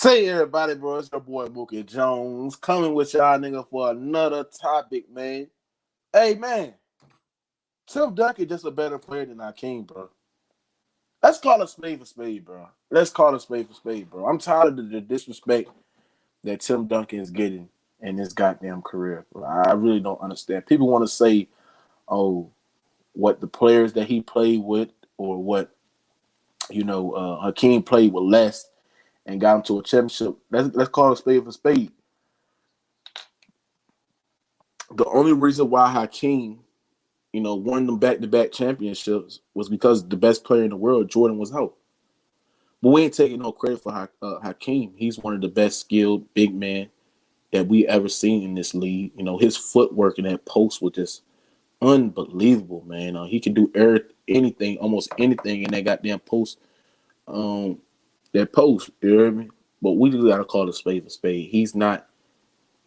Say everybody, bro. It's your boy Mookie Jones coming with y'all nigga for another topic, man. Hey man, Tim Duncan just a better player than Hakeem, bro. Let's call a spade for spade, bro. Let's call a spade for spade, bro. I'm tired of the disrespect that Tim Duncan is getting in his goddamn career, bro. I really don't understand. People want to say, oh, what the players that he played with or what, Hakeem played with less and got him to a championship. Let's call a spade for spade. The only reason why Hakeem, won them back-to-back championships was because the best player in the world, Jordan, was out. But we ain't taking no credit for Hakeem. He's one of the best skilled big men that we ever seen in this league. His footwork in that post was just unbelievable, man. He can do anything, almost anything in that goddamn post. That post, you know what I mean? But we just gotta call it a spade for spade. He's not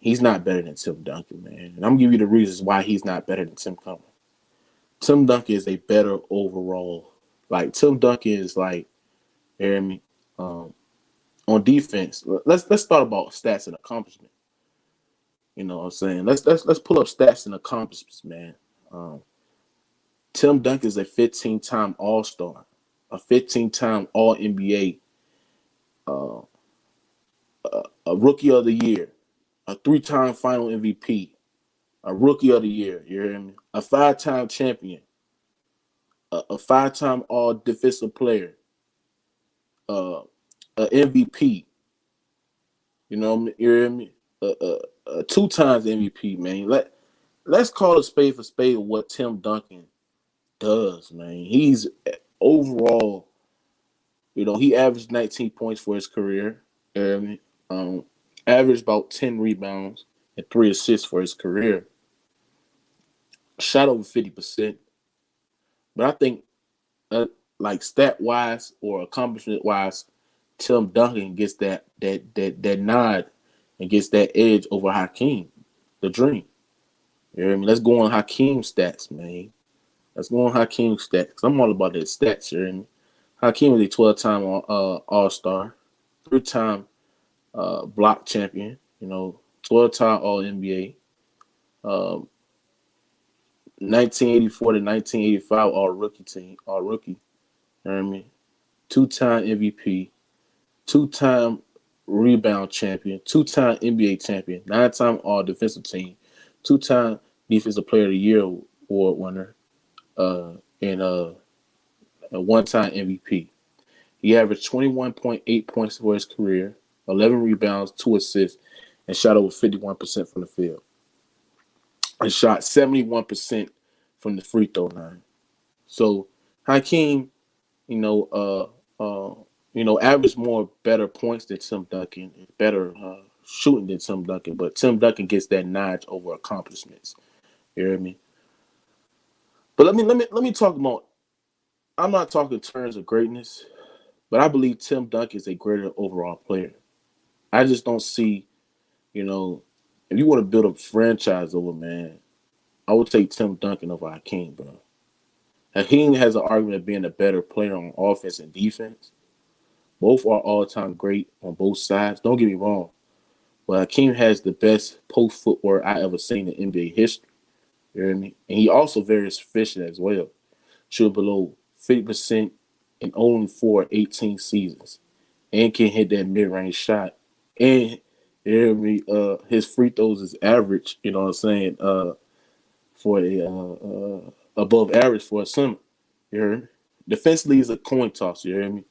better than Tim Duncan, man. And I'm gonna give you the reasons why he's not better than Tim Duncan. Tim Duncan is a better overall. Like Tim Duncan is like, you know what I mean? On defense, let's start about stats and accomplishment. You know what I'm saying? Let's pull up stats and accomplishments, man. Tim Duncan is a 15-time All-Star, a 15-time All-NBA, a Rookie of the Year, a 3-time Final MVP, a Rookie of the Year, you hear me? A 5-time champion, a 5-time All Defensive Player, a MVP, you hear me? A 2 times MVP, man. Let's call a spade for spade of what Tim Duncan does, man. He's overall, he averaged 19 points for his career. You know what I mean? Averaged about 10 rebounds and 3 assists for his career. Shot over 50%. But I think, like stat-wise or accomplishment-wise, Tim Duncan gets that nod and gets that edge over Hakeem, the dream. You know what I mean? Let's go on Hakeem's stats, man. Let's go on Hakeem's stats. I'm all about his stats, you know what I mean? Hakeem was a 12-time All-Star, 3-time block champion, 12-time All-NBA, 1984 to 1985 All-Rookie team, All-Rookie, you know what I mean? 2-time MVP, 2-time rebound champion, 2-time NBA champion, 9-time All-Defensive team, 2-time Defensive Player of the Year award winner, and a 1-time MVP. He averaged 21.8 points for his career, 11 rebounds, 2 assists, and shot over 51% from the field. And shot 71% from the free throw line. So Hakeem, averaged more better points than Tim Duncan, better shooting than Tim Duncan, but Tim Duncan gets that notch over accomplishments. You hear me? But let me talk about. I'm not talking in terms of greatness, but I believe Tim Duncan is a greater overall player. I just don't see, if you want to build a franchise over, man, I would take Tim Duncan over Hakeem, bro. Hakeem has an argument of being a better player on offense and defense. Both are all-time great on both sides. Don't get me wrong. But Hakeem has the best post footwork I ever seen in NBA history. You hear me? And he also very efficient as well. Shooting below 50% in only 18 seasons. And can hit that mid-range shot. And you hear me? His free throws is average, you know what I'm saying, for a above average for a center. You hear me? Defensively is a coin toss, you hear me?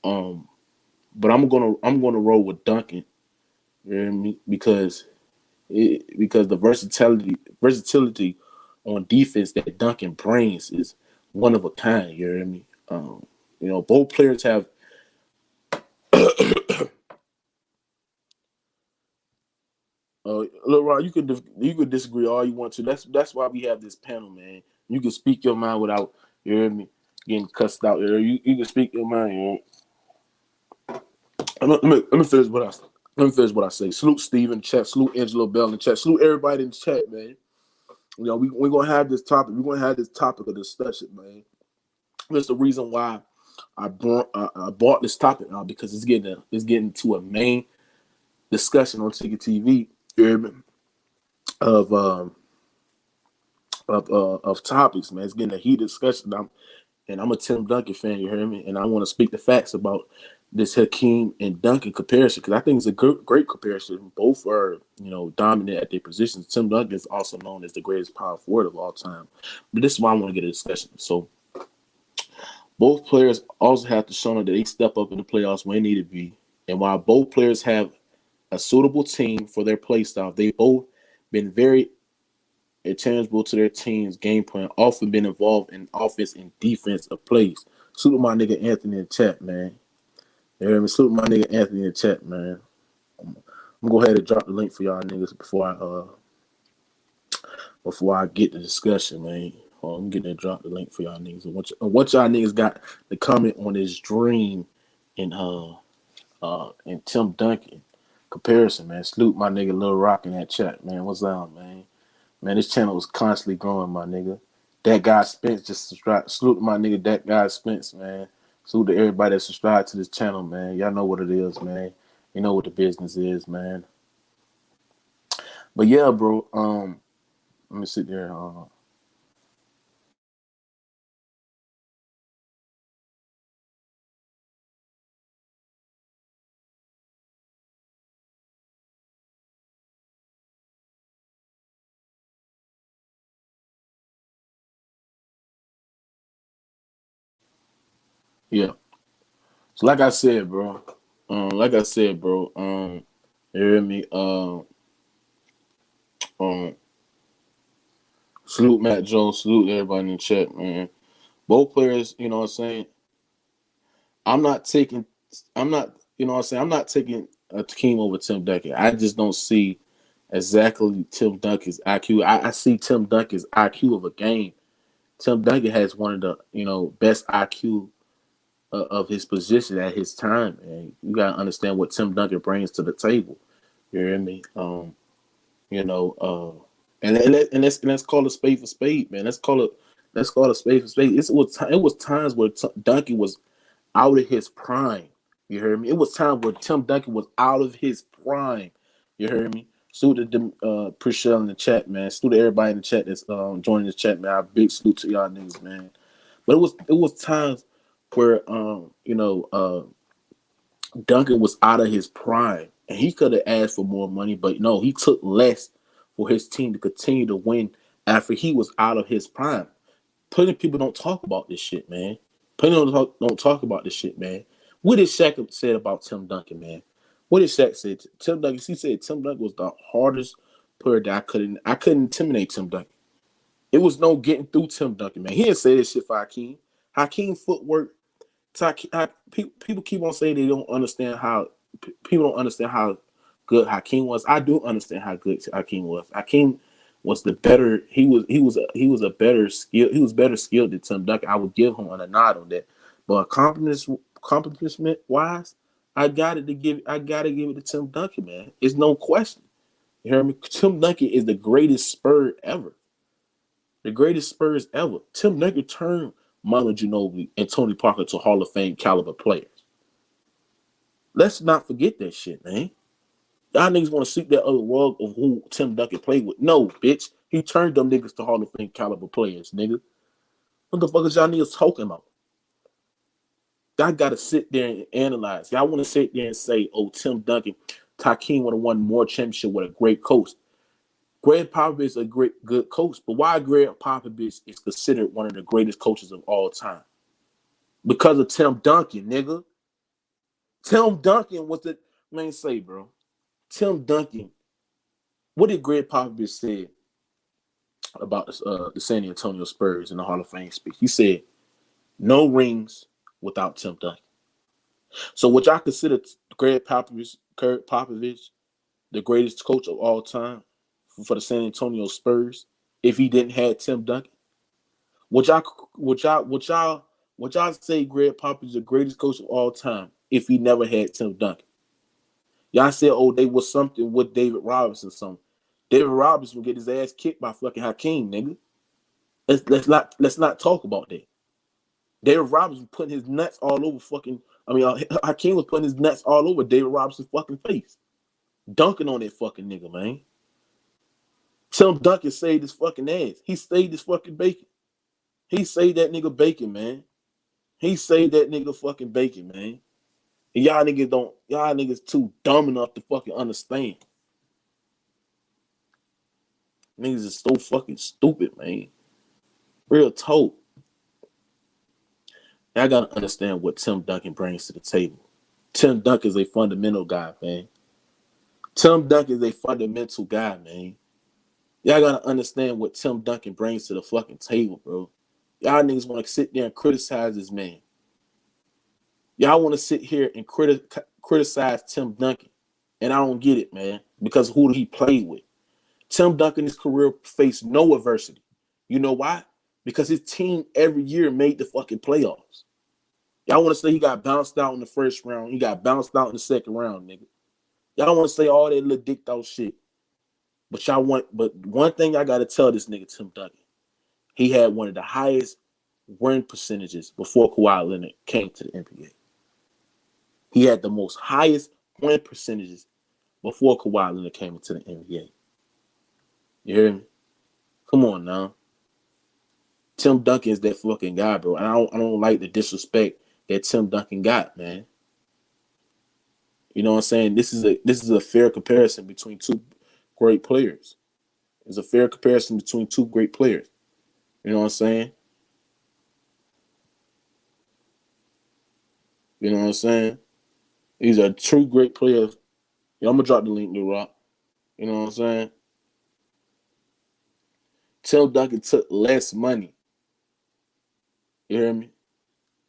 But I'm gonna roll with Duncan. You know what I mean? Because the versatility on defense that Duncan brings is one of a kind. You know what I mean? Both players have. Look, Ron, you could disagree all you want to. That's why we have this panel, man. You can speak your mind without, you hear me, getting cussed out. You can speak your mind. You know? Let me finish what I say. Salute Steve in the chat. Salute Angelo Bell in the chat. Salute everybody in the chat, man. We're gonna have this topic. We're gonna have this topic of discussion, man. That's the reason why I bought this topic out because it's getting to a main discussion on Ticket TV of of topics, man. It's getting a heated discussion. I'm a Tim Duncan fan, you hear me? And I want to speak the facts about this Hakeem and Duncan comparison because I think it's a great comparison. Both are, dominant at their positions. Tim Duncan is also known as the greatest power forward of all time. But this is why I want to get a discussion. So both players also have to show that they step up in the playoffs when they need to be. And while both players have a suitable team for their play style, they both been very intangible to their team's game plan, often been involved in offense and defense of plays. Salute my nigga Anthony in the chat, man. You hear me? Salute my nigga Anthony in the chat, man. I'm gonna go ahead and drop the link for y'all niggas before I get the discussion, man. I'm getting to drop the link for y'all niggas. And what y'all niggas got to comment on this dream and Tim Duncan comparison, man. Salute my nigga Lil Rock in that chat, man. What's up, man? Man, this channel was constantly growing, my nigga. That guy Spence just subscribed. Salute to my nigga, that guy Spence, man. Salute to everybody that subscribed to this channel, man. Y'all know what it is, man. You know what the business is, man. But yeah, bro. Let me sit there. Yeah. So like I said, bro. You hear me? Um, salute Matt Jones. Salute everybody in the chat, man. Both players, you know what I'm saying. I'm not taking. I'm not. You know what I'm saying. I'm not taking a team over Tim Duncan. I just don't see exactly Tim Duncan's IQ. I see Tim Duncan's IQ of a game. Tim Duncan has one of the best IQ of his position at his time, and you gotta understand what Tim Duncan brings to the table. You hear me? You know, let's call a spade for spade, man. Let's call a spade for spade. It was times where Duncan was out of his prime. You heard me? It was time where Tim Duncan was out of his prime. You heard me? Salute to Priscilla in the chat, man. Salute to everybody in the chat that's joining the chat, man. Big salute to y'all niggas, man. But it was times where Duncan was out of his prime, and he could have asked for more money, but no, he took less for his team to continue to win after he was out of his prime. Plenty of people don't talk about this shit, man. Plenty don't talk about this shit, man. What did Shaq said about Tim Duncan, man? What did Shaq say? Tim Duncan, he said Tim Duncan was the hardest player that I couldn't intimidate Tim Duncan. It was no getting through Tim Duncan, man. He didn't say this shit for Hakeem. Hakeem footwork. People keep on saying they don't understand how people don't understand how good Hakeem was. I do understand how good Hakeem was. Hakeem was the better. He was a better skill. He was better skilled than Tim Duncan. I would give him a nod on that. But accomplishment wise, I gotta give it to Tim Duncan, man. It's no question. You hear me? Tim Duncan is the greatest Spur ever. The greatest Spurs ever. Tim Duncan turned Manu Ginobili and Tony Parker to Hall of Fame caliber players. Let's not forget that shit, man. Y'all niggas want to sweep that other rug of who Tim Duncan played with. No, bitch. He turned them niggas to Hall of Fame caliber players, nigga. What the fuck is y'all niggas talking about? Y'all gotta sit there and analyze. Y'all want to sit there and say, oh, Tim Duncan, Hakeem would have won more championship with a great coach. Greg Popovich is a good coach, but why Greg Popovich is considered one of the greatest coaches of all time? Because of Tim Duncan, nigga. Tim Duncan was the man. Say, bro. Tim Duncan. What did Greg Popovich say about the San Antonio Spurs in the Hall of Fame speech? He said, "No rings without Tim Duncan." So, would y'all consider Greg Popovich the greatest coach of all time for the San Antonio Spurs if he didn't have Tim Duncan? Would y'all say Greg Popovich is the greatest coach of all time if he never had Tim Duncan? Y'all said, oh, they was something with David Robinson. Something. David Robinson would get his ass kicked by fucking Hakeem, nigga. Let's not talk about that. David Robinson putting his nuts all over fucking. Hakeem was putting his nuts all over David Robinson's fucking face, dunking on that fucking nigga, man. Tim Duncan saved his fucking ass. He saved his fucking bacon. He saved that nigga bacon, man. He saved that nigga fucking bacon, man. And y'all niggas too dumb enough to fucking understand. Niggas is so fucking stupid, man. Real talk. I gotta understand what Tim Duncan brings to the table. Tim Duncan is a fundamental guy, man. Tim Duncan is a fundamental guy, man. Y'all gotta understand what Tim Duncan brings to the fucking table, bro. Y'all niggas want to sit there and criticize this man. Y'all want to sit here and criticize Tim Duncan. And I don't get it, man. Because who he played with. Tim Duncan, his career faced no adversity. You know why? Because his team every year made the fucking playoffs. Y'all want to say he got bounced out in the first round. He got bounced out in the second round, nigga. Y'all want to say all that little dicked out shit. But one thing I got to tell this nigga, Tim Duncan, he had one of the highest win percentages before Kawhi Leonard came to the NBA. He had the most highest win percentages before Kawhi Leonard came into the NBA. You hear me? Come on now. Tim Duncan is that fucking guy, bro. And I don't like the disrespect that Tim Duncan got, man. You know what I'm saying? This is a fair comparison between two great players. It's a fair comparison between two great players. You know what I'm saying? You know what I'm saying? These are two great players. Yeah, I'm gonna drop the link to Rock. You know what I'm saying? Tim Duncan took less money. You hear me?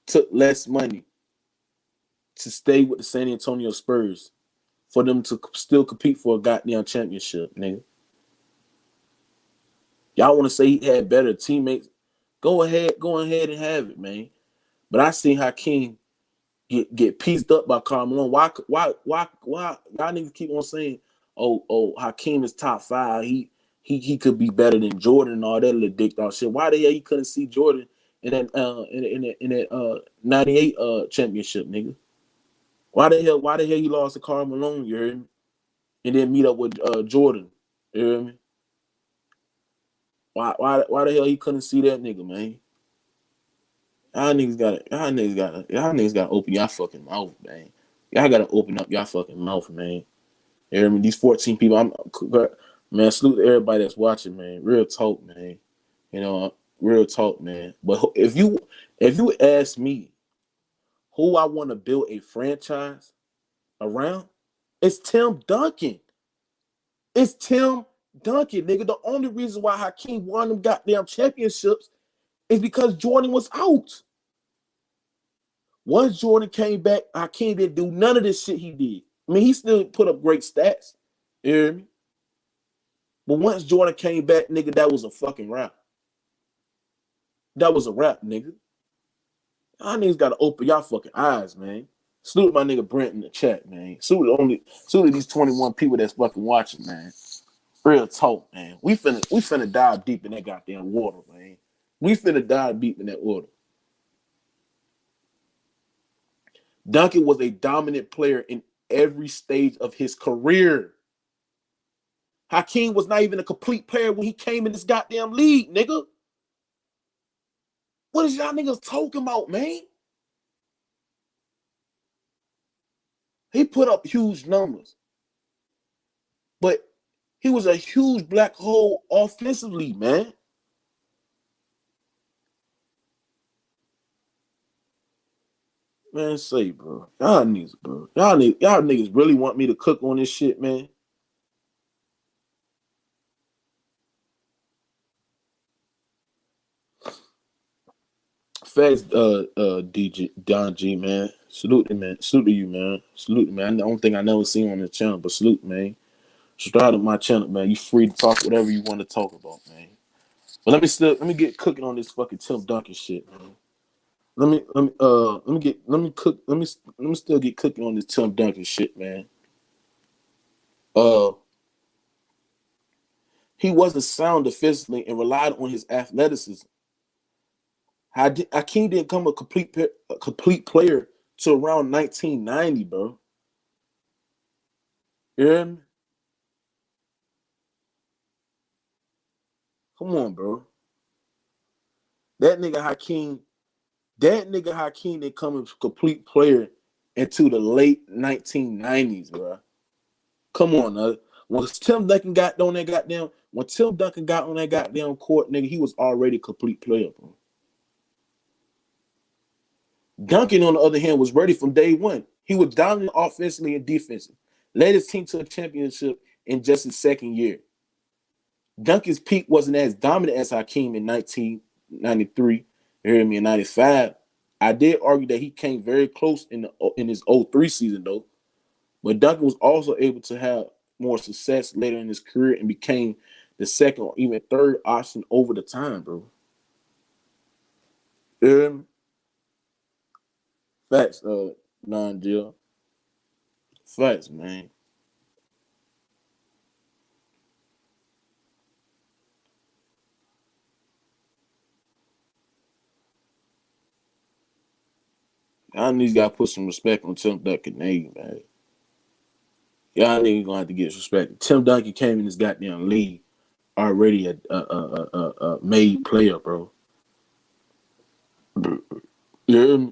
Took less money to stay with the San Antonio Spurs for them to still compete for a goddamn championship, nigga. Y'all want to say he had better teammates? Go ahead and have it, man. But I seen Hakeem get pieced up by Carmelo. Why y'all niggas keep on saying, oh, Hakeem is top 5. He could be better than Jordan and all that little dick dog shit. Why the hell you couldn't see Jordan in that 98 championship, nigga? Why the hell you lost to Karl Malone, you heard me? And then meet up with Jordan, you heard me? Why the hell he couldn't see that nigga, man? Y'all niggas gotta open y'all fucking mouth, man. Y'all gotta open up y'all fucking mouth, man. You hear me? These 14 people, man, salute to everybody that's watching, man. Real talk, man. You know, real talk, man. But if you ask me who I want to build a franchise around, it's Tim Duncan. It's Tim Duncan, nigga. The only reason why Hakeem won them goddamn championships is because Jordan was out. Once Jordan came back, Hakeem didn't do none of this shit he did. I mean, he still put up great stats. You hear me? But once Jordan came back, nigga, that was a fucking wrap. That was a wrap, nigga. Y'all niggas gotta open y'all fucking eyes, man. Salute my nigga Bryant in the chat, man. Salute these 21 people that's fucking watching, man. Real talk, man. We finna dive deep in that goddamn water, man. We finna dive deep in that water. Duncan was a dominant player in every stage of his career. Hakeem was not even a complete player when he came in this goddamn league, nigga. What is y'all niggas talking about, man? He put up huge numbers. But he was a huge black hole offensively, man. Man, say, bro. Y'all niggas really want me to cook on this shit, man. Facts, DJ Don G, man. Salute to man. Salute to you, man. Salute to man. I don't think I never seen on the channel, but salute, man. Subscribe to my channel, man. You free to talk whatever you want to talk about, man. But let me get cooking on this fucking Tim Duncan shit, man. Let me still get cooking on this Tim Duncan shit, man. Uh, he wasn't sound defensively and relied on his athleticism. Hakeem didn't come a complete player to around 1990, bro. You hear me? Come on, bro. That nigga Hakeem, didn't come a complete player into the late 1990s, bro. Come on, when Tim Duncan got on that goddamn court, nigga, he was already a complete player, bro. Duncan, on the other hand, was ready from day one. He was dominant offensively and defensively. Led his team to a championship in just his second year. Duncan's peak wasn't as dominant as Hakeem in 1993, you hear me, in 95. I did argue that he came very close in his 03 season, though. But Duncan was also able to have more success later in his career and became the second or even third option over the time, bro. You hear me? Facts, non-Jill. Facts, man. Y'all niggas gotta put some respect on Tim Duncan name, man. Y'all niggas gonna have to get respect. Tim Duncan came in this goddamn league already a made player, bro. Yeah.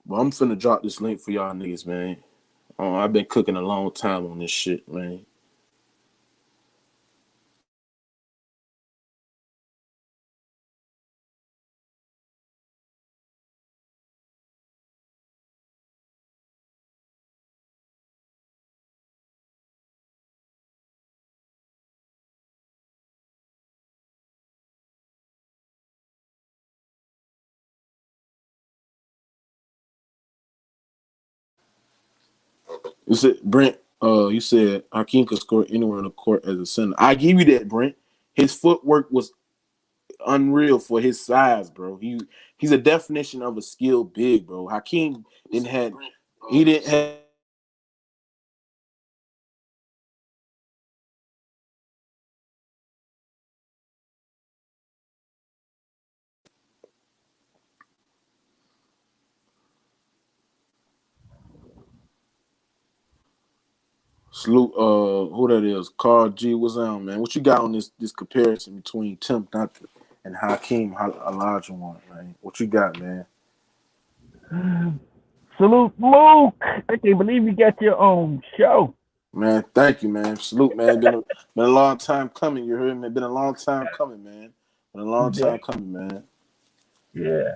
But I'm finna drop this link for y'all niggas, man. I've been cooking a long time on this shit, man. You said Brent. You said Hakeem could score anywhere on the court as a center. I give you that, Brent. His footwork was unreal for his size, bro. He's a definition of a skilled big, bro. Hakeem didn't have he didn't have salute who that is. Carl G, what's on, man? What you got on this comparison between Tim Duncan and Hakeem Olajuwon, man? What you got, man? Salute, Luke. I can't believe you got your own show. Man, thank you, man. Salute, man. Been a long time coming. You heard me? Been a long time coming, man. Been a long Yeah. time coming, man. Yeah.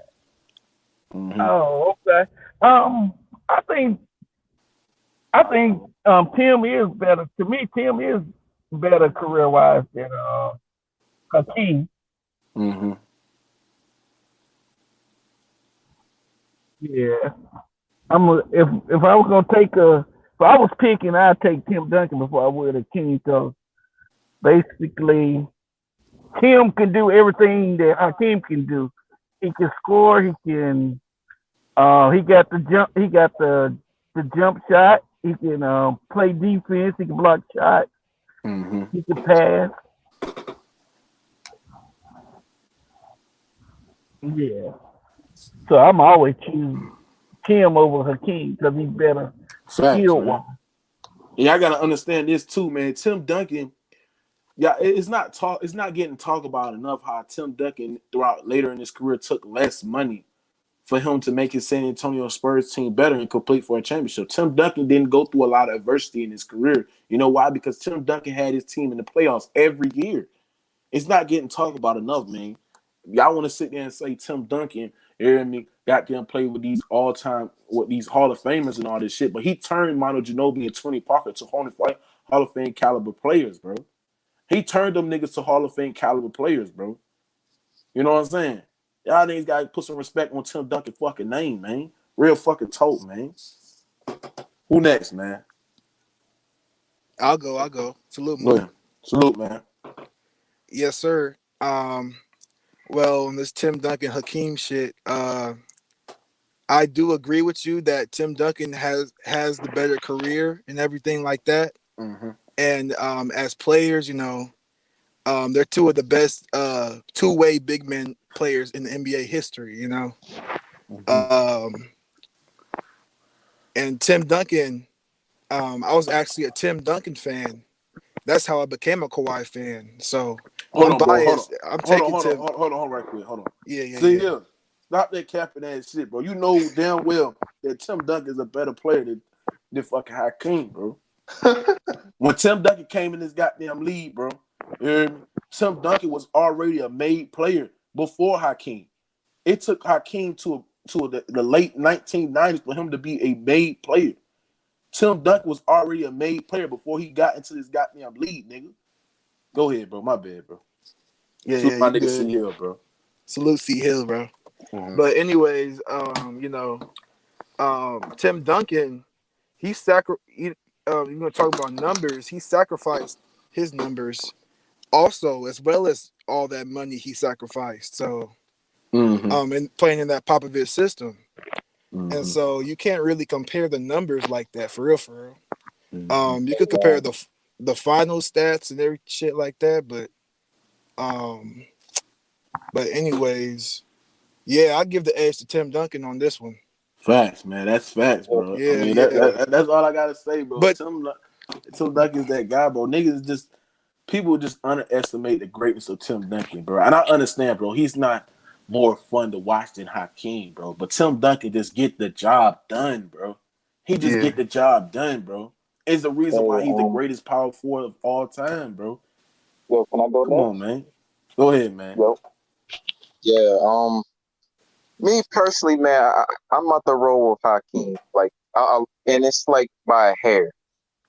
Mm-hmm. Oh, okay. Um, I think Tim is better. To me, Tim is better career wise than Hakeem. Mm-hmm. Yeah. If I was gonna take if I was picking, I'd take Tim Duncan before I would Hakeem. So basically, Tim can do everything that Hakeem can do. He can score. He can. He got the jump. He got the jump shot. He can play defense. He can block shots. Mm-hmm. He can pass. Yeah. So I'm always choose Tim over Hakeem because he's better Facts, skill man. wise. Yeah, I gotta understand this too, man. Tim Duncan, yeah, it's not getting talked about enough how Tim Duncan throughout later in his career took less money for him to make his San Antonio Spurs team better and complete for a championship. Tim Duncan didn't go through a lot of adversity in his career. You know why? Because Tim Duncan had his team in the playoffs every year. It's not getting talked about enough, man. Y'all want to sit there and say Tim Duncan, me, got them play with these all time with these Hall of Famers and all this shit, but he turned Manu Ginobili and Tony Parker to Hall of Fame caliber players, bro. He turned them niggas to Hall of Fame caliber players, bro. You know what I'm saying? Y'all niggas gotta put some respect on Tim Duncan fucking name, man. Real fucking tote, man. Who next, man? I'll go. I'll go. Salute, Go Mook. ahead. Salute, man. Yes, sir. Well, on this Tim Duncan Hakeem shit, I do agree with you that Tim Duncan has the better career and everything like that. Mm-hmm. And as players, They're two of the best two-way big men players in the NBA history. You know, Mm-hmm. um, and Tim Duncan. I was actually a Tim Duncan fan. That's how I became a Kawhi fan. So Hold I'm on, bro. Hold on. biased. I'm Hold on. taking Hold on. Tim. Hold on. Right quick. Hold on. Yeah, yeah, See yeah. here. Stop that capping ass shit, bro. You know damn well that Tim Duncan is a better player than fucking Hakeem, bro. When Tim Duncan came in this goddamn league, bro, you hear me? Tim Duncan was already a made player before Hakeem. It took Hakeem to the late 1990s for him to be a made player. Tim Duncan was already a made player before he got into this goddamn league, nigga. Go ahead, bro. My bad, bro. Yeah, Salute yeah. my You nigga good? C Hill, bro. Salute C Hill, bro. Mm-hmm. But anyways, Tim Duncan, you're gonna talk about numbers. He sacrificed his numbers also, as well as all that money he sacrificed. So, Mm-hmm. and playing in that Popovich system, and Mm-hmm. so you can't really compare the numbers like that for real, for real. Mm-hmm. You could compare the final stats and every shit like that, um, but anyways, yeah, I give the edge to Tim Duncan on this one. Facts, man. That's facts, Yeah, bro. I Yeah, mean, yeah, that's all I gotta say, bro. but Tim Duncan's that guy, bro. Niggas just people just underestimate the greatness of Tim Duncan, bro. And I understand, bro. He's not more fun to watch than Hakeem, bro. But Tim Duncan just get the job done, bro. He just yeah, get the job done, bro. Is the reason hey, why he's the greatest power forward of all time, bro. yo, can I go Come on, next? man. Go ahead, man. Yo. Yeah, me personally, man, I'm about to roll with Hakeem. Like, and it's like by a hair.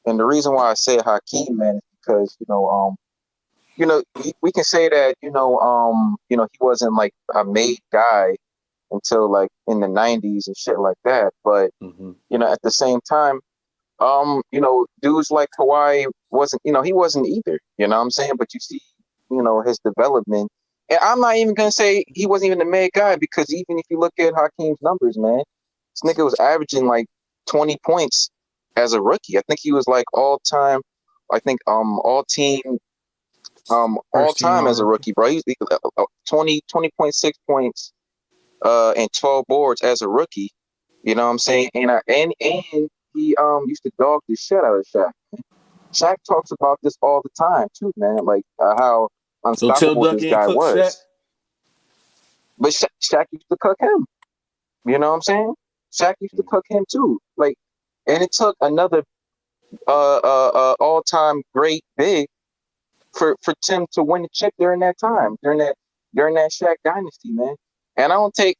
And the reason why I say Hakeem, man, is because we can say that he wasn't like a made guy until like in the '90s and shit like that. But Mm-hmm. at the same time, dudes like Kawhi he wasn't either. You know what I'm saying? But you see, his development. And I'm not even gonna say he wasn't even a made guy because even if you look at Hakeem's numbers, man, this nigga was averaging like 20 points as a rookie. I think he was like all time. I think all first team time all as a rookie. rookie, bro. He's 20.6 points and 12 boards as a rookie. You know what I'm saying? And he used to dog the shit out of Shaq. Shaq talks about this all the time too, man. Like how So Tim unstoppable this Duncan ain't guy cook Shaq? was. But Shaq used to cook him. You know what I'm saying? Shaq used to cook him too. Like, and it took another all time great big for Tim to win the chip during that time, during that Shaq dynasty, man. And I take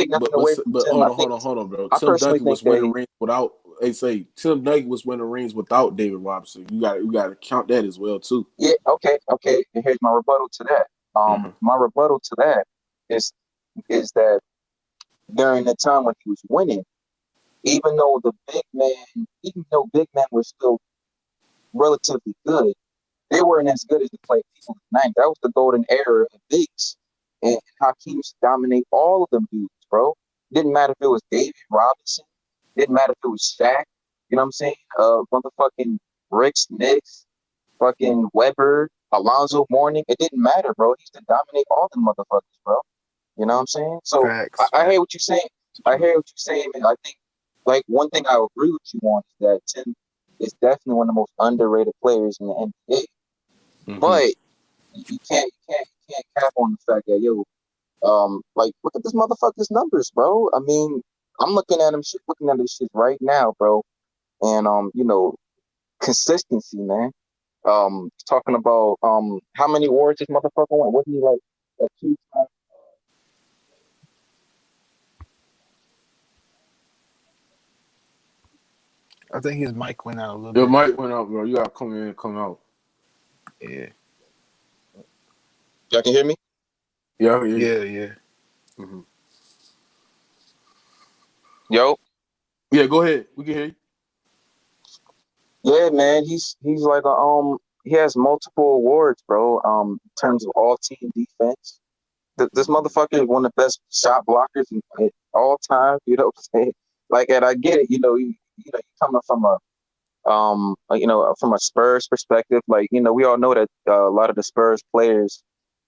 nothing away from But Tim. hold on, hold on, bro. I Tim personally Duncan think was that winning rings without. They say Tim Duncan was winning rings without David Robinson. You got to count that as well too. yeah, okay. And here's my rebuttal to that. Mm-hmm. My rebuttal to that is is that during the time when he was winning, even though big men were still relatively good, they weren't as good as the play people in the 90s. That was the golden era of bigs. And Hakeem used to dominate all of them dudes, bro. Didn't matter if it was David Robinson, didn't matter if it was Shaq, you know what I'm saying? Motherfucking Rick Nicks, fucking Weber, Alonzo Mourning. It didn't matter, bro. He used to dominate all them motherfuckers, bro. You know what I'm saying? So Facts, I hear facts. what you're saying. I hear what you're saying, man. I think like one thing I agree with you on is that Tim is definitely one of the most underrated players in the NBA. Mm-hmm. But you can't cap on the fact that like look at this motherfucker's numbers, bro. I mean, I'm looking at this shit right now, bro. And consistency, man. Talking about how many awards this motherfucker won? Wasn't he like a two-time? I think his mic went out a little Your bit. mic went out, bro. You gotta come in and come out. Yeah, Y'all can hear me? Yeah, I hear you. yeah. Mm-hmm. Yo, Yeah, go ahead. We can hear you. yeah, man. He's like he has multiple awards, bro. In terms of all team defense. This motherfucker is one of the best shot blockers in all time. You know what I'm saying? Like, and I get it. You coming from a From a Spurs perspective, like, we all know that a lot of the Spurs players,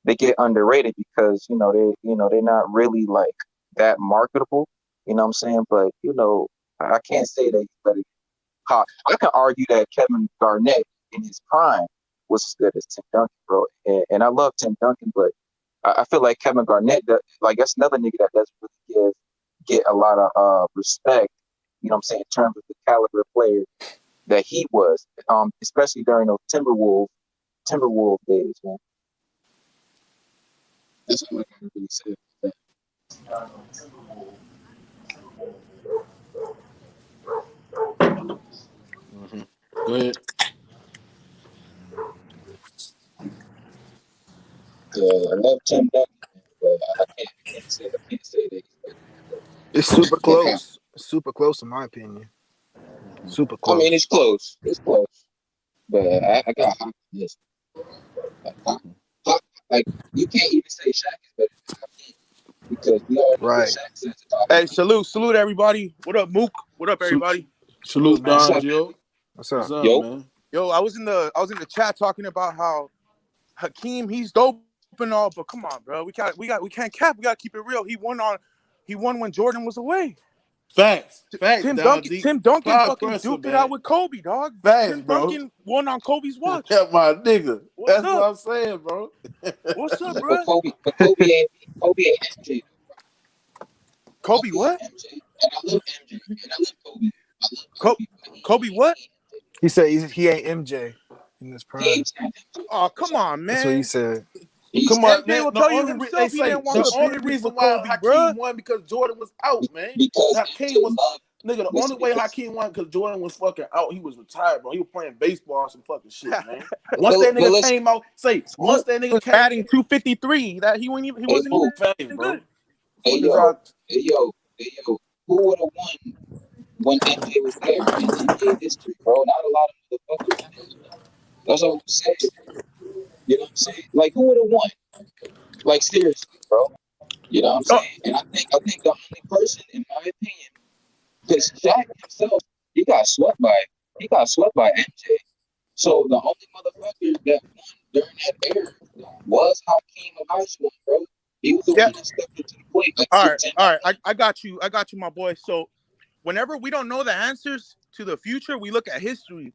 they get underrated because, they're not really like that marketable. You know what I'm saying? But, I can't say that he's better. I can argue that Kevin Garnett in his prime was as good as Tim Duncan, bro. And I love Tim Duncan, but I feel like Kevin Garnett, like, that's another nigga that doesn't really get a lot of respect. You know what I'm saying, in terms of the caliber of player that he was, especially during those Timberwolf days, man. That's all I can really say about Mm-hmm. Go ahead. I love Tim Duncan, but I can't say that he's better It's super than Kevin. close. Super close, in my opinion. Mm-hmm. Super I mean, it's close. close. It's close. But I got Hawk on this. Like, like, you can't even say Shaq is better than Hakeem because we all know what Right. Shaq says about Hey, Hakeem. salute everybody. What up, Mook? What up, Salute, everybody? Salute, salute man. What's Don up, Jill. What's What's up? up, yo? man? Yo, I was in the chat talking about how Hakeem, he's dope and all, but come on, bro. We can't cap. We gotta keep it real. He won when Jordan was away. Facts, facts, Tim Don Duncan, D. Tim Duncan Pod fucking presser, duped it out man. with Kobe, dog. Facts, Tim bro. Duncan won on Kobe's watch. Yeah, my nigga. What's That's what up? I'm saying, bro. What's up, Yeah, but bro? Kobe ain't MJ. Kobe Kobe what? ain't MJ, and I love MJ, and I love Kobe. I love Co- Kobe, but Kobe what? he ain't MJ. He said he ain't MJ in his prime. He's not MJ. Oh, That's come all. on, That's what he man. said. He's Come not on, MJ man. will The tell you only they himself he say didn't want the the only championship reason with why Kobe, bro. Hakeem won because Jordan was out, man. because Hakeem MJ was loved. nigga. The only Listen, way because Hakeem won because Jordan was fucking out. He was retired, bro. He was playing baseball or some fucking shit, man. Once but, that but nigga listen, came out, who? once that Was nigga came, batting 253. That he Hey, wasn't who? fame, even bro. good. Hey, Fuck is yo, y'all? who would have won when MJ was there in NBA history, bro? Not a lot of motherfuckers did. That's all I'm saying. You know what I'm saying? Like, who would have won? Like, seriously, bro. You know what I'm Oh, saying? And I think the only person, in my opinion, because Shaq himself, he got swept by MJ. So the only motherfucker that won during that era was Hakeem Olajuwon, bro. He was the yeah. one that stepped into the plate like All Tim right, all right. I got you. I got you, my boy. So whenever we don't know the answers to the future, we look at history,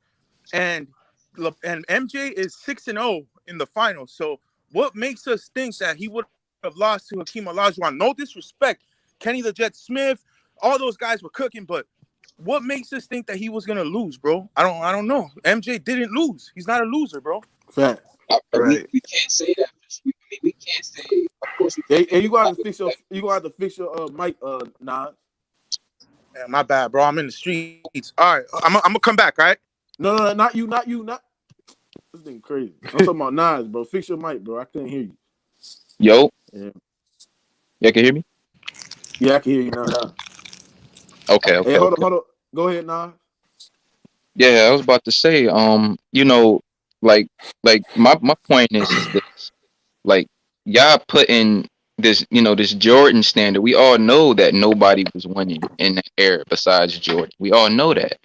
and MJ is 6-0 in the finals. So what makes us think that he would have lost to Hakeem Olajuwon? No disrespect, Kenny the Jet Smith, all those guys were cooking, but what makes us think that he was gonna lose, bro? I don't know. MJ didn't lose. He's not a loser, bro. Facts. Right. we can't say that. I mean, we can't say. Of course, we can't Hey, make you a gonna have to public fix your mic, Nas. Yeah, my bad, bro. I'm in the streets. All right, I'm gonna come back. All right. No, not you, not. This thing crazy. I'm talking about Nas, bro. Fix your mic, bro. I couldn't hear you. Yo, Yeah, y'all can hear me? yeah, I can hear you now. Okay, Hey, okay, okay. hold on. Go ahead, Nas. Yeah, I was about to say, like, my point is this, like, y'all putting this Jordan standard. We all know that nobody was winning in that era besides Jordan. We all know that.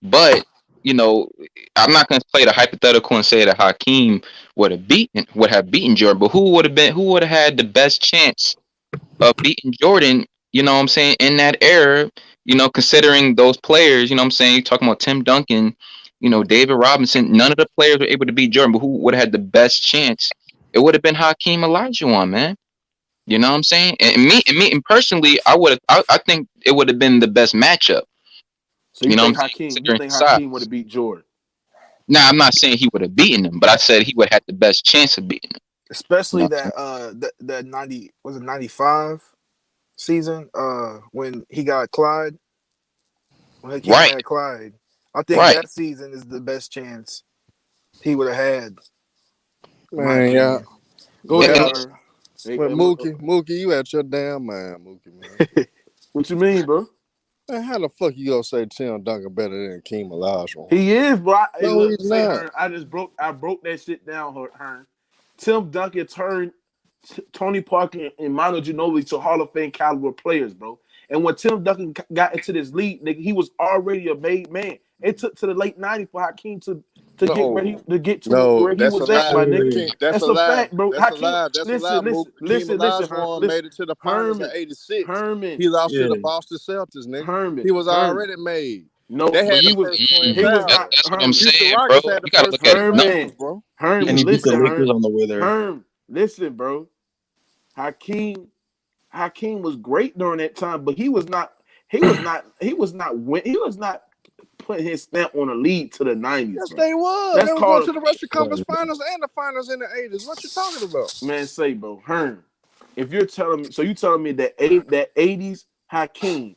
But, you know, I'm not gonna play the hypothetical and say that Hakeem would have beaten Jordan, but who would have had the best chance of beating Jordan, you know what I'm saying, in that era, considering those players, you know what I'm saying, you're talking about Tim Duncan, David Robinson, none of the players were able to beat Jordan, but who would have had the best chance? It would have been Hakeem Olajuwon, man. You know what I'm saying? And personally, I think it would have been the best matchup. So You know what I'm saying? You Considering think his Hakeem would size. have beat Jordan? Now, I'm not saying he would have beaten him, but I said he would have had the best chance of beating him. You Especially know what I'm that that 90 was it 95 season when he got Clyde, when saying? Hakeem Right, had Clyde. I think right. that season is the best chance he would have had, in my Man, yeah, opinion. Go And, ahead, yeah. and her. Hey, Well, Mookie, you at your damn mind, Mookie, man. what you mean, bro? Man, how the fuck you gonna say Tim Duncan better than Keem Olajuwon? He is, bro. Hey, No, look, he's say not. her. I broke that shit down, her. Tim Duncan turned Tony Parker and Manu Ginobili to Hall of Fame caliber players, bro. And when Tim Duncan got into this league, nigga, he was already a made man. It took to the late '90s for Hakeem to No, get to no, where he that's a was at, lie. my nigga. Hakeem, that's That's a a lie. fact, bro. That's a Hakeem, lie. That's a lie. Hakeem Herm, Olajuwon listen, made it to the finals in Herman, '86. Herman, He lost to Yeah. the Boston Celtics, nigga. He Herman, was Herman. already made. No, They but had the he was first twin he was towers. not That's what I'm Herman. Houston saying, bro. Rockets had the You got to first look at his twin numbers. towers, Herman, bro. And Herman. he beat the Listen, Lakers on the way there. Herm. Listen, bro. Hakeem was great during that time, but he was not. He was not. He was not. He was not putting his stamp on the lead to the '90s, Yes, bro. they was. That's They were going to called the Western Conference Finals and the finals in the '80s. What you talking about? man. Say, bro, Herm. If you're telling me, so you telling me that that '80s Hakeem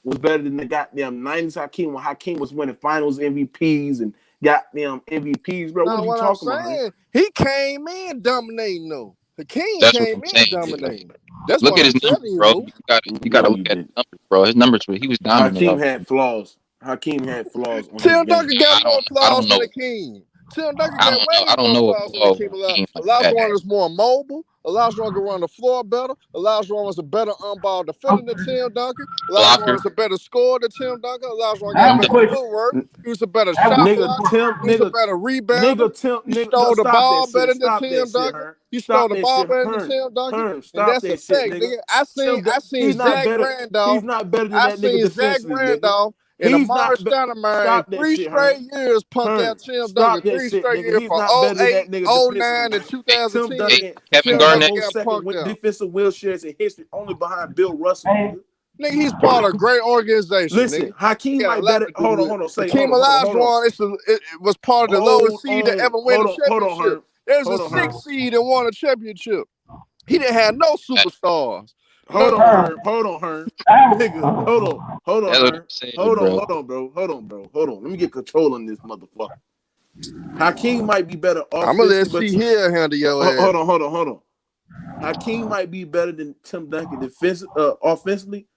was better than the goddamn '90s Hakeem when Hakeem was winning Finals MVPs and goddamn MVPs, bro? What Now, are you what I'm talking about, Herm? saying, he came in dominating, though. The King That's what came I'm in saying. dominating. That's Look what at I'm his numbers, telling you, bro. bro. You got No, to look you at his didn't. numbers, bro. His numbers were he was dominant Hakeem off. had flaws. Hakeem had flaws on his Tim game. Duncan got more I flaws don't than know. the King. Tim Duncan got I way don't more know a flaws than the flaw King. with Hakeem like that. Olajuwon is more mobile. Olajuwon can run the floor better. Olajuwon was a better on-ball defender than Tim Duncan. Olajuwon Blocker. was a better scorer than Tim Duncan. Olajuwon I got have Tim a better Duncan. question. footwork. He was a better I have shot a, Nigga, blocker. Tim, He was a better rebounder. He no, stole the stop that ball shit. better than Stop that Tim shit, Duncan. Herm. He stole Stop the that ball shit, better than Herm. Tim Duncan. Herm, And stop that's a that shit, fact, nigga. nigga. I Tim, seen he's not Zach better. Randolph. He's not better than I that nigga seen Zach defensively, nigga. Randolph and He's Amari not. Stoudemire in Stop that 3 shit, Herm. straight years punked Herm, out Tim Duncan. stop that 3 shit, straight nigga. years He's from not better than '08, that nigga defensively, '09, and man. Hey, Tim 2010. hey, Duncan, Kevin Tim Tim got Garnett. Duncan most got second punked out. defensive wheelchairs in history, only behind Bill Russell, Hey, nigga. nigga, he's part of a great organization, nigga. Listen, He Hakeem got a might lot better. to do Hold on, with it. hold on. Say, Hakeem hold on. Olajuwon it was part of the lowest seed to ever win a Hold on, championship. Herm. There's a Hold on, Herm. 6 seed and won a championship. He didn't have no superstars. Hold None. on, Herm. Hold on, Herm. Nigga, hold on, That's what I'm Herm. saying, bro. Hold on, bro. Hold on. Let me get control on this motherfucker. Hakeem might be better I'm gonna offensively, let but C here handle your ass. hold on. Hakeem might be better than Tim Duncan offensively,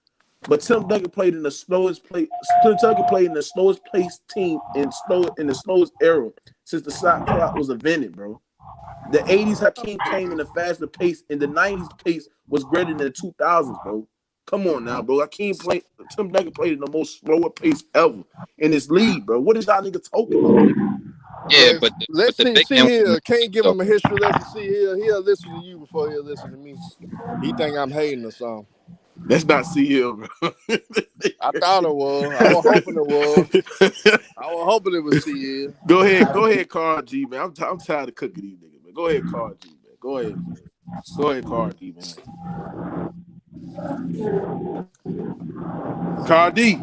but Tim Duncan played in the slowest place. Tim Duncan played in the slowest place team in the slowest era since the shot clock was invented, bro. The '80s Hakeem came in a faster pace, and the '90s pace was greater than the 2000s, bro. Come on now, bro. Tim Duncan played in the most slower pace ever in his league, bro. What is y'all nigga talking about, nigga? Yeah, But but let's the big see man was here. Can't give though. him a history lesson. See here. He'll listen to you before he'll listen to me. He think I'm hating or something. That's not CL, bro. I thought it was. I was hoping it was. I was hoping it was CL. Go ahead, Carl G, man. I'm tired of cooking these niggas, man. Go ahead, Carl G, man. Go ahead, Carl D, man. Carl D.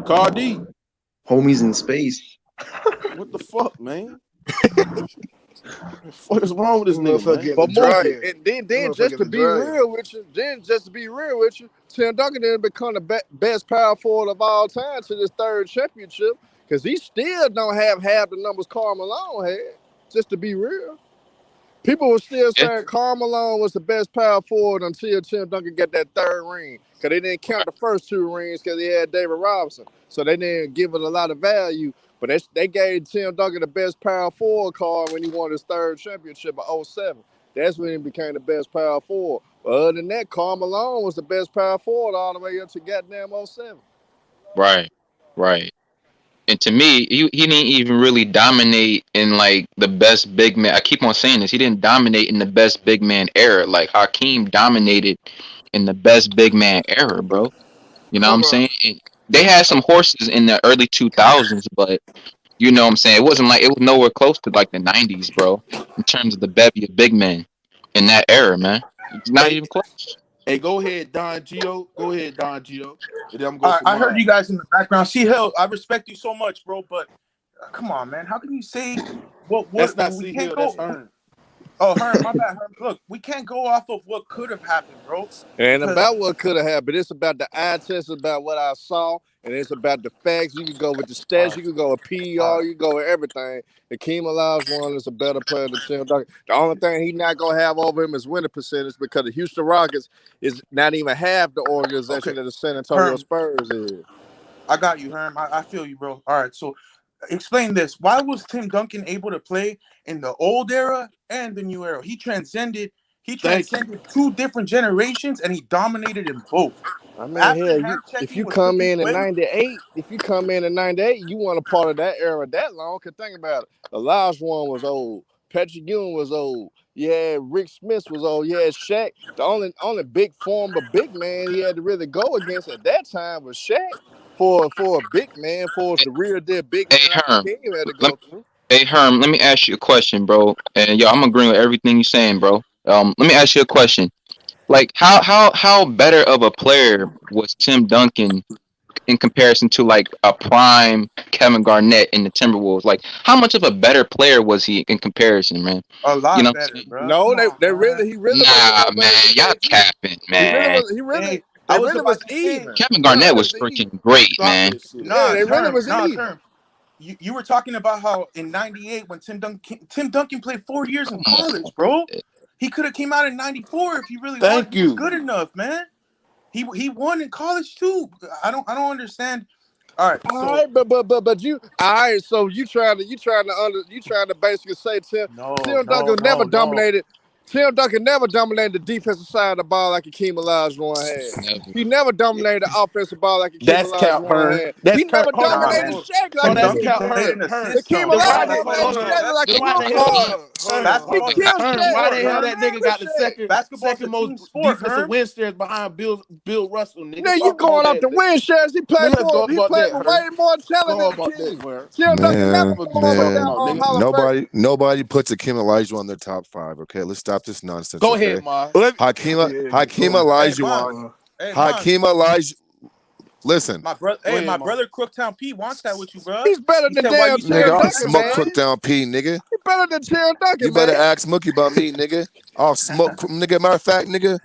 Carl D. Homies in space. What the fuck, man? What the fuck is wrong with this nigga, Motherfucker man? getting But the Mookie, dryer. and then Motherfucker just to the be dryer. real with you, Tim Duncan didn't become the best power forward of all time to this third championship because he still don't have half the numbers Karl Malone had. Just to be real. People were still Yeah, saying Karl Malone was the best power forward until Tim Duncan got that third ring. Because they didn't count the first 2 rings because he had David Robinson. So they didn't give it a lot of value. But they gave Tim Duncan the best power forward card when he won his third championship in '07. That's when he became the best power forward. But other than that, Karl Malone was the best power forward all the way up to goddamn '07. right. And to me, he didn't even really dominate in like the best big man. I keep on saying this. He didn't dominate in the best big man era. Like Hakeem dominated in the best big man era, bro. You know what I'm Hold on. saying? And they had some horses in the early 2000s, but you know what I'm saying? It was nowhere close to like the 90s, bro, in terms of the bevy of big men in that era, man. It's not Hey, even close. hey, go ahead, Don Gio. Go ahead, Don Gio. And then I'm All going right, for I heard mine. you guys in the background. See, Hill, I respect you so much, bro. But come on, man. How can you say what That's not we C can't Hill. That's go? Herm. Oh, Herm, my bad, Herm. Look, we can't go off of what could have happened, bro. It ain't Because about what could have happened. It's about the eye test, it's about what I saw, and it's about the facts. You can go with the all stats, right, you can go with PER, all right. you can go with everything. Hakeem Olajuwon is a better player than Tim Duncan. The only thing he not gonna have over him is winning percentage because the Houston Rockets is not even half the Okay, organization that the San Antonio Herm, Spurs is. I got you, Herm. I feel you, bro. All right, so explain this. Why was Tim Duncan able to play in the old era and the new era? He transcended He Thank you. transcended 2 different generations, and he dominated in both. I mean, After hell, hand if checking you was come taken in in away, '98, you want a part of that era that long. Cause think about it, Olajuwon was old, Patrick Ewing was old, yeah, Rick Smith was old, yeah, Shaq. The only big form of big man he had to really go against at that time was Shaq. For a big man, for the real dead big Hey man like Herm, Hakeem had to let, go through. hey Herm, let me ask you a question, bro. And yo, I'm agreeing with everything you're saying, bro. Let me ask you a question. Like, how better of a player was Tim Duncan in comparison to like a prime Kevin Garnett in the Timberwolves? Like, how much of a better player was he in comparison, man? a You know lot what I'm better, saying? bro. No, Come on, man. he really wasn't Nah, no better than man, y'all KG. capping, man. Hey, I They was really was about to say, even. Kevin They Garnett really was was even. freaking great, Stop man. this shit. Yeah, nah, they really term, was nah, even. term. You were talking about how in '98 when Tim Duncan played 4 years in Come on. college, bro. He could have came out in '94 if he really wanted. Thank He was you. good enough, man. He won in college too. I don't understand. All right, All so right, but you all right. So you trying to basically say no, Tim no, Duncan never no, no. dominated. Tim Duncan never dominated the defensive side of the ball like Hakeem Olajuwon had. Never. He never dominated the offensive ball like Hakeem That's cap, Olajuwon Hearn. had. That's He cap. never Hold on, Nah, hold on, dominated man. hold on. Shaq like Bro, Tim that's Duncan Hakeem cap, played Hearn. in had. a Hearn. Hakeem system, Then bro. why That's they Olajuwon what hold I'm made on, saying. hold Shaq on. look like Then a why point they held guard. Hearn, He Basketball's a killed team Hearn, Shaq. why sport, they held Herm. that nigga Remember got the Shaq. second Basketball's a team most sport, defensive Herm. win shares behind Bill Russell, nigga. Now you Talk about going off that, the nigga. win shares. Nigga, let's go He about played that, with Hearn. way more talent Go than about that, Hakeem. Hearn. Tim Duncan never Man, come Let's on no talk down man, about it, nigga. Hall of Fame. nobody puts Hakeem Olajuwon on their top five. Okay, let's stop this nonsense. Go ahead, Okay, Ma. Let Yeah, Hakeem go ahead. Hey, Mons. Olajuwon, Hey, Mons. Hakeem Elijah. Listen, My brother. Go Hey, ahead, my Ma. brother, Crooktown P wants that with you, bro. He's better He than said, "Why damn you say nigga, Tim every I'll Duncan, second, smoke man. man?" Crookdown P, nigga. He's better than Tim You Duncan, better man. ask Mookie about me, nigga. I'll smoke, nigga. Matter of fact, nigga,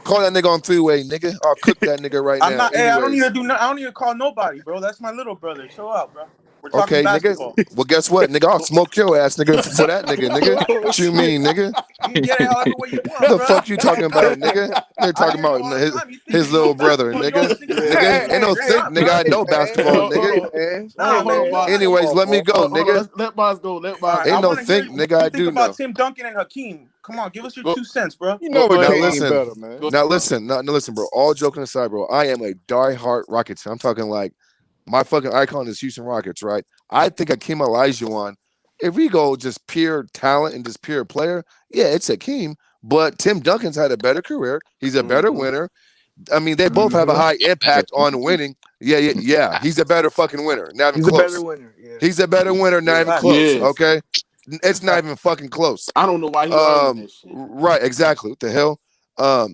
call that nigga on three-way, nigga. I'll cook that nigga right I'm now. not. Hey, I don't need to Anyways, do. I don't need to call nobody, bro. That's my little brother. Show up, bro. We're talking okay, nigga. basketball. Well, guess what, nigga? I'll smoke your ass, nigga, for that nigga, nigga. Oh, What you shit. mean, nigga? You can get it however way you want, The bro. fuck you talking about, nigga? Nigga I talking hear you about all the time. You think his you know little brother, basketball? You nigga. always think it's Hey, just Nigga, hey, you. ain't hey, no Straight think, up, nigga. bro. I know hey, basketball, hey, Hold nigga. on. man. Nah, Hold man. on, Real Ma. life. Anyways, let me go, Hold on. nigga. Let Mars go. Let All Mars right, go. I Ain't no want to hear think, what nigga. I you think do about know. Tim Duncan and Hakeem. Come on, give us your Go, 2 cents, bro. You go, know go ahead, Now Hakeem Ma. listen, better, man. Go now ahead, Ma. listen, now listen, bro. All joking aside, bro. I am a diehard Rockets fan. I'm talking like my fucking icon is Houston Rockets, right? I think Hakeem Olajuwon, if we go just pure talent and just pure player, yeah, it's Hakeem. But Tim Duncan's had a better career. He's a better Mm-hmm. winner. I mean, they both have a Mm-hmm. high Better. impact on winning. Yeah. He's a better fucking winner. Not even He's a better close. winner. Yeah. He's a better winner. Not even Yeah. Facts. close. Yes. Okay, it's not Facts. even fucking close. I don't know why he arguing that shit. Right, exactly. What the hell?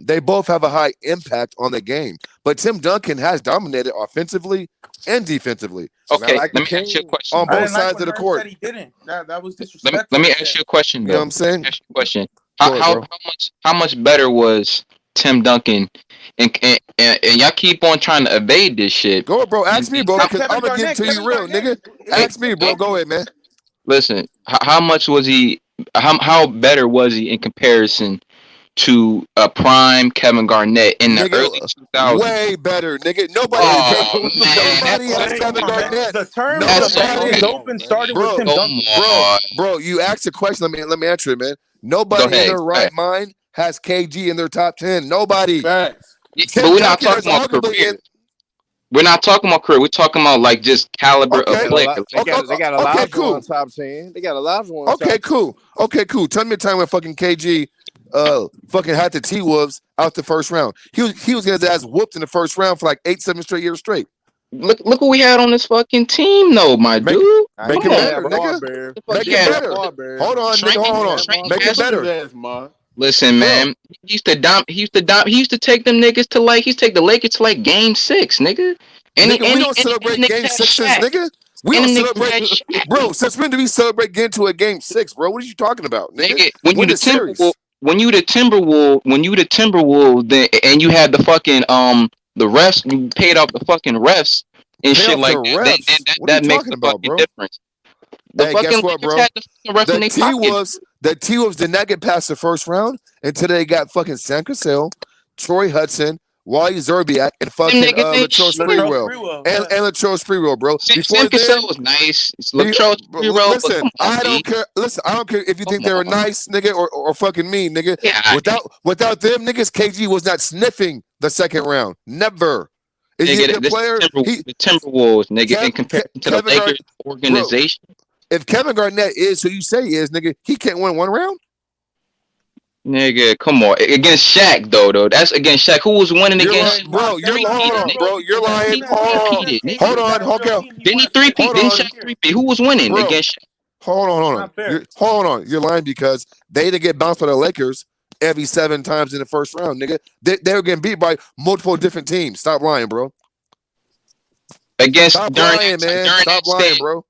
They both have a high impact on the game, but Tim Duncan has dominated offensively and defensively And I Okay, like let me ask you a Hakeem. question, on I bro. both didn't like sides when of the Herm court. said he didn't. That was Let disrespectful me right ask there. you a question You know what though. I'm saying? Ask you a question. Go ahead, bro. How much better was Tim Duncan? And y'all keep on trying to evade this shit. Go ahead, bro. And, Ask me, and bro, Not because Kevin I'm gonna give it Garnett. to you Kevin real, Garnett nigga. hey, Ask is me, bro. hey, Go ahead, man. listen, how much was he? How better was he in comparison to a prime Kevin Garnett in the early Nigga, 2000s? way better, nigga. Nobody Way has better. Kevin. Oh What the fuck? man, Nobody has Hey, come Kevin on, man. Garnett. The that's term is Nobody, Come open. on, man. Started with bro, Tim come Duncan. bro, on. bro. You asked a question. Let me answer it, man. Go Nobody in ahead. their Go ahead. right mind has KG in their top 10. Nobody. Facts. Yeah, but Tim we're not Duncan is talking about arguably career. in. We're not talking about career. We're talking about like just caliber They of Okay. got a player. lot. Like, They Okay. got. They got Okay. Olajuwon Cool. top 10. They got Olajuwon Okay. top 10. Cool. Okay. Cool. Tell me a time when fucking KG, fucking had the T Wolves out the first round. He was getting his ass whooped in the first round for like 8, 7 straight years straight. look what we had on this fucking team, though, my Make dude. He make Come it didn't on, have better, bro. What nigga. Marbury. the fuck He Make he it didn't had? have better. Marbury. Hold on, nigga. Trent, Hold He on. didn't have Trent Make it Marbury. Listen to Haslem. better, his ass, Ma. Listen, bro. man. He used to take them niggas to like he used to take the Lakers to like game 6, nigga. Nigga, we don't And them celebrate niggas game had sixes, Shaq. nigga. We And don't them niggas celebrate, had Shaq. bro. Since when do we celebrate getting to a game 6, bro? What are you talking about, nigga? Nigga, Win the series. when you the Timberwolves, then and you had the fucking the refs, you paid off the fucking refs and Pay shit off the like that. refs. What are you That makes talking the about, fucking bro? difference. The Hey, fucking guess what, Lakers bro? had the fucking refs in The their T pocket. Wolves, the T Wolves did not get past the first round until they got fucking Sam Cassell, Troy Hudson, Wally Zerbiak, and fucking niggas ain't Latrell shit. Sprewell. And Latrell Sprewell, bro. Sam Before Cassell them, was nice. Latrell Sprewell, but listen, come on, I don't B. care. Listen, I don't care if you think Come they were on. nice, nigga, or fucking mean, nigga. Yeah, Without them niggas, KG was not sniffing the second round. Never. Is he a nigga, good this player? the Timberwolves, nigga, in comparison to the Kevin Lakers organization. If Kevin Garnett is who you say he is, nigga, he can't win one round. Nigga, come on. Against Shaq, though. That's against Shaq. Who was winning against Shaq? Bro, you're lying, bro. You're lying. Hold on. Didn't he three-peat? Didn't Shaq three-peat? Who was winning against Shaq? Hold on. You're lying because they didn't get bounced by the Lakers every 7 times in the first round, nigga. They were getting beat by multiple different teams. Stop lying, bro. Stop lying, bro.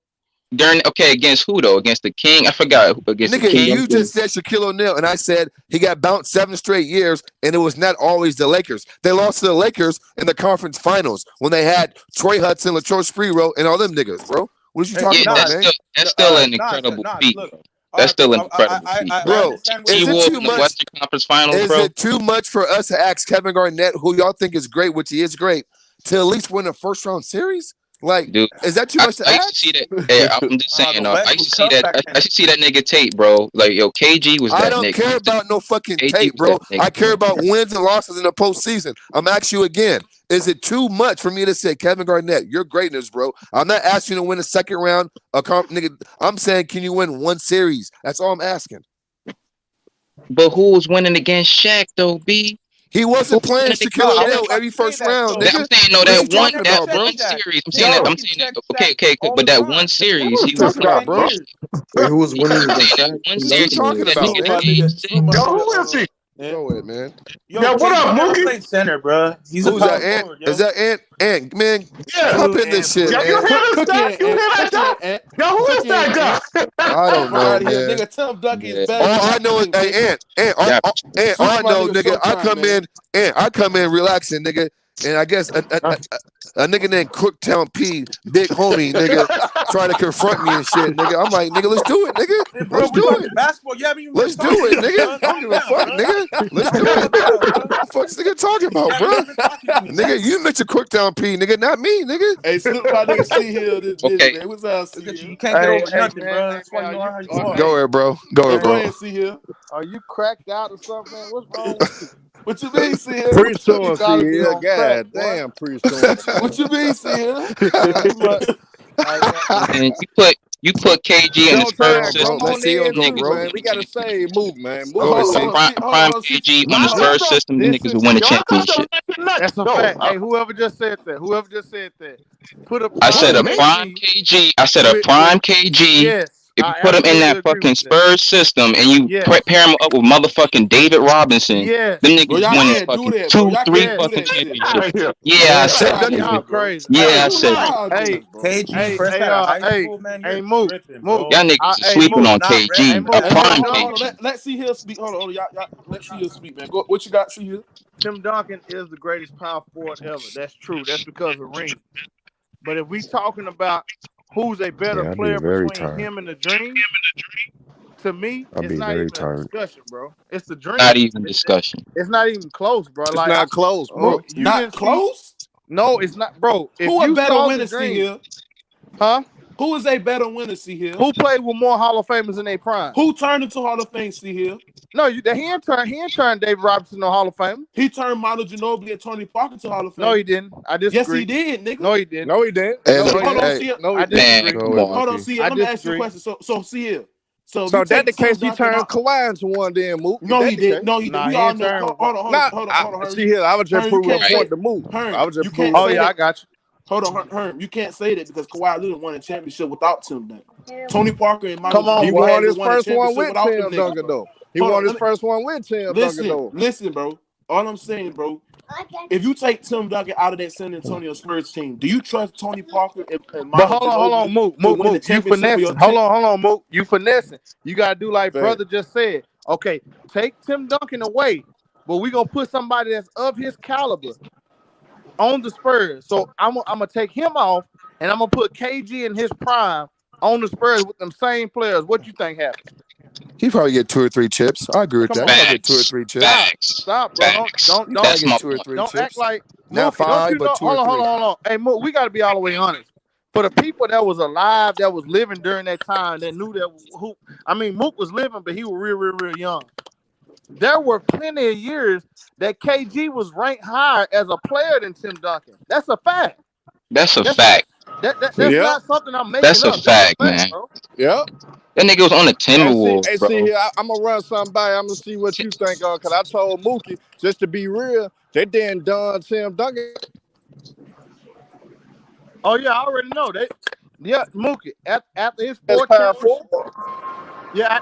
Against who though? Against the King? I forgot. Against nigga, the King. You just said Shaquille O'Neal, and I said he got bounced 7 straight years, and it was not always the Lakers. They lost to the Lakers in the conference finals when they had Troy Hudson, Latrell Sprewell, and all them niggas, bro. What are you talking about, man? That's still an incredible feat. That's still an incredible feat, bro. Is it too much? Western Conference Finals, is it too much for us to ask Kevin Garnett, who y'all think is great, which he is great, to at least win a first round series? Like, dude, is that too much to ask? I see that. Hey, I'm just saying. I used to see that. I should see that nigga tape, bro. Like, yo, KG was that nigga. I don't care about no fucking tape, bro. I care about wins and losses in the postseason. I'm asking you again. Is it too much for me to say, Kevin Garnett, your greatness, bro? I'm not asking you to win a second round. Nigga, I'm saying, can you win one series? That's all I'm asking. But who was winning against Shaq, though, B? He wasn't playing Shaquille O'Neal every first round. Nigga. I'm saying that one series. I'm saying that. Okay. But that one series, he was talking about, bro. Wait, who was winning against Shaq? One series, talking about, man? Yo, who is he? Go ahead, man. Yo, what up, Mookie? Played center, bro. He's Who's that, Ant? Is that Ant? Man, hop in this shit, Yo, man. you hear this guy? You hear that guy? Yo, who is that guy? I don't know, man. Nigga, Tim Duncan is better. All I know is, Ant, all I know, nigga, I come in relaxing, nigga. And I guess a nigga named Crooktown P, big homie, nigga, trying to confront me and shit, nigga. I'm like, nigga, let's do it, nigga. Let's do it. Basketball, you haven't even Let's do it, nigga. I don't give a fuck, nigga. Let's do it. What the fuck's nigga talking about, bro? Nigga, you mentioned Crooktown P, nigga, not me, nigga. Hey, slip my nigga C Hill. Man. What's up, C Hill? You can't get over nothing, bro. That's why you know how you are. Go ahead, bro. Go ahead, C Hill. Are you cracked out or something, man? What's wrong with you? What you mean, C Hill? Preach on, C Hill. God damn, preach on. What you mean, C Hill? And you put KG in his first system. Let's see him go, bro. We gotta say, move, man. Prime KG on his first system. The niggas will win a championship. That's a fact. Hey, whoever just said that. I said a prime KG. I said a prime KG. Yes. If you put him in that fucking Spurs system and you pair him up with motherfucking David Robinson, them niggas winning fucking 2-3 fucking championships. Yeah, I said it. Yeah, I said it. Hey, KG, first out of high school, man. Hey, move. Y'all niggas is sleeping on KG. A prime KG. Let's see Hill speak. Hold on, y'all. Let's see Hill speak, man. What you got, see Hill? Tim Duncan is the greatest power forward ever. That's true. That's because of rings. But if we talking about who's a better player between him and the Dream, to me, it's not even a discussion, bro. It's the Dream. Not even discussion. It's not even close, bro. It's not close, bro. Not close? No, it's not, bro. Who a better winner, see Hill? Huh? Who is a better winner, see Hill? Who played with more Hall of Famers in their prime? Who turned into Hall of Fame, see Hill? No, he ain't turned David Robinson to Hall of Fame. He turned Manu Ginobili and Tony Parker to Hall of Fame. No, he didn't. I disagree. Yes, he did, nigga. No, he didn't. No, he didn't. Hold on, see No, I disagree. Hold on, see. Let me ask you a question. So see Hill. So that the case he turned Kawhi into one damn move. No, he did. No, he did. We all know. Hold on. See here, I was just proving a point to move. I was just proving. Oh yeah, I got you. Hold on, Herm. You can't say that because Kawhi Leonard won a championship without Tim Duncan. Tony Parker and Manu Ginobili. He won his first one with Tim Duncan, though. He won his first one with Tim Duncan, though. Listen, bro. All I'm saying, bro, if you take Tim Duncan out of that San Antonio Spurs team, do you trust Tony Parker and Manu? But hold on, move. You finessing. Hold on, move. You finessing. You gotta do like brother just said. Okay, take Tim Duncan away, but we gonna put somebody that's of his caliber on the Spurs. So I'm gonna take him off, and I'm gonna put KG in his prime on the Spurs with them same players. What you think happens? He probably get 2 or 3 chips. I agree with Come that. on. He'll get 2 or 3 chips. Stop, bro. Don't He don't probably That's my get 2 or point. 3 don't chips. act like Not Mookie. Don't 5, you but know? 2 or 3. Hold on. Hey, Mook, we got to be all the way honest. For the people that was alive, that was living during that time, that knew that Mook was living, but he was real young. There were plenty of years that KG was ranked higher as a player than Tim Duncan. That's a fact. That's a That's fact. that's not something I'm making That's a up. That's a fact, fact, man. bro. Yep. That nigga was on the Timberwolves, Hey, see bro. here, I'm gonna run something by. I'm gonna see what you think of. Cause I told Mookie, just to be real, they didn't done Tim Duncan. Oh yeah, I already know that. Yeah, Mookie after his As fourth power championship. forward. Yeah,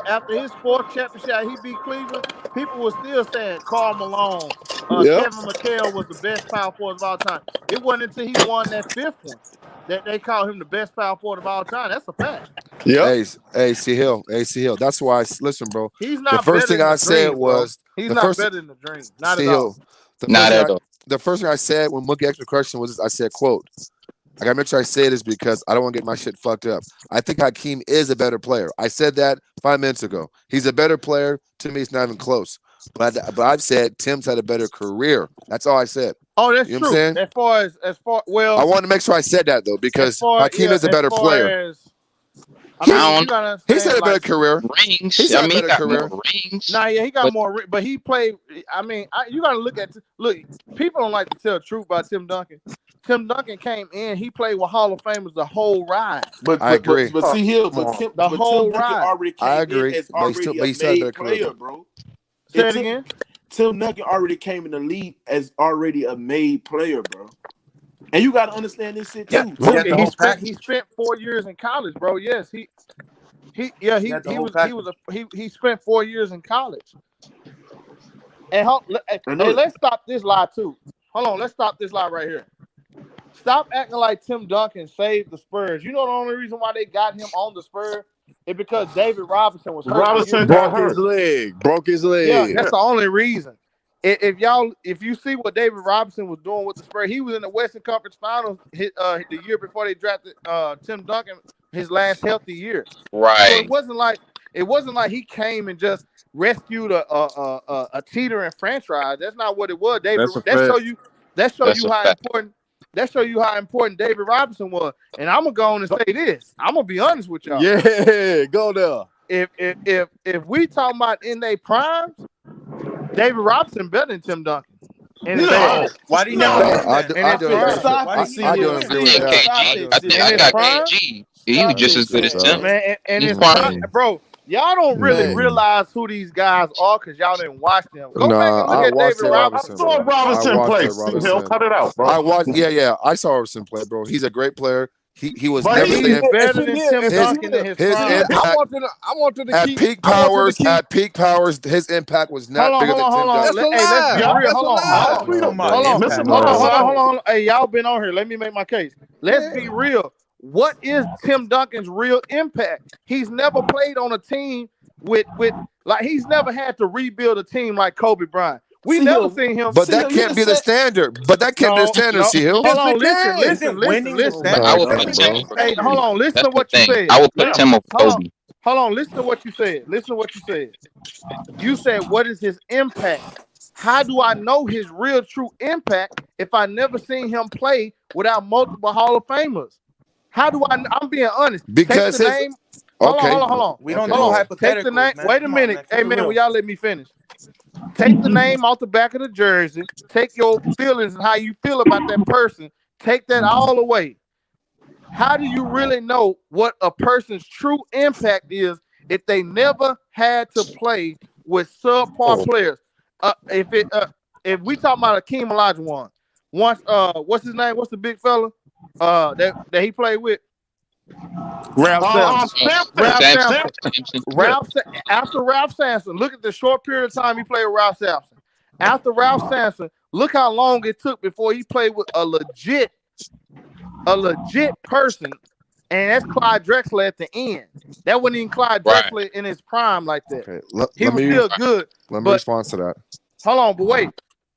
after his fourth championship, he beat Cleveland. People were still saying Karl Malone, Yep. Kevin McHale was the best power forward of all time. It wasn't until he won that fifth one that they called him the best power forward of all time. That's a fact. Yep. Hey, C Hill. That's why. Listen, bro. He's The not first better thing than I the said dream, bro. was He's the not first. better than the dream. Not C at all. Hill. The Not first thing at all. the first thing I said when Mookie asked the question was, I said, "quote." I gotta make sure I say this because I don't want to get my shit fucked up. I think Hakeem is a better player. I said that 5 minutes ago. He's a better player. To me, it's not even close. But I've said Tim's had a better career. That's all I said. Oh, that's You know what I'm true. saying? I wanted to make sure I said that though because Hakeem is a better player. I You don't gotta He's understand, had a better like, career. rings. He's I had a mean, he better got career. more rings. nah, yeah, he got but more, but he played. I mean, you gotta look. People don't like to tell the truth about Tim Duncan. Tim Duncan came in, he played with Hall of Famers the whole ride. I agree. But see here, The Tim whole Duncan ride. already I came agree. in as But he's already a still had a better made career. player, Though. bro. Say And it again. Tim Duncan already came in the league as already a made player, bro. And you got to understand this shit too. He got the whole He package. spent 4 years in college, bro. Yes, he got the whole package. he spent 4 years in college. And I know hey, that. let's stop this lie too. Hold on, let's stop this lie right here. Stop acting like Tim Duncan saved the Spurs. You know the only reason why they got him on the Spurs is because David Robinson was hurt the year Robinson before. got Broke his hurt. leg. Broke his leg. Yeah, that's the only reason. If you see what David Robinson was doing with the Spurs, he was in the Western Conference Finals the year before they drafted Tim Duncan, his last healthy year. So right. it wasn't like he came and just rescued a teetering franchise. That's not what it was, David. That's a fact. That show That's you a how fact. important David Robinson was. And I'm gonna go on and say this. I'm gonna be honest with y'all. Yeah, go there. If we talking about in their primes, David Robinson better than Tim Duncan. And No. Why did he never win I that? do. And I it's do fine. agree. Stop Why it. did he See, never you win don't agree that? with Yeah, that. Stop KG. it, I sis. And got it's prime. KG. He was just as good as Stop Tim. Man, and He's it's prime. bro. Y'all don't really Man. realize who these guys are because y'all didn't watch them. Go back Nah, and look I at watched David the I Robinson. Robinson, saw bro. I Robinson watched play. the He'll Robinson. cut it out, bro. I watched. Yeah. I saw Robinson play, bro. He's a great player. He was But never He's the better than Tim Duncan in his his prime. impact I wanted to at keep. peak powers. His impact was not bigger than Tim Duncan. That's a Hey, let's lie. be Yeah. real. That's a lie. We talking about Hold on. impact. Mr. Hold on. Hey, y'all been on here. Let me make my case. Let's be real. What is Tim Duncan's real impact? He's never played on a team with like he's never had to rebuild a team like Kobe Bryant. We See, never seen him. But that can't be the standard. But that can't be the standard, C Hill. Hold on, Yes, it listen, can. Isn't winning the listen. But I would Come put on, Tim bro. over Hey, Kobe. hold on, listen That's to what the you thing. said. I would put Tim over Kobe. Hold on, listen to what you said. Listen to what you said. You said, what is his impact? How do I know his real true impact if I never seen him play without multiple Hall of Famers? How do I? I'm being honest. Because Take the his name. Hold okay. on. We don't Hold do on. Take the hypotheticals, name. man. Wait a Come on, minute. man. Keep Hey it man, real. will y'all let me finish? Take the name off the back of the jersey. Take your feelings and how you feel about that person. Take that all away. How do you really know what a person's true impact is if they never had to play with subpar players? If we talk about Hakeem Olajuwon, once what's his name? What's the big fella that he played with? Ralph Sampson. After Ralph Sampson, look at the short period of time he played with Ralph Sampson. After Ralph Sampson, look how long it took before he played with a legit person, and that's Clyde Drexler at the end. That wasn't even Clyde Drexler in his prime like that. Okay. He was still good. Let me but respond to that. hold on, but wait.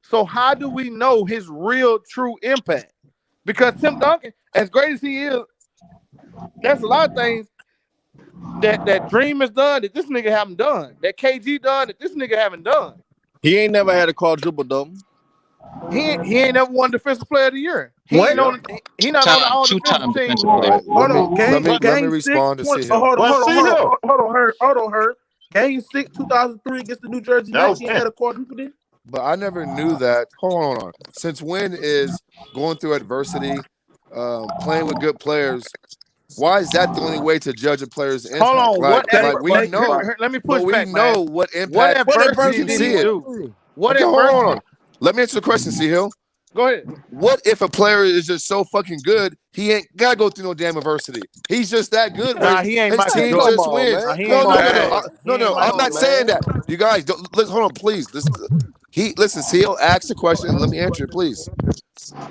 So how do we know his real true impact? Because Tim Duncan, as great as he is, there's a lot of things that Dream has done that this nigga haven't done. That KG done that this nigga haven't done. He ain't never had a quadruple double. He ain't never won Defensive Player of the Year. He What? ain't on. He not on the all Two-time defensive team. defensive All player. right, Hold on, let me game six, respond to 20, C Hill. hold Well, on, her. Game 6, 2003 against the New Jersey Nets. He had a quadruple did. But I never knew that. Hold on. Since when is going through adversity, playing with good players? Why is that the only way to judge a player's impact? Hold on, Like we know, let me push but we back, know man. what impact. What adversity did did see he it. do? What Okay, adversity? hold on. Let me answer the question, C Hill. Go ahead. What if a player is just so fucking good, he ain't gotta go through no damn adversity? He's just that good. Nah, he ain't his Michael team Jordan. just wins. Nah, he No, ain't no, no, Michael no, Jordan. He no, ain't no. Michael I'm not Jordan. saying that. You guys, don't, hold on, please. Listen. C Hill asked the question, and let me answer it, please.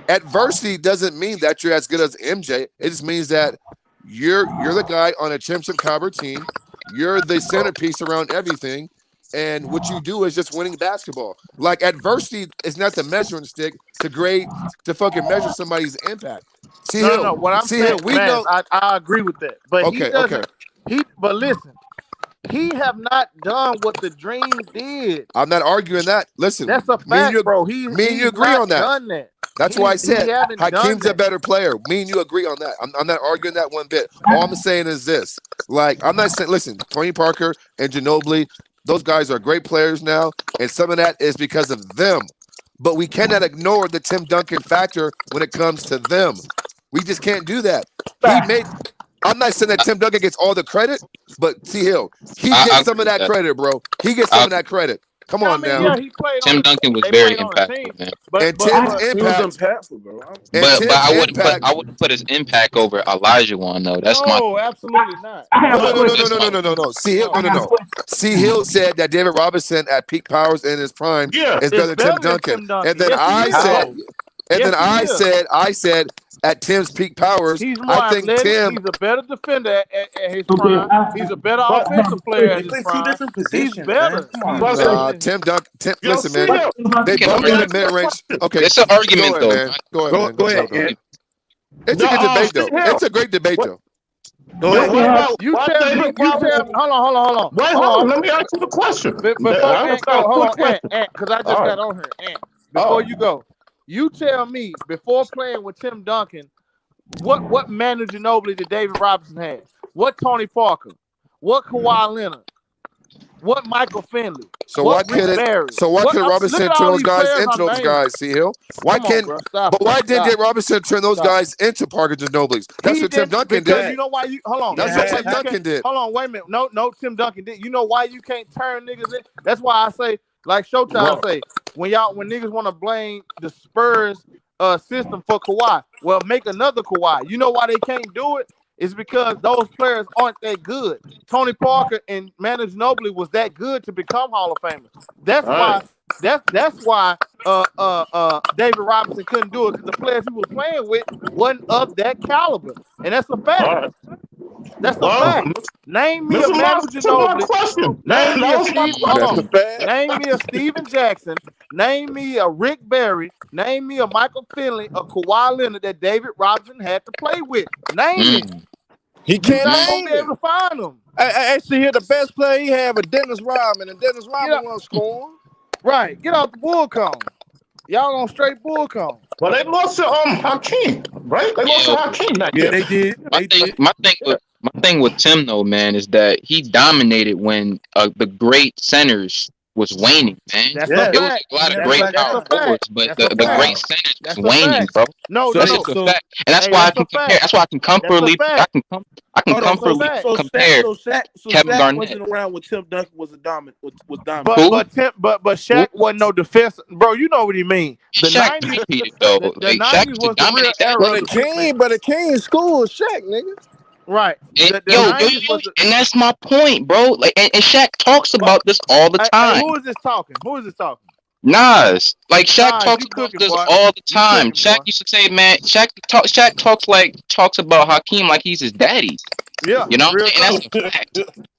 Adversity doesn't mean that you're as good as MJ. It just means that you're the guy on a championship caliber team. You're the centerpiece around everything. And what you do is just winning basketball. Like adversity is not the measuring stick to fucking measure somebody's impact. See Hill. No. What I'm saying, we man, know. I agree with that. But he Okay, doesn't. But listen, he have not done what the Dream did. I'm not arguing that. Listen, that's a me and fact, bro. me and you agree on that. Done that. That's why I said Hakeem's a a better player. Me and you agree on that. I'm not arguing that one bit. All I'm saying is this. Like, I'm not saying, listen, Tony Parker and Ginobili, those guys are great players now, and some of that is because of them. But we cannot ignore the Tim Duncan factor when it comes to them. We just can't do that. I'm not saying that Tim Duncan gets all the credit, but T. Hill, he gets some of that credit, bro. He gets some of that credit. Come on now. Yeah, he played Tim Duncan was very impactful, man. And Tim's impact, was impactful, bro. But I wouldn't put his impact over Olajuwon though. That's no, absolutely not. No. C. Hill said that David Robinson at peak powers in his prime is better than Tim Duncan. And then I said at Tim's peak powers, he's more I think athletic. He's a better defender at his prime. He's a better offensive player at his prime. Two different positions. He's better. Tim Duncan. Listen, man. They both got a mid range. Okay, it's an argument though. Man. Go ahead, man. It's a good debate though. It's a great debate though. Go ahead. You tell me. Hold on. Wait, hold on. Let me ask you the question. Hold on, Ant, because I just got on here. Ant, before you go, you tell me before playing with Tim Duncan, what Manu Ginobili did David Robinson have? What Tony Parker? What Kawhi Leonard? What Michael Finley? So why couldn't Robinson turn those guys into those guys? C. Hill. Why can't? But why didn't Robinson turn those guys into Parker Ginobili's? That's what Tim Duncan did. You know why you hold on? That's what Tim Duncan did. Hold on, wait a minute. No, Tim Duncan did. You know why you can't turn niggas in? That's why I say, like Showtime say, when niggas want to blame the Spurs system for Kawhi, well, make another Kawhi. You know why they can't do it? It's because those players aren't that good. Tony Parker and Manu Ginobili was that good to become Hall of Famers. That's why. That's why David Robinson couldn't do it, because the players he was playing with wasn't of that caliber, and that's a fact. That's a fact. Name me a Manu Ginobili. Name me a Steven Jackson. Name me a Rick Barry. Name me a Michael Finley, a Kawhi Leonard that David Robinson had to play with. Name it. He can't name be able to find them. I actually hear the best player he had was Dennis Rodman, and Dennis Rodman wasn't scoring. Right, get out the bull cone. Y'all on straight bull cone. Well, they lost to Hakeem, right? They lost to Hakeem that year. They did. My thing with Tim though, man, is that he dominated when the great centers was waning, man. That's it was a lot of great power forwards, but the great centers was waning, bro. That's just a fact, and that's why I can compare. That's why I can comfortably compare Kevin Garnett. Wasn't around when Tim Duncan was dominant. But Shaq wasn't no defense, bro. You know what he mean? The Shaq 90s, though. the 90s was the real era. But the King school is Shaq, nigga. Right. And that's my point, bro. Like, and Shaq talks about this all the time. Who is this talking? Nas. Like, Shaq talks about this all the time. Shaq used to say, man, Shaq talks about Hakeem like he's his daddy. Yeah. You know, and that's a fact.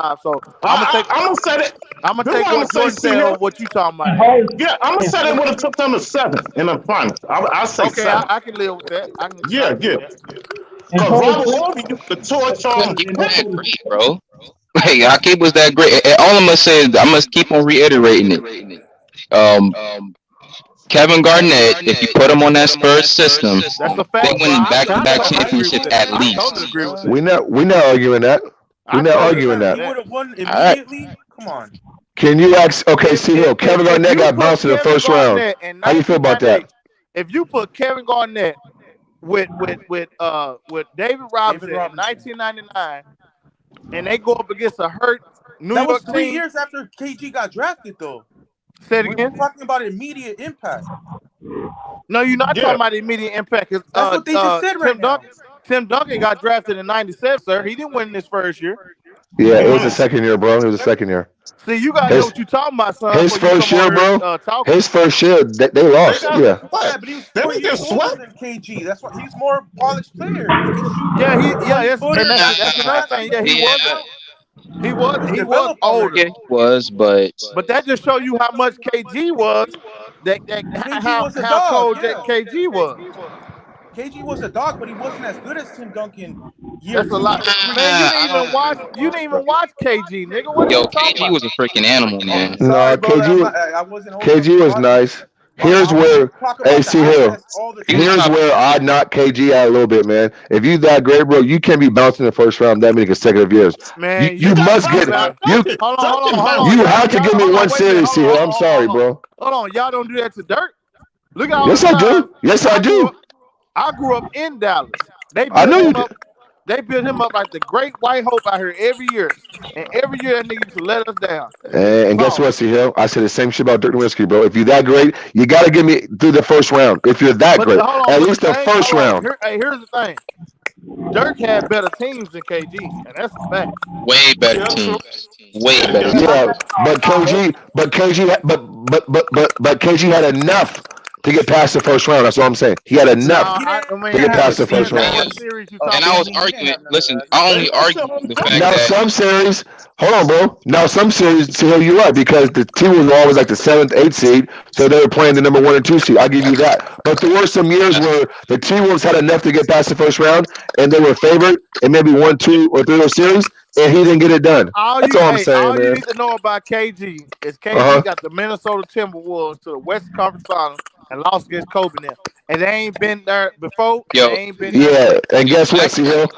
time. So I'm gonna say that. This one I'm take gonna what say, Jordan see said here. over what you talking about there. Yeah, I'm gonna say they would have took them to 7 in the finals. I say Okay, 7. I can live with that. I can Yeah, do yeah. that. Because Robert Ory used to torch He was that great, bro. Like Hakeem was that great. And all I'm gonna say is I must keep on reiterating it. Um, Kevin Garnett, if you put him on that Spurs system, That's a they fact, bro. win I back-to-back totally agree with championships that. at I totally least. agree with We that. not arguing that. I We're not totally arguing agree that. with He would that. have won All right. immediately. Come on. Can you ask? Okay, If see if here, if, Kevin if Garnett you got put bounced in the Kevin first round. Garnett in How you feel about that? 1998, if you put Kevin Garnett with David Robinson in 1999, and they go up against a hurt New That was York 3 team, years after KG got drafted, though. say it We're again. talking about immediate impact. No, you're not talking Yeah. about immediate impact. 'Cause, That's what they just said right now. Tim Duncan got drafted in '97, sir. He didn't win in his first year. Yeah, He it was won the his second year, bro. It was the second year. See, you gotta know His what you're talking about, son, his before you first come on year, here bro. talking. His first year, they they lost. got Yeah. Yeah, what? but he was They 4 didn't get years older swept. than KG. That's why he's more polished player. He can shoot Yeah, 20 yes, and footers. that's He Nah, another got thing. he Yeah, was yeah, he was he was developed older, yeah, already. he was, but but that just show you how much KG was. That KG was a how dog, cold that yeah. KG was. KG was a dog, but he wasn't as good as Tim Duncan year That's a 2, lot, year 3. man. I don't. You didn't even watch KG, nigga. What are you Yo, talking KG about? was a freaking animal, Oh, man. sorry, No, brother. KG I wasn't old enough to KG was watch him. nice. Here's I'm where, talk about the AC Hill. assets all the He was Here's time. top. where I knock KG out a little bit, man. If you that great, bro, you can't be bouncing in the first round that many consecutive years. You Man, They you you got must bounced get by man. you Duncan. Hold Duncan on, bounced you him. have to give me hold on, one wait a minute, series, C Hill. I'm sorry, bro. hold on. Y'all don't do that to Dirk. Look at all the Yes, I time do. Yes, I I grew up. do. I grew up in Dallas. They I built know you him did. up. They built him up like the great white hope out here every year, and every year that nigga used to let us down. And guess Pause. what, C Hill? I said the same shit about Dirk Nowitzki, bro. If you're that great, you got to get me through the first round. If you're that But great, hold on. at But the least the thing, first hold on. round. Here's the thing. Dirk had better teams than KG, and that's a fact. Way better Yeah, true. teams. Way better Yeah, teams. Yeah, but KG had enough to get past the first round. That's all I'm saying. He had No, enough I to mean, get have the past the it first depends speed on round. what advantage series you of And talking I was about. KG. He didn't arguing. have none of Listen, that. I They only lost to argue him the fact Now too. that some series, hold on, bro. Now some series, see how you're right because the team was always like the seventh, eighth seed, so they were playing the number 1 and 2 seed. I'll give you that. But there were some years that's where the T Wolves had enough to get past the first round, and they were favored in maybe 1, 2, or 3 of those series, and he didn't get it done. That's all I'm saying, All you man. need to know about KG is Uh KG huh. got the Minnesota Timberwolves to the Western Conference Finals and lost against Kobe now. And they ain't been there before, and they yo, ain't been there Yeah, since. and guess what, Zach. C Hill?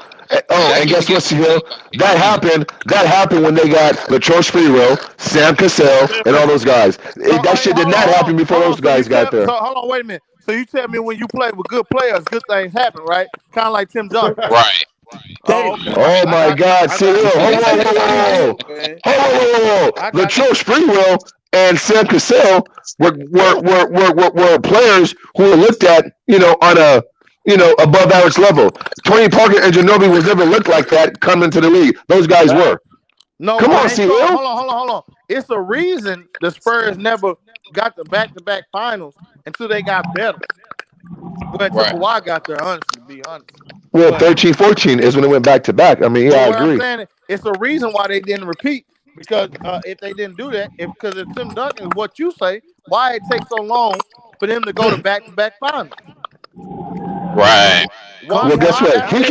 Oh, Zach and keep guess forgetting what, C one thing Hill? about That KG. happened. That happened when they got Latroche Sprewell, Sam Cassell, and all those guys. So That hey, shit did not happen before hold on. those guys got there. Hold on, wait a minute. So you tell me when you play with good players, good things happen, right? Kind of like Tim Duncan. Right, Oh, Hey, okay. Oh I my got you. God, I C got Hill! you. Whoa, this whoa, is whoa, the whoa, thing, whoa, man. whoa, whoa, whoa, I whoa! got you. Latroche Sprewell and Sam Cassell Yeah. were players who were looked at, on a above average level. Tony Parker and Ginobili was never looked like that coming to the league. Those guys Right. were. No, Come but on, ain't C so. Hill. Hold on. It's a reason the Spurs never got the back-to-back finals until they got better. Well, until right. Kawhi got there, honestly, to be honest. Well, But 13, 14 is when it went back to back. I mean, yeah, I what I'm agree. saying, it's a reason why they didn't repeat. Because if they didn't do that, because if Tim Duncan is what you say, why it takes so long for them to go to back-to-back finals? Right. Well, guess Why what? that? Listen, He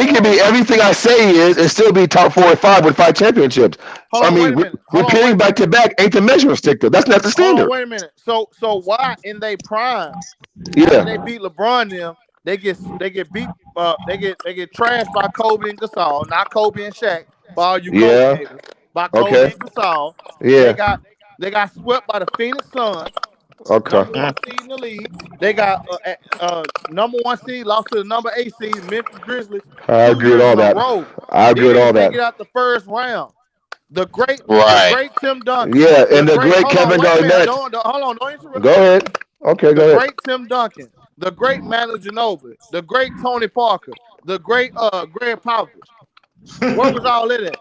can be everything I say he is and still be top 4 or 5 with 5 championships. hold I on, wait mean, a minute. repeating back to back ain't the measuring stick though. That's not the Hold on, standard. wait a minute. So why in their prime, after Yeah, they beat LeBron them, they get beat they get trashed by Kobe and Gasol, not Kobe and Shaq, for all you Kobe yeah, haters, by Kobe okay, and Gasol. They yeah, got they got swept by the Phoenix Suns, okay. number one seed in the league. They got number one seed lost to the number 8 seed Memphis Grizzlies I two agree with years all in a that. row. I agree Then with they all make that. it out the first round. The Right. great Tim Duncan. Yeah, The and the great great hold on, Kevin wait a minute. Garnett. Hold on, don't interrupt Go me. ahead. Okay, The go ahead. great Tim Duncan, the great Manu Ginobili, the great Tony Parker, the great Greg Popovich. Where was all that at?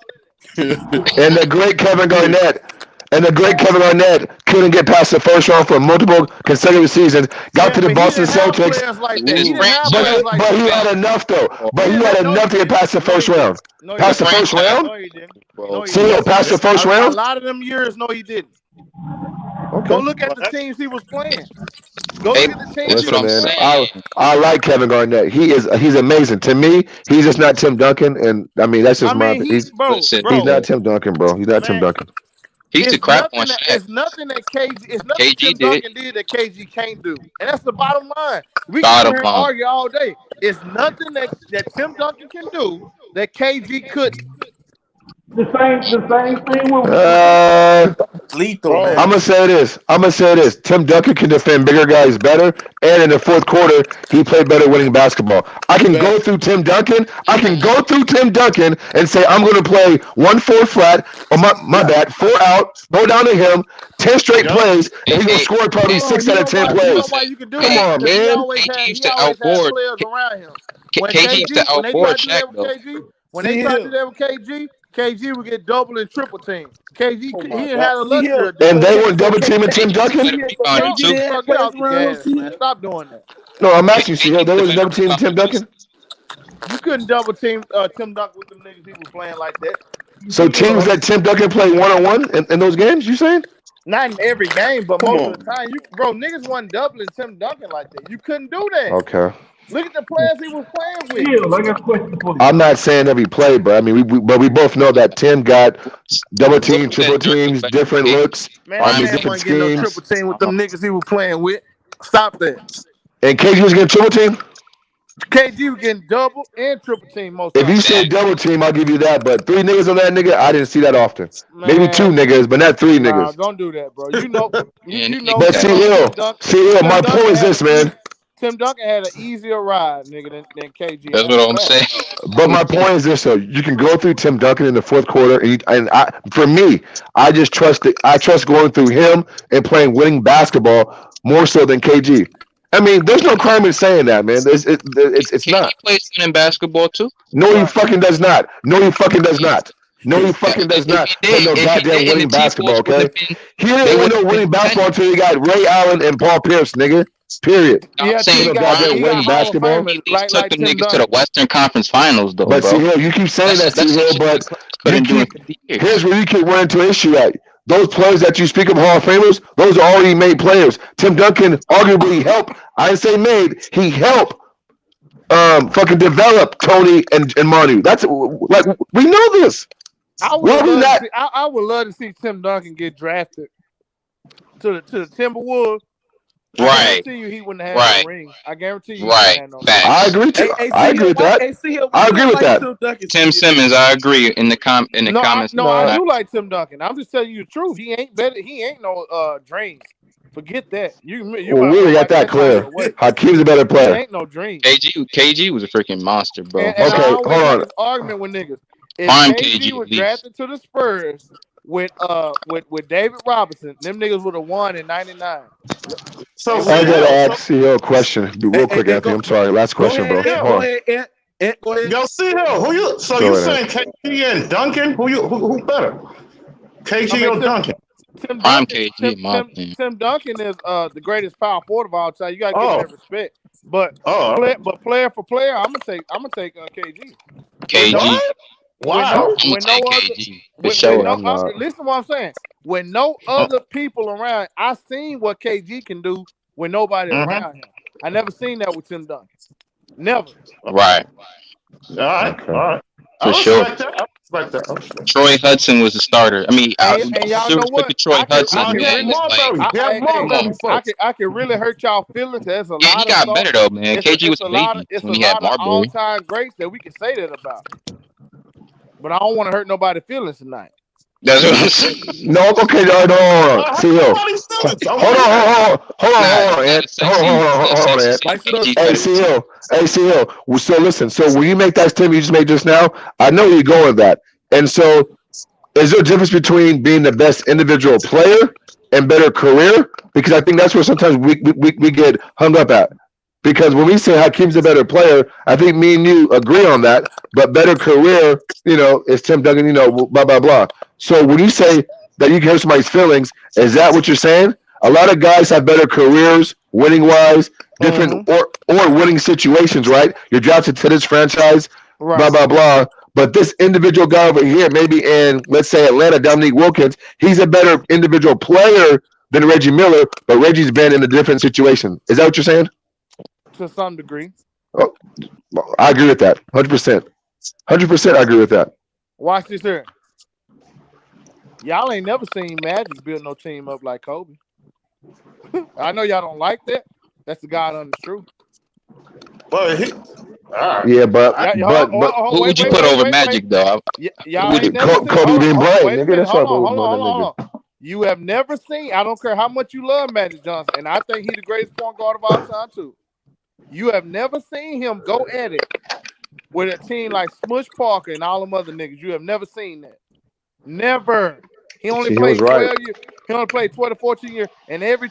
And the great Kevin Garnett. And the great Kevin Garnett couldn't get past the first round for multiple consecutive seasons. Got Yeah, to the but he Boston didn't have Celtics, players like that. He His didn't have but players franchise like but that. he had fell enough though. apart. But He he didn't had have. No, he enough to get didn't. past the No, first he didn't. round. No, he The Past the didn't. first franchise round. No, he didn't. No, broke. he See, didn't. past the first A round. lot of them years, no, he didn't. Go Okay. look at the What? teams he was playing. Go Hey, look at the teams that's he what Listen, I'm was man. playing. I like Kevin Garnett. He's amazing. To me, he's just not Tim Duncan. And I mean, that's I just my mean, opinion. listen, He's bro, not Tim Duncan, bro. He's not Tim man. Duncan. he used to crap on Shaq. It's nothing that KG, it's nothing KG Tim did. Duncan did that KG can't do, and that's the bottom line. We can sit Bottom here and line. argue all day. It's nothing that Tim Duncan can do that KG couldn't. The same thing Uh, Lethal, Bro, I'm man. gonna say this. I'm gonna say this. Tim Duncan can defend bigger guys better, and in the fourth quarter, he played better winning basketball. I can go facts. through Tim Duncan. I can go through Tim Duncan and say I'm gonna play 1-4 flat. Oh my bad, 4 out. Go down to him. 10 straight Yep. plays, and he's gonna Hey, score probably Hold on, six out of ten you know plays. why you can do Come hey, that? on, Because he man. always KG had used he to always had outboard. players around him. When KG used to when they tried outboard to do Shaq that with though. when they See tried to do here. that with KG would get double and triple team. KG Oh he my didn't God. have the See luxury here. of And doing they that. weren't double teaming Tim KG was a Duncan. better See here. So rebounder No, KG too. didn't bro, have get players off the around him. gas, See man. here. Stop doing that. No, I'm asking you, KG they was a wasn't better double teaming Tim rebounder too. Duncan. You couldn't double team Tim Duncan with them niggas he was playing like that. So teams that Tim Duncan play 1-on-1 in those games, you saying? Not in every game, but Come most of the on. time, niggas wasn't doubling Tim Duncan like that. You couldn't do that. Okay. Look at the players he was playing with. Still, I got a question for you. I'm not saying every play, but I mean, but we both know that Tim got double Will team, said triple Dirk was teams, better than different KG. looks. Man, I that Prime mean, man different wasn't getting no KG. schemes. triple team with them niggas he was playing with. Stop that. And KG was getting triple team. KG was getting double and triple team most If you times. say double team, I'll give you that. But 3 niggas on that nigga, I didn't see that often. Maybe 2 niggas, but not 3 niggas. Don't do that, bro. You know, Man, that nigga But got see, Hill, Tim my point Duncan is had this, man. Tim Duncan had an easier ride, nigga, than KG, and that's that's what a I'm fact. saying. But my point is this: though, you can go through Tim Duncan in the fourth quarter, for me, I just trust it. I trust going through him and playing winning basketball more so than KG. I mean, there's no crime in saying that, man. It's KG not. plays winning basketball too. No, he Right. fucking does not. No, he fucking does not. No, he Yeah, fucking does if not he play did, no goddamn the winning T basketball. Wolves wouldn't Okay, have been. he didn't They win would no have been winning basketball contenders. until he got Ray Allen and Paul Pierce, nigga. Period. I'm Yeah, till Play saying no goddamn he winning got Hall of basketball. Famers He at least like took them Tim niggas to the Duncan. Western Conference Finals, though, But see, bro. Hill, you keep saying that, That's see, some Hill, shit but these players you couldn't do in keep 50 years. here's where you keep running into an issue at. Those players that you speak of Hall of Famers, those are already made players. Tim Duncan arguably helped. I didn't say made. He helped fucking develop Tony and Manu. That's like we know this. I would Why have are we loved to not? see. I would love to see Tim Duncan get drafted to the Timberwolves. I Right, guarantee you he wouldn't have no right, rings. I guarantee you he wouldn't right. have no rings. I Facts. agree to. I See agree here. with that. See here. Why I you agree don't with like that. Tim Duncan? See Tim here. Simmons, I agree in the comments in No, the I No, chat. do like Tim Duncan. I'm just telling you the truth. He ain't better. He ain't no dreams. Forget that. You well, might we well already got wipe that that out clear. your way. Hakeem's a better He player. ain't no dream. KG was a freaking monster, bro. And I Okay, always hold had on. this argument with niggas. If Prime KG KG was at least. drafted to the Spurs with David Robinson, them niggas would have won in '99. So They would I have see gotta won. him. ask CEO a question real quick, Hey, Anthony. I'm sorry. Last go question, ahead, bro. See Ant. him. Hold Go on. ahead, Ant. Ant, go ahead. Yo, see him. Who you? So Go you ahead, saying Ant. KG and Duncan? Who better? I KG mean, or Duncan? Tim Prime Duncan, KG in my opinion. Tim Duncan is the greatest power forward of all time. You gotta give him Oh, that respect. But oh, player for player, I'm gonna take KG. With no KG. what? with no Wow. I'm gonna with no take other KG for with Yeah, sure. no I'm not. listen to what I'm saying. With no Oh, other people around, I seen what KG can do with nobody mm-hmm. around him. I never seen that with Tim Duncan. Never. Right, All right. All Okay. right. for I sure. respect that. I respect that. I respect that. Troy Hudson was the starter. I mean, And all y'all due know respect to what? Troy Hudson, No, he had man. It's like, Marbury. He had come on. Marbury first. I can really hurt y'all feelings. There's a Yeah, he lot of got better though, man. KG was a baby it's a when he had lot of all Marbury. time greats that we can say that about. But I don't want to hurt nobody's feelings tonight. That's what I'm saying. No, okay, no, no, hold on. I See, yo. nobody's feelings. I Hold want on, to hear it. Nah, hold on, nah, Ant. the sexy, the Hold on, sexy Ant. say Spice it up, KG Hey, Spice. started too. CEO. Hey, CEO. So listen. So when you make that statement you just made just now, I know where you're going with that. And so, is there a difference between being the best individual player and better career? Because I think that's where sometimes we get hung up at. Because when we say Hakeem's a better player, I think me and you agree on that. But better career, is Tim Duncan, blah, blah, blah. So when you say that you can hurt somebody's feelings, is that what you're saying? A lot of guys have better careers, winning wise, different Mm-hmm. or winning situations, right? You're drafted to this franchise, blah, Right. blah, blah. But this individual guy over here, maybe in, let's say, Atlanta, Dominique Wilkins, he's a better individual player than Reggie Miller, but Reggie's been in a different situation. Is that what you're saying? To some degree. Oh, I agree with that. 100%. 100% I agree with that. Watch this here. Y'all ain't never seen Magic build no team up like Kobe. I know y'all don't like that. That's the God honest truth. But All right. Yeah, but Yeah, Who would you wait, put wait, over wait, wait. Magic though? Who Y'all would ain't you? never seen. Kobe didn't play, Wait a nigga. minute. That's why I voted Hold nigga. on. You have never seen. I don't care how much you love Magic Johnson, and I think he's the greatest point guard of all time too. You have never seen him go at it with a team like Smush Parker and all them other niggas. You have never seen that. Never. He only See, he was played right. 12 years. He only played 12 to 14 years. And every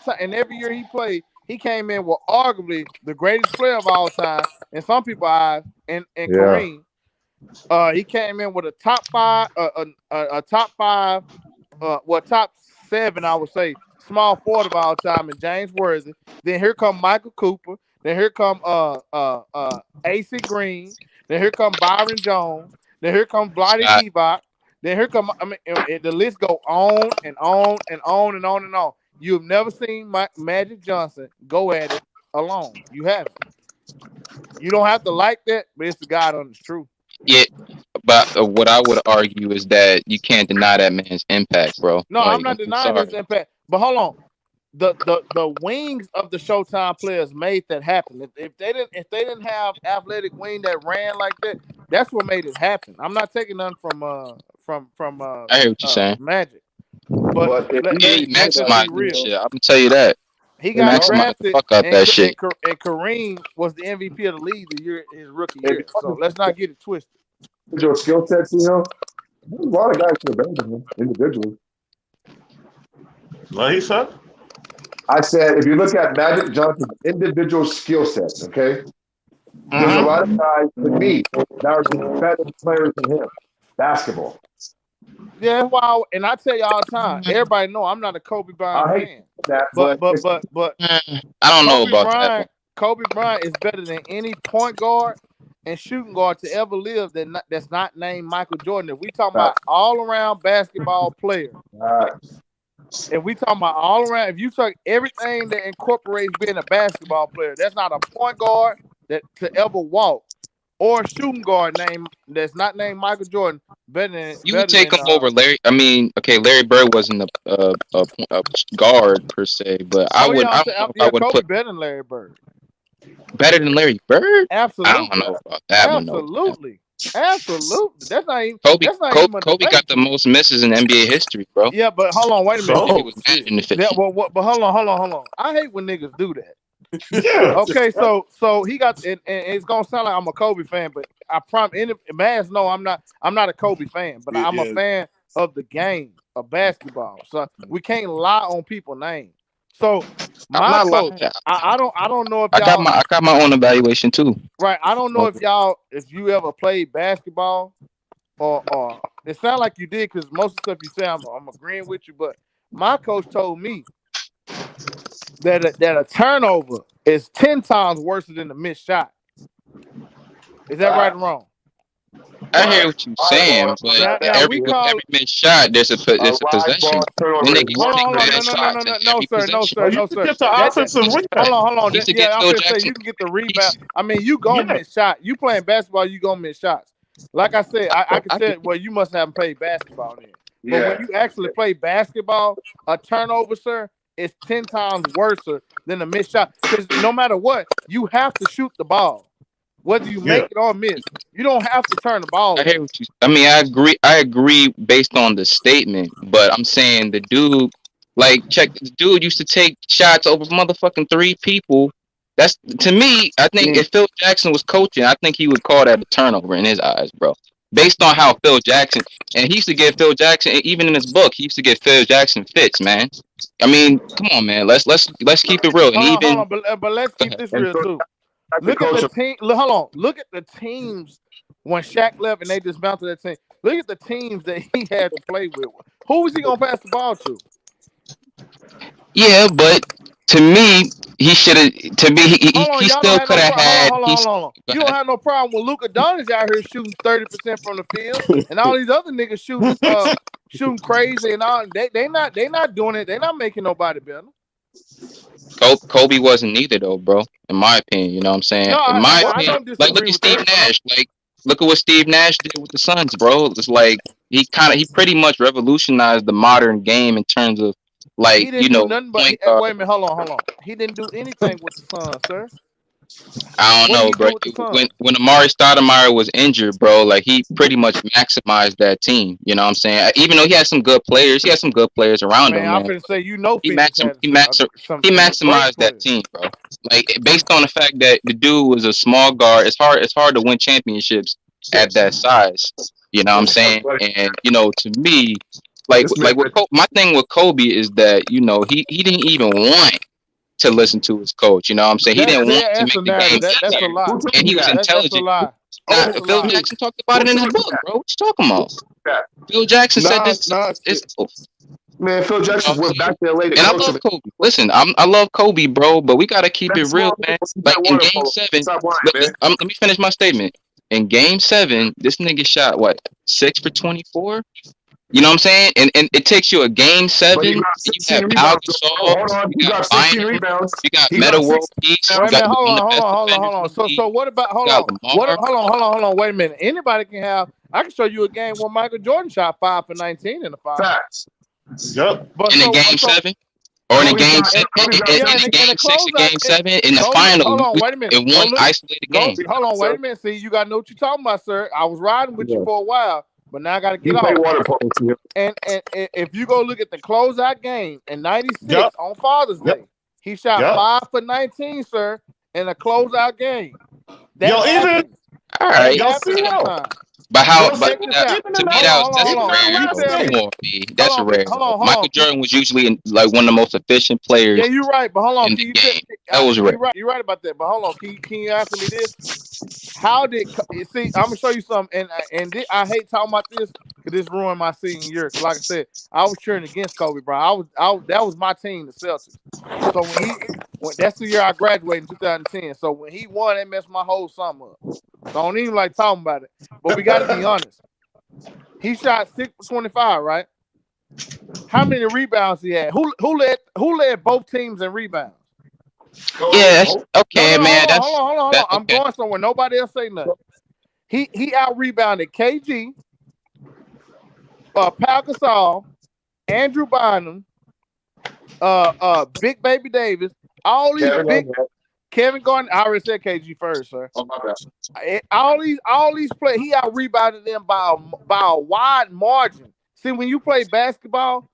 year he played, he came in with arguably the greatest player of all time in some people's eyes, and Yeah. Kareem. He came in with a top five, top five, top seven, I would say, small forward of all time, and James Worthy. Then here come Michael Cooper. Then here come AC Green. Then here come Byron Jones. Then here come Vlade Scott. Divac. Then here come the list go on and on and on and on and on. You've never seen Magic Johnson go at it alone. You haven't. You don't have to like that, but it's the God honest truth. Yeah, but what I would argue is that you can't deny that man's impact, bro. No, I'm Like, not I'm denying his sorry. impact. But hold on. The wings of the Showtime players made that happen. If they didn't have athletic wing that ran like that, that's what made it happen. I'm not taking none from I hear what you're saying. Magic. But But if you Yeah, didn't he say let's just be that, maximized you that real. know, shit. I'm gonna tell you that. He He got maximized the drafted, fuck out that shit. and Kareem was the MVP of the league his rookie if you year. So let's not get it twisted. your skill sets, you know, there's a lot of guys who are better than him individually. What he said? I said, if you look at Magic Johnson's individual skill sets, okay, there's a lot of guys, to me, that are just better players than him. Basketball. Yeah, that's why. And I tell you all the time, everybody know I'm not a Kobe Bryant I hate fan, that, but but it's I don't know Kobe about that one. Bryant, Kobe Bryant is better than any point guard and shooting guard to ever live that's not named Michael Jordan. If we talking not. about all around basketball player, if we talking about all around, if you took everything that incorporates being a basketball player, that's not a point guard that to ever walk or a shooting guard that's not named Michael Jordan You would take him over Larry. I mean, okay, Larry Bird wasn't a guard per se, but I oh would. yeah, I don't know if I would Kobe put better than Larry Bird. better than Larry Bird. I don't Absolutely. know about that one though. Absolutely. Absolutely. That's not even Kobe, a Kobe debate got to the me. most misses in NBA history, bro. Yeah, but hold on, wait a minute. And he So was shit. that inefficient. But hold on. I hate when niggas do that. Yeah. Okay, so he got and it's gonna sound like I'm a Kobe fan, but I promise Maz know I'm not a Kobe fan, but I'm a fan of the game of basketball. So we can't lie on people's names. So I'm my not coach, lying. I don't know if I got y'all my own evaluation too. right. I don't know if you ever played basketball or it sounds like you did because most of the stuff you say I'm agreeing with you, but my coach told me that a turnover is 10 times worse than a missed shot. Is that right or wrong? I hear what you're saying, but Now we with call every missed shot, there's a possession. When they get hold take on, bad shots in no, every sir, possession. Oh, you can get the offensive rebound. hold on. He used to get Yeah, I'm Phil gonna say Jackson. you can get the rebound. I mean, you gonna Yeah. miss shot. You playing basketball, you gonna miss shots. Like I said, I can say, well, you must haven't played basketball then. But when you actually play basketball, a turnover, sir, is 10 times worse than a missed shot. Because no matter what, you have to shoot the ball. Whether you make it or miss, you don't have to turn the ball I over. hear what you. I mean, I agree. I agree based on the statement, but I'm saying the dude, like, check. The dude used to take shots over motherfucking three people. That's to me. I think if Phil Jackson was coaching, I think he would call that a turnover in his eyes, bro. Based on how Phil Jackson and he used to get Phil Jackson, even in his book, he used to get Phil Jackson fits, man. I mean, come on, man. Let's keep it real. And Hold even on, but let's go keep ahead. this real too. Look at the team. Hold on. Look at the teams when Shaq left and they dismantled that team. Look at the teams that he had to play with. Who was he gonna pass the ball to? Yeah, but to me, he should have. To me, he Y'all don't still have could no have had. hold on. You don't have no problem with Luka Doncic out here shooting 30% from the field, and all these other niggas shooting crazy and all. They not doing it. They not making nobody better. Kobe wasn't either though, bro. In my opinion, you know what I'm saying. No, In my I opinion, don't like look disagree at with Steve that. Nash. Like look at what Steve Nash did with the Suns, bro. It's like he pretty much revolutionized the modern game in terms of He like didn't do nothing but point guard. wait a minute, hold on. He didn't do anything with the Suns, sir. I don't What did know, he bro. do with the When Suns? when Amari Stoudemire was injured, bro, like he pretty much maximized that team. You know what I'm saying? Even though he had some good players, he had some good players around Man, him, I'm man. finna say He Phoenix maxim had some he great maximized that players. team, bro. Like based on the fact that the dude was a small guard, it's hard to win championships at that size. You know what I'm saying? And to me, This man, my thing with Kobe is that he didn't even want to listen to his coach. You know what I'm saying? He didn't want to That's make a the game narrative. That's a easier, who lie. told and you he was that? That's a intelligent. lie. Nah, That's a Phil lie. Jackson talked about Who it in told his you book, that? bro. What you talking Who about? told you that? Phil Jackson said Nah, this nah, is man. Phil Jackson went back to LA to and I coach him. love Kobe. Listen, I love Kobe, bro, but we gotta keep it That's real, small. man. You Like got in water Game polo. 7, Stop lying, man. let me finish my statement. In Game 7, this nigga shot what 6 for 24. You know what I'm saying? And it takes you a Game But he 7. got You 16 have Pau rebounds. Gasol, Hold on. you He got got 16 Bynum, rebounds. you got He Meta got World 16 Peace, you Wait a rebounds. got minute, one of the best hold defenders in on. the So league. what about You got Lamar. hold on, wait a minute. Anybody can have I can show you a game where Michael Jordan shot 5 for 19 in the finals. Facts. Yup. But In a Game 7, or in a Kobe Game got 7, Kobe got yeah, in a in Game the 6, a closeout, Game 7, in the go look, final, hold on, wait a minute. in Go one look, isolated game. hold on, wait a minute. See, you gotta know what you're talking about, sir. I was riding with you Yeah. for a while, but now I gotta He get played off. water polo too. And if you go look at the closeout game in '96 Yup. on Father's Yup. Day, he shot Yup. 5 for 19, sir, in a closeout game. That Yo, even happens. All That right. yo, happens CEO. sometimes. But Yo, Check this out. even to in me, that, that's even in that rare, You last though. tell Come me. game. on, B. That's rare, though. Hold Michael on. Jordan was usually like one of the most efficient Yeah, players you're right, but hold on. in Can the you game. That was rare. you're right about that. But hold on. Can you answer me this? How did see? I'm gonna show you something, I hate talking about this because this ruined my senior year. Cause like I said, I was cheering against Kobe, bro. That was my team, the Celtics. So when that's the year I graduated in 2010. So when he won, that messed my whole summer up. So I don't even like talking about it. But we got to be honest. He shot 6 for 25, right? How many rebounds he had? Who led both teams in rebounds? Yeah, Kobe. okay, No, man. hold on. I'm Okay. going somewhere. Nobody else say nothing. He out rebounded KG, Pau Gasol, Andrew Bynum, Big Baby Davis, all these Kevin big Garnett. Kevin Garnett. I already said KG first, sir. Oh, my bad. All these players, he out rebounded them by a wide margin. See, when you play basketball,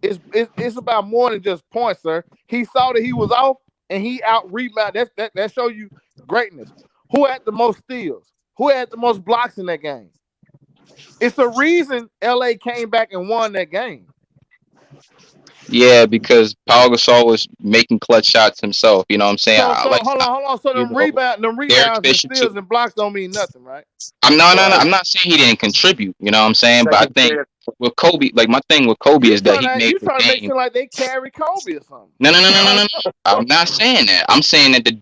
it's about more than just points, sir. He saw that he was off, and he out rebounded. That show you greatness. Who had the most steals? Who had the most blocks in that game? It's the reason LA came back and won that game. Yeah, because Pau Gasol was making clutch shots himself. You know what I'm saying? So I like, hold on. So you them know, they're rebounds and efficient too. steals and blocks don't mean nothing, right? No. Right. I'm not saying he didn't contribute. You know what I'm saying? But I Second think chance. with Kobe, like my thing with Kobe is that he made You the trying to make it game. seem like they carry Kobe or something. No. I'm not saying that. I'm saying that the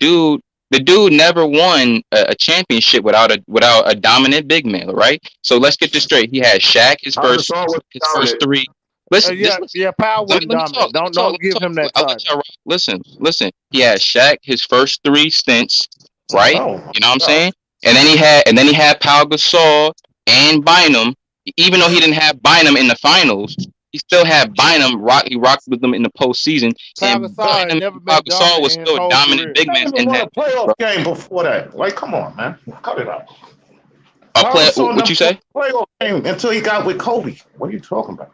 dude never won a championship without a dominant big man, right? So let's get this straight. He had Shaq Pau Gasol was his first dominant. three. Listen, just listen. Powell Let me, wasn't let me talk. dominant. Let me talk. Let Don't me give talk. him that I'll let title. y'all rock. Listen. He had Shaq his first three stints, right? Oh, You know what I'm God. saying? And then he had Pau Gasol and Bynum. Even though he didn't have Bynum in the finals, he still had Bynum. He rocked with them in the postseason. Pau And Gasol had Bynum never and Pau been Gasol dominant was in his still whole dominant career. big I men didn't even in won that a league, playoff bro. game before that. Like, come on, man. Cut it out. A Paul play. Gasol What never you won say? a playoff game until he got with Kobe. What are you talking about?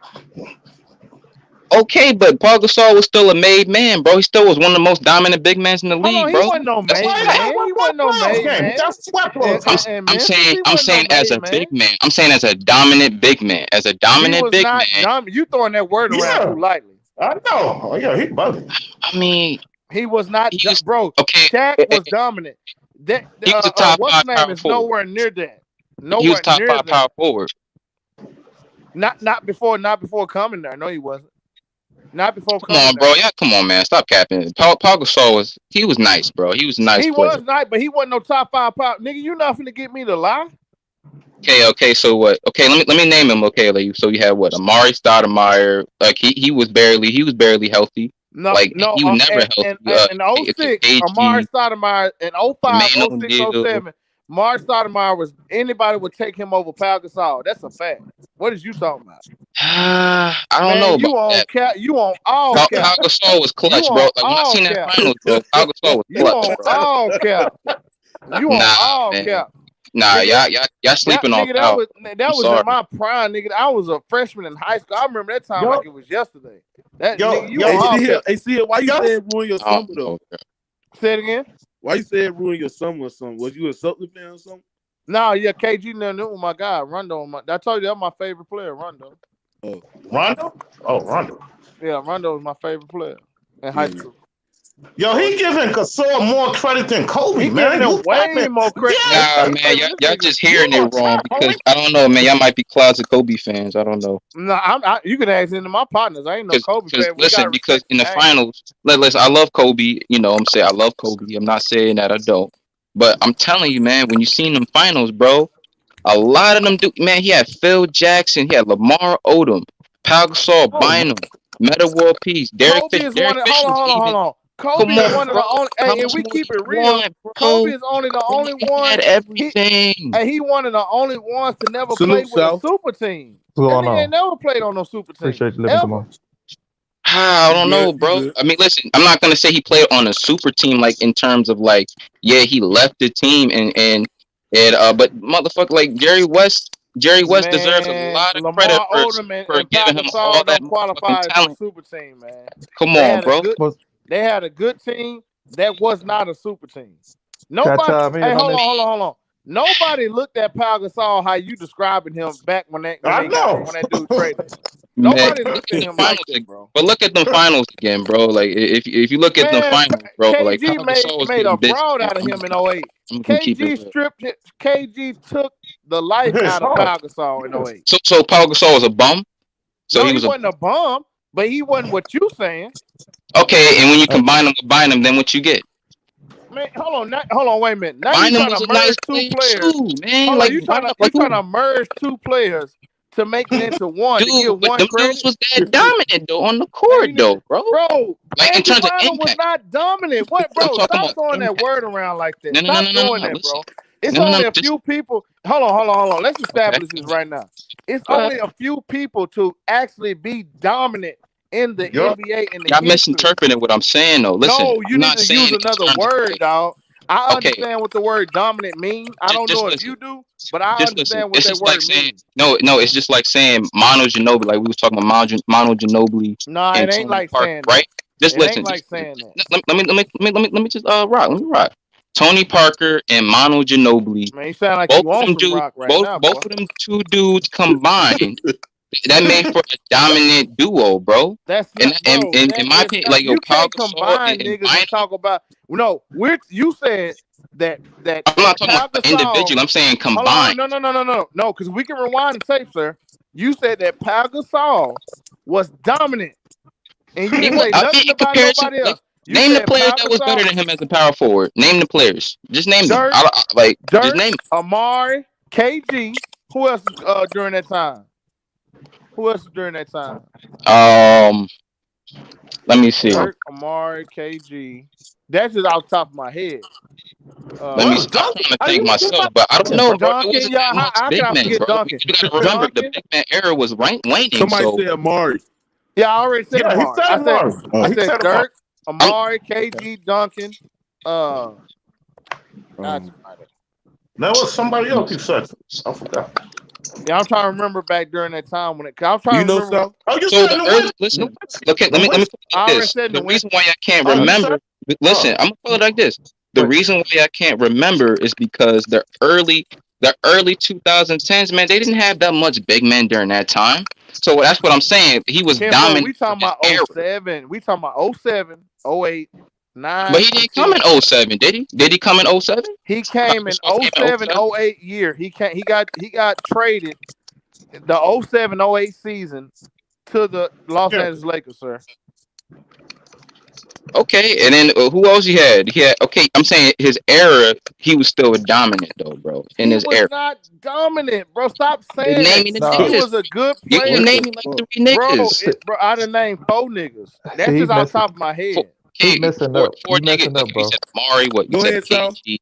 Okay, but Paul Gasol was still a made man, bro. He still was one of the most dominant big men in the Hold on, league, he bro. wasn't no That's Why made he had man. one He wasn't no playoff made game? He man. got swept In, all the time. in I'm Memphis, saying he I'm wasn't no saying as made a big man. man. I'm saying as a dominant big man. As a He dominant was big not man. dominant. You throwing that word around Yeah, too lightly. I know. Oh, yeah, he bugging. I mean, He was not, he was bro. okay. Shaq was dominant. That He was a top what's five his name power is forward. nowhere near that. He was Nowhere a top near five power that. forward. Not before coming there. No, he wasn't. Not before Come coming on, bro. there. Yeah, come on, man. Stop capping. Paul Gasol was nice, bro. He was a nice He player. was nice, but he wasn't no top 5 power. Nigga, you nothing to get me to lie. Okay. So what? Okay, let me name him. Okay, like so you had what? Amari Stoudemire. Like he was barely healthy. Like he was never healthy. In '06, Amari KG, Stoudemire, in '05, Jermaine '06, O'Neal. '07, Mark Stoudemire was anybody would take him over Pau Gasol. That's a fact. What is you talking about? I don't know Man, about you on that. cap? You on all Pau cap? Gasol was You clutch, bro. on Like when I all seen that cap? finals, bro, Pau Gasol was You clutch, on bro. all cap? You on Nah, all man. cap? Nah, Nigga, y'all sleeping on nigga, Pau. that I'm was in sorry. my prime, nigga. I was a freshman in high school. I remember that time like Yo, it was yesterday. That yo, nigga, you yo, on all See cap? here, why you yo. saying ruin your I summer don't though? know, bro. Say it again. Why you saying ruin your summer or something? Was you a Sutton fan or something? No, yeah, KG knew my guy, Rondo. I told you that's my favorite player, Rondo. Oh, Rondo? Oh, Rondo. Yeah, Rondo was my favorite player in high yeah. school. Yo, So he giving Gasol more credit than Kobe, he giving man. him You way capping? more credit. Man, Yeah, Nah, he man, giving this y'all nigga. just you hearing it on wrong top, because homie. I don't know, man. Y'all might be closet Kobe fans. I don't know. No, you can ask any of my partners. I ain't no Kobe Because fan. We listen, gotta because respect in the the game. finals, listen, I love Kobe. You know, I'm saying I love Kobe. I'm not saying that I don't, but I'm telling you, man, when you seen them finals, bro, a lot of them do. Man, he had Phil Jackson, he had Lamar Odom, Pau Gasol, Oh, my. Bynum, Metta World Peace, Derek Kobe Fisher. is Derek one of Fisher was hold even. on. Kobe Come is on, one of bro. the only. How Hey, if much we more keep you it real, want, Kobe bro? is only the only Kobe had one. everything. He one of the only ones to never play Salute, with a South. super team. What's That going nigga ain't on? never played on no super team Appreciate you living, come ever. on. I You don't good? know, You bro. good? I mean, listen, I'm not gonna say he played on a super team, like in terms of like, yeah, he left the team and but motherfucker, like Jerry West deserves a Man, lot of credit Lamar for Odom for and Pau giving him all Gasol that don't motherfucking qualify as a talent. super team, man. Come They on, had a bro. good Was they had a good team that was not a super team. can I Nobody chime hey, in on this? hold on. Nobody looked at Pau Gasol how you describing him back when I know. when that dude traded. Man, Nobody look looked at at the him like finals, that, bro. but look at the finals again, bro. Like if you look at the Man, finals, bro, like Pau KG Gasol was made a getting busy, broad man. out of him in '08. I'm gonna keep it real. KG took the life It's out of hard. Pau Gasol in '08. So Pau Gasol was a bum. So No, he he was a wasn't a bum, but he wasn't what you saying. okay. And when you Uh, combine them with Bynum, then what you get? Man, hold on, wait a minute. Now you Bynum trying was to a nice merge two player players. too, man. Hold on, Like Bynum, you like trying who, to merge two players to make it into one to dude? give But one them dudes credit. was that dominant though on the Man, court though, bro. bro, Like in Andrew terms of Bynum was impact, not dominant. What, I'm bro? talking Stop about throwing that impact. word around like that. No, no, no, Stop no, no, no, doing no. that, Listen, bro. It's no, no, no. only a Just few people. Hold on. Let's okay. establish this right now. It's Go ahead. only a few people to actually be dominant in the Yo, NBA in the Y'all history. misinterpreting what I'm saying though. Listen, No, you I'm need not to use saying in another terms of word, like dog. I okay, understand what the word dominant means. I don't just know if listen. you do, but I Just listen. understand what It's that just like word saying means. no. It's just like saying Mono Ginobili. Like we was talking about Mono Ginobili Nah, it and ain't Tony like Parker, saying that. right? Just It ain't listen. like Just saying that. let me just rock. Let me rock. Tony Parker and Mono Ginobili. Man, you sound like Both you of on them some dudes. rock right now, Both boy. of them two dudes combined. That made for a dominant duo, bro. That's And not, bro. in my opinion, like yo, You Pau can't Gasol combine and niggas and Bynum. talk about. No, you said that I'm not talking Pau about Gasol. individual. I'm saying Hold on, combined. no, because we can rewind the tape, sir. You said that Pau Gasol was dominant, and you He didn't was. say I mean, nothing in about comparison, nobody like else. You name the said players Pau that was better Gasol, than him as a power forward. Name the players. Just name them. Dirk, Like just name Amari, KG. Who else during that time? Who else during that time? them. Let me see. Dirk, Amari, KG. That's just off the top of my head. Let me. what? Uh, I'm Duncan? trying to Are think you myself, but I don't know, bro. There Duncan, wasn't yeah, that much how can big I men, forget bro. Duncan? You got to remember the Duncan, big man era was waning. Somebody So said Amari. yeah, I already said Yeah, he Amari. said Amari. I Oh, He said said Amari. Dirk, I'm. Amari, KG, Duncan. Uh, got um, somebody. There was somebody Let me else he see. said. I forgot. Yeah, I'm trying to remember back during that time I'm trying you to know remember. South? Oh, you So said the early New listen. Whiskey. Okay, New let me put Whiskey. it like I already this. said The reason why Nowinski. I can't Oh, you said? remember. Listen, Oh, I'm gonna put it like this. The wait. reason why I can't remember is because the early 2010s, man, they didn't have that much big men during that time. So that's what I'm saying. He was Kenfo, dominant we for talking his about era. '07. We talking about '07, '08, But 9, he and didn't come 10. in '07, did he? Did he come in '07? He came in Gasol came in '07, '07. '08 year. He got traded the '07, '08 season to the Los Yeah. Angeles Lakers, sir. Okay, and then who else he had? He had okay. I'm saying his era, he was still a dominant though, bro. In He his was era, not dominant, bro. Stop then saying name that. me the He No, niggas. was a good You can player. What name the me like fuck? 3 niggas. Bro, I done named 4 niggas. That's see, just off the top of my Four, head. he okay, messing up. four You niggas. messing Like up, you bro. said, Amari. What you Go said, ahead, South. KG.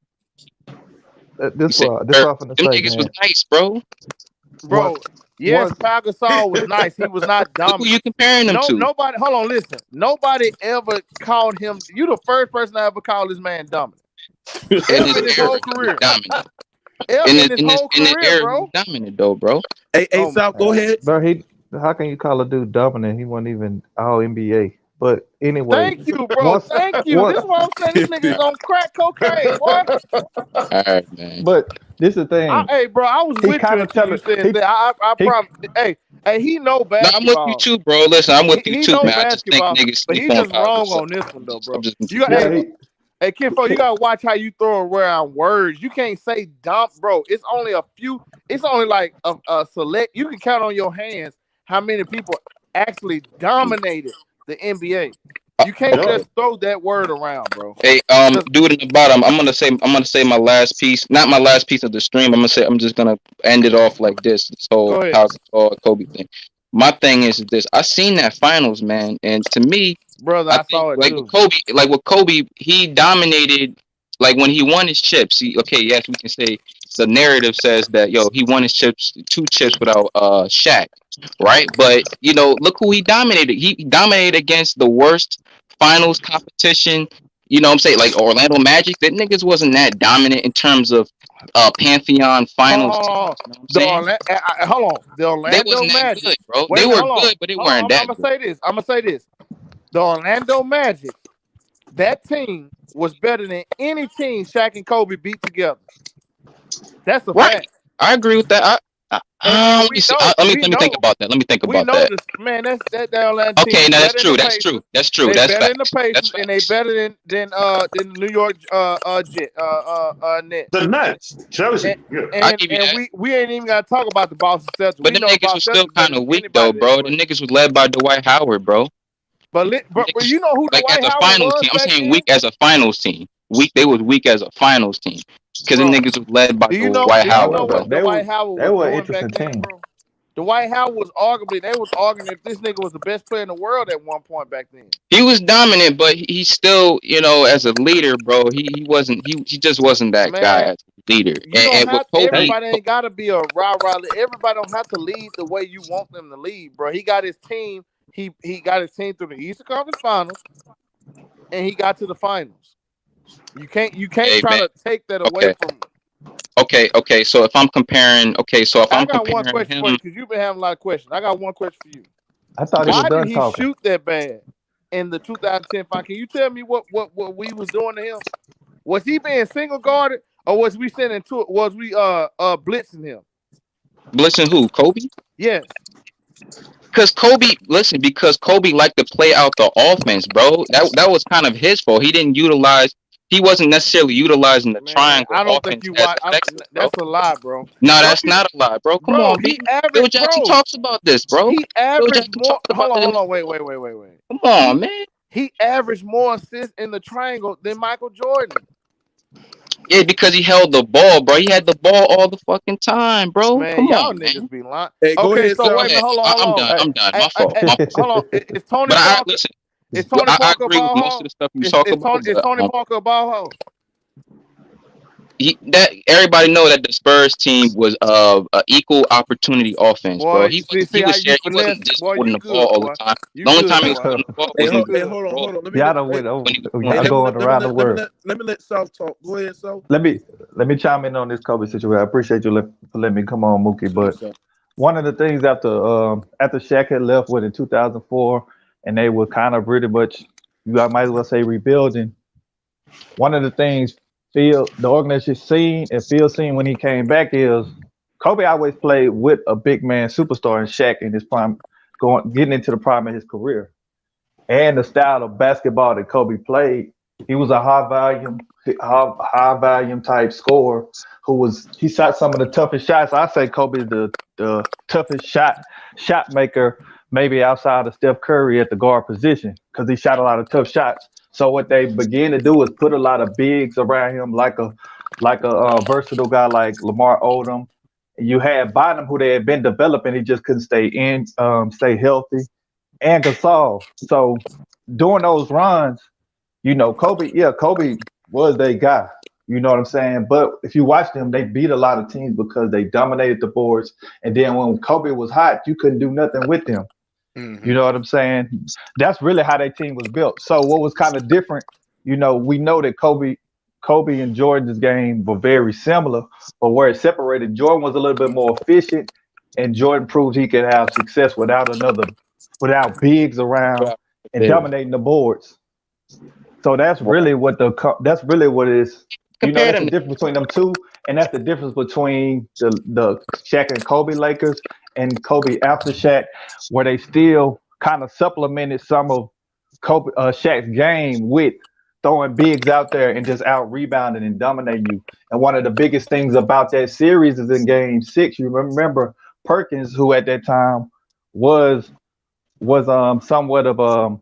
You said this what I'm finna them say, niggas was man. nice, bro. One bro. Yes, one Pau Gasol was nice. He was not Look who you dominant. comparing them No, to. nobody. Hold on, listen. Nobody ever called him. You the first person I ever called this man dominant. In Ever his in his era, whole he was career. dominant. Ever in his whole In this career, era, he was bro. dominant though, bro. Hey, Oh my South, go god. ahead. Bro, how can you call a dude dominant? He wasn't even all NBA. But anyway, Thank you, bro. once Thank you. one This is what I'm saying. This nigga is on crack cocaine, boy. All right, man. but this is the thing. Hey, bro, I was He with you kind of until you telling said that. I he promise. Hey, he know No, I'm with you basketball. too, bro. Listen, I'm with you He too, know man. I just think basketball, niggas but sleep he on just Pau wrong Gasol. on this one though, I'm bro. just gonna You keep got it yeah, real. hey Kinfo, you gotta watch how you throw around words. You can't say dump, bro. It's only a few. It's only like a select. You can count on your hands how many people actually dominated the NBA. You can't Yo, just throw that word around, bro. Hey, Cause dude in the bottom. I'm gonna say my last piece. Not my last piece of the stream. I'm just gonna end it off like this. This go whole ahead, Pau Gasol Kobe thing. My thing is this. I seen that finals, man, and to me, brother. I I think saw it too. Like with Kobe, he dominated. Like when he won his chips, okay, yes, we can say the narrative says that he won his chips, 2 chips without Shaq, right? But look who he dominated. He dominated against the worst finals competition. You know what I'm saying? Like Orlando Magic, that niggas wasn't that dominant in terms of Pantheon Hold on, finals hold teams. on. You know what I'm saying? Hold on. The They Orlando wasn't that Magic. good, bro. Wait They a minute, were hold on. good, but they Hold on. weren't I'm that gonna good. say this. I'm gonna say this. The Orlando Magic, that team was better than any team Shaq and Kobe beat together. That's a Right. fact. I agree with that. And Let me see. Let me think about that. Let me think we about know that. this, man. That Orlando team Okay, is now that's better than the true. That's true. Pacers. That's true. They That's better than the facts. That's Pacers, and they facts. better than the New York Jet Nets. the Nets, And Chelsea. Yeah. I and give you and that. we ain't even gotta talk about the Boston Celtics. But We them know the niggas was Boston still Celtics better kind than of weak though, anybody that bro. play. The niggas was led by Dwight Howard, bro. Them But niggas you know who like as Dwight a Howard finals was team. I'm back saying then, weak as a finals team. Weak. They was weak as a finals team because them bro. niggas was led by Dwight Do you I Howard, know was bro. what Dwight Howard they was were an doing back interesting then, team. bro? Dwight Howard was arguably they was arguing if this nigga was the best player in the world at one point back then. He was dominant, but he still, as a leader, bro. He wasn't. He just wasn't that guy Man, as a leader. you don't And with have Kobe, everybody ain't gotta be a rah-rah. Everybody don't have to lead the way you want them to lead, bro. He got his team. He got his team through the Eastern Conference Finals, and he got to the finals. You can't hey try man. to take that away Okay. from. Okay. So if I'm comparing, I got one comparing question for you him, because you've been having a lot of questions. I got one question for you. I thought he was Why did done he talking. shoot that bad in the 2010 final? Can you tell me what we was doing to him? Was he being single guarded or was we sending to it? Was we blitzing him? listen, who Kobe? Yes. Because Kobe liked to play out the offense, bro. That was kind of his fault. He wasn't necessarily utilizing the Man, triangle I don't think offense you as watch. effectively, bro. That's a lie, bro. No, Don't that's you, not a lie, bro. Come bro? on, B. He Bill averaged, Jackson bro. talks about this, bro. He Bill averaged Jackson more. talked about that. Hold on. Wait. Come on, He man. he averaged more assists in the triangle than Michael Jordan. Yeah, because he held the ball, bro. He had the ball all the fucking time, bro. Man, Come y'all on, niggas man. be lying. Hey, go Okay, ahead, so Go wait a South. minute. ahead. Hold on. Hold on. I'm done. My fault. My fault. Hold on. Is Tony But Parker? listen. Is Tony I Parker a agree with ball most of hog? the stuff you talk about, Is but Tony Parker a ball hog? that everybody know that the Spurs team was a equal opportunity offense, bro. Boy, He see, wasn't. He how was you sharing. He finesse, wasn't just boy. holding You the ball good, all the boy. time. You The only good, time he was boy. holding the ball Hey, was when You he was hey, good. hold on, raw. hold on. Let me Y'all let done hey, went over. When he was doing Y'all hey, that. going around the world. let me let South talk. Go ahead, South. Let me chime in on this Kobe situation. I appreciate you for letting me come on, Mookie. Sure, But South. one of the things after Shaq had left with in 2004, and they were kind of pretty much, I might as well say, rebuilding. One of the things Phil, the organization seen and Phil seen when he came back is Kobe always played with a big man superstar in Shaq in his prime, getting into the prime of his career. And the style of basketball that Kobe played, he was a high volume type scorer he shot some of the toughest shots. I say Kobe is the toughest shot maker maybe outside of Steph Curry at the guard position because he shot a lot of tough shots. So what they began to do is put a lot of bigs around him, like a versatile guy like Lamar Odom. You had Bynum, who they had been developing, he just couldn't stay healthy, and Gasol. So during those runs, Kobe was their guy. You know what I'm saying? But if you watch them, they beat a lot of teams because they dominated the boards. And then when Kobe was hot, you couldn't do nothing with them. You know what I'm saying? That's really how their team was built. So what was kind of different, we know that Kobe and Jordan's game were very similar, but where it separated, Jordan was a little bit more efficient, and Jordan proved he could have success without bigs around and Big. dominating the boards. So that's really what it is. Compare That's the them. difference between them two, and that's the difference between the Shaq and Kobe Lakers and Kobe after Shaq, where they still kind of supplemented some of Shaq's game with throwing bigs out there and just out rebounding and dominating you. And one of the biggest things about that series is in Game 6. You remember Perkins, who at that time was somewhat of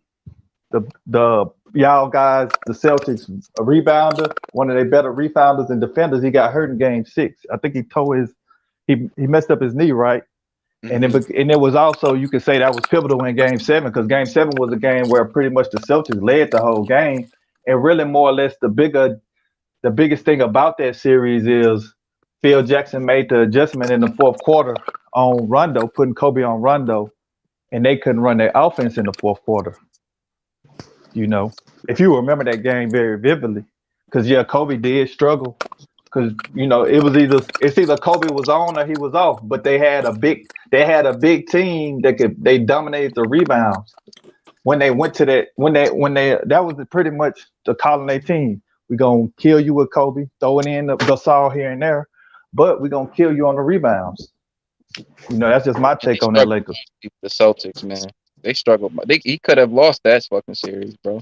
the y'all guys, the Celtics a rebounder, one of their better rebounders and defenders. He got hurt in Game 6. I think he messed up his knee, right? And it was also, you could say, that was pivotal in Game 7, because Game 7 was a game where pretty much the Celtics led the whole game. And really, more or less, the biggest thing about that series is Phil Jackson made the adjustment in the fourth quarter on Rondo, putting Kobe on Rondo, and they couldn't run their offense in the fourth quarter. If you remember that game very vividly, because Kobe did struggle, because it's either Kobe was on or he was off, but they had a big team they dominated the rebounds. When they went to that, that was pretty much the calling their team. We're gonna kill you with Kobe, throwing in the Gasol here and there, but we're gonna kill you on the rebounds. That's just my take on that Lakers. The Celtics, man, they struggled. He could have lost that fucking series, bro.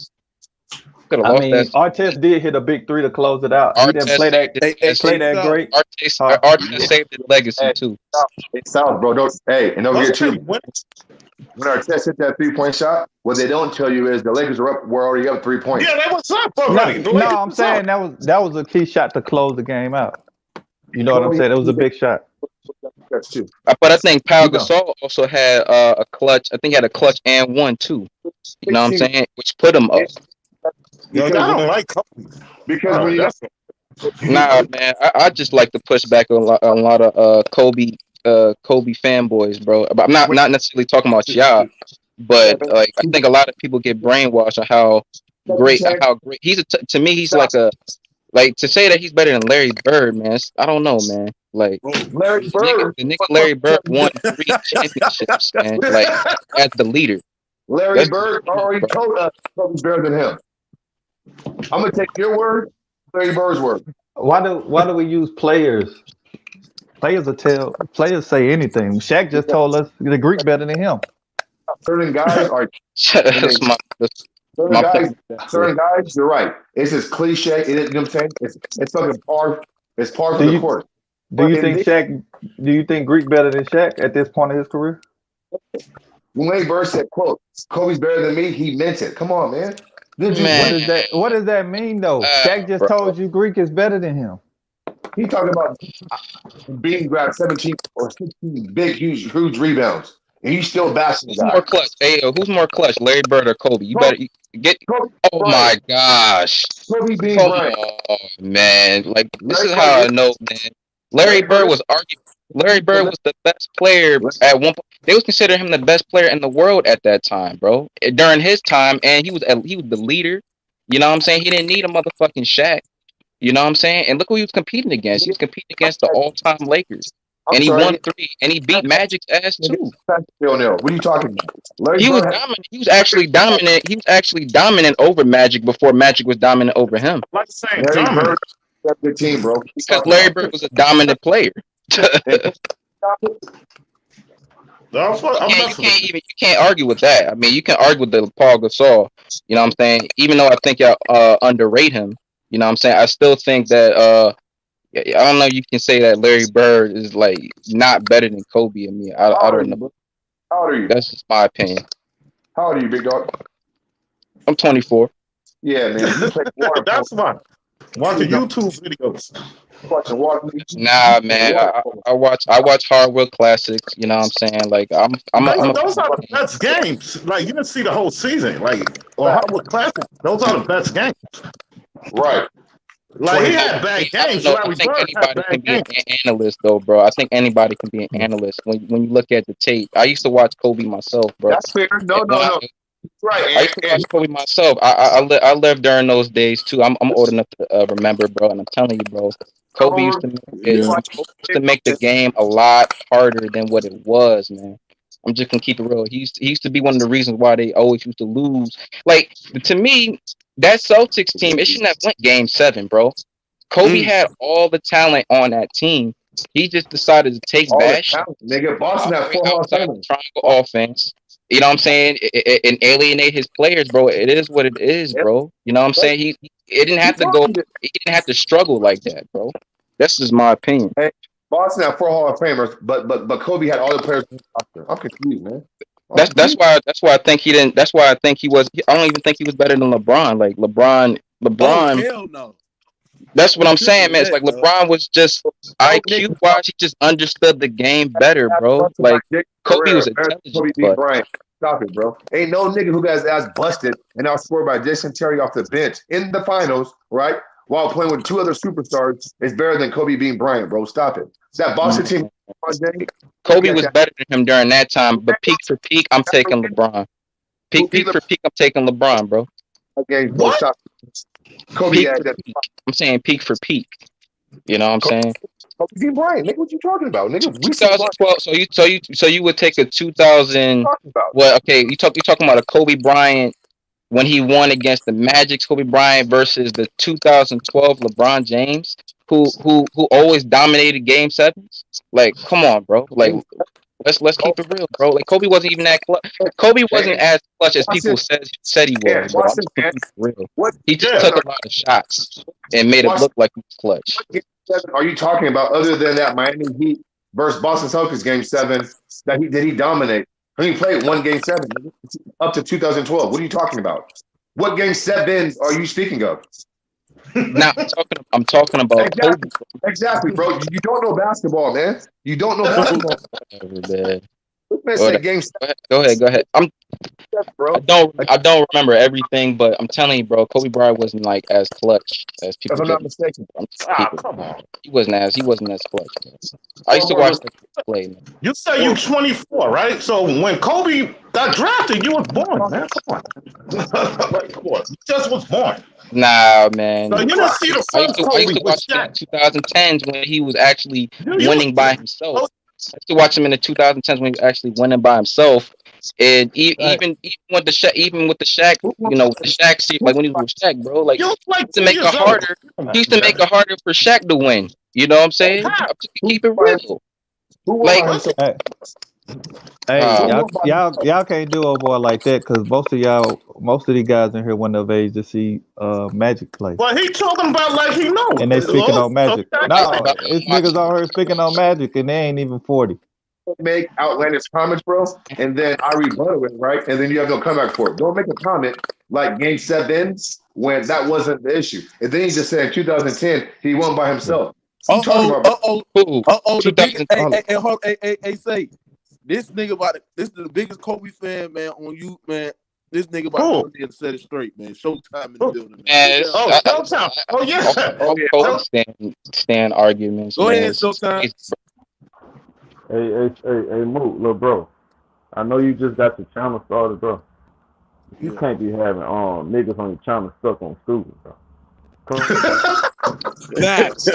Artest did hit a big three to close it out. He didn't play that great. Artest saved his legacy too. It sounds, bro. Don't get too. When Artest hit that 3-point shot, what they don't tell you is the Lakers were already up 3 points. Yeah, that was up already. No, I'm saying that was a key shot to close the game out. You know what I'm saying? It was a big shot. That's true. But I think Pau Gasol also had a clutch. I think he had a clutch and one too. You know what I'm saying? Which put him up. Yo, I don't like Kobe. Because Nah, man, I just like to push back on a lot of Kobe fanboys, bro. But I'm not necessarily talking about y'all, but I think a lot of people get brainwashed on how great to me he's to say that he's better than Larry Bird, man. I don't know, man. Larry Bird, the nigga Larry Bird won 3 championships, man. As the leader. Larry Bird already told us Kobe's better than him. I'm gonna take your word, Larry Bird's word. Why do we use players? Players say anything. Shaq just told us the Greek better than him. Certain guys are certain guys. You're right. It's just cliche. It is. You know what I'm saying? It's fucking par. It's par for the course. Do you think Greek better than Shaq at this point of his career? When Larry Bird said, "quote Kobe's better than me," he meant it. Come on, man. What does that mean though? Shaq just told you Greek is better than him. He talking about being grabbed 17 or 16 big, huge rebounds, and you still bashing the guy. Who's more clutch? Hey, who's more clutch, Larry Bird or Kobe? You better get. Oh my gosh! Kobe being Bryant. Oh man, this is how I know, man. Larry Bird was the best player at one point. They was considering him the best player in the world at that time, bro. During his time, and he was the leader. You know what I'm saying? He didn't need a motherfucking Shaq. You know what I'm saying? And look who he was competing against. He was competing against the all-time Lakers. And he won 3. And he beat Magic's ass too. What are you talking about? He was dominant. He was actually dominant. He was actually dominant over Magic before Magic was dominant over him. Like saying dominant. Good team, bro. Because Larry Bird was a dominant player. You can't argue with that. I mean, you can argue with the Paul Gasol. You know what I'm saying? Even though I think y'all underrate him, you know what I'm saying? I still think that I don't know. You can say that Larry Bird is not better than Kobe. I mean, I don't know. How old are you? That's just my opinion. How old are you, big dog? I'm 24. Yeah, man. That's fine. Watching YouTube videos. Nah, man. I watch Hardwood Classics. You know what I'm saying? Those are the best games. You didn't see the whole season. Or Hardwood Classics. Those are the best games. Right. Like he had bad I don't games. know. I Larry think Bird had anybody can bad be games. an analyst, though, bro. I think anybody can be an analyst when you look at the tape. I used to watch Kobe myself, bro. That's fair. And No, when no, no. Right. I used to watch And Kobe myself. I lived during those days too. I'm old enough to remember, bro. And I'm telling you, bro, Kobe used to make it. Yeah. Kobe used to make the game a lot harder than what it was, man. I'm just gonna keep it real. He used to be one of the reasons why they always used to lose. Like to me, that Celtics team, it shouldn't have went Game 7, bro. Kobe had all the talent on that team. He just decided to take all the bad shots, talent, nigga. Boston had operate 4 Hall of outside the Famers. triangle offense. You know what I'm saying? And alienate his players, bro. It is what it is, Yep. bro. You know what I'm saying? It didn't have to go. He didn't have to struggle like that, bro. That's just my opinion. Hey, Boston had 4 Hall of Famers, but Kobe had all the players on the roster. I'm confused, man. I'm That's confused. why I think he didn't. That's why I think he was. I don't even think he was better than LeBron. Like Oh LeBron. hell no! That's what You I'm saying, tripping man. It's that, like dog? LeBron was just No nigga IQ wise, he just understood the game better, bro. busted by Like Dick Kobe was Herrera. Better than intelligent, Kobe beat but Bryant. Stop it, bro. Ain't no nigga who got his ass busted and outscored by Jason Terry off the bench in the finals, right? While playing with 2 other superstars is better than Kobe beating Bryant, bro. Stop it. That Boston team, LeBron Kobe James, was better than him during that time. But peak for peak, I'm taking LeBron. who Peak for peak, I'm taking LeBron, bro. games, bro. What? Stop. Kobe Peak had for that. peak. I'm saying peak for peak. You know what I'm saying? Kobe beat Bryant. Nigga, what you talking about? Nigga, we see Bryant 2012. So you would take a 2000. talking about. Well, okay, you're talking about a Kobe Bryant when he won against the Magic's Kobe Bryant versus the 2012 LeBron James, who always dominated Game Sevens. Like, come on, bro. Like, let's keep it real, bro. Like, Kobe wasn't even that clutch. Kobe wasn't Hey, as clutch as people Boston, said he yeah, was, bro. I'm Boston, just gonna man. keep it real. What He just Yeah. took seven a lot of shots and made it Boston, look like he was clutch. what game 7 are you talking about other than that Miami Heat versus Boston Celtics game 7 that he dominate? He played one game 7 up to 2012. What are you talking about? What game 7 are you speaking of? Now I'm talking about Kobe. Exactly, exactly, bro. You don't know basketball, man. You don't know basketball. Whatever, man. This man Whatever. said game Go ahead. 7, bro. I don't remember everything, but I'm telling you, bro, Kobe Bryant wasn't like as clutch as If people I'm give not him. mistaken. I'm just Ah, keep it. come on. He wasn't as clutch. Man. I used One to more. watch the play, man. You say you 24, right? So when Kobe got drafted, you was born, man. Come on. Come on. You just was born. Nah, So man. you didn't see the I first used Kobe to with watch him in Shaq. the 2010s when he was actually You winning by himself. I used to watch him in the 2010s when he was actually winning by himself. And Hey, even with the Shaq, you know, the Shaq like when he was with Shaq, bro, like you was like to 10 make it years old. harder. He used to make it harder for Shaq to win. You know what I'm saying? How? I'm just gonna keep it real. Who won Like, by himself? hey, hey, uh, Who y'all, won by y'all, y'all can't do a boy like that because most of these guys in here weren't of age to see Magic play, Well, he talking about like he knows. and they speaking on So Magic. he I, got No, that. I it's niggas watched. out here speaking on Magic, and they ain't even 40. make outlandish comments, bro, and then I rebuttal it, right? And then you have no comeback for it. Don't make a comment like game 7 when that wasn't the issue. And then he just said in 2010 he won by himself. What you talking about, bro? Who? The biggest. 2000. Hey, say this nigga this is the biggest Kobe fan, man. On you, man. This nigga about to Who? come here and set it straight, man. Showtime in the Who? building, man. Man, Get it's, down. Oh, Showtime. Oh, yeah. Oh yeah, all stand arguments, Go man. ahead, It's Showtime. crazy, Hey, Moot, little bro. I know you just got your channel started, bro. You Yeah. can't be having niggas on your channel stuck on stupid, bro. Facts.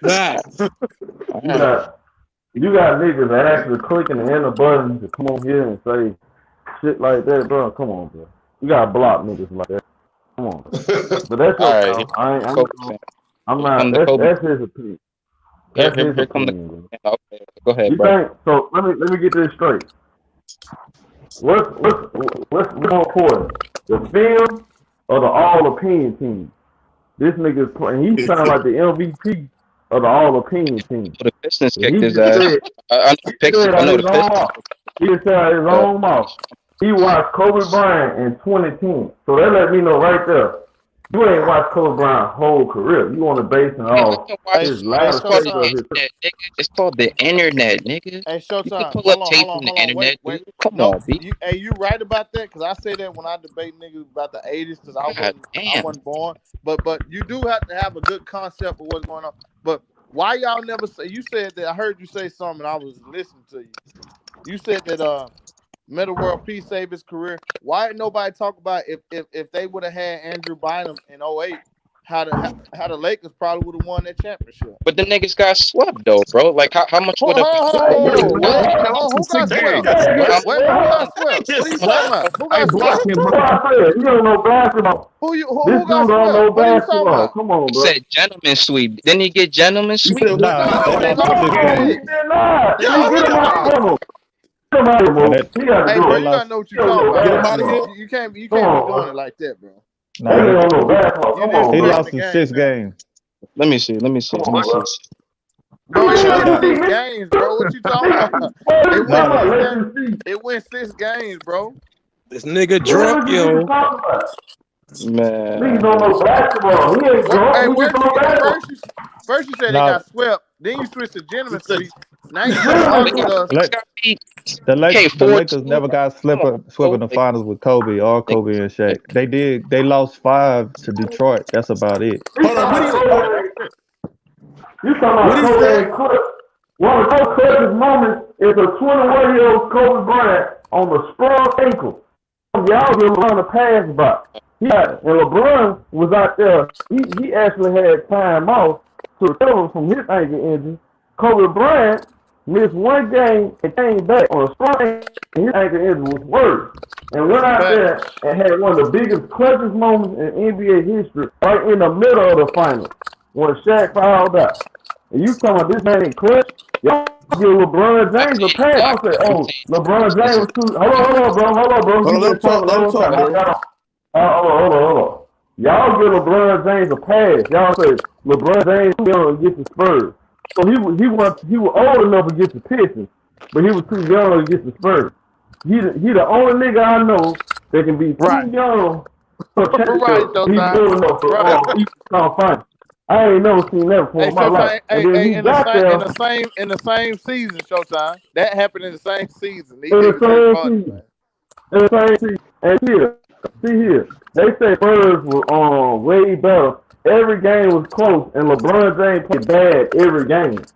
Facts. bro. You got niggas that actually clicking the enter button to come on here and say shit like that, bro. Come on, bro. You gotta block niggas like that. Come on, bro. But that's All your right, channel. Kobe fan. I'm Here not. come the Kobe. That's his opinion. Here, That's here, his here come the. opinion, bro. Okay, go ahead, You bro. think so? Let me get this straight. What's more important, the film or the all opinion team? This nigga's playing. He sound like the MVP of the all opinion team. The Pistons And kicked he his just ass. said I know the Pistons. I out know his the own Pistons. mouth. He just said out his own mouth. He watched Kobe Bryant in 2010. So that let me know right there. You ain't watched Kobe Bryant's whole career. You want to base it Man, I off can Hey, watch. his hey, It's latter called stages the of Showtime. his. internet, nigga. It's called the internet, nigga. Hey, You can Showtime. pull up tapes from the Hold on. Wait, internet, wait. dude. Come No, on, B. you right about that because I say that when I debate niggas about the '80s because God I damn. wasn't born. But you do have to have a good concept of what's going on. But why y'all never say? You said that I heard you say something. I was listening to you. You said that Meta World Peace saved his career. Why didn't nobody talk about if they would have had Andrew Bynum in '08, how the Lakers probably would have won that championship? But the niggas got swept though, bro. Like how much Ho would have ho Hey, nigga, ho! what? Wait a They minute. lost in Who got 6 swept? games. But how Wait a minute. Who got They swept? What just are you talking swept. about? Who Hey, got block swept? him, That's bro. what I said. You don't know basketball. This Who got dude don't know swept? What are you talking basketball. about? Come on, I bro. said gentleman sweep. Didn't he get gentleman You sweep? said what? No, Nah, they they lost in lost in six No, he games. six. did not. They See, lost get in him out. six. Come on. Get him out of here, Yeah, bro. He got to Hey, do bro, they it. you gotta lost. know what He you're don't talking know about, Get him out man. of here. basketball. You Come can't be on, doing bro. it like that, bro. Nah, That they nigga don't know basketball. You Come on, he disrespecting bro. the lost in game six now, games. Let me see. Let me see. Come Let on, me see. bro. bro. It went Nah, See, six nigga. games, bro. What you talking about? What are It you went talking nah, about? six Let games. you see. It went 6 games, bro. This nigga What drunk, are you niggas yo. talking about? Niggas don't Man. know basketball. He ain't What? drunk. Hey, We just where'd know you basketball. first you said they nah. got swept. Then you switched to He gentleman said, sweep. Now you trying to They argue got with The us. niggas Lake, got beat. the Okay, the 4-2. Lakers never got Come on, swept bro. in the Like, finals with Kobe or niggas, Kobe and Shaq. They did. They lost 5 to Detroit. That's about it. He hold on. talking What about is Kobe. You talking what about is Kobe that? and Clip. One of those clutchest moments is a 21-year-old Kobe Bryant on the sprung ankle. Y'all give LeBron a pass by. Yeah, and LeBron was out there. He actually had time off to recover from his ankle injury. Kobe Bryant missed one game and came back on a sprung ankle, and his ankle injury was worse. And That's went a out fact. there and had one of the biggest clutchest moments in NBA history right in the middle of the finals when Shaq fouled out. And you talking about this man ain't clutch? Y'all give LeBron I'm James a saying, pass. nah, Y'all say, I'm oh, saying LeBron this James is was too. Hold on, bro. Hold You on, let him been talk. talking the Let him whole talk, time. bro. Hold on. Y'all give LeBron James a pass. Y'all say LeBron James too young to get the Spurs. So he was old enough to get the Pistons, but he was too young to get the Spurs. He the only nigga I know that can be Right. too young for a Right, championship. He's Showtime. old enough to Right. East Conference. I ain't never seen that before Hey, in my life. Showtime. And Hey, then hey, he got in there the same season, Showtime. That happened in the same season. These in the niggas ain't same funny, season. man. In the same season. And see here. They say Spurs were way better. Every game was close, and LeBron James played bad every game.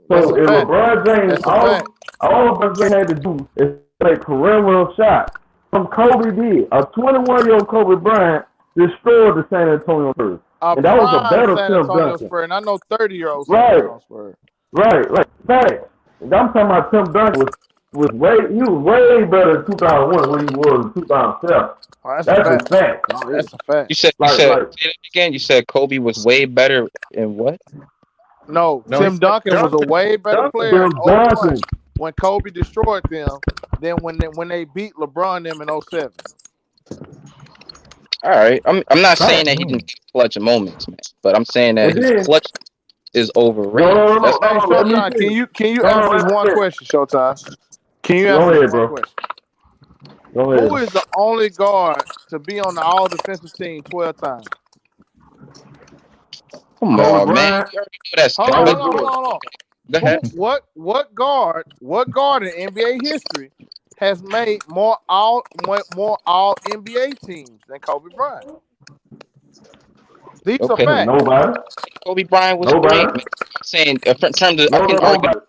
That's So a if fact. LeBron James, That's a fact. all LeBron James had to do is play perimeter shot. Some Kobe did. A 21-year-old Kobe Bryant destroyed the San Antonio Spurs. A And that was a prime better San Tim Antonio Duncan. Spurs, and I know 30-year-old San Right, Antonio Spurs. right. Facts. And I'm talking about Tim Duncan he was way better in 2001 than he was in 2007. Oh, that's a That's a fact. fact. That's a fact. you Like, said like say that again. You said Kobe was way better in what? No, No, he Tim said Duncan was a Duncan. way better Duncan. player in Tim '01 Duncan. when Kobe destroyed them than when they beat LeBron them in '07. All right. I'm not saying Fact. that he didn't have clutch moments, man. But I'm saying that And his then, clutch is no, overrated. no, no, That's no, Hey, no, let me Showtime, finish. can you No, answer no, this let me one finish. question, Showtime? Can you Go answer this ahead, one bro. question? Go Who ahead. is the only guard to be on the All Defensive Team 12 times? come Kobe on, man. Bryant, You already know that's Michael Kevin. Jordan. Hold on. Go ahead. What guard in NBA history has made more all NBA teams than Kobe Bryant? These are Okay. facts. Nobody. Kobe Bryant was great, Nobody. man. I'm saying in terms of I No, can no, argue nobody.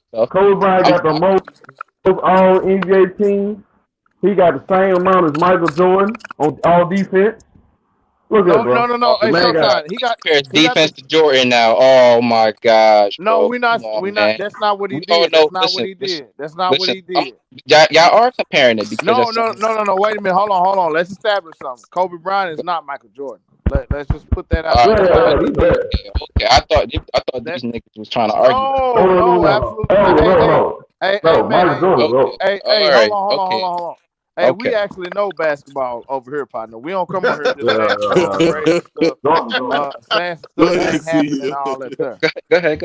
stuff. Kobe Bryant I'm got the most all NBA teams. He got the same amount as Michael Jordan on all defense. Look at it, bro. oh The Hey, man my got. god. Showtime. He compares He got defense the to Jordan now. Oh my gosh, no. bro. Come on, We're not. man. That's not what he We all did. know. That's not what Listen, he listen, did. That's not what listen. he did. Y'all are comparing it because No, that's no, no, no, no. Wait a minute. Hold on. Let's establish something. Kobe Bryant is not Michael Jordan. Let's just put that out all there. right. Yeah, That's not Okay. what he did. Okay. I thought That these niggas was trying to argue that. Oh, no, no, no, no, no. absolutely not. Oh, Hey, no, hey, no. hey, hey, No, man, Michael hey, Jordan, Okay. bro. hey, All right. Okay. hold on. Hey, we Okay. actually know basketball over here, partner. We don't come on here just saying some Yeah. crazy stuff, Jordan, bro. saying some Go stuff that ahead, ain't happened and see. all that there. Go ahead.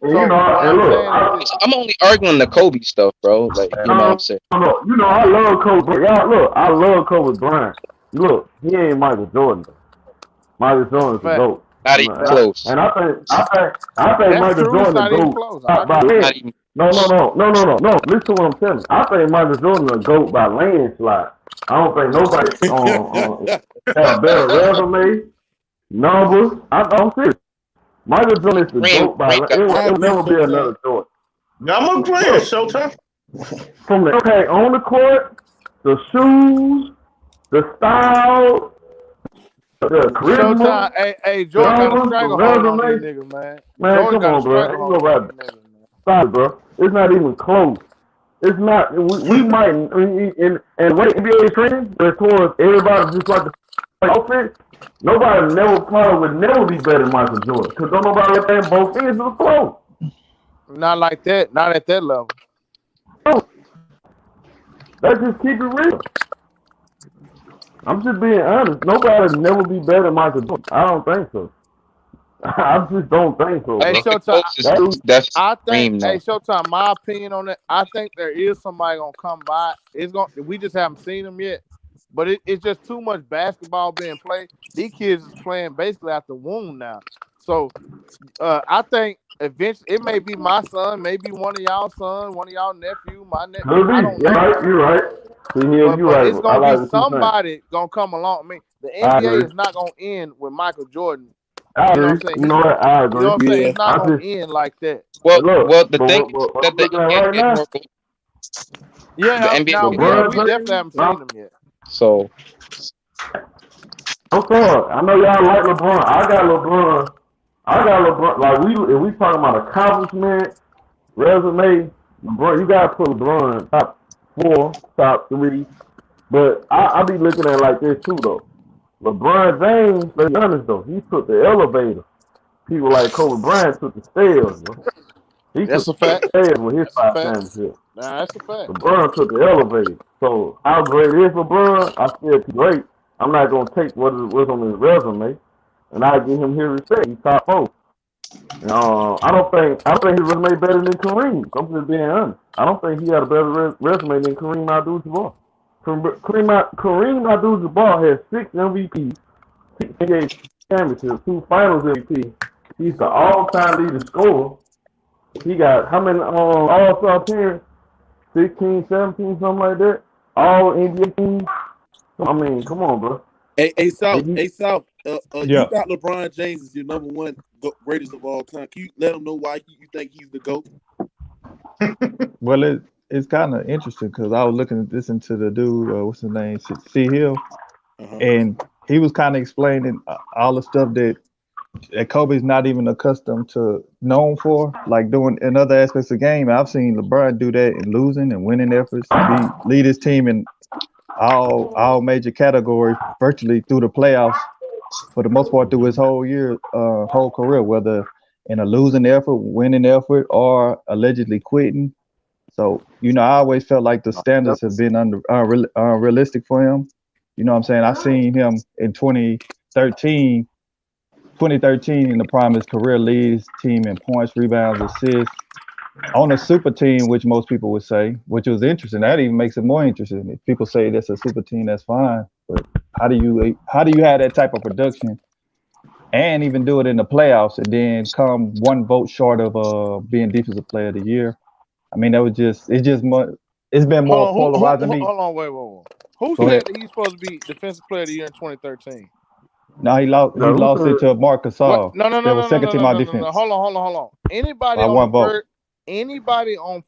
And you So know, what and I'm look, saying is this. I'm only arguing the Kobe stuff, bro. Like, you know what I'm saying? you know, I love Kobe Bryant. Y'all, look, I love Kobe Bryant. Look, he ain't Michael Jordan. Michael That's a Jordan's the fact. GOAT. Not And even I, close. and I think That's Michael true. It's Jordan the not even GOAT close. I by agree. Not land. even. No. Listen to what I'm telling you. I think Michael Jordan the GOAT by landslide. I don't think nobody have a better resume, numbers. I'm serious. Michael Jordan is the Kareem, GOAT by Kareem got it I will agree, never be Showtime. another Jordan. Yeah, I'm agreeing, Look, Showtime. from the okay on the court, the shoes, the style, the Showtime. charisma, Hey, the Jordan got a numbers, the stranglehold on these resume. niggas, man. Man, Jordan come got a on, bro. Ain't stranglehold on nobody these niggas, man. stop it, bro. It's not even close. It's not. We might in what NBA trend as towards everybody just like the offense. Nobody never probably would never be better than Michael Jordan because don't nobody let that both ends of the flow. Not like that. Not at that level. So, let's just keep it real. I'm just being honest. Nobody would never be better than Michael Jordan. I don't think so. I just don't think so, I Hey, bro. think the Showtime. closest That is dude, definitely I think. Kareem Hey, though. Showtime. My opinion on that. I think there is somebody gonna come by. It's gonna. We just haven't seen him yet. But it's just too much basketball being played. These kids is playing basically out the womb now. So I think eventually it may be my son, maybe one of y'all son, one of y'all nephew, my nephew. could I be. don't You're know. right. You're right. See, here But you're but right. it's I gonna be like what you're saying. somebody gonna come along. I mean, the I NBA agree. is not gonna end with Michael Jordan. I You know agree. what I'm saying? You know what? I You know agree. what I'm saying? Yeah. It's not I gonna just end like that. Well, look, the thing is what that I'm the looking at NBA right get now, more. The Yeah. NBA Now get more. LeBron we definitely James. haven't seen them yet. So I'm sorry. I know y'all like LeBron. I got LeBron. I got LeBron. Like if we talking about accomplishment, resume, LeBron, you gotta put LeBron top four, top three. But I be looking at it like this too though. LeBron James, let's be honest though, he took the elevator. People like Kobe Bryant took the stairs, bro. He That's took a the fact. stairs with his That's a five fact. championships. Nah, that's a fact. LeBron took the elevator. So how great is LeBron? I still think great. I'm not gonna take what's on his resume, and I give him his respect. He's top four. I don't think his resume better than Kareem. I'm just being honest. I don't think he had a better resume than Kareem Abdul-Jabbar. Kareem Abdul-Jabbar has 6 MVPs, 6 NBA championships, 2 Finals MVP. He's the all-time leading scorer. He got how many All-Star appearances? 16, 17, something like that. All NBA teams. I mean, come on, bro. Hey, South. He, Hey, South. You Yeah. got LeBron James as your number one greatest of all time. Can you let him know why you think he's the GOAT? Well, it's kind of interesting because I was listening to the dude, what's his name, C Hill, Uh-huh. and he was kind of explaining all the stuff that Kobe's not even accustomed to known for, like doing in other aspects of the game. I've seen LeBron do that in losing and winning efforts, lead his team in all major categories virtually through the playoffs for the most part through his whole career, whether in a losing effort, winning effort, or allegedly quitting. So, I always felt like the standards have been unrealistic for him. You know what I'm saying? I seen him in 2013 in the prime of his career, lead his team in points, rebounds, assists on a super team, which most people would say, which was interesting. That even makes it more interesting. If people say that's a super team, that's fine. But how do you have that type of production and even do it in the playoffs and then come one vote short of being defensive player of the year? I mean, it's been more Hold on, polarizing me. hold on, wait. Who Go said ahead. that he's supposed to be defensive player of the year in 2013? No, he no, who lost it said to Marc What? Gasol. No, no, no, That was no, no, second no, team no, on no, no, no. defense Hold on. by one vote. Anybody on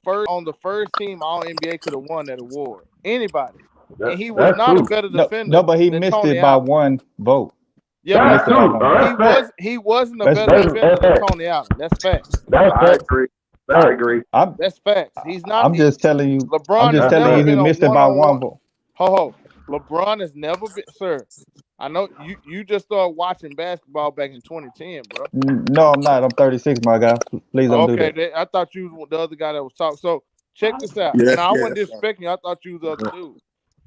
the first team All NBA could have won that award. Anybody, and he was that's not a true. better No, defender but he than missed Tony it by Allen. one vote. Yeah, He but I'm That's missed it by saying true. one Oh, vote. that's fact. he wasn't a That's better true. defender That's than fact. Tony Allen. That's facts. That's I fact. agree. I I'm agree. I'm That's facts. He's not. I'm just telling you. I'm LeBron just has That's telling never you fact. he been a missed it by one one-on-one. vote. Ho. LeBron has never been, sir. I know you just started watching basketball back in 2010, bro. No, I'm not. I'm 36, my guy. Please don't do that. Okay, I thought you was the other guy that was talking. So check this out. Yeah, And I wasn't that's right. disrespecting you. I thought you was the other dude.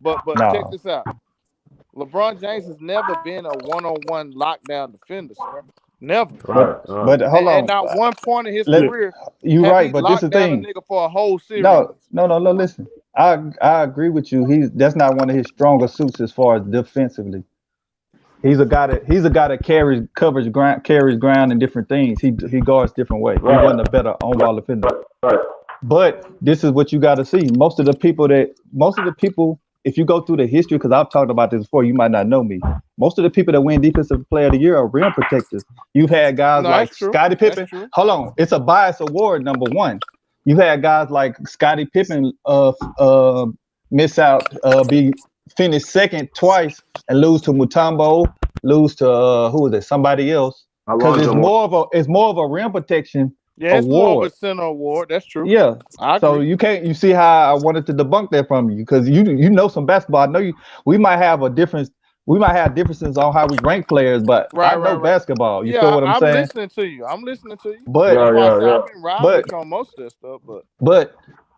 But check No. this out. LeBron James has never been a one-on-one lockdown defender, sir. Never. Right. But hold And on. not one point in his Let Yeah. career you have right, he but this is locked the down a thing. nigga for a whole series. No. Listen, I agree with you. That's not one of his stronger suits as far as defensively. He's a guy that carries ground and different things. He guards different ways. He Right. wasn't a better on ball defender. Right. But this is what you got to see. Most of the people, if you go through the history, because I've talked about this before, you might not know me. Most of the people that win Defensive Player of the Year are rim protectors. You've had guys No, like that's true. Scottie That's Pippen. true. Hold on, it's a bias award. Number one, you had guys like Scottie Pippen miss out, be finished second twice and lose to Mutombo, lose to who was it? Somebody else. Because it's more of a rim protection Yeah, it's more of award. a center award. That's true. Yeah. I So agree. you see how I wanted to debunk that from you, because you know some basketball. I know we might have a difference. We might have differences on how we rank players, but I know Right. basketball. You feel Yeah, what I'm I'm saying? listening to you. I'm listening to you. But That's why I say I've been riding but with you on most of that stuff. but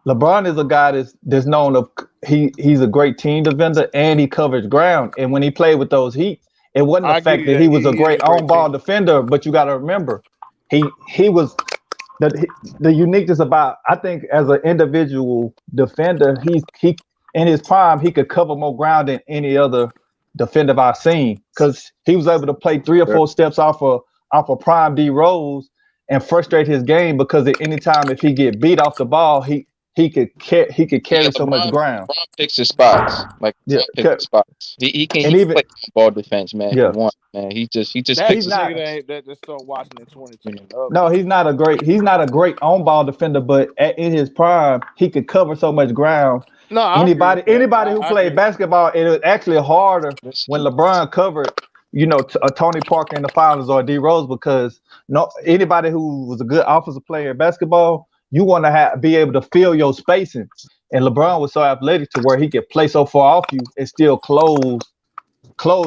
LeBron is a guy that's known of he's a great team defender and he covers ground. And when he played with those Heat, it wasn't the I give fact you that that. he was a He is great a great on-ball team. defender, but you got to remember, he was the uniqueness about, I think, as an individual defender, he in his prime he could cover more ground than any other defender I've seen, because he was able to play 3 or 4 steps off of prime D Rose and frustrate his game, because at any time if he get beat off the ball, he could carry so much ground. LeBron picks his spots. Like Yeah, LeBron picks his spots. He and can even play ball defense, man. If he yeah, wants, man. He just That's picks he's the his not. nigga spots. that start watching in 2010. No, he's not a great on ball defender, but in his prime, he could cover so much ground. No, I agree with that. Anybody who I played agree. basketball, it was actually harder when Listen, LeBron covered, Tony Parker in the finals or D Rose, because anybody who was a good offensive player in basketball, you want to be able to fill your spacing. And LeBron was so athletic to where he could play so far off you and still close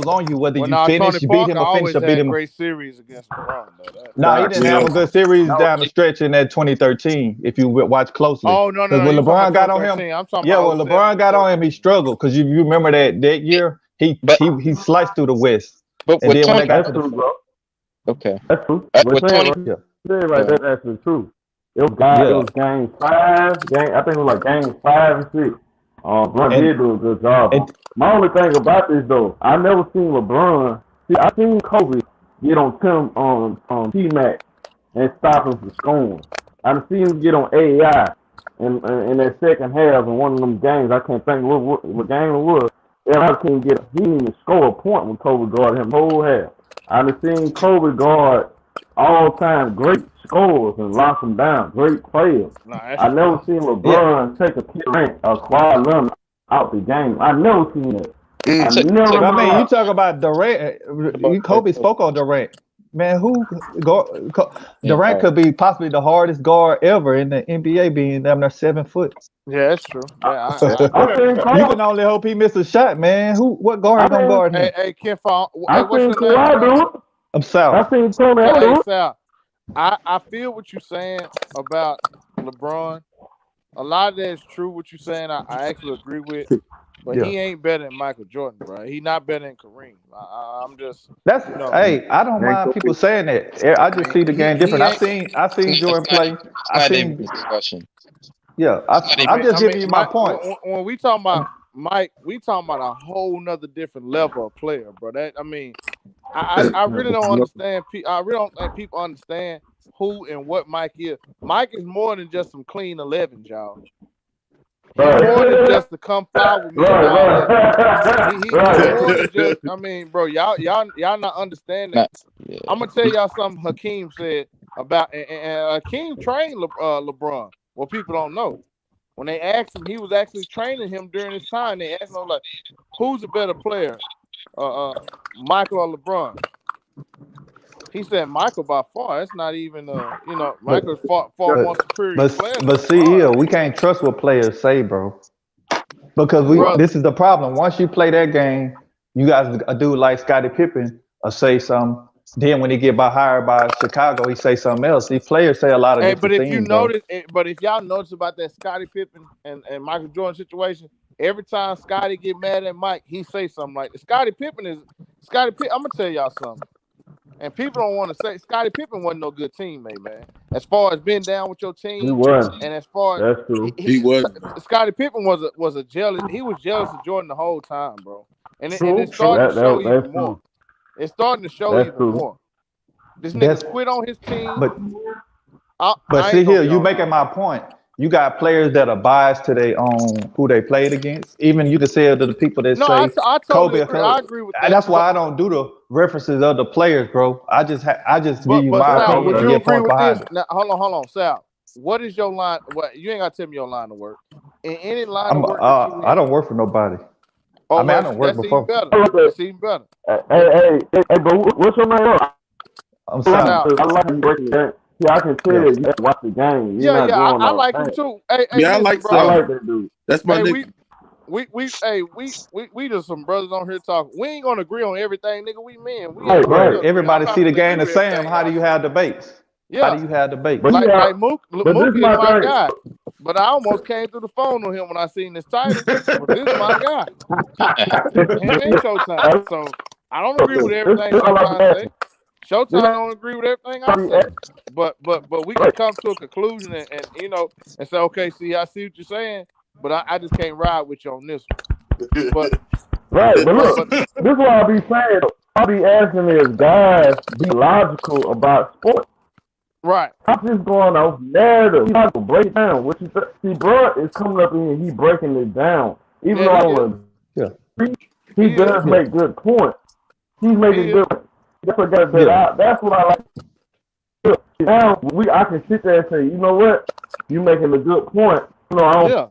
on you, whether Well, you now Tony finish, you beat Parker him or finish always or beat had him. great series against LeBron, though. No, he didn't have Yeah. a good series down the stretch in that 2013. If you watch closely, Oh no, because when you talking LeBron got about on him, 2013? I'm talking yeah, about when 07 LeBron got to on him, he struggled. Because you remember that year, but he sliced through the West, but and with then when Tony, they got That's to true, bro. okay, That's true. We're with saying Tony, right yeah, there, right uh, there. That's the truth. It was game 5. I think it was like game 5 and 6. LeBron and did do a good job. and My only thing about this though, I never seen LeBron. See, I seen Kobe get on Tim on T-Mac and stop him from scoring. I done seen him get on AI in that second half in one of them games. I can't think what game it was. And I couldn't get. He didn't even score a point when Kobe guarded him the whole half. I done seen Kobe guard all time great scorers and lock them down, great players. Nah, that's I true. never seen yeah, LeBron take a Durant or Kawhi Leonard out the game. I never seen that. I check, never but I mean, you heard. talk about Durant. Kobe spoke on Durant. Man, yeah, Durant could be possibly the hardest guard ever in the NBA, being damn near 7 foot. Yeah, that's true. Yeah, I I agree. seen You Kawhi. can only hope he missed a shot, man. What I guard gonna seen guard him? Hey, Ken Fong. I Hey, what's seen your name, Kawhi man? do it. I'm I South. seen Tony do Hey, it. Sal. I feel what you're saying about LeBron. A lot of that is true. What you're saying, I actually agree with. But Yeah. he ain't better than Michael Jordan, bro. He not better than Kareem. I'm just, That's you know, hey, I don't And mind people Kobe. saying that. I just see the game he different. ain't. I seen Jordan play. it's I not even seen a discussion. yeah. It's not even. I'm just I mean, giving you my points. when we talking about Mike, we talking about a whole nother different level of player, bro. I really don't understand. I really don't think people understand who and what Mike is. Mike is more than just some clean 11s, y'all. He more than just to come fly with me and all that. He more than just. I mean, bro, y'all not understanding. Not, yeah. I'm gonna tell y'all something Hakeem said about, and Hakeem trained LeBron. What people don't know. When they asked him, he was actually training him during his time. They asked him like, "Who's a better player, Michael or LeBron?" He said Michael by far. It's not even Michael's far But more superior but player than but LeBron. CEO, we can't trust what players say, bro. Because Brother. this is the problem. Once you play that game, you guys a dude like Scottie Pippen or say something. Then when he get hired by Chicago, he say something else. These players say a lot of Hey, but different if you things, bro. notice, but if y'all notice about that Scottie Pippen and Michael Jordan situation, every time Scottie get mad at Mike, he say something like Scottie Pippen. I'm gonna tell y'all something. And people don't want to say Scottie Pippen wasn't no good teammate, man. As far as being down with your He team, was. and as far as That's true. He was. Scottie Pippen was a jealous. He was jealous of Jordan the whole time, bro. And it True. started to show That's even more. true. It's starting to show That's even true. more. This That's nigga quit on his team. but I see ain't gonna here, be you all making my point. You got players that are biased to their own who they played against. Even you can say it to the people that No, say I totally Kobe or agree. I Kobe. agree with that. That's why I don't do the references of the players, bro. I just give you But my Sal, opinion would and you get agree points with behind this? it. Now, hold on, Sal. What is your line? What you ain't gotta tell me your line of work. In any line of work that you I in. don't work for nobody. Oh I mean, I well, don't work that's even before. better. I like that. That's even better. Hey, but what's your name? I'm I Sam. Sal. like you breaking it down. See, I can tell Yeah. you have to watch the game. You're Yeah, not yeah, going I off like him that. too. Hey, Yeah, I listen, like I bro. Sal. like that dude. That's my Hey, nigga. we just some brothers on here talking. We ain't gonna agree on everything, nigga. We men. We Right, ain't gonna Right. right. never agree. I'm Everybody not see the gonna agree game the with same. everything How do y'all you say. have debates? How Yeah, do you have But debates? he like out. But this Mook is my my thing. guy. But I almost came through the phone on him when I seen this title. But this is my guy. Him and Showtime. So I don't agree with everything This all I Showtime be say. asking. This Showtime don't agree with everything I all I be say. asking. But we can Right. come to a conclusion and and say, okay, see, I see what you're saying, but I just can't ride with you on this one. Right. But look, But this is what I be saying. I be asking is guys be logical about sports. right. I'm just going off narrative. You have to break it down. What you see, bro is coming up in here. He breaking it down. Even Yeah, though he I is. don't Yeah. agree, he He is. does Yeah. make good points. He's He making is. good points. That's what that, Yeah. that's what I like. Look, now I can sit there and say, you know what, you making a good point. I don't Yeah.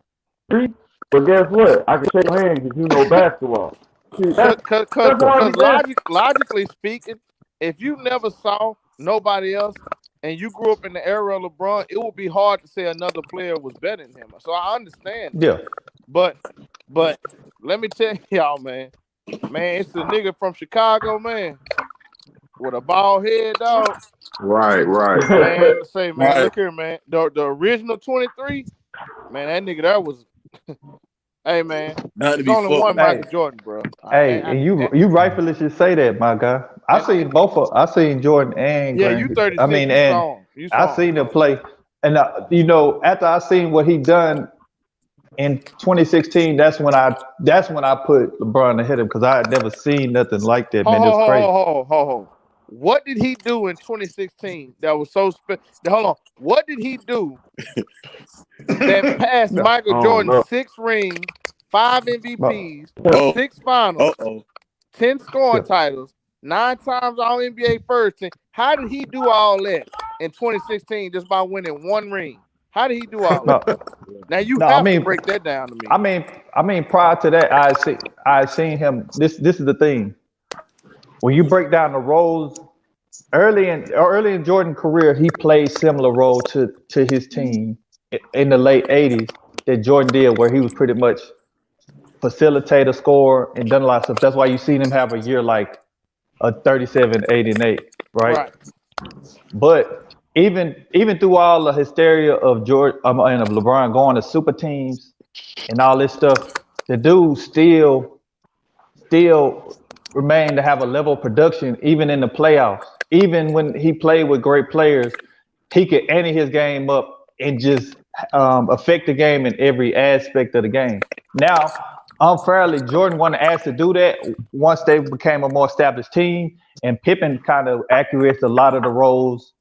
agree, but guess what? I can shake your hand because you know basketball. See, that's what I be saying. Logically speaking, if you never saw nobody else and you grew up in the era of LeBron, it would be hard to say another player was better than him. So I understand that. Yeah. But let me tell y'all, man, it's the nigga from Chicago, man, with a bald head, dog. Right, right. Man, say, man, Right. look here, man. The original 23, man, that nigga that was hey man, Not to there's be only fucked one with. Hey, Michael Jordan, bro. hey, and you rightfully should say that, my guy. I And seen both of I seen Jordan and yeah, you Grant. I 36, mean, you and saw him. You I saw him. seen him play. And after I seen what he done in 2016, that's when I put LeBron ahead of him because I had never seen nothing like that, Ho man. It ho was ho crazy. ho ho ho ho. What did he do in 2016 that was so special? Hold on. What did he do that passed No. Michael Oh Jordan's no. 6 rings, 5 No. MVPs, Oh, 6 finals, oh. 10 Yeah. scoring titles, 9 times All NBA first team? How did he do all that in 2016 just by winning 1 ring? How did he do all that? No. Now you No. I have to mean, break that down to me. prior to that, I seen him. This is the thing. When you break down the roles early in Jordan's career, he played similar role to his team in the late '80s that Jordan did, where he was pretty much facilitator, scorer, and done a lot of stuff. That's why you seen him have a year like a 37, 8, and 8, right? Right. But even through all the hysteria of Jordan and of LeBron going to super teams and all this stuff, the dude still remained to have a level of production even in the playoffs. Even when he played with great players, he could ante his game up and just affect the game in every aspect of the game. Now, unfairly, Jordan wasn't asked to do that once they became a more established team, and Pippen kind of acquiesced a lot of the roles,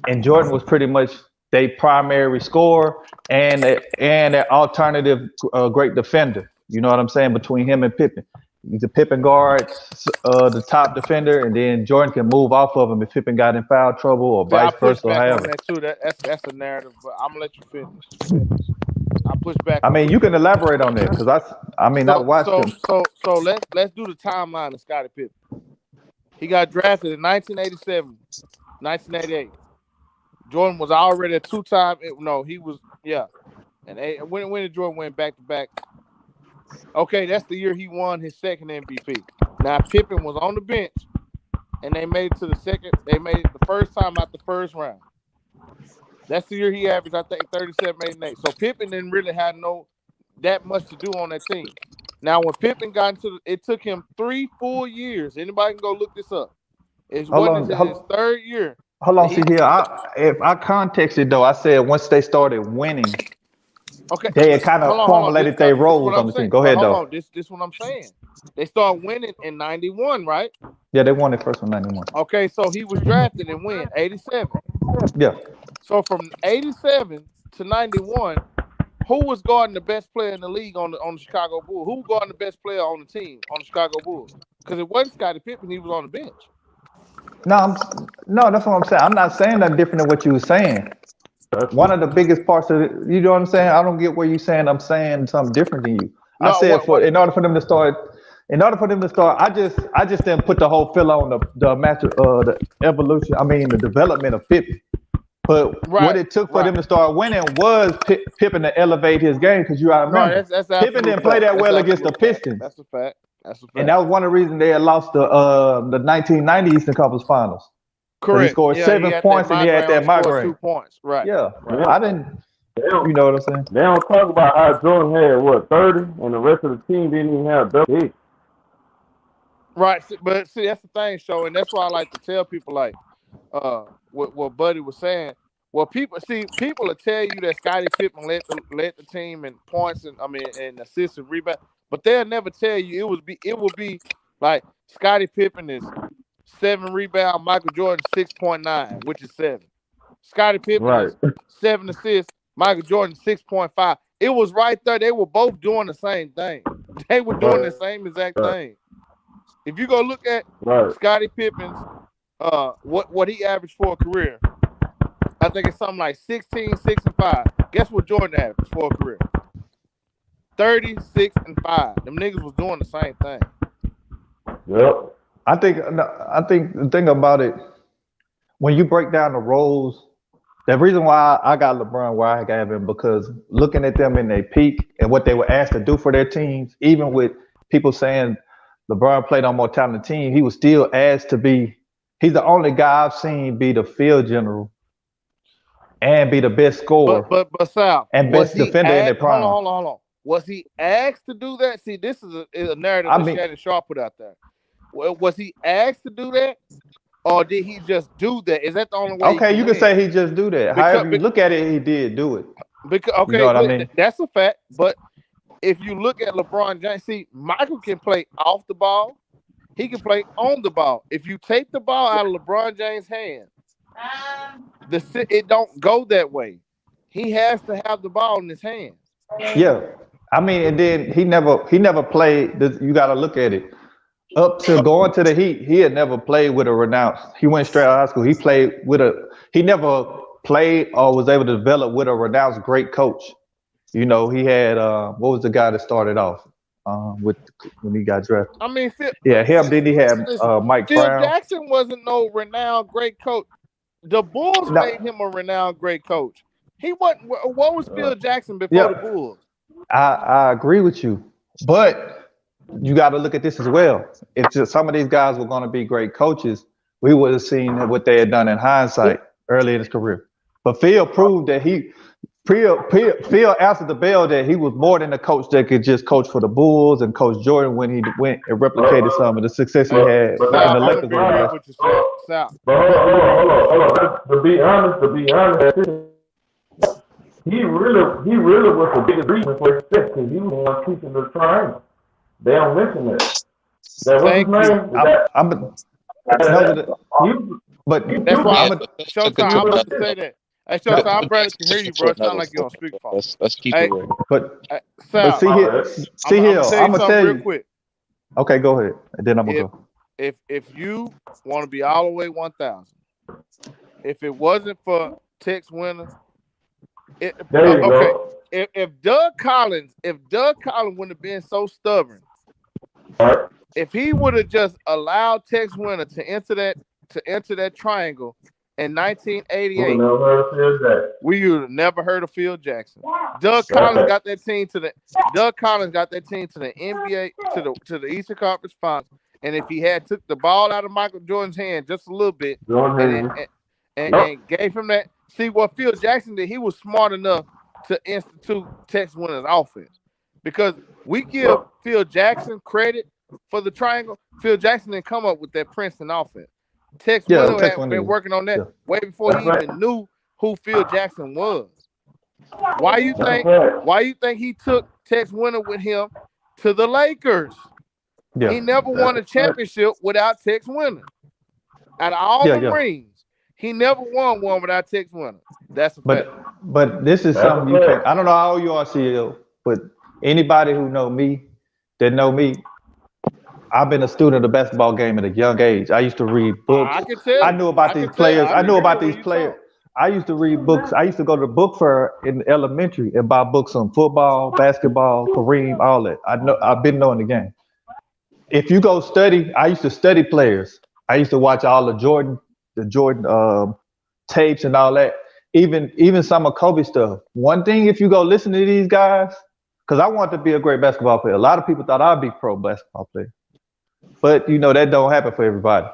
and Jordan was pretty much their primary scorer and an alternative great defender. You know what I'm saying? Between him and Pippen. The Pippen guards the top defender, and then Jordan can move off of him if Pippen got in foul trouble or Yeah, I vice push versa or back on however. that too. That's a narrative, but I'm gonna let you finish. I push back I on mean, that. you can elaborate on that because I So watched so him. so so let's do the timeline of Scottie Pippen. He got drafted in 1987, 1988. Jordan was already a two-time. No, he was And when did Jordan went back to back? Okay, that's the year he won his second MVP. Now Pippen was on the bench, and they made it to the second. They made it the first time out the first round. That's the year he averaged, I think, 37, 8, and 8. So Pippen didn't really have that much to do on that team. Now, when Pippen got it took him 3 full years. Anybody can go look this up. It Hold wasn't on, until his third year hold that on. he. See here, if I contexted though, I said once they started winning, Okay, they had kind of hold on. formulated their This is what roles on I'm the team. saying. Go But ahead hold though. on, this what I'm saying. They started winning in 91, right? Yeah, they won it first in 91. Okay, so he was drafted in when? 87. Yeah. So from 87 to 91, who was guarding the best player in the league on the Chicago Bulls? Who was guarding the best player on the team on the Chicago Bulls? Because it wasn't Scottie Pippen, he was on the bench. No, that's what I'm saying. I'm not saying that different than what you were saying. One of the biggest parts of it, you know what I'm saying? I don't get what you're saying. I'm saying something different than you. I No, said in order for them to start, I just didn't put the whole fill on the evolution. I mean the development of Pippen. But what it took for them to start winning was Pippen to elevate his game, because you gotta remember, that's Pippen didn't play that well against the Pistons. That's a fact. That's a fact. And that was one of the reasons they had lost the 1990 Eastern Conference Finals. Correct. He scored 7 points and he had that migraine. 2 points. Right. Yeah. Right. I didn't. You know what I'm saying? They don't talk about how Jordan had 30, and the rest of the team didn't even have double hits. Right, but see, that's the thing, show, and that's why I like to tell people, like, what Buddy was saying. Well, people will tell you that Scottie Pippen led the team in points and assists and rebounds, but they'll never tell you it would be like Scottie Pippen is 7 rebounds, Michael Jordan 6.9, which is 7. Scottie Pippen is 7 assists, Michael Jordan 6.5. It was right there. They were both doing the same thing. They were doing the same exact thing. If you go look at Scottie Pippen's what he averaged for a career, I think it's something like 16, 6, and 5. Guess what Jordan averaged for a career? 36 and 5. Them niggas was doing the same thing. Yep. I think the thing about it, when you break down the roles, the reason why I got LeBron where I got him, because looking at them in their peak and what they were asked to do for their teams, even with people saying LeBron played on more talented team, he was still asked to be. He's the only guy I've seen be the field general and be the best scorer, but Sal, and best defender in their prime. Hold on. Was he asked to do that? See, this is a narrative that Shannon Sharp put out there. Was he asked to do that, or did he just do that? Is that the only way? Okay, you can say he just do that. However you look at it, he did do it. Because you know what I mean? That's a fact. But if you look at LeBron James, see, Michael can play off the ball. He can play on the ball. If you take the ball out of LeBron James' hands, it don't go that way. He has to have the ball in his hands. Yeah, I mean, and then he never played. You got to look at it. Up to going to the Heat, he had never played with a renowned. He went straight out of high school. He never played or was able to develop with a renowned great coach. You know, he had what was the guy that started off when he got drafted? I mean, him. Then he had Mike Brown. Phil Jackson wasn't no renowned great coach. The Bulls made him a renowned great coach. He wasn't. What was Phil Jackson before the Bulls? I agree with you, but you got to look at this as well. If just some of these guys were going to be great coaches, we would have seen what they had done in hindsight early in his career. But Phil proved that Phil answered the bell that he was more than a coach that could just coach for the Bulls and coach Jordan when he went and replicated some of the success he had in the Lakers. But hold on. To be honest, he really was the biggest reason for success, because he was the one teaching the triangle. They don't mention that. Thank you. But that's why Showtime, I'm about to say that. Hey, Showtime, I'm Brad can hear you, bro. It's not like you're on speakerphone. Let's keep it real. But see here, I'm gonna tell you real quick. Okay, go ahead, and then I'm gonna go. If you want to be all the way 1,000, if it wasn't for Tex Winter, if Doug Collins wouldn't have been so stubborn, if he would have just allowed Tex Winter to enter that triangle in 1988, we would have never heard of Phil Jackson. Doug Collins got that team to the NBA to the Eastern Conference Finals, and if he had took the ball out of Michael Jordan's hand just a little bit and gave him that. See what Phil Jackson did, he was smart enough to institute Tex Winter's offense, because we give Phil Jackson credit for the triangle. Phil Jackson didn't come up with that Princeton offense. Tex Winter had been working on that way before he even knew who Phil Jackson was. Why you think he took Tex Winter with him to the Lakers? Yeah. He never won a That's championship without Tex winning. Out of all Yeah, them yeah. rings, he never won one without Tex winning. That's a fact. But this is a something you fact. can't. I don't know how old you are, CL, but anybody who know me, I've been a student of the basketball game at a young age. I used to read books. I can tell I you. knew about I these can tell. players. I I can knew hear about it when these you players. talk. I used to read books. I used to go to the book fair in elementary and buy books on football, basketball, Kareem, all that. I know. I've been knowing the game. If you go study, I used to study players. I used to watch all the Jordan tapes and all that. Even some of Kobe stuff. One thing, if you go listen to these guys, because I want to be a great basketball player. A lot of people thought I'd be a pro basketball player, but that don't happen for everybody.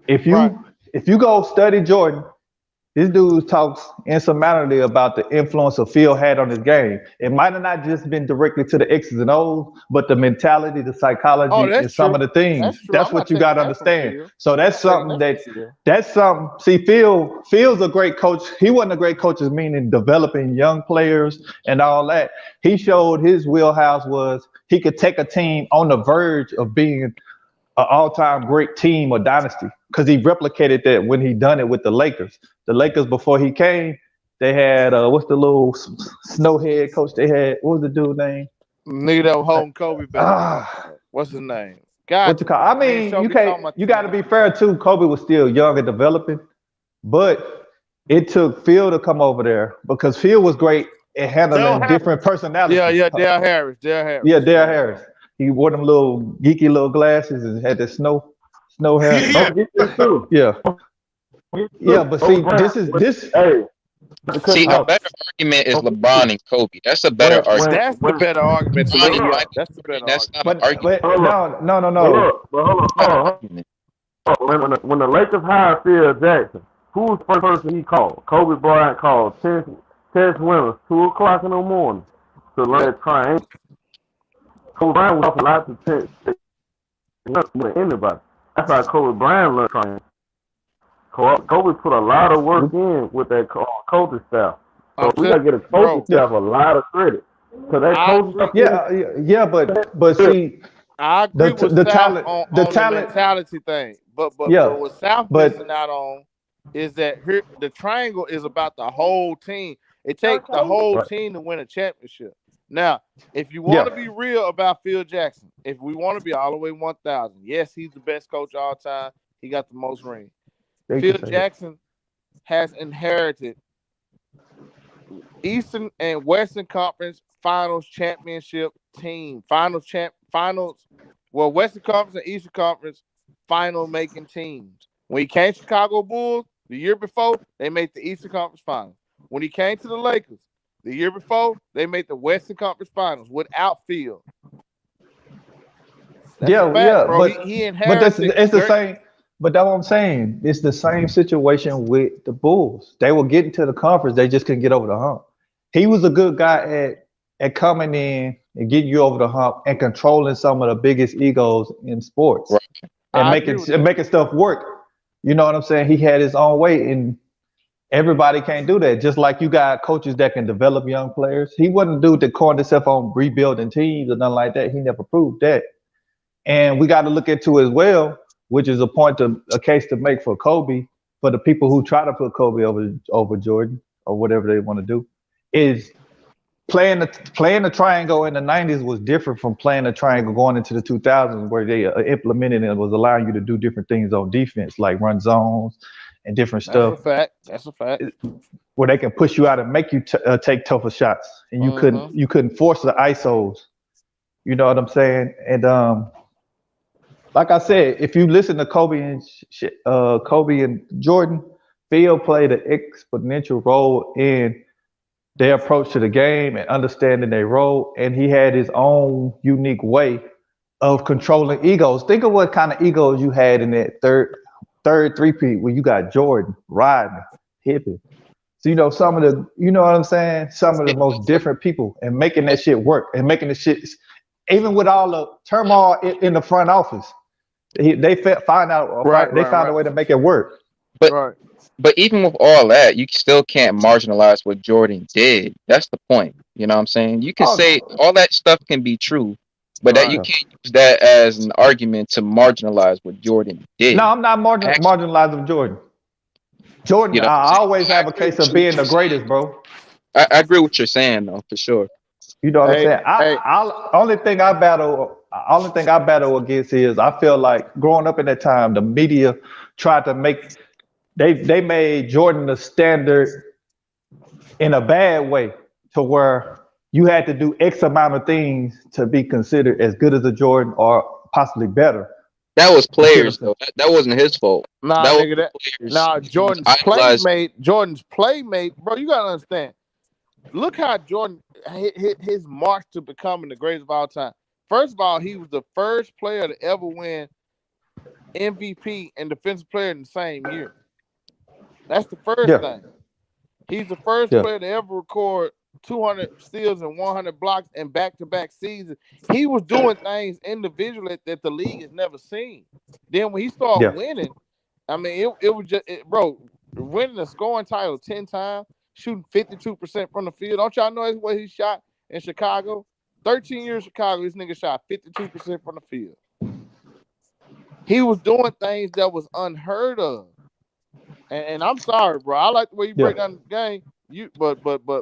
If Right. you if you go study Jordan, this dude talks insurmountably about the influence of Phil had on his game. It might have not just been directly to the X's and O's, but the mentality, the Oh, psychology, and that's some of true. the That's things. true. That's I'm what not you got taking to that from understand. Phil. So I'm that's not taking something that from that Phil. that's something. See, Phil's a great coach. He wasn't a great coach, as meaning developing young players and all that. He showed his wheelhouse was he could take a team on the verge of being an all-time great team or dynasty because he replicated that when he done it with the Lakers. The Lakers before he came, they had what's the little snowhead coach they had? What was the dude name? Nigga that was holding Kobe back. Ah, What's his name? what Got you you. call? I Me and mean, Show you be can't. talking about You this got to all be the fair time. too. Kobe was still young and developing, but it took Phil to come over there because Phil was great at Dale handling Harris. different Yeah, personalities. yeah, Dale Harris. Dale Yeah, Harris. Dale Yeah. Harris. He wore them little geeky little glasses and had the snow hair. Yeah. Don't forget this too. Yeah, Don't forget yeah. too. But Kobe see, Bryant. this. Hey, to cut See, you a off. better argument is Don't forget this. LeBron and Kobe. That's a better When argument. when That's the when better argument to LeBron me. and hold Yeah, up, Michael that's the Jordan. better That's argument. not an But argument. but hold up, no no no but no. look, but hold on, Not an hold on. argument. When the Lakers hired Phil Jackson, who was the first person he called? Kobe Bryant called Tess Winners, 2 o'clock in the morning, to learn Yep. that triangle. Kobe Bryant was off a lot to Tess more than anybody. That's how Kobe Bryant learned triangle. Kobe put a lot of work in with that coaching staff. So I'm we telling gotta get a you, coaching bro. Yeah, staff a lot of credit. Cause that I coaching agree. staff is yeah. But see, I the agree with the South talent, the on the talent. mentality thing, but Yeah, what South missing but out on is that here the triangle is about the whole team. It takes the whole right. team to win a championship. Now, if you want yeah, to be real about Phil Jackson, if we want to be all the way 1,000, yes, he's the best coach of all time. He got the most rings. they can Phil say that. Jackson has inherited Eastern and Western Conference Finals championship team. Finals. Well, Western Conference and Eastern Conference final making teams. When he came to Chicago Bulls the year before, they made the Eastern Conference Finals. When he came to the Lakers the year before, they made the Western Conference Finals without Phil. That's a Yeah, fact, yeah, bro. He but that's inherited it's the great. same. But that's what I'm saying. It's the same situation with the Bulls. They were getting to the conference, they just couldn't get over the hump. He was a good guy at coming in and getting you over the hump and controlling some of the biggest egos in sports Right. and I agree with that. making stuff work. You know what I'm saying? He had his own way, and everybody can't do that. Just like you got coaches that can develop young players. He wasn't a dude that called himself on rebuilding teams or nothing like that. He never proved that. And we got to look into as well, which is a case to make for Kobe, for the people who try to put Kobe over Jordan or whatever they want to do, is playing the triangle in the '90s was different from playing the triangle going into the 2000s, where they implemented and was allowing you to do different things on defense, like run zones and different That's stuff, a fact. That's a fact. where they can push you out and make you take tougher shots, and Mm-hmm. you couldn't force the ISOs. You know what I'm saying? And like I said, if you listen to Kobe and Jordan, Phil played an exponential role in their approach to the game and understanding their role, and he had his own unique way of controlling egos. Think of what kind of egos you had in that third three-peat where you got Jordan, Rodney, Hippie. So some of the, you know what I'm saying? Some of the most different people, and making that shit work and making the shit, even with all the turmoil in the front office. Right, They right, found a right, way to make it work. But right. but even with all that, you still can't marginalize what Jordan did. That's the point. You know what I'm saying? You can say Oh, all that stuff can be true, But that Right. you can't use that as an argument to marginalize what Jordan No, did. I'm not Actually, marginalizing Jordan. Jordan, you know what I'm I saying? always I have a agree case with of you, being what the you're saying. greatest, bro. I agree with what you're saying though, for sure. You know what I'm Hey, saying? hey, Only thing I battle against is I feel like growing up in that time, the media tried to make they made Jordan the standard in a bad way to where you had to do X amount of things to be considered as good as a Jordan or possibly better. That was You see what I'm players saying? though. That wasn't his fault. nah, That was nigga, the that players nah. idolizing. Jordan's playmate, bro. You gotta understand. Look how Jordan hit his march to becoming the greatest of all time. First of all, he was the first player to ever win MVP and Defensive Player in the same year. That's the first Yeah, thing. He's the first yeah, player to ever record 200 steals and 100 blocks in back-to-back seasons. He was doing things individually that the league has never seen. Then when he started yeah. winning, I mean, it was just, bro, winning the scoring title 10 times, shooting 52% from the field. Don't y'all know that's what he shot in Chicago? 13 years in Chicago, this nigga shot 52% from the field. He was doing things that was unheard of. And I'm sorry, bro. I like the way you Yeah, break down the game.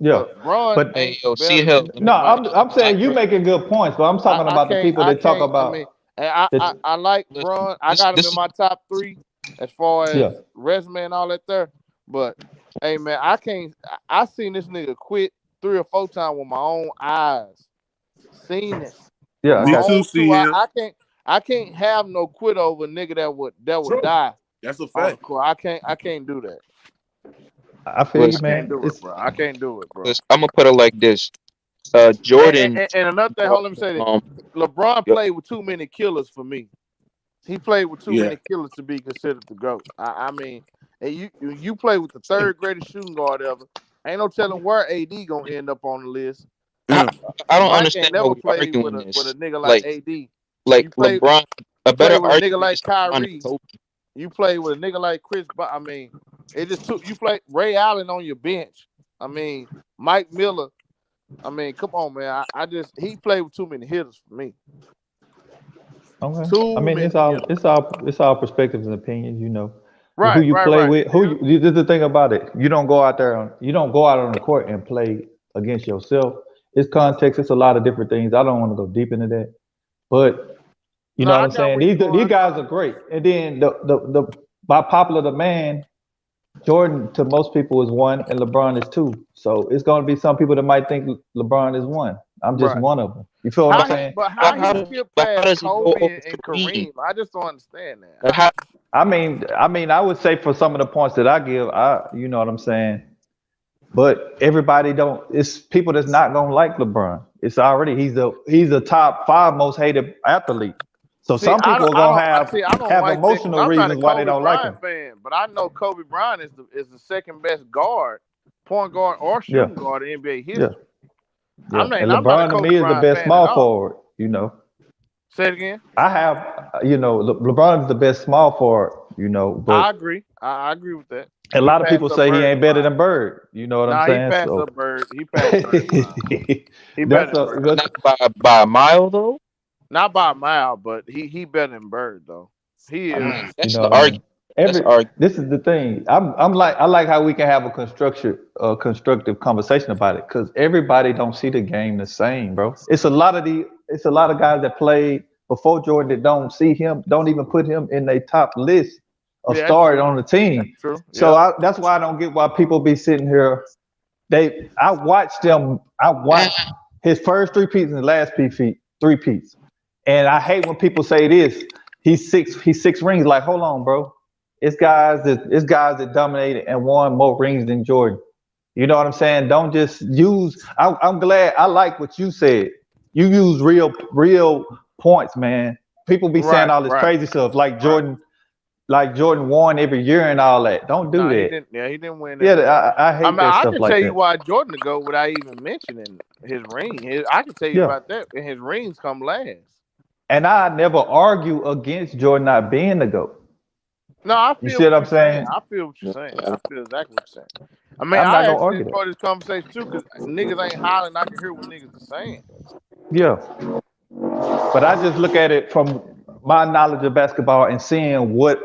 yeah. Bron But Hey, ain't yo, better C Hill, than let no, me Mike. I'm I saying you making good points, but I'm talking I about the can't people that talk I mean, about and I that. I like listen, Bron. I got him this in is my top 3 as far Yeah, as resume and all that there. But hey man, I can't. I seen this nigga quit 3 or 4 times with my own eyes. Seen it with yeah, I my Me got too, own C 2 eyes. Hill. I can't have no quit over a nigga that would die That's a on the fact. court. I can't do that. you. I feel you, I listen, can't man. do it, It's bro. I can't do it, bro. listen. I'm gonna put it like this. And, Jordan. and another thing, hold on, let me say that Um, LeBron yo, played with too many killers for me. He played with too Yeah. many killers to be considered the GOAT. I mean, and you play with the third greatest shooting guard ever. Ain't no telling where AD gonna end up on the list. I, Yeah. I don't Mike ain't understand why never we played with arguing a this. nigga like Like, AD. like You play LeBron. you A play better with a nigga argument like is LeBron and Kyrie. Kobe. You play with a nigga like Chris. But I mean, it just took you play Ray Allen on your bench. I mean, Mike Miller. I mean, come on, man. I just he played with too many hitters for me. okay. I Too mean, many hitters. it's all perspectives and opinions, you know. Who Right, you right, play right. with, this is the thing about it. You don't go out on the court and play against yourself. It's context. It's a lot of different things. I don't want to go deep into that, but you No, know what I I'm got saying. where you These going. guys are great. And then the by popular demand, Jordan to most people is one, and LeBron is two. So it's going to be some people that might think LeBron is one. I'm just Right. one of them. You feel what I'm saying? But How he how does skipped but how past does he go Kobe over and Kareem? Kareem? I just don't understand that. Like how I would say for some of the points that I give, you know what I'm saying. But everybody don't. It's people that's not gonna like LeBron. It's already he's the top 5 most hated athlete. So See, some people are I gonna don't see. I don't have like that because emotional I'm not a reasons why they Kobe don't like Bryant him. fan, but I know Kobe Bryant is the second best guard, point guard or Yeah, shooting guard in NBA yeah, history. yeah. And I'm not a LeBron to Kobe me is the Bryant best fan at small all. forward. You know, Say it again. I have LeBron is the best small forward. You know, but I agree. I agree with that. a He lot of passed people up say he Bird in ain't better mine. than Bird. You know what I'm Nah, he saying? passed So up Bird. He passed Bird in mine. He better that's than Bird. that's not by a mile though? Not by a mile, but he better than Bird though. He you, is. you That's know the what I mean. argument. That's the argument. This is the thing. I like how we can have a constructive conversation about it because everybody don't see the game the same, bro. It's a lot of guys that played before Jordan that don't see him, don't even put him in their top list of Yeah, that's started true. on the That's team. true. So Yep. that's why I don't get why people be sitting here. I watched them. I watched his first 3 peats and the last 3 peats, and I hate when people say this. He's 6 rings. Like, hold on, bro. It's guys that dominated and won more rings than Jordan. You know what I'm saying? Don't just use. I'm glad. I like what you said. You use real points, man. People be saying Right, all this right, crazy stuff right. Like Jordan won every year and all that. Don't do No, he that. didn't. Yeah, he didn't win Yeah, every year. I I hate mean, that I stuff can like tell you that. why Jordan to go without even mentioning his ring. I can tell you Yeah. about that, and his rings come last. And I never argue against Jordan not being the GOAT. No, I You feel see what what I'm you're saying. sayan? I feel what you're saying. I feel exactly what you're saying. I mean, I'm not I gonna actually argue that. enjoy this conversation too because niggas ain't hollering. I can hear what niggas are saying. Yeah. But I just look at it from my knowledge of basketball and seeing what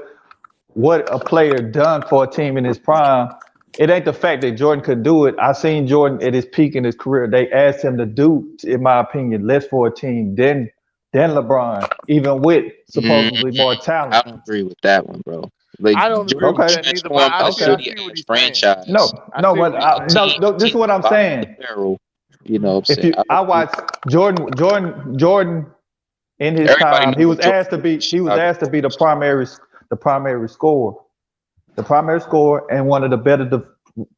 a player done for a team in his prime. It ain't the fact that Jordan could do it. I seen Jordan at his peak in his career. They asked him to do, in my opinion, less for a team than LeBron, even with supposedly more I talent. don't agree with that one, bro. Like I don't agree Jordan with Okay, that neither, but transformed I the see. I okay. city see what as he's saying. franchise. I No, see but what he's saying. this is Team what I'm bottom saying. of the barrel. You know what I'm If saying? I watch Jordan in his Everybody time, know what Jordan did in he was Chicago. asked to be the primary scorer, and one of the better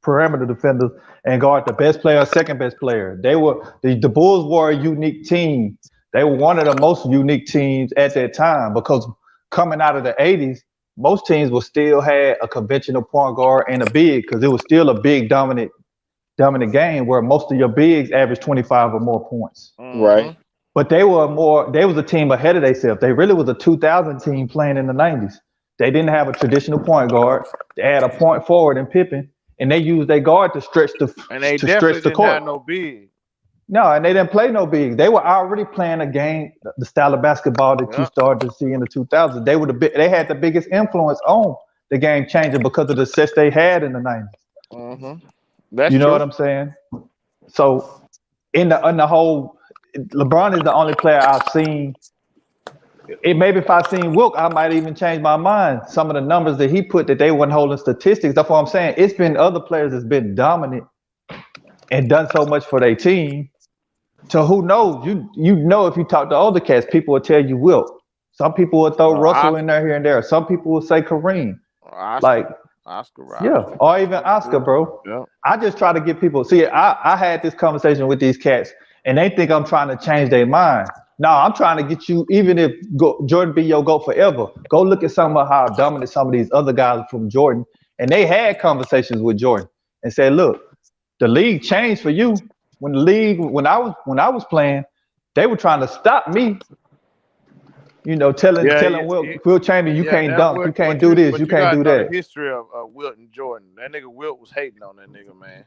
perimeter defenders and guard the best player, second best player. They were the Bulls were a unique team. They were one of the most unique teams at that time because coming out of the 80s, most teams will still had a conventional point guard and a big because it was still a big dominant game where most of your bigs averaged 25 or more points. Mm-hmm. Right. But they was a team ahead of themselves. They really was a 2000 team playing in the 90s. They didn't have a traditional point guard. They had a point forward in Pippen, and they used their guard to stretch And they definitely the didn't court. have no big. No, and they didn't play no big. They were already playing a game, the style of basketball that you Yeah. started to see in the 2000s. They had the biggest influence on the game changer because of the success they had in the 90s. Mm-hmm. That's You know true. what I'm saying? So in the whole, LeBron is the only player I've seen. Maybe if I seen Wilk, I might even change my mind. Some of the numbers that he put that they weren't holding statistics. That's what I'm saying. It's been other players that's been dominant and done so much for their team. So who knows? You know if you talk to older cats, people will tell you Wilt. Some people will throw Russell in there here and there. Some people will say Kareem. Like, Oscar yeah, Robertson. or even Oscar, bro. Yeah. I just try to get people. See, I had this conversation with these cats, and they think I'm trying to change their mind. No, I'm trying to get you. Even if Jordan be your GOAT forever, go look at some of how dominant some of these other guys from Jordan, and they had conversations with Jordan and said, "Look, the league changed for you. When I was playing, they were trying to stop me. You know, telling Will Chamberlain, you can't That's dunk, you can't do this, but you you can't gotta do know the that." history of Wilt and Jordan. That nigga Wilt was hating on that nigga, man.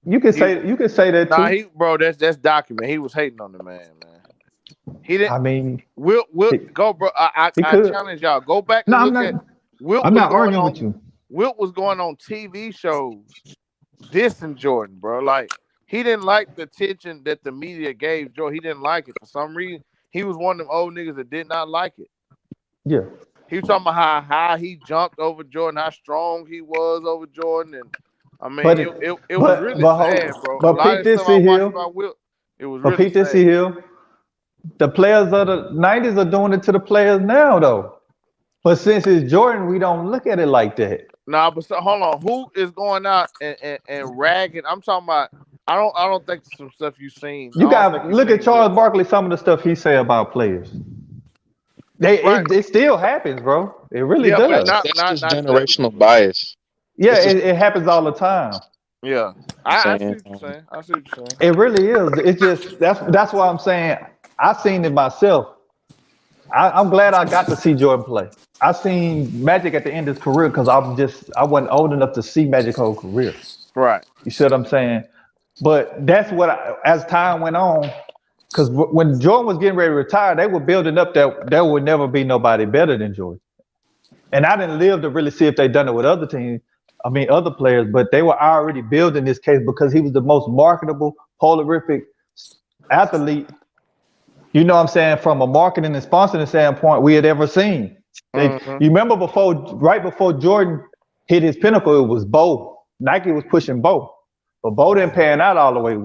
You can say that too. Nah, that's document. He was hating on the man. He didn't. I mean, Wilt, go, bro. I challenge y'all. Go back no, and I'm look at not. Wilt I'm was not going arguing on. with you. Wilt was going on TV shows dissing Jordan, bro. Like he didn't like the attention that the media gave Jordan. He didn't like it for some reason. He was one of them old niggas that did not like it. Yeah. He was talking about how high he jumped over Jordan, how strong he was over Jordan, and I mean, But it was really sad, bro. A but lot Pete of this stuff I see watched here. about Wilt, it was But really Pete this sad. see here. The players of the 90s are doing it to the players now, though. But since it's Jordan, we don't look at it like that. Nah, but hold on, who is going out and ragging? I'm talking about. I don't think some stuff you've seen. I You don't think got you've look at seen Wilt. Charles Barkley. Some of the stuff he say about players. Right. It still happens, bro. It really Yeah, but does. That's just not to every generational degree. bias. Yeah, It's just it happens all the time. Yeah, I see saying. what you're saying. I see what you're saying. It really is. It's just that's why I'm saying I seen it myself. I'm glad I got to see Jordan play. I seen Magic at the end of his career because I wasn't old enough to see Magic whole career. Right. You see what I'm saying? But that's what as time went on, because when Jordan was getting ready to retire, they were building up that there would never be nobody better than Jordan. And I didn't live to really see if they done it with other teams. I mean, other players, but they were already building this case because he was the most marketable, prolific athlete. You know what I'm saying? From a marketing and sponsoring standpoint, we had ever seen. You remember right before Jordan hit his pinnacle, it was Bo. Nike was pushing Bo, but Bo didn't pan out all the way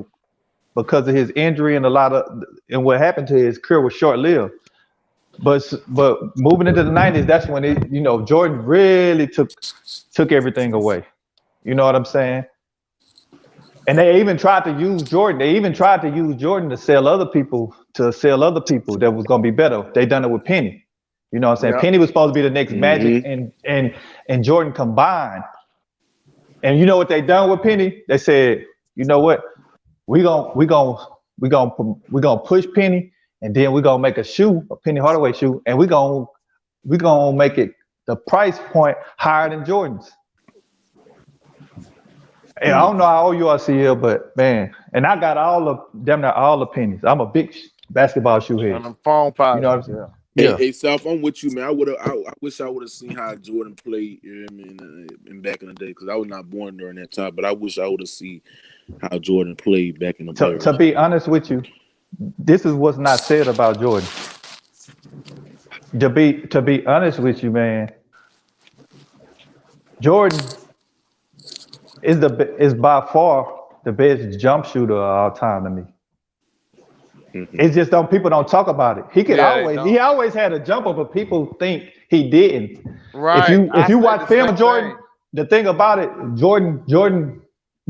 because of his injury and and what happened to his career was short lived. But moving into the 90s, that's when Jordan really took everything away. You know what I'm saying? And they even tried to use Jordan. They even tried to use Jordan to sell other people that was going to be better. They done it with Penny. You know what I'm saying? Yeah. Penny was supposed to be the next Magic and Jordan combined. And you know what they done with Penny? They said, you know what? We gonna push Penny, and then we're gonna make a Penny Hardaway shoe, and we're gonna make it the price point higher than Jordan's. And I don't know how old U.S.C. is, but man, and I got damn near all the pennies. I'm a big basketball shoe And head. them phone You know what I'm posits, saying? yeah. Hey, Yeah. hey, South, I'm with you, man. I wish I would have seen how Jordan played, you know what I mean, in back in the day, because I was not born during that time. But I wish I would have seen how Jordan played back in the To eras. be honest with you, this is what's not said about Jordan. To be honest with you, man, Jordan is by far the best jump shooter of all time to me. Hmm. It's just don't people don't talk about it. Yeah, they He don't. always had a jumper, but people think he didn't. If Right. you if I you say watch the film same of Jordan, thing. the thing about it,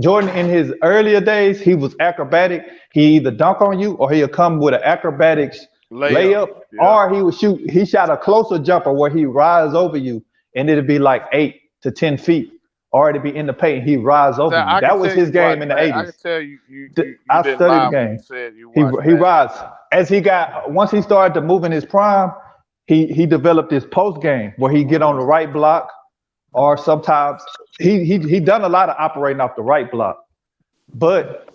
Jordan in his earlier days, he was acrobatic. He either dunk on you or he'll come with an acrobatics Layup. layup, Yeah. or he would shoot. He shot a closer jumper where he rise over you, and it'd be like 8 to 10 feet, or it'd be in the paint. He rise So over you. I can That was tell his you game watch in the back. I can '80s. tell you I didn't studied the lie when you game. said you He watched he rise basketball. as he got once he started to move in his prime. He developed his post game where he get on the right block, or sometimes he done a lot of operating off the right block, but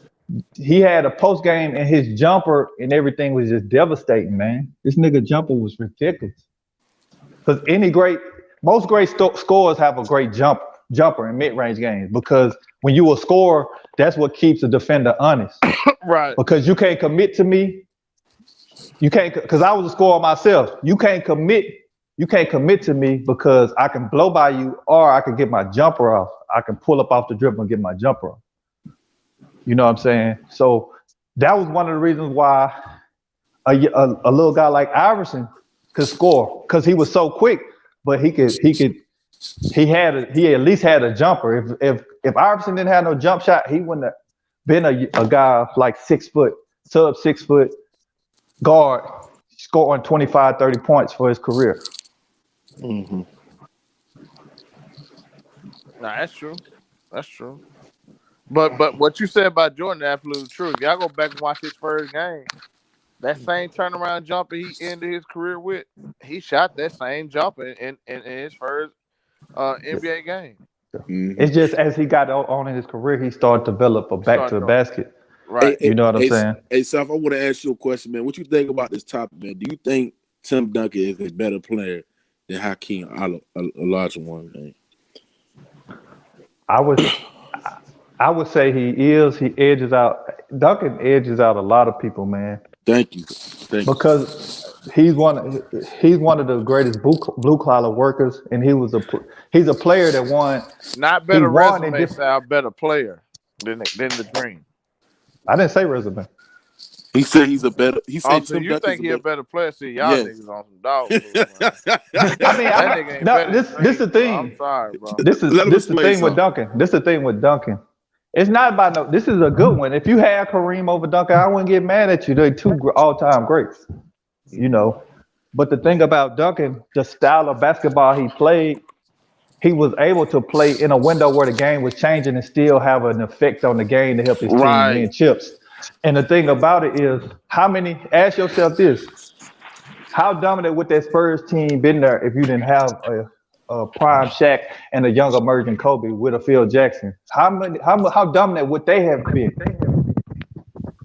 he had a post game and his jumper and everything was just devastating, man. This nigga jumper was ridiculous. Because most great scorers have a great jumper in mid range games because when you a scorer, that's what keeps a defender honest. Right. Because you can't commit to me. You can't because I was a scorer myself. You can't commit to me because I can blow by you or I can get my jumper off. I can pull up off the dribble and get my jumper off. You know what I'm saying? So that was one of the reasons why a little guy like Iverson could score because he was so quick, but he at least had a jumper. If Iverson didn't have no jump shot, he wouldn't have been a guy like 6 foot, sub 6 foot guard scoring 25, 30 points for his career. Hmm. Nah, that's true. That's true. But what you said about Jordan is absolutely true. If y'all go back and watch his first game, that same turnaround jumper he ended his career with, he shot that same jumper in his first NBA game. Hmm. It's just as he got on in his career, he started to develop a back to Start the doing basket. Hey, right. hey, You know what I'm hey, saying? hey, South, I want to ask you a question, man. What you think about this topic, man? Do you think Tim Duncan is a better player than Hakeem Olajuwon, man? I was I would say he is. He edges out. Duncan edges out a lot of people, man, Thank you. Thank you. because he's one of the greatest blue collar workers, and he's a player that won. Not He better won in resume, different. Sal, better player than the Dream. I didn't say resume. He said he's a better. He said Also, Tim you Duncan's think a he a better. better player? See, y'all Yes. niggas on some dog food, man. I mean, That nigga ain't no, better than this the Dream, bro. I'm thing. sorry, bro. This is Let him this the explain thing with something. Duncan. This the thing with Duncan. It's not about no. This is a good one. If you had Kareem over Duncan, I wouldn't get mad at you. They're two all-time greats, you know. But the thing about Duncan, the style of basketball he played, he was able to play in a window where the game was changing and still have an effect on the game to help his team Right. win chips. And the thing about it is, ask yourself this, how dominant would that Spurs team been there if you didn't have a prime Shaq and a young emerging Kobe with a Phil Jackson? How dominant would they have been?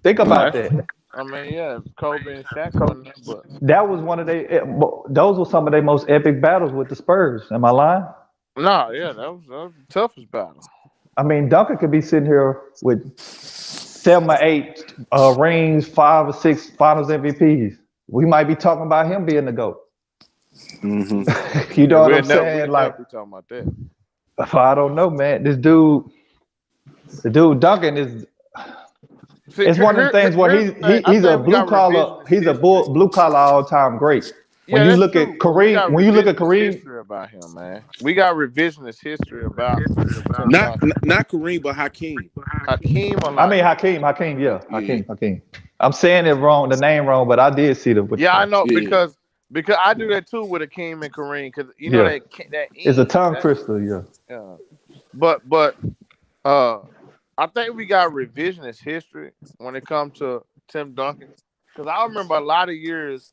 Think No, about that's that. true. I mean, yeah, Kobe and Shaq wasn't there, but That was one of those were some of their most epic battles with the Spurs. Am I lying? no, yeah, that was the toughest battle. I mean, Duncan could be sitting here with 7 or 8 rings, 5 or 6 Finals MVPs. We might be talking about him being the GOAT. Hmm. You Yeah, know what I'm we'll saying? never Like, be talking about that. I don't know, man. The dude Duncan is. See, It's one of them things where here's the thing. I he's a think we blue got collar. revisionist He's a history. blue collar all time great. When Yeah, you that's look true. at But we Kareem, got when you look at revisionist Kareem, history about him, man. We got revisionist history about Tim Not Duncan. not Kareem, but Hakeem. Hakeem I mean Olajuwon. Hakeem, yeah, Yeah. Hakeem. I'm saying it wrong, the name wrong, but I did see what Yeah, you're I saying. know Yeah. because I do that too with Hakeem and Kareem because you know Yeah, that it's a ends tongue that twister. Yeah, but uh I think we got revisionist history when it comes to Tim Duncan because I remember a lot of years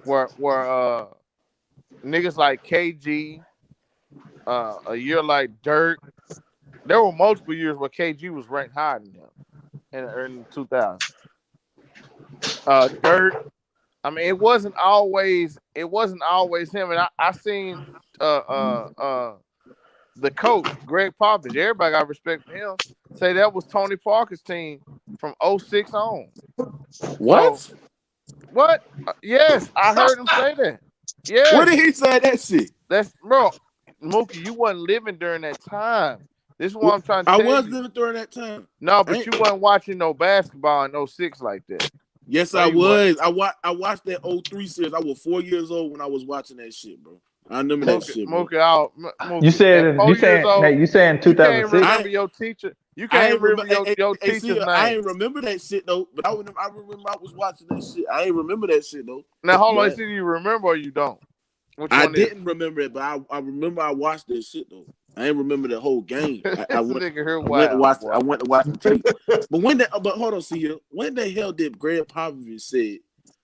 where niggas like KG a year like Dirk. There were multiple years where KG was ranked higher than him in the early 2000s. Dirt. I mean, it wasn't always him. And I seen uh uh uh the coach, Greg Popovich, everybody got respect for him, say that was Tony Parker's team from '06 on. So What? what? Yes, I heard him say that. Where Yes, did he say that shit? that's bro. Mookie, you wasn't living during that time. This is what I'm trying to I tell was you. living during that time. No, I but ain't, you wasn't watching no basketball in '06 like that. yes, No, I you wasn't. was. I watched that '03 series. I was 4 years old when I was watching that shit, bro. I remember that Mookie, shit, bro. Mookie, out, You Mookie. At said you 4 years saying old, Nate, you saying you can't 2006? I remember your teacher. You I can't ain't remember. remember your See, teacher's I name. ain't remember that shit though. But I remember I was watching that shit. I ain't remember that shit though. Now, hold on. But See, do you remember or you don't? Which I one is it? didn't remember it. But I remember I watched that shit though. I ain't remember the whole game. I This went. nigga here I went to wild, watch. I boy. went to watch the tape. But but hold on, see here. When the hell did Greg Popovich said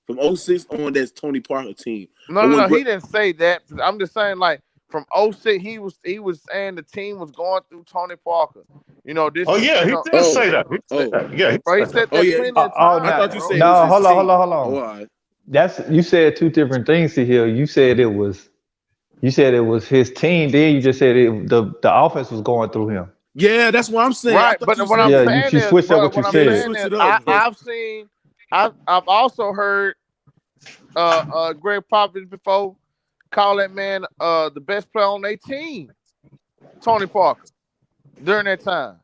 from '06 on that's Tony Parker team? No, Or no, when no. He didn't say that. I'm just saying, like from '06, he was saying the team was going through Tony Parker. You know, this Oh is yeah, he did oh say that. He said oh that. Yeah, he bro. He said that. said oh that yeah. plenty of Oh, I times, thought you no, said bro. it was no, his hold on, hold team. on, hold Oh, on. all right. That's you said two different things here. You said it was his team. Then you just said the offense was going through him. Yeah, that's what I'm saying. I Right, thought but you what said I'm Yeah, that. saying you is, switched up bro, what you what I'm Yeah, you said. saying switched is, it up, bro. I've also heard Greg Popovich before call that man the best player on their team, Tony Parker, during that time.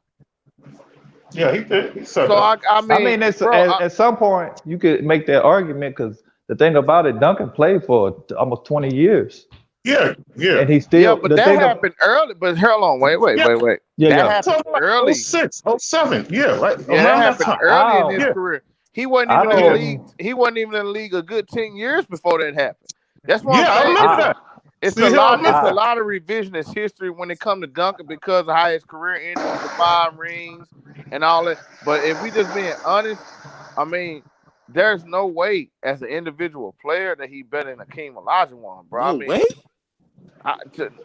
Yeah, he did. He said So that. I I mean, mean, it's, bro, at some point you could make that argument because the thing about it, Duncan played for almost 20 years, Yeah, yeah. and he yeah, still but the that thing of happened early. But hold on, Yeah, wait. yeah, That yeah. I'm happened talking like early. '06, '07. Yeah, right Yeah, that around that happened time. early in his I Yeah, career. He wasn't I even in the yeah, league. don't He wasn't even in the league a good 10 years before that happened. That's what I'm yeah. I saying. remember I that. See, here I It's remember a I that. lot of revisionist history when it comes to Duncan because of how his career ended with the 5 rings and all that. But if we just being honest, I mean, there's no way as an individual player that he better than Hakeem Olajuwon, bro. I No mean, way.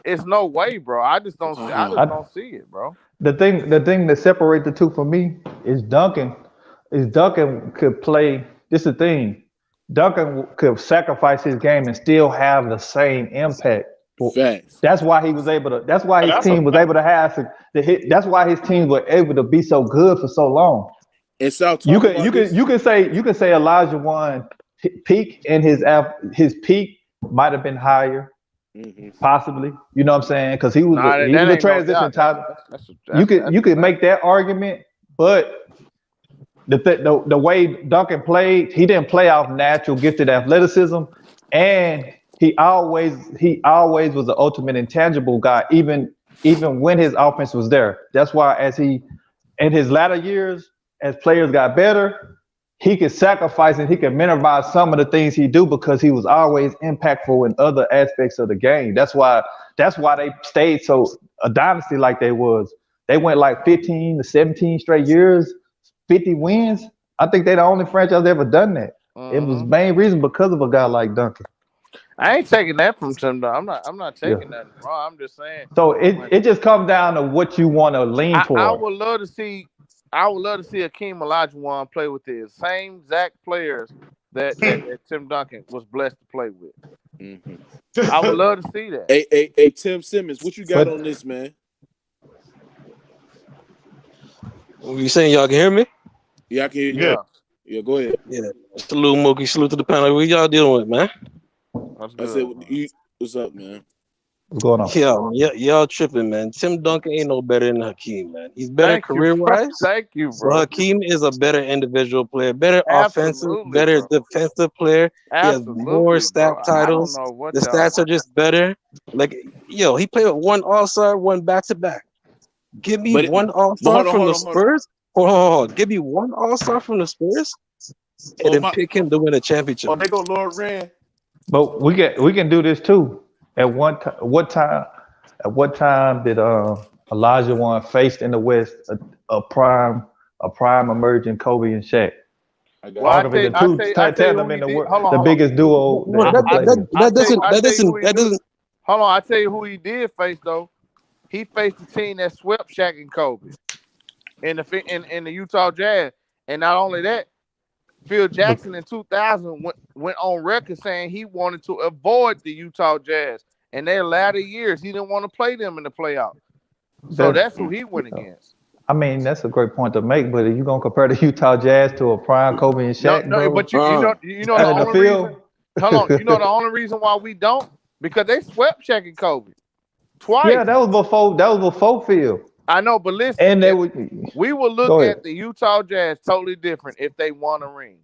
it's no way, bro. I just don't see. I just Wow. I don't see it, bro. the thing that separates the two for me is Duncan could play. This is the thing. Duncan could sacrifice his game and still have the same impact. Well, Facts. that's why he was able to. That's why his That's a team was fact. able to have the hit. That's why his teams were able to be so good for so long. And so You talk could you about could this. you could say Elijah One peak and his peak might have been higher, Hmm. possibly. You know what I'm saying? Because he was Nah, a, he that was a ain't no transition doubt. That's type. that's that's a, You that's could that's you a could fact. make that argument, but the way Duncan played, he didn't play off natural gifted athleticism, and he always was the ultimate intangible guy, even when his offense was there. That's why as he in his latter years, as players got better, he could sacrifice and he could minimize some of the things he do because he was always impactful in other aspects of the game. That's why they stayed so a dynasty like they was. They went like 15 to 17 straight years, 50 wins. I think they're the only franchise ever done that. It was Hmm. main reason because of a guy like Duncan. I ain't taking that from Tim. Though. I'm not Yeah. taking that from. I'm just saying. So it, When it just comes down to what you want to lean I toward. would love to see. I would love to see Hakeem Olajuwon play with the same exact players that Tim Duncan was blessed to play with. Hmm. I would love to see that. Hey, Tim Simmons, what you got on But this, man? You saying y'all can hear me? Yeah, I can hear you. Yeah. Yeah, Yeah, go ahead. Yeah. Salute Mookie, salute to the panel. What y'all dealing with, man? that's I said, good, man. what's up, man? what's going on? Yeah, y'all tripping, man. Tim Duncan ain't no better than Hakeem, man. He's better Thank you, career bro. wise, Thank you, but bro. Hakeem is a better individual player, better offensive, Absolutely, better bro. defensive player. He has more Absolutely, stat bro. I don't titles. know what The y'all. stats are just better. Like, yo, he played with one All Star, one back to back. Give me But one All but Star from hold the on, hold on. Spurs. Hold on. Give me one All Star from the Spurs, and Oh then my, pick him to win a championship. oh they go Lord Rand. But we can do this too. At what time did Elijah one faced in the West a prime emerging Kobe and Shaq? I Well, got you. Arguably the two I tell tell you them who in he the did. world Hold on, the hold on. biggest duo that No, ever played it. I tell you who he that do. doesn't. Hold on, I tell you who he did face though. He faced the team that swept Shaq and Kobe in the Utah Jazz, and not only that, Phil Jackson in 2000 went on record saying he wanted to avoid the Utah Jazz. In their latter years, he didn't want to play them in the playoffs. So that's who he went against. I mean, that's a great point to make, but are you gonna compare the Utah Jazz to a prime Kobe and No, Shaq, no, bro? but you know the In the only reason. field? Hold on, you know the only reason why we don't because they swept Shaq and Kobe twice. Yeah, that was before field. I know, but listen, And they would we will look go at ahead. the Utah Jazz totally different if they won a ring.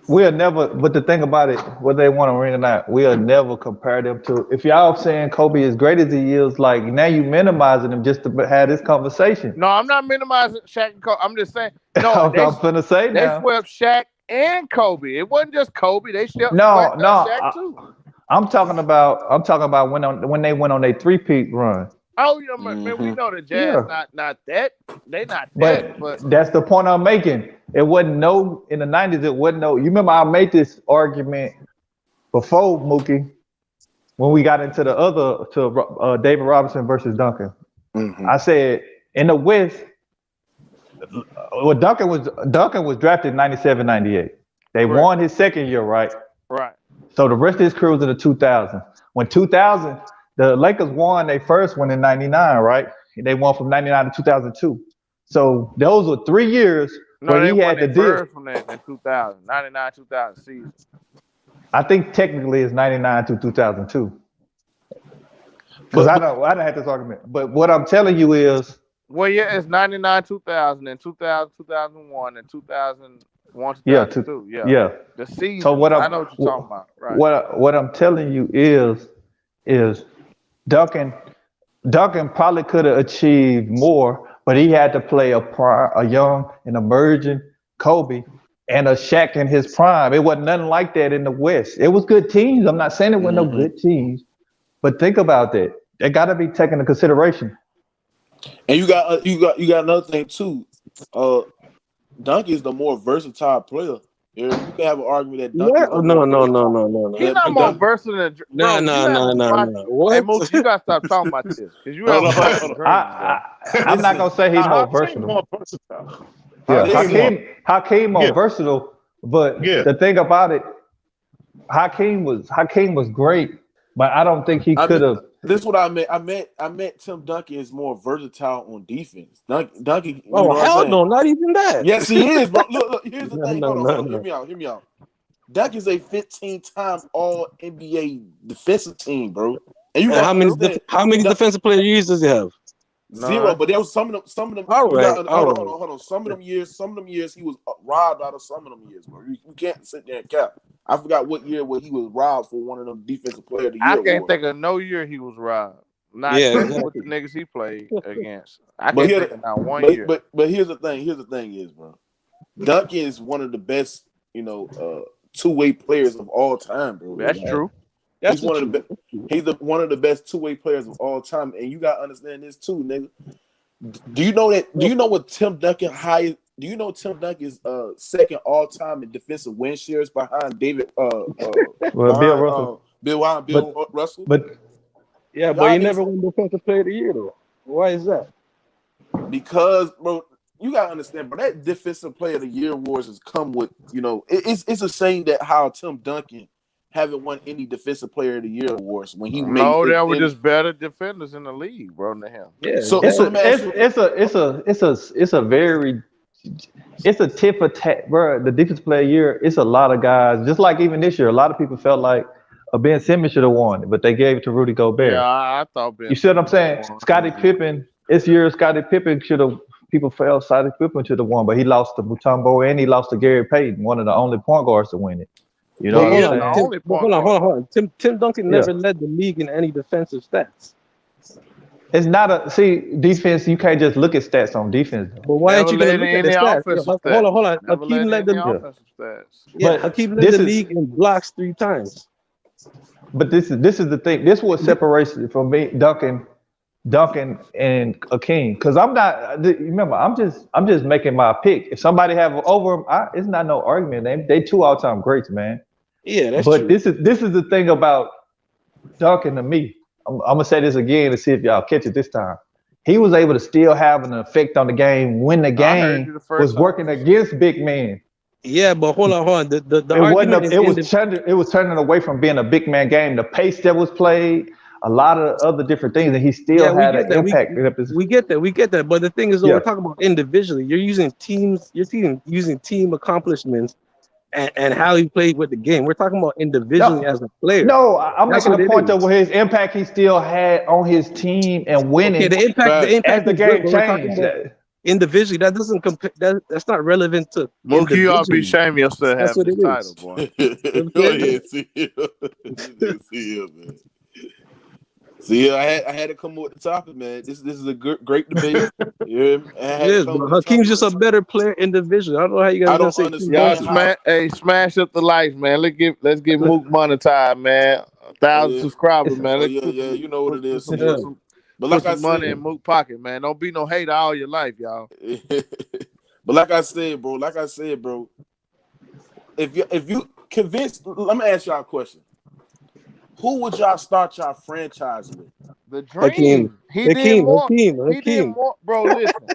We'll never, but the thing about it, whether they want to ring or not, we'll never compare them to. If y'all saying Kobe is great as he is, like now you minimizing him just to have this conversation. No, I'm not minimizing Shaq and Kobe. I'm just saying, no, I'm finna say they now. swept Shaq and Kobe. It wasn't just Kobe. They swept No, Shaq too. I'm talking about when they went on their three-peat run. Oh yeah, man, we know the Jazz not that. They not that, but that's the point I'm making. It wasn't no in the 90s. It wasn't no. You remember I made this argument before Mookie when we got into the other David Robinson versus Duncan. Mm-hmm. I said in the West, well, Duncan was drafted in 97, 98. They won his second year, right? Right. So the rest of his crew was in the 2000s. When 2000, the Lakers won their first one in 99, right? They won from 99 to 2002. So those were 3 years where he had the deal. From that in 2000, 99, 2000 season. I think technically it's 99 to 2002. Because I don't have this argument. But what I'm telling you is. Well, yeah, it's 99, 2000, and 2000, 2001, and 2001, 2002. Yeah. The season. So I know what you're talking about. Right. What I'm telling you is Duncan probably could have achieved more, but he had to play a young and emerging Kobe and a Shaq in his prime. It wasn't nothing like that in the West. It was good teams. I'm not saying it wasn't no good teams, but think about that. They got to be taken into consideration. And you got another thing too. Duncan is the more versatile player. You can have an argument that Duncan. No. He's not more versatile than No. What? Hey, Mookie, you gotta stop talking about this because you have I'm not gonna say he's more versatile. Yeah, Hakeem more versatile, but the thing about it, Hakeem was great, but I don't think he could have. This is what I meant. I meant Tim Duncan is more versatile on defense. Duncan. Hell no, not even that. Yes, he is. But look. Here's the thing. Hold on. Hear me out. Duncan is a 15-time All NBA defensive team, bro. And you how many defensive player years does he have? 0. But there was some of them. All right. Hold on. Some of them years he was robbed out of some of them years, bro. You can't sit there and cap. I forgot what year where he was robbed for one of them defensive player of the year. I can't think of no year he was robbed. Not with the niggas he played against. I can't think of not one year. But here's the thing. Here's the thing is, bro. Duncan is one of the best, two-way players of all time, bro. That's true. He's one of the best two-way players of all time, and you gotta understand this too, nigga. Do you know that? Do you know what Tim Duncan highest? Do you know Tim Duncan is second all time in defensive win shares behind David? Bill Russell. But he never won defensive player of the year though. Why is that? Because, bro, you gotta understand, bro. That defensive player of the year awards has come with, it's a shame that how Tim Duncan haven't won any defensive player of the year awards when he made. No, there were just better defenders in the league, bro, than him. Yeah, so it's a tip for tat, bro. The defensive player of the year, it's a lot of guys. Just like even this year, a lot of people felt like Ben Simmons should have won it, but they gave it to Rudy Gobert. Yeah, I thought Ben. You see what I'm saying? Scottie Pippen. This year, Scottie Pippen should have. People felt Scottie Pippen should have won, but he lost to Mutombo and he lost to Gary Payton, one of the only point guards to win it. You know what I'm saying? Hold on. Tim Duncan never led the league in any defensive stats. It's not defense. You can't just look at stats on defense. But why aren't you going to look at the stats? Hold on. Hakeem led the Hakeem led the league in blocks 3 times. But this is the thing. This was separation from me, Duncan and Hakeem. Because I'm not. Remember, I'm just making my pick. If somebody have over him, it's not no argument. They 2 all-time greats, man. Yeah, that's true. But this is the thing about Duncan to me. I'm gonna say this again to see if y'all catch it this time. he was able to still have an effect on the game when the I heard you game the first was time. working against big men. Yeah, but hold on. The It wasn't. argument is It was turning away from being a big man game. The pace that was played, a lot of other different things, and he still we had get an that. impact. We get that. But the thing is, though, Yeah. we're talking about individually. You're using teams. Using team accomplishments and how he played with the game. We're talking about individually as a player. No, I'm That's making what a it point is. of his impact he still had on his team and winning. Okay, the impact as the is good, game but we're talking changed. about individually. That doesn't compare. That's not relevant to Mookie, you ought to be individually. ashamed of yourself That's having what this it title, is. boy. You know what Oh I'm saying? yeah, see here. See here, man. See here, I had to come up with the topic, man. This is a great debate. Yeah, I It had to is, come but with this Hakeem's topic, just a man. better player individually. I don't know how you guys I are gonna don't say Tim Y'all understand smash up the lights, man. Let's get Mook monetized, man. 1,000 subscribers, man. Let's put yeah, you know what it is. some, Yeah. But like I money said, in Mook pocket, man. Don't be no hater all your life, y'all. but like I said, bro. If you convinced, let me ask y'all a question. Who would y'all start y'all franchise with? The Dream. He did more. He did Hakeem. more, bro. Listen,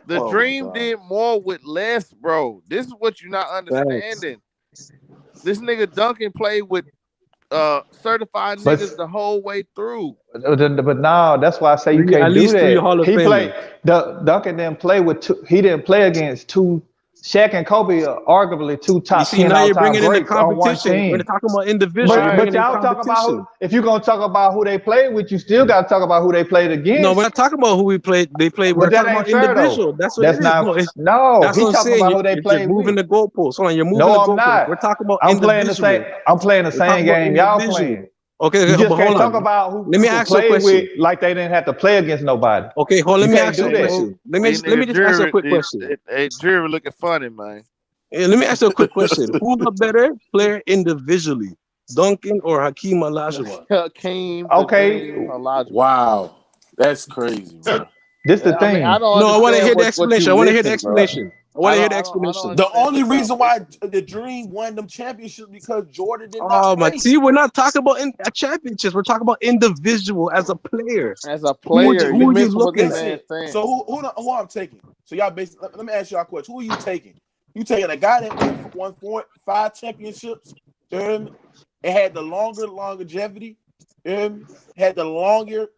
the Oh, Dream did more with less, bro. This is what you're not understanding. This nigga Duncan played with certified niggas the whole way through. But no, that's why I say you can't At do least 3 Hall that. of He Famers. played. Duncan didn't play with two. He didn't play against two. Shaq and Kobe are arguably two You top see, 10 now you're all-time bringing in the greats on one competition. We're team. talking about individual. You're But bringing in y'all talk about competition. if you're gonna talk about who they played with, you still got to talk about who they played against. No, we're not talking about who we played. They played. We're But that talking ain't about fair individual. though. That's what That's it is. not. That's No, what he I'm talking saying. about who they You're played moving with. the goalposts. Hold on, you're moving No, the I'm goalposts. not. We're talking about I'm playing the same. individual. I'm playing the We're same talking about game y'all individual. playing. Okay, You just but hold can't talk on. about who Let me people ask you a played question. with like they didn't have to play against nobody. Okay, let me ask you a do that. question. Let me just ask you a quick question. Hey, jury looking funny, man. Let me ask you a quick question. Who's a better player individually, Duncan or Hakeem Olajuwon? Hakeem, Okay. Olajuwon. Wow, that's crazy, bro. This the I mean, I thing. don't No, I want to hear understand the what explanation. you I want to hear the missing, bro. explanation. I want to hear the explanation. The only reason why the Dream won them championships because Jordan did not Oh my! play. See, we're not talking about championships. We're talking about individual as a player. As a Who player, are you missing what the looking at? man saying. So who I'm taking? So y'all basically let me ask y'all a question. Who are you taking? You taking a guy that won 5 championships, and had the longevity, had the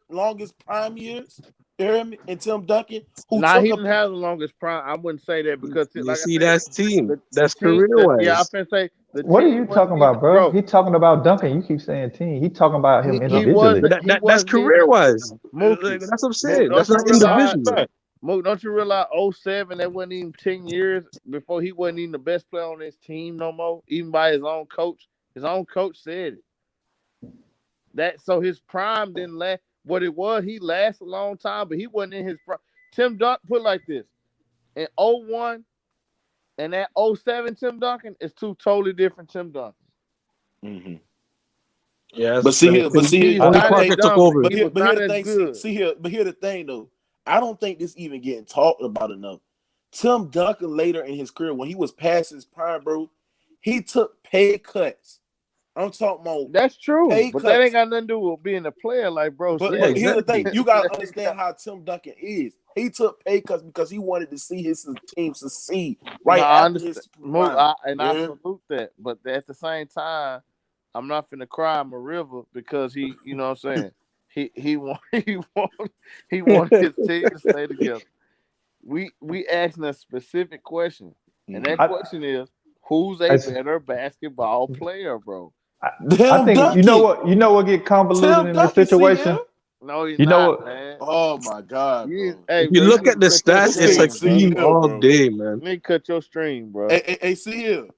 longest prime years, and Tim Duncan, who Nah, took he a didn't have the longest prime. I wouldn't say that because, You like I see, said, that's team. the That's team. career Yeah, I wise. can say the What are team you wasn't talking even, about, bro? He talking about Duncan. You keep saying team. He talking about him he individually. wasn't. That's career wise. Mookie. That's what I'm Mook, saying. That's don't you not realize? individual. Mook, don't you realize? 07, that wasn't even 10 years before he wasn't even the best player on his team no more, even by his own coach. His own coach said it. So his prime didn't last. What it was, he lasted a long time, but he wasn't in his prime. Tim Duncan, put it like this: in 01 and that 07 Tim Duncan is two totally different Tim Duncans. Mm-hmm. Yes, but see here, Tony Parker took over. But here the thing. See here, but here the thing though. I don't think this even getting talked about enough. Tim Duncan later in his career, when he was past his prime, bro, he took pay cuts. I'm talking about that's true, but cuts. that ain't got nothing to do with being a player, like bro. But here's the thing: you gotta understand how Tim Duncan is. He took pay cuts because he wanted to see his team succeed after his prime. I salute that, but at the same time, I'm not finna cry him a river because he, you know what I'm saying. He wanted his team to stay together. We asking a specific question, and that question is, who's a better basketball player, bro? I think you know what get convoluted in this situation. No, he's you know not, what? man. Oh my God, bro. If you look at the stats, it's Hakeem all day, man. Let me cut your stream, bro. Hey, see here.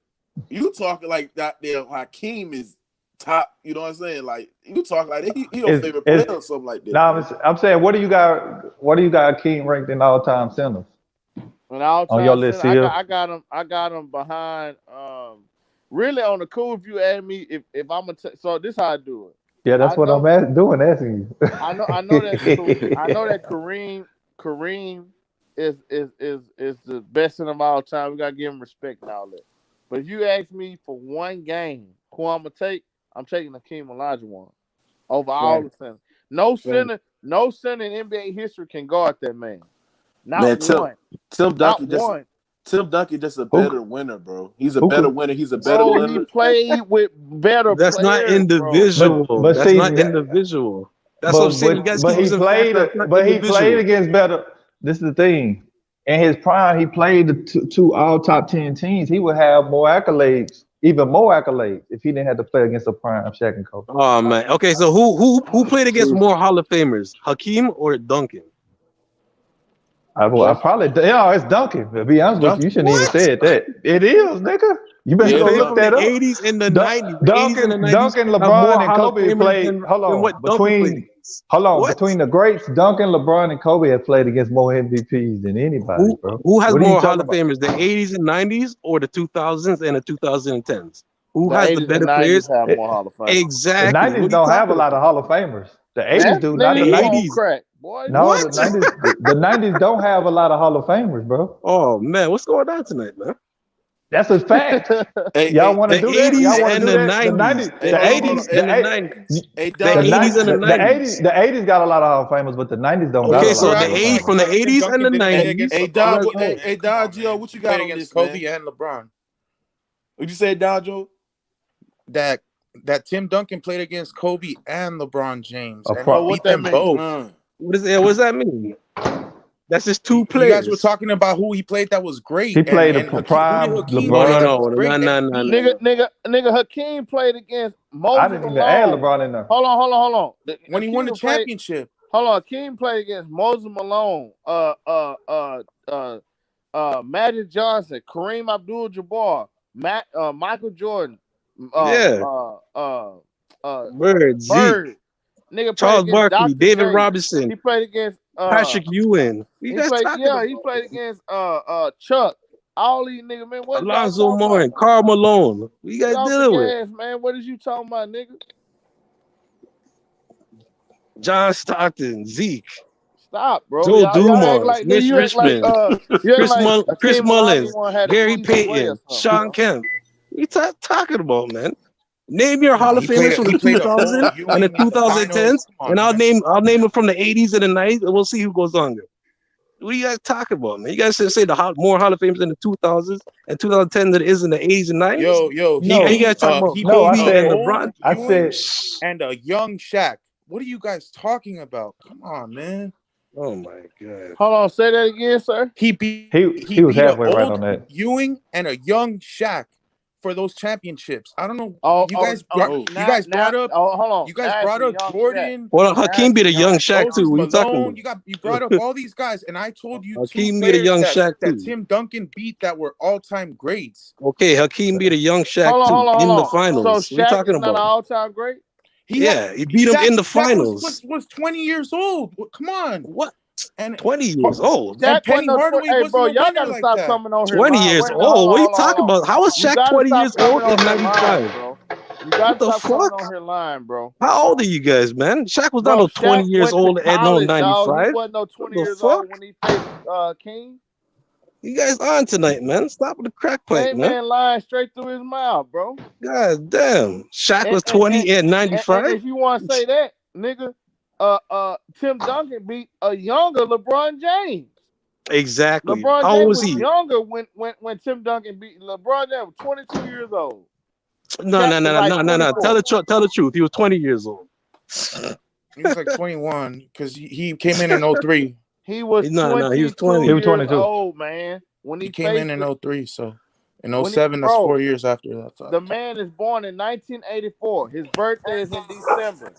You talking like that there Hakeem is top, you know what I'm saying? Like you talk like he your favorite player or something like that. No, I'm saying what do you got Hakeem ranked in all-time centers? On your list here? I got him behind really on the cool if you add me if I'm so this how I do it. Yeah, that's what I'm asking you. I know that I know that Kareem is the best in them all time. We gotta give him respect and all that. But if you ask me for one game, who I'm gonna take, I'm taking Hakeem Olajuwon over all the centers. No Man, center, no center in NBA history can guard that man. Man, Not one. Tim Not Duncan just one. Tim Duncan just a Who better winner, bro. He's a who better could winner. He's a better Bro, he learner. played with better That's not players, bro. individual. but That's see not that individual. That's what I'm saying. You guys keep using facts that's not but he played individual. against better. This is the thing. In his prime, he played the two all top 10 teams. He would have more accolades, even more accolades, if he didn't have to play against a prime Shaq and Kobe. Oh man. Okay, so who played against more Hall of Famers, Hakeem or Duncan? I probably, it's Duncan. To be honest with you, Duncan. you shouldn't even What? say it. It is, nigga. You better He Yeah, go it's played look from Duncan. that the up. 80s and the 90s. The 80s and the 90s Duncan, have more LeBron, and Hall of Kobe Famers played. Hold than on, what Duncan played between against. hold on, What? between the greats, Duncan, LeBron, and Kobe have played against more MVPs than anybody, Who bro. who has What are you more Hall talking of about? Famers, the 80s and 90s or the 2000s and the 2010s? Who The has the 80s and better 90s players? have It, more Hall of Famers. the Exactly. '90s What are you don't have a talking lot of about? Hall of Famers. The '80s That do, not nigga, the The you on '90s. 80s. crack, boy. No, What? the '90s don't have a lot of Hall of Famers, bro. Oh man, what's going on tonight, man? That's a fact. Hey, Y'all hey, want to The do that? Y'all 80s want to and do the that? The 90s. '90s, hey, The the hold on, hold on. 80s '80s, Hey, and the the '90s. hey, The Don, The 80s and the '90s, 90s. the '80s got a lot of Hall of Famers, but the '90s don't got a Okay, lot so of Bro, the I Hall of don't 80s know Famers. from how the Tim 80s and the Duncan didn't play 90s. against hey, Who Don, LeBron has hey, more? James, hey, man. Come Don on, Gio, man. what you He got played on against this, man? Kobe and LeBron. What you say, Don Joe? That Tim Duncan played against Kobe and LeBron James, A and he So pro, what beat that them mean? both. What does that mean? That's just two You guys were players. talking about who he played that was great, he played a and Hakeem, who did prime Hakeem No, play no, LeBron. that was no, no, great that no, he no, beat? no. Nigga, Hakeem played against I Moses didn't even add Malone. LeBron in there. Hold on. When he won the Hakeem played. championship. Hold on, Hakeem played against Moses Malone, Magic Johnson, Kareem Abdul-Jabbar, Michael Jordan, uh, Yeah. uh, uh, Bird, Zeke, Bird. Nigga played Charles against Barkley, Dr. David J. Robinson, He played against Patrick Ewing. What you he guys played talking yeah, he about? played against Chuck. All these niggas, man. What y'all Alonzo talking about? Mourning, Karl Malone. What you Get guys off the dealing with? gas, man. What is you talking about, nigga? John Stockton, Zeke, Stop, bro. Joe Y'all act Dumars, like nigga, Mitch Richmond, you act like Chris Hakeem Mullins, Olajuwon had it the Gary easy way or Payton, something, Sean bro. Kemp. What you talking about, man? Name your No, Hall of Famers from the he played a full 2000 and the Ewing in the finals. 2010s, Come on, and man. I'll name them from the 80s and the 90s, and we'll see who goes longer. What are you guys talking about, man? You guys say more Hall of Famers in the 2000s and 2010s than it is in the 80s and 90s? Yo, And you No, guys talking about he no, beat I Kobe a and said, old LeBron? I Ewing said, and a young Shaq. What are you guys talking about? Come on, man. Oh my god! Hold on, say that again, sir. He he was beat an halfway right old on that. Ewing and a young Shaq for those championships. I don't know. Now, hold on. You guys Now it's brought a up young Shaq. Jordan, Well, Now Hakeem it's a beat a young young Shaq Shaq. too. Moses What are you talking Malone. You brought up all these guys, and I told you two Hakeem beat a players young Shaq that too. Tim Duncan beat that were all-time greats. Okay, Hakeem beat a young Shaq Hold too on, in the hold on. So finals. What are you Shaq talking is not an about? all-time great? He had Yeah, he beat him in the Shaq finals. was 20 years old. Come on. What? And 20 years old. Shaq wasn't Penny no Hardaway Hey, bro, wasn't a y'all winner gotta like stop that. coming on here 20 lying. years Wait a minute, hold old. on, What are you hold on, hold talking on. about? How was You Shaq gotta 20 stop years coming old on in here lying, 95? bro. You What gotta the stop coming fuck? on here lying, bro. How old are you guys, man? Shaq was not Bro, no 20 Shaq years went to old at no college, dog. He 95. wasn't no What 20 the years fuck? old when he faced King. You guys on tonight, man. Stop with the crack pipe, That man. man lying straight through his mouth, bro. God damn. Shaq And was 20 at 95? if you want to say that, nigga, Tim Duncan beat a younger LeBron James. Exactly. LeBron How old James was was he? younger when Tim Duncan beat LeBron James was 22 years old. No, Shaq no, no, was no, like no, no, no. 24. Tell the truth. He was 20 years old. He was like 21 because he came in 03. He was No, he was 22 He 20. was years 22. old, man. When He he came faced in it, 03, so in when he 07, that's 4 years after that. the man is born in 1984. His birthday is in December.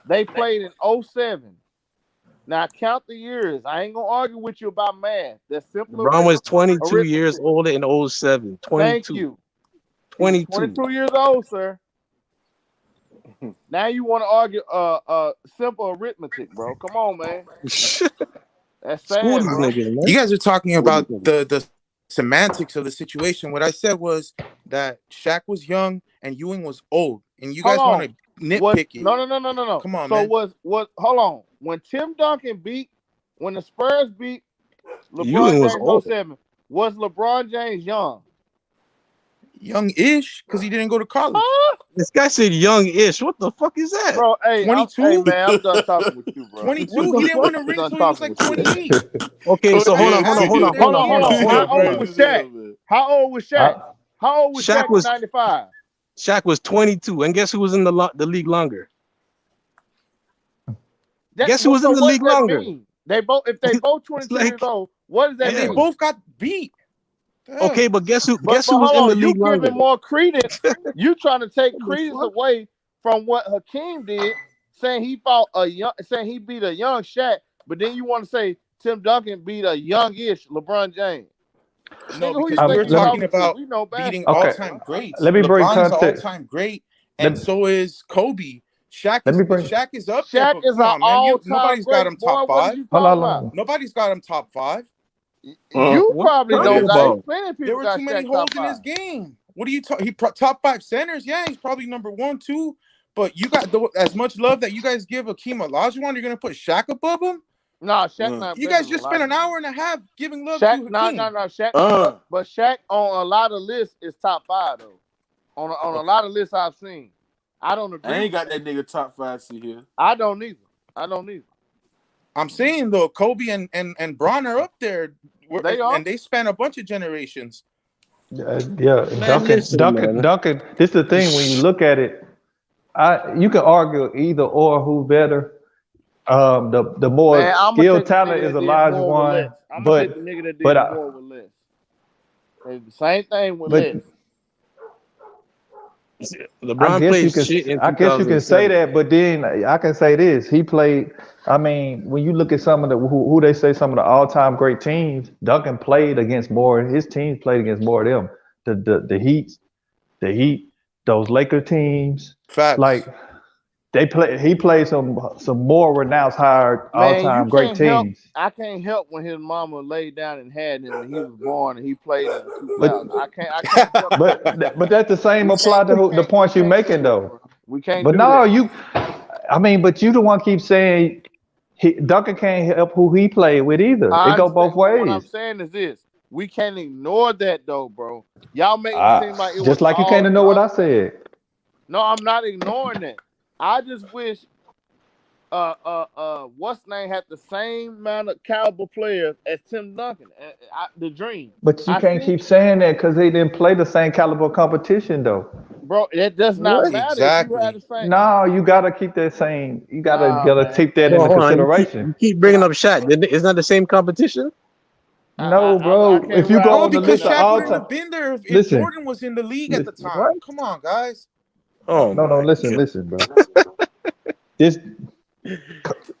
They played in 07. Now count the years. I ain't gonna argue with you about math. That's simple LeBron was 22 years arithmetic. old in 07. Thank 22. you. He was 22. 22 years old, sir. Now you want to argue simple arithmetic, bro. Come on, man. That's School sad, these bro. niggas, man. You guys are talking School these about niggas. the semantics of the situation. What I said was that Shaq was young and Ewing was old, and you Hold guys want on. to nitpick it. No. Come on, So man. was hold on. When Tim Duncan when the Spurs beat LeBron Ewing was James old. 07, was LeBron James young? Young-ish because he didn't go to college. Huh? This guy said young-ish. What the fuck is that? Bro, hey, hey 22. man, I'm done talking with you, bro. 22. What He the didn't fuck? win a I'm ring done till he was talking like with you. 28. Okay, so hold Shaq on. Hold after on, that, hold on, he hold was on. good. How old was Shaq? How old was Shaq? I, How old was Shaq Shaq in was '95? Shaq was 22, and guess who was in the league longer? Guess who was in So the what does league that longer? mean? If they both It's 22 years like, old, what does that And they yeah. mean? both got beat. Okay, Damn. but guess who? But Guess who was in hold the on, you league longer? giving more credence. You trying to take What the credence fuck? away from what Hakeem did, saying he beat a young Shaq, but then you want to say Tim Duncan beat a youngish LeBron James. No, Nigga, who because you we're think you let me. talking talking to? about We know beating Okay, basketball, all-time bro. greats. let me bring LeBron is an context. all-time great, Let and so is Kobe. let me bring. Shaq is up there, Shaq but is come an on, man. all-time Nobody's got him great, boy. top What is five. you Hold talking about? on. Nobody's got him top five. You What probably are you don't talking got it. about? Plenty of There people were got too many Shaq top holes in his five. game. What are you talking? Top five centers? Yeah, he's probably number 1, 2. But you got as much love that you guys give Hakeem Olajuwon, you're gonna put Shaq above him? Nah, Shaq not You better guys than just spent an Olajuwon. hour and a half giving love Shaq, to no, Hakeem. Shaq, but Shaq on a lot of lists is top 5 though. On a lot of lists I've seen, I don't I agree ain't with got that. that nigga top 5 see here. I don't either. I don't either. I'm saying though, Kobe and Bron are up there, They are. and they span a bunch of generations. Yeah, Man, listen, man. Duncan. This is the thing when you look at it. You can argue either or who's better. The Man, more I'm gonna skilled take the talent nigga is that did more with less. Olajuwon, I'm gonna take but the nigga that but did more with less. It's the same thing with but less. I LeBron guess you played can shit in I guess you can say 2007. that, but then I can say this: he played. I mean, when you look at some of the who they say some of the all-time great teams, Duncan played against more. His teams played against more of them. The Heat, those Laker teams, like Facts. they play. He played some more renowned, higher Man, you all-time great can't help. teams. I can't help when his mama laid down and had him, and he was born and he played in But 2000. I can't. I can't help that. but that's the same apply to the We points you're can't do making that, though. bro. We can't But do no, that. you. I mean, but you the one keep saying Duncan can't help who he played with either. It I go understand, both but what I'm ways. saying is this: we can't ignore that, though, bro. Y'all making it seem like it was Just like you all can't know what I Duncan. said. No, I'm not ignoring that. I just wish what's name had the same amount of caliber players as Tim Duncan. The Dream. But you I can't seen, keep saying that because they didn't play the same caliber competition though. bro. It does not What? matter if you had Exactly. the same. No, you gotta keep that same. You gotta Nah, gotta man. take that No, into hold on. consideration. You keep bringing up Shaq. Isn't that the same competition? No, I bro. can't If you ride go Bro, on with the you on because list of that Shaq one, all wouldn't bro. time, have been there if listen, Jordan was in the league at the listen. What? time. Come on, guys. Oh No, no, my listen, god. listen, bro. This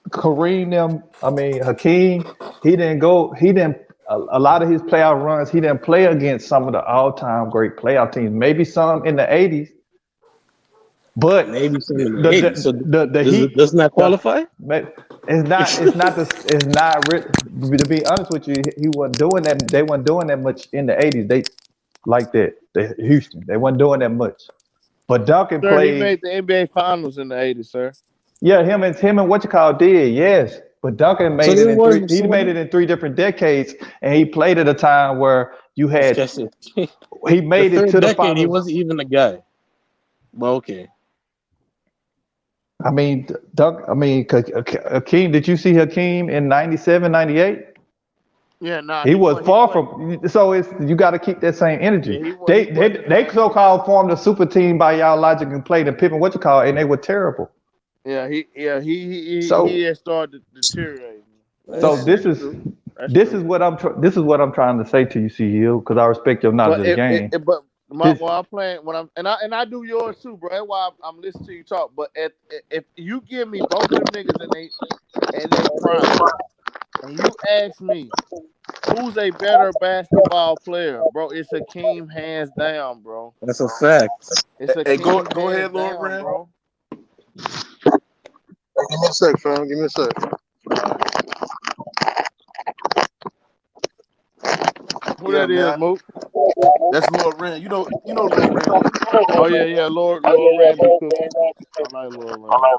Kareem them, I mean Hakeem, he didn't go. He didn't. A lot of his playoff runs, he didn't play against some of the all-time great playoff teams. Maybe some in the '80s, but Maybe some in the the 80s. So the Heat, doesn't that the qualify? it's not to be honest with you, he wasn't doing that. They weren't doing that much in the '80s. They like that. Houston, they weren't doing that much. But Duncan Sir, he played. made the NBA Finals in the '80s, sir. Yeah, him and what you call did, yes. But Duncan So made it then in what? three. He made it in three different decades, and he played at a time where you had. Just the He made it third to the decade, he finals. wasn't even a guy. Well, okay. I mean, Hakeem. Did you see Hakeem in '97, '98? Yeah, nah, He was he far wasn't. from. So it's you got to keep that same Yeah, energy. he was. They He they, wasn't the they same. so called formed a super team by y'all logic and played and Pippen what you call it, and they were terrible. He So had started deteriorating. so And Listen, this that's is true. That's this true. is what this is what I'm trying to say to you, CEO, because I respect your knowledge But of the game. but my This while I'm playing when I'm and I do yours too, bro. That's why I'm listening to you talk. But if you give me both of them niggas in they prime, and you ask me who's a better basketball player, bro, it's Hakeem hands down, bro. that's a fact. It's Hey, Hakeem go hands ahead, Lord down, Brand. bro. Give me a sec, fam. Give me a sec. All right. Who Yeah, that is, man. Mook? That's Lord Brand. You know Lord Brand, right? Oh yeah, Lord Rand be cooking. I like Lord Rand.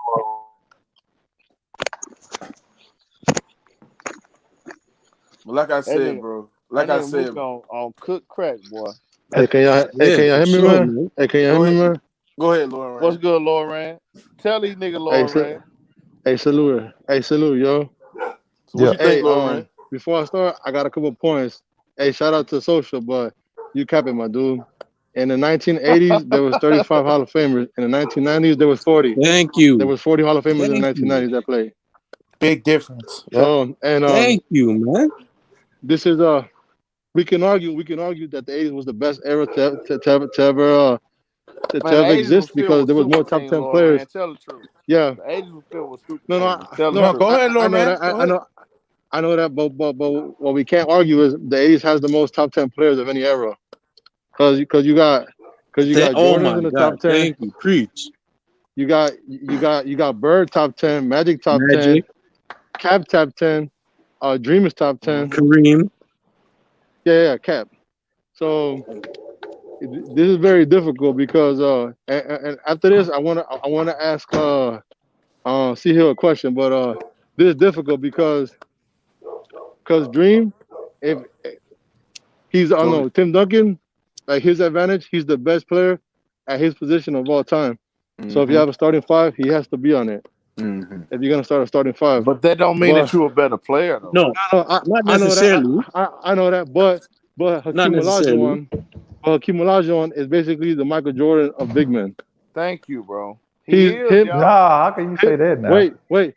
But like I That said, nigga, bro. that Like I nigga Mook said, on cook crack, boy. Hey, can y'all Yeah, hear for me, sure, man? man. Hey, can y'all hear go me, ahead. man? Go ahead, Lauren. What's good, Lauren? Tell these niggas, Hey, Lauren. salute, yo. So what Yeah. you think, Hey, Lauren? before I start, I got a couple points. Hey, shout out to Social, but you capping, my dude. In the 1980s, there was 35 Hall of Famers. In the 1990s, there was 40. Thank There you. was 40 Hall of Famers in the Thank you. 1990s that played. Big difference. Yep. So, and Thank you, man. this is we can argue that the 80s was the best era to Man, the ever 80s was exist filled because with there was super more top teams, 10 players. Lauren. Tell the truth. Yeah, The 80s was filled with super no, teams. Tell the No, truth. go ahead, I know Lauren. that. Go I ahead. know that, but what we can't argue is the 80s has the most top 10 players of any era. Because you got Oh Jordans my in the God. top 10. Thank you. Preach. You got Bird top 10, Magic top 10, Magic, Cap top 10, Dreamers top 10. Mm-hmm. Kareem. Yeah, Cap. So this is very difficult because and after this I wanna ask C Hill a question, but this is difficult because Dream, if he's I don't Go know ahead. Tim Duncan, like his advantage, he's the best player at his position of all time. So if you Mm-hmm. have a starting five, he has to be on it. Mm-hmm. If you're gonna start a starting five, But that don't mean that but you're a better player, though. No, not I know that necessarily. I know that, but Not necessarily. Hakeem Olajuwon is basically the Michael Jordan of big men. Thank you, bro. He He's is, him. y'all. Nah, how can you say that now? Wait.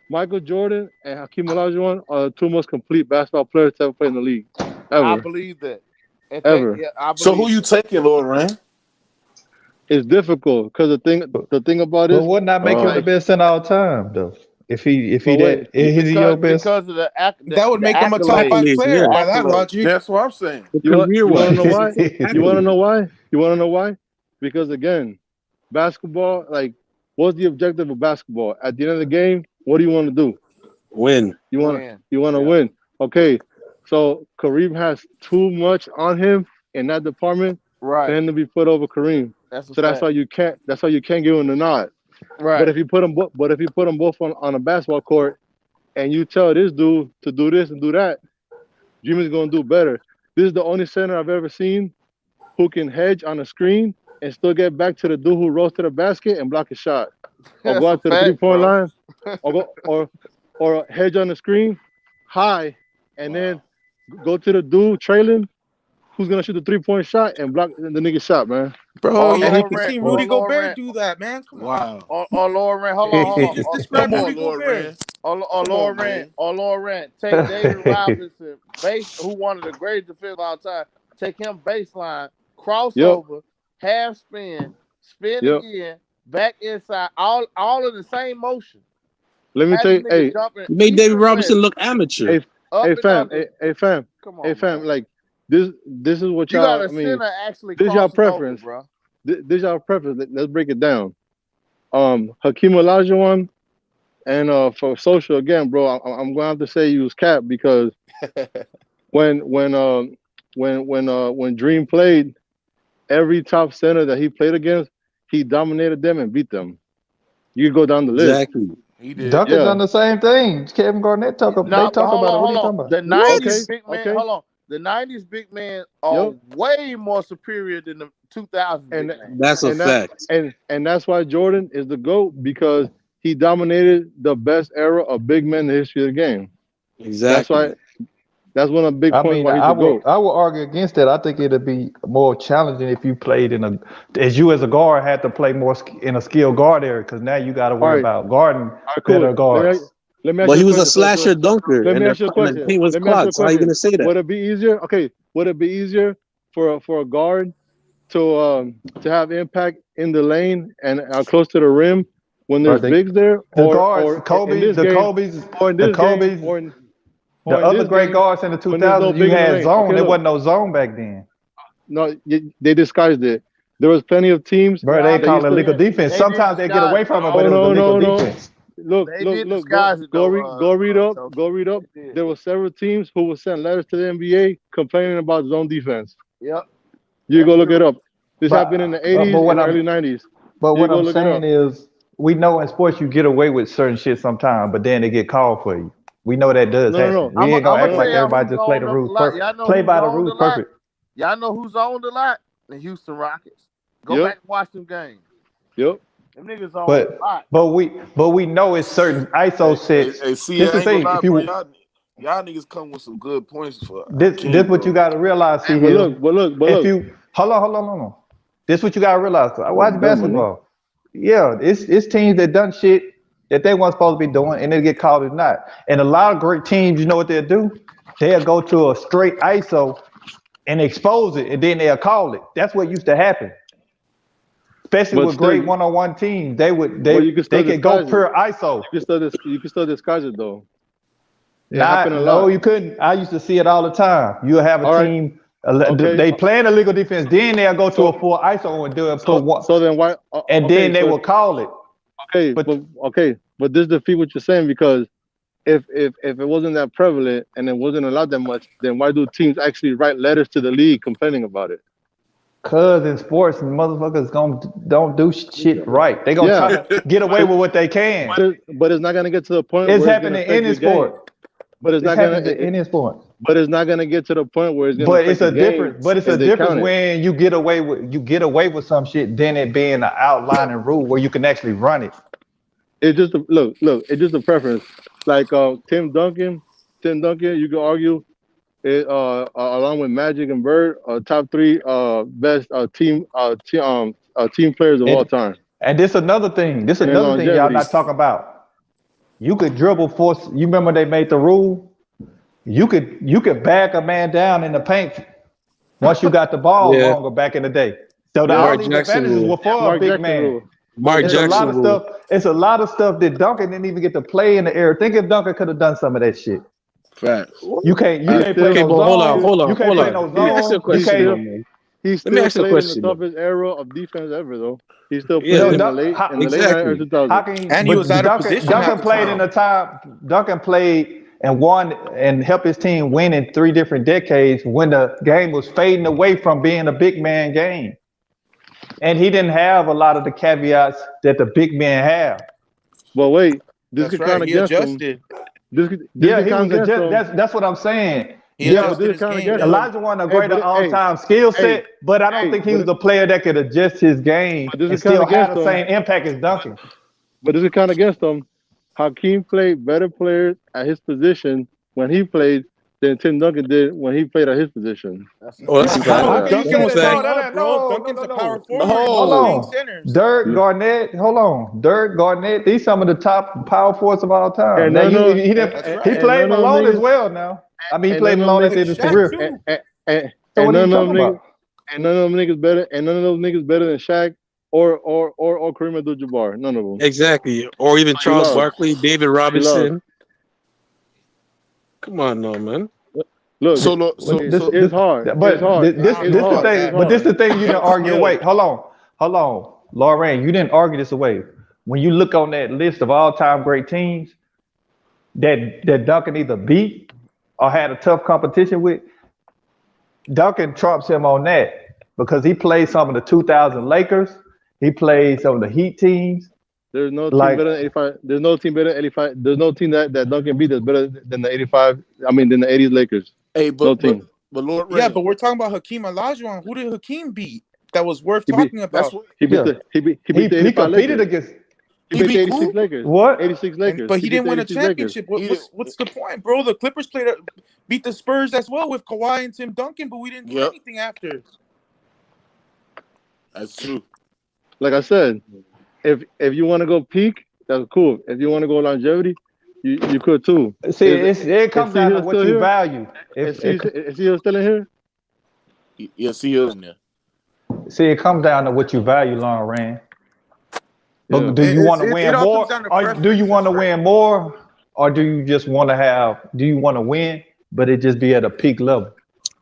Michael Jordan and Hakeem Olajuwon are the two most complete basketball players to ever play in the league, I ever, believe that. And ever. yeah, I So who believe you that. taking, Lauren? It's difficult because the thing about But this, wouldn't that make him the like, best in all time though? If he but wait, that is he your best? Because of That would the make him a top accolades. five Accolades, player yeah. The by that accolades. logic. That's what I'm saying. The you career want to know wise. why? You want to know why? You want to know why? Because again, basketball, like, what's the objective of basketball? At the end of the game, what do you want to do? Win. Win. You want to Yeah. win. Okay, so Kareem has too much on him in that department for Right. him to be put over Kareem. That's a So that's fact. why you can't. That's why you can't give him the nod. But Right. if you put them, both on a basketball court, and you tell this dude to do this and do that, Jimmy's gonna do better. This is the only center I've ever seen who can hedge on a screen and still get back to the dude who rose to the basket and block a shot, or That's go a out to the fact, 3-point bro. line, or go or hedge on the screen high, and then Wow. go to the dude trailing who's gonna shoot the 3-point shot and block the nigga shot, man. Bro, Or you And he haven't can. Laurent. seen Or Rudy Gobert Laurent. do that, man. Come on. Wow. Or Laurent. Hold on, hold You on. just Come described on, Rudy Gobert. Lauren. Or Come on, Laurent. man. Or Laurent. Take David Robinson, who one of the greatest defenders of all time. Take him baseline, Yep, crossover, half spin yep. again, back inside, all in the same motion. Let me Had tell this you, nigga hey, jumping You made east David and Robinson west, look amateur. hey, up hey, and fam, down the. Come hey, on, fam. man. Like this is what You got y'all. a I mean, center actually this y'all crossing over, preference. bro. This y'all preference. Let's break it down. Hakeem Olajuwon and for Social again, bro. I'm going to have to say you was cap because when when Dream played, every top center that he played against, he dominated them and beat them. You could go down the list. Exactly. He did. Duncan Yeah. done the same thing. Kevin Garnett they No, but talk about it. What are you hold on. talking about? The What? '90s Okay. big man. Okay. Hold on. The '90s big men are Yep. way more superior than the 2000s big And man. That's a and that fact. and that's why Jordan is the GOAT because he dominated the best era of big men in the history of the game. That's Exactly. why. That's one of the big I points mean, why he's the GOAT. I will argue against that. I think it'd be more challenging if you played as you as a guard had to play more in a skilled guard area because now you got to All worry right. about guarding All right. Cool. better guards. Let me ask But you he a was a question. slasher dunker, Let me and ask you a the question. paint was Let me ask you a clogged. So how you question. gonna say that? Would it be easier? Okay. Would it be easier for a guard to have impact in the lane and close to the rim when there's But bigs there, the guards, or in this game, or in The this game, Kobe's, the or in other this great game guards in the when there's no 2000s, you big in the had lane. zone. Okay, There look. wasn't no zone back then. No, they disguised it. There was plenty of teams Bro, Nah, they that they call used it to. legal did. defense. They did Sometimes they get disguise away it from though. it, but Oh it was a no, legal no, no. defense. Look, They look, did look. disguise it though. Go read up. So Go read up. they did. There were several teams who would send letters to the NBA complaining about zone defense. Yep, You that's go look it true. up. This happened in the But 80s and the early 90s. You what go I'm look it saying up. is, we know in sports you get away with certain shit sometimes, but then they get called for you. We know that does No, no, happen. no, We ain't no, gonna I'm act gonna no, like tell no. y'all everybody who's just play the owned a rules lot. Y'all know play who's by the owned a rules lot. perfect. Y'all know who's owned a lot. The Houston Rockets. Go back and watch them games. Yep. Them niggas on hot. But we know it's certain ISO sets. Hey, see, This I the ain't gonna thing. lie, If bro. you Y'all niggas come with some good points for this King, what you bro. gotta realize. See But here. look. If you hold on. This what you gotta realize. I watch basketball. Yeah, it's teams that done shit that they weren't supposed to be doing, and they get called as not. And a lot of great teams, you know what they'll do? They'll go to a straight ISO and expose it, and then they'll call it. That's what used to happen. Especially But with still, great one-on-one teams, they you can could still go disguise it. pure ISO. You can still disguise it though. It Nah, happened a no, lot. you couldn't. I used to see it all the time. You'll have a All right. team, Okay. they playing illegal defense, then they'll go to So a full ISO and do it, put so one, so then why? and Okay. then they So will call it. okay, But but this defeat what you're saying because if it wasn't that prevalent and it wasn't allowed that much, then why do teams actually write letters to the league complaining about it? cause in sports, motherfuckers don't do shit right. They gonna try Yeah, to get away with what they can. but it's not gonna get to the point It's where it's gonna happening in affect any your game. sport. But it's It's not gonna. happening in any sport. But it's not gonna get to the point where it's gonna But affect it's a the game. difference. But it's a if they difference count it. when you get away with some shit, then it being an outlining rule where you can actually run it. It's just look. It's just a preference. Like Tim Duncan. You can argue it along with Magic and Bird, top three best team players of all time. And this another thing. This And their another thing y'all longevity. not talking about. You could dribble force. You remember they made the rule. You could back a man down in the paint once you got the ball Yeah. longer back in the day. So Yeah. all Mark these Jackson advantages rule. were for a Mark big Jackson man. rule. Mark It's a lot Jackson of rule. stuff. It's a lot of stuff that Duncan didn't even get to play in the era. Think if Duncan could have done some of that shit. Facts. You can't He's play still- Okay, no but hold on, zone. hold on, You can't hold play on. no Let me ask you a zone. You question, though, can't. man. He's Let me still ask you a played in the question, though. toughest era of defense ever, though. He still Yeah, played in Dun- the late 90s or exactly. 2000s. How can you, And he was but out of Duncan position Duncan half the played time. in a time. Duncan played and won and helped his team win in 3 different decades when the game was fading away from being a big man game. And he didn't have a lot of the caveats that the big men have. But wait, this That's could count right. He against him. adjusted. This could Yeah, he count was a against him. that's what I'm saying. He Yeah, But adjusted this his count game. against Yeah. him. Elijah won a Hey, greater but all-time skill hey, set, but I don't think he was a player that could adjust his game But this and is kind still of have against the him. same impact as Duncan. But this is kind of against him. Hakeem played better players at his position when he played than Tim Duncan did when he played at his position. Oh, that's a You can fact. count How that. can you Duncan say was that? No, setting up, bro. no. Duncan's a power No. forward. He was Hold playing on. centers. Dirk, Garnett, hold on. Dirk, Garnett, these some of the top power forwards of all time. And Now none of That's he right. played none of them Malone as niggas well now. I mean, he and played none of them Malone at the niggas end of his Shaq career. too. So what are you none of talking them niggas about? and none of them niggas better and none of those niggas better than Shaq or Kareem Abdul-Jabbar. None of them. Exactly. Or even He Charles lost. Barkley, David He lost. Robinson. Come on, now, man. Look, So look, Well, so this, so this, it's hard. but It's hard. this, I don't It's this know the about hard. thing. It's that. But this hard. the thing you didn't That's argue. skill. Wait, hold on, Lorraine. You didn't argue this away. When you look on that list of all-time great teams that Duncan either beat or had a tough competition with, Duncan trumps him on that because he played some of the 2000 Lakers. He played some of the Heat teams. There's no team Like, better than 85. There's no team better than 85. There's no team that Duncan beat that's better than the 85. I mean, than the 80s Lakers. hey, No but team. Lord Yeah, Rain, but we're talking about Hakeem Olajuwon. Who did Hakeem beat that was worth He beat. talking that's about? what He beat yeah, the. He beat the he 85 competed Lakers. against He He beat the beat 86 who? Lakers. what? 86 Lakers. But he beat didn't the win a 86 Lakers. championship. he What's the point, bro? The Clippers beat the Spurs as well with Kawhi and Tim Duncan, but we didn't do Yep, anything after. that's true. Like I said, if you want to go peak, that's cool. If you want to go longevity, you could too. See, Is it comes C down to Hill what still you here? value. Is C Hill still in here? Yeah, see you in there. See, it comes down to what you value, Long Rand. Yeah. But do you want to It win all more, comes down to or do you want to preferences, right? win more, or do you just want to have? Do you want to win, but it just be at a peak level?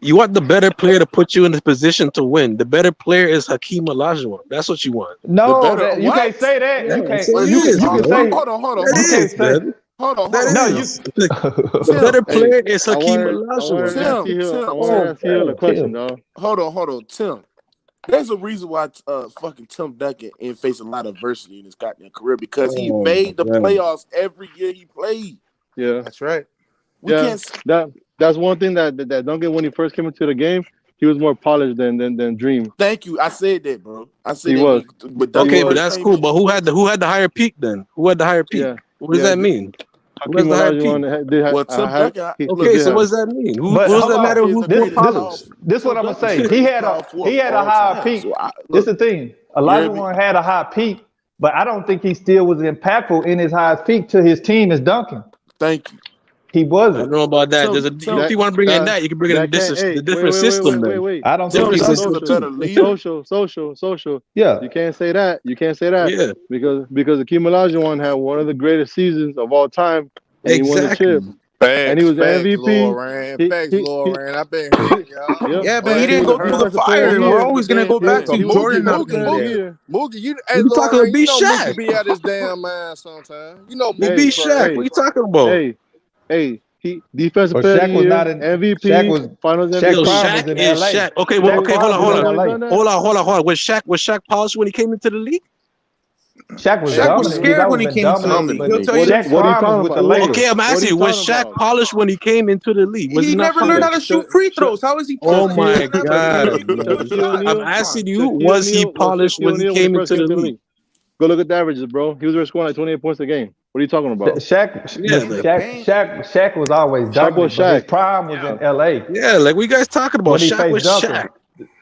You want the better player to put you in the position to win. The better player is Hakeem Olajuwon. That's what you want. The No, better you can't what? say that. Yeah, You can't. it You can. is, You can man. say. Hold on, That You can't is, say. man. hold on, That No, is. you. The Tim, better Hey, player is I Hakeem want Olajuwon. to ask Tim, C Hill. I Tim, want to Oh, ask C Hill a damn, question, chill. dog. hold on, Tim. There's a reason why fucking Tim Duncan ain't faced a lot of adversity in his goddamn career because he Oh my made the God. playoffs every year he played. Yeah, That's right. We yeah. can't. That's one thing that Duncan when he first came into the game, more polished than Dream. Thank you. I said that, bro. I said He that was. but He Duncan Okay, but was. first that's came cool. in. But who had the higher peak then? Who had the higher peak? Yeah. What does Yeah. that mean? Who has Hakeem the higher peak? Olajuwon did Well, Tim Duncan, he Okay, look, did so what have. does that mean? What But does hold that Tim matter? Duncan is on. the Who's more greatest This power. polished? this what Tim I'm gonna Duncan is the say. greatest power He forward of had a all high time. peak. So I This look, the thing. you hear me? Olajuwon had a high peak, but I don't think he still was impactful in his highest peak to his team as Duncan. Thank you. He I don't wasn't. know about that. Tim If That you want to bring in that that, you can bring in that can't. the Hey, different system then. wait. I don't think Tim he Different was. Duncan is system a better too. leader. Social. Yeah. You can't say that. You can't say that Yeah, because Hakeem Olajuwon had one of the greatest seasons of all time, and he won the chip, exactly. and he was the Facts, MVP. Lauren. He Facts, he he. Lauren. I've been hearing y'all. Yep. Yeah, but he But He didn't was go through the defensive player of the fire. We're year. always gonna go back but to He Jordan was not player being of the Mookie, there. year. Mookie, hey You talking to Lauren, be Mookie Shaq? be out his damn mind sometimes. He Mookie be Hey, Shaq. crazy. What hey, you talking about? he defensive But player of the Shaq was not year, in. Shaq MVP, was. Finals Shaq Yo, MVP. prime was Shaq in is L.A. Shaq. Okay, well, Shaq Nigga, okay, prime was nigga in done L.A. that. hold on. Was Shaq polished when he came into the league? Shaq was Hey, Shaq was dominant. He's scared always when he been came into the dominant, league. but He'll tell you What Shaq this. what are you prime was talking with the about? Okay, Lakers. I'm What are asking you you, was talking Shaq about? polished when he came into the league? Was he He not never learned how Shaq, to polished? shoot free Sha- throws. How is he Oh polished? He my never learned how God, to shoot a man. Shaquille shot. I'm O'Neal, Come on. asking you, Shaquille was he O'Neal, polished when he When he came first into came the to the league? league. Go look at the averages, bro. He was scoring like 28 points a game. What are you talking about? Yeah, In the like, paint. Shaq was always Shaq was dominant, but his Shaq. prime was in L.A. yeah, like what you guys talking about? when he Shaq faced was Duncan. Shaq.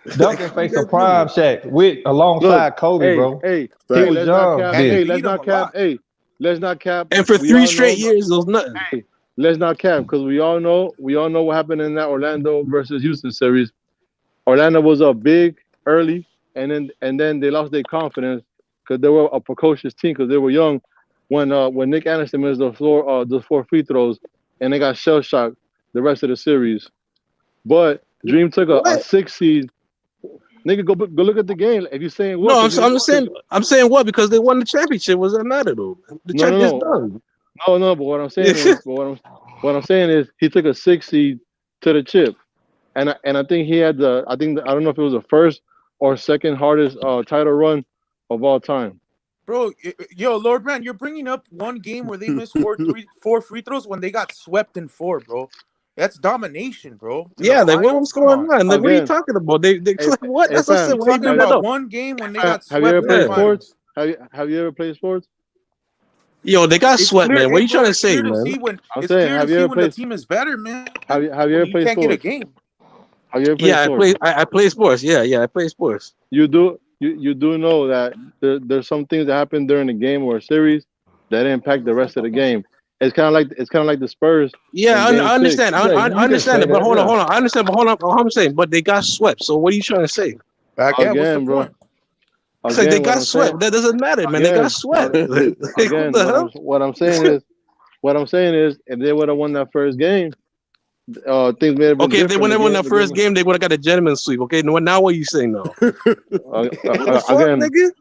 Like, Duncan what you faced a guys prime doing? Shaq with Look, alongside Kobe, bro. He Fact. was young And he then. beat him a lot. hey, let's not cap. And for We 3 all straight know, years, it was nothing. hey, let's not cap because we all know what happened in that Orlando versus Houston series. Orlando was up big early, and then they lost their confidence because they were a precocious team because they were young. When Nick Anderson missed those 4 free throws, and they got shell shocked the rest of the series. But Dream took a What? 6 seed. Nigga, go look at the game. If you're saying what, No, because you I'm just saying. I'm saying what because they won the championship. What does that matter though? The no, champion's no, done. no. But what I'm saying is, what I'm saying is, he took a 6 seed to the chip, and I think he had I don't know if it was the first or second hardest title run of all time. Bro, yo, Lord Brand, you're bringing up one game where they missed four free throws when they got swept in 4, bro. That's domination, bro. In the Yeah, like finals, what's come going on. on? Like, what are you Again, talking about? They hey, like what? hey That's what I said. fam, You're Why you talking bring that about up? one game when they got have you swept ever in the played Yeah. sports? finals. Have you ever played sports? Yo, they got It's swept, clear, man. What are you bro. trying to say, man? I'm saying, have you ever When the played? team is better, man. Have you When ever you played can't get a sports? game. Have you ever played Yeah, sports? I play sports. Yeah, I play sports. You do know that there's some things that happen during the game or a series that impact the rest of the game. It's kind of like the Spurs Yeah, in Game I 6. understand. Yeah, I you can understand say it, but that. Yeah. I understand, but hold on. I'm saying, but they got swept. So what are you trying to say? Yeah, what's the Again, bro. point? It's like they Again, what got I'm saying. swept. That doesn't matter, man. They got Again, swept. Like, what again, the hell? what I'm saying is, if they would have won that first game, things may have been Okay, if they different. won that first game, they would have got a gentleman's sweep. Okay, now what are you saying now? What the fuck, Again, nigga?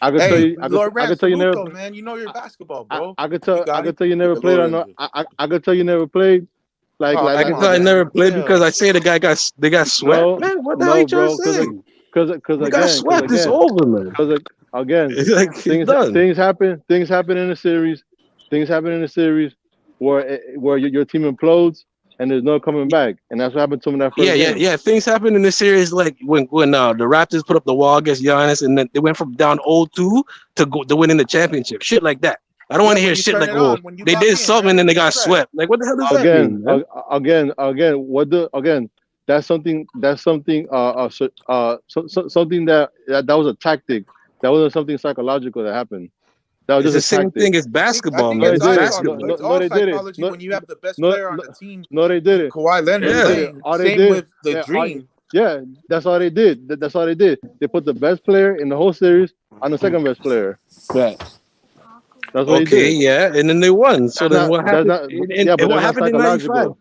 I could tell Hey, you, Lord I Rand, could tell you salute never. though, man. You know your basketball, bro. You I got could it. tell you never The played Lord on. is good. I could tell you never played Oh, I come can on, tell I man. never played because Chill. I say they got swept, no, man. What the hell are you no, trying to bro, say? because They got again, because swept. It's again, over, man. again, It's like it's done. things happen in a series, things happen in a series where your team implodes and there's no coming back, and that's what happened to him in that first game. Yeah. Things happen in this series like when the Raptors put up the wall against Giannis, and then they went from down 0-2 to winning the championship. Shit like that. I don't want Yeah, to when hear you shit turn like, it oh, on, when you they lock did in, something and right? then they got That's right. swept. Like, what the hell does that Again, mean, man? again, that's something something that was a tactic. That wasn't something psychological that happened. That was It's just the a same tactic. thing as I basketball, think No, man. they it's It's did it. basketball. it's all They did it. psychology when you have the best No, player on the team no, they did in it. Kawhi No, Leonard they Yeah. did it. playing. All they Same did, with the Dream. yeah, that's all they did. That's all they did. They put the best player in the whole series on the second best player. Facts. That's what he Okay, did. yeah, and then they won. So then what That's happened? not, And but what that's not happened in '95? psychological.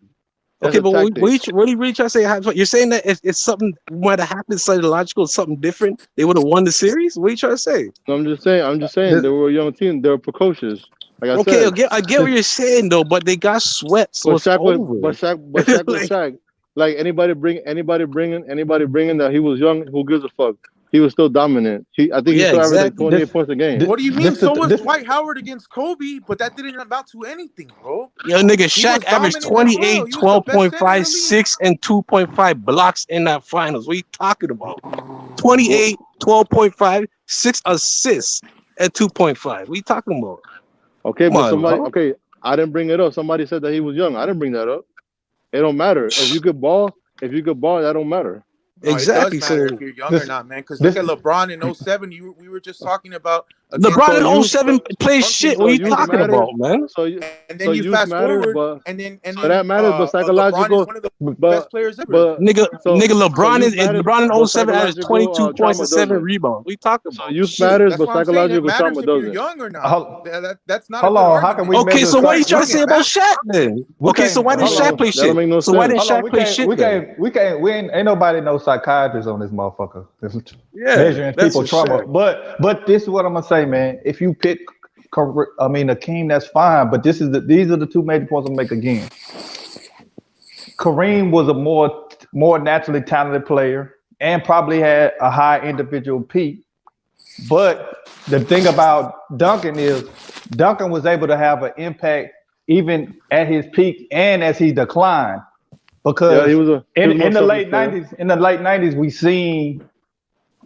That's Okay, a but tactic. what are you really trying to say? You're saying that it's something might have happened psychological, something different. They would have won the series. What are you trying to say? So I'm just saying they were a young team. They were precocious. Like I Okay, said, I get what you're saying though, but they got swept, so but it's over. Shaq was Like, Shaq. Like anybody bringing that he was young. Who gives a fuck? he was still dominant. I think he Yeah, still averaged like exactly. 28 points a game. What do you mean? This, So was this, Dwight Howard against Kobe, but that didn't amount to anything, bro. Yo, nigga, He was Shaq averaged dominant as 28, well. He was the best center in 12.5, the league. 6, and 2.5 blocks in that finals. What are you talking about? Well, 28, 12.5, 6 assists, and 2.5. What are you talking about? okay, Come but on, somebody, bro. okay, I didn't bring it up. Somebody said that he was young. I didn't bring that up. It don't matter. If you could ball, that don't matter. No, it does Exactly. matter if So you're young or this, not, man. Because look this, at LeBron in '07. We were just talking about against LeBron So in youth, '07 plays Duncan, shit. What so are you and youth then talking matters. about, man? and So then you youth fast matters, forward, but and so that matters. But LeBron is psychological, one of the but best players ever. but Nigga, so LeBron youth is matters, LeBron in but '07 averaged psychological 22 points trauma and 7 doesn't. rebounds. What are you talking So about? youth Shit. matters, That's but what I'm saying. It psychological matters trauma if you're doesn't. young or not. hold, That's not a hold good on. How can we argument. Okay, measure so what are you Dwight trying to Young success? say is about back. Shaq then? We Okay, so can't. why did Hold Shaq on. play That don't shit? make no So why didn't sense. Hold on. Shaq We play can't. shit We then? can't. We can't. We ain't nobody no psychiatrist on this motherfucker. This is Yeah, measuring that's people for trauma. sure. But this is what I'm gonna say, man. If you pick, Hakeem, that's fine. But these are the two major points I'm gonna make again. Kareem was a more naturally talented player and probably had a high individual peak. But the thing about Duncan is Duncan was able to have an impact even at his peak and as he declined. Yeah, Because he was a more in the selfless late player. '90s,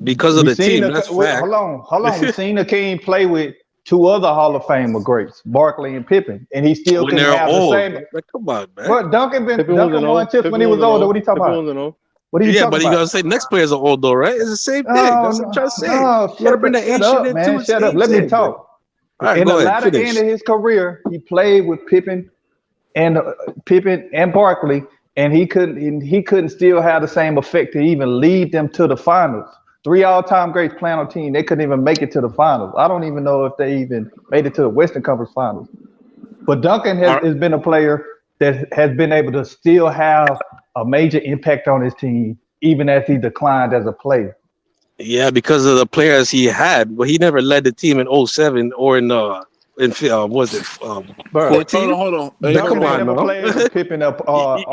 Because of the team, that's fact. hold on, we seen Hakeem play with two other Hall of Famer greats, Barkley and Pippen, and he still When couldn't they're have the old. same. Like, come on, man. But Pippen wasn't Duncan won old. chips when he was older. What are you talking Pippen about? wasn't old. What are you Yeah, talking but you about? gotta say next players are old though, right? It's the same thing. Oh That's what I'm trying to say. no, You gotta bring the shut age shit up, into man. it, Shut up. same Let me thing, man. talk. All right, In the go ahead, latter end finish. of his career, he played with Pippen and Barkley, and he couldn't still have the same effect to even lead them to the finals. Three all-time greats playing on a team, they couldn't even make it to the finals. I don't even know if they even made it to the Western Conference Finals. But Duncan All right. has been a player that has been able to still have a major impact on his team, even as he declined as a player. Yeah, because of the players he had, but he never led the team in '07 or in was it Bro, Hey, hold 14? on, hold on. Hey, But hold Duncan come ain't on. on never now. played with Pippen or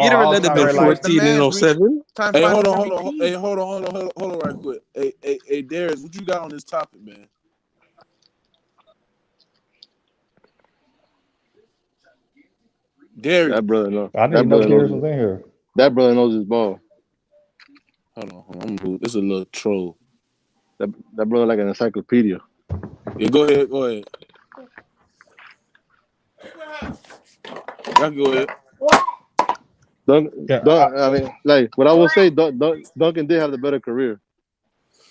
You never all led them time in great like The 14 in man's '07. time Hey, hold finals on, hold on. Hey, MVP. hold on right quick. Hey, Darius, what you got on this topic, man? Darius. That brother knows. I didn't That even know brother knows. Darius was in here. That brother knows his ball. Hold on. I'm moving. This is a little troll. That brother like an encyclopedia. Yeah, go ahead. Y'all can go ahead. Yeah, I mean, like what I will say, Duncan did have the better career.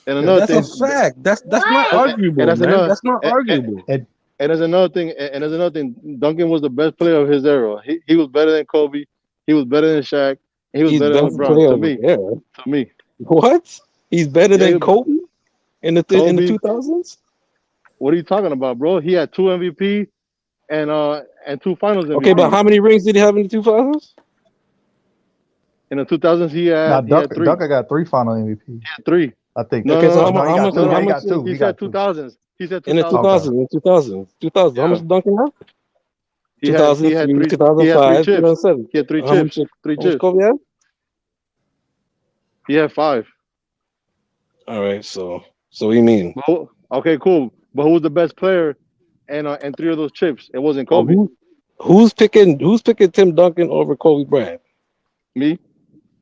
And yeah. another That's a thing, fact. That's not and arguable, that's man. another, That's not arguable. And and there's another thing, and there's another thing. Duncan was the best player of his era. He was better than Kobe. He was better than Shaq. And he was He's better than best LeBron. player To of the me, era. to me, What? He's better yeah. than Kobe in the Kobe. 2000s? What are you talking about, bro? He had 2 MVP and 2 Finals Okay, but MVPs. how many rings did he have in the 2000s? In the 2000s, now he had three. Duncan got three final MVP. He had three. I think. No, Okay, no, so no. Oh no, he got two. No, No, how he much got two. he He said got two. 2000s. He said in the 2000s. 2000s? In 2000s, 2000. How Yeah. much Duncan have? He had 2003, three. He had three 2005, chips. 2007. He had three How much? chips. Three How much chips. Kobe have? He had five. All right, so what do you mean? Okay, cool. But who was the best player and three of those chips? It wasn't Oh, Kobe. who's picking Tim Duncan over Kobe Bryant? Me.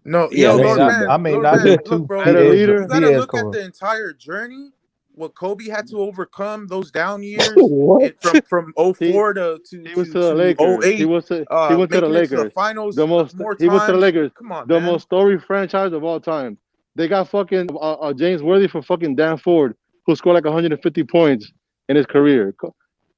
No, Yeah, yo, that's you. I mean, Lord not man, them look, two. bro, Better you leader. He gotta is look at correct. the entire journey. What Kobe had to overcome those down years What? from He '04 to he was to the Lakers. '08, He went to the making it to the Lakers. finals more He went to the times. Lakers. Come on, The man. most storied franchise of all time. They got fucking James Worthy from fucking Dan Ford, who scored like 150 points in his career.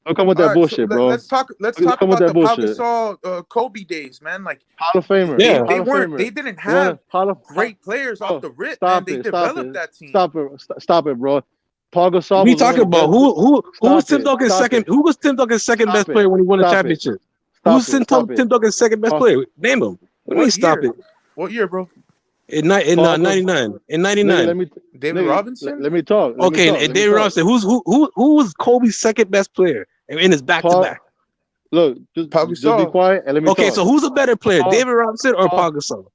Don't come with All that right, so bullshit, bro. let's talk. Let's Don't talk come with about that the Pau bullshit. Gasol, Kobe days, man. Like Hall of Famer. Yeah. Hall of Famer. they didn't One have Hall of great players off bro, the rip, man. stop They it. Stop developed it. that team. Stop it. Stop it, bro. Paul Gasol We was one of talking the about best. who was Stop Tim it. Duncan's Stop second? it. Who was Tim Duncan's second Stop best it. player when he won a Stop it. championship? Stop Who's it. Stop it. Tim Duncan's second best Paul, player? Name him. What do you mean What stop year? it? What year, bro? In Paul Gas- 99. In nigga, 99. David nigga, Robinson? let me talk. Let me Okay, talk. and Let me David talk. Robinson. Who was Kobe's second best player in his back to Paul, back? look, just Pau be Gasol. quiet and let me Okay, talk. so who's a better player, Paul, David Robinson or Paul, Paul Gasol?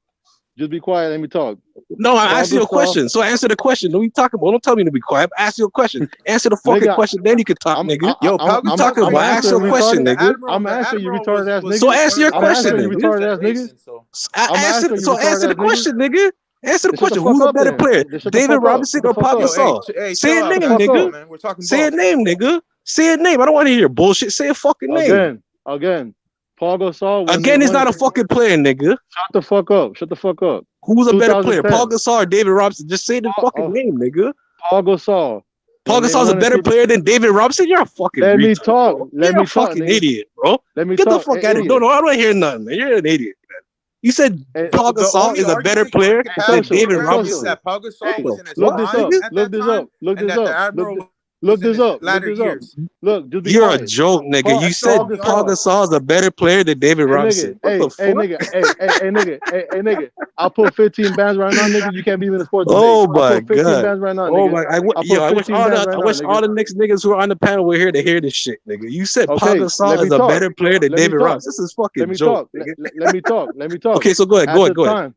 Just be quiet. Let me talk. No, I'm Paul asking you a Gasol. question. So answer the question. What are you talking about? Don't tell me to be quiet. I'm asking you a question. Answer the fucking Nigga, question, then you can talk, I'm nigga. Yo, Pau You I'm Gasol. talking Wait, about? hold Ask on, your answering hold on. question, retarded. nigga. I'm The answering you Admiral retarded ass So nigga. was answer one of your the I'm best question, answering you centers nigga. of his retarded ass nigga. generation. So I'm Answer. answering you So answer retarded the ass nigga. question, nigga. Answer the Then shut the question. fuck Who's a up better then. player, Then shut the David fuck up. Robinson Shut the or fuck Pau up. yo, Gasol? chill Say a out, Shut the name, fuck nigga. up. man. We're talking Say a ball. name, nigga. Say a name. I don't want to hear your bullshit. Say a fucking name. Again. Paul Gasol when they Again, he's won not it. a fucking player, nigga. Shut the fuck up. Shut the fuck up. Who's a better player, Paul 2010. Gasol or David Robinson? Just say the fucking Oh, name, nigga. Paul Gasol Paul when they Gasol's a won it. better player than David Robinson. You're a fucking Let me retard, talk. bro. Let You're a me talk, fucking nigga. idiot, bro. Let me Get the talk. fuck Hey, out of here. No, idiot. I don't want to hear nothing, man. You're an idiot, man. You said Hey, Paul The Gasol only is a better argument you player can hey, have than in the social. David Hey, program is social. Robinson. that Pau Gasol Hey, was The in his look fuck, this prime up. nigga? at Look that this time, up. Look and this that the up. Admiral Look was in this his up. Look latter this up. years. Look, just be You're a quiet. joke, nigga. Paul, You That's the said Paul only Paul Gasol. argument. Gasol is a better player than David Hey Robinson. nigga, What the fuck? nigga, hey nigga. I'll put 15 bands right now, nigga. You can't be in the sports debate. Oh I'll my put 15 god. bands right now, Oh nigga. my. I'll put I wish 15 bands right I now, wish all nigga. the next niggas who are on the panel were here to hear this shit, nigga. You said Paul Okay, let Gasol me is a talk. better player than Let me David talk. Robinson. This is Let fucking me joke, talk. nigga. Let me talk. Let me talk. Okay, so go ahead.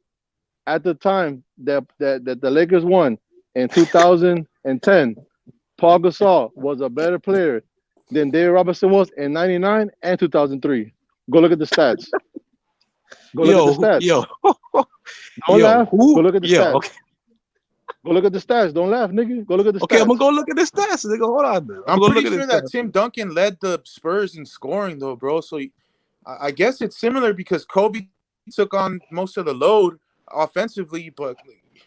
At the time that the Lakers won in 2010, Paul Gasol was a better player than David Robinson was in 99 and 2003. Go look at the stats. Go look at the stats. Don't laugh. Go look at the stats. Okay. Go look at the stats. Don't laugh, nigga. Go look at the Okay, I'm stats. gonna go look at the stats, nigga. Hold on, man. I'm I'm gonna pretty look at sure the that stats. Tim Duncan led the Spurs in scoring, though, bro. So I guess it's similar because Kobe took on most of the load offensively, but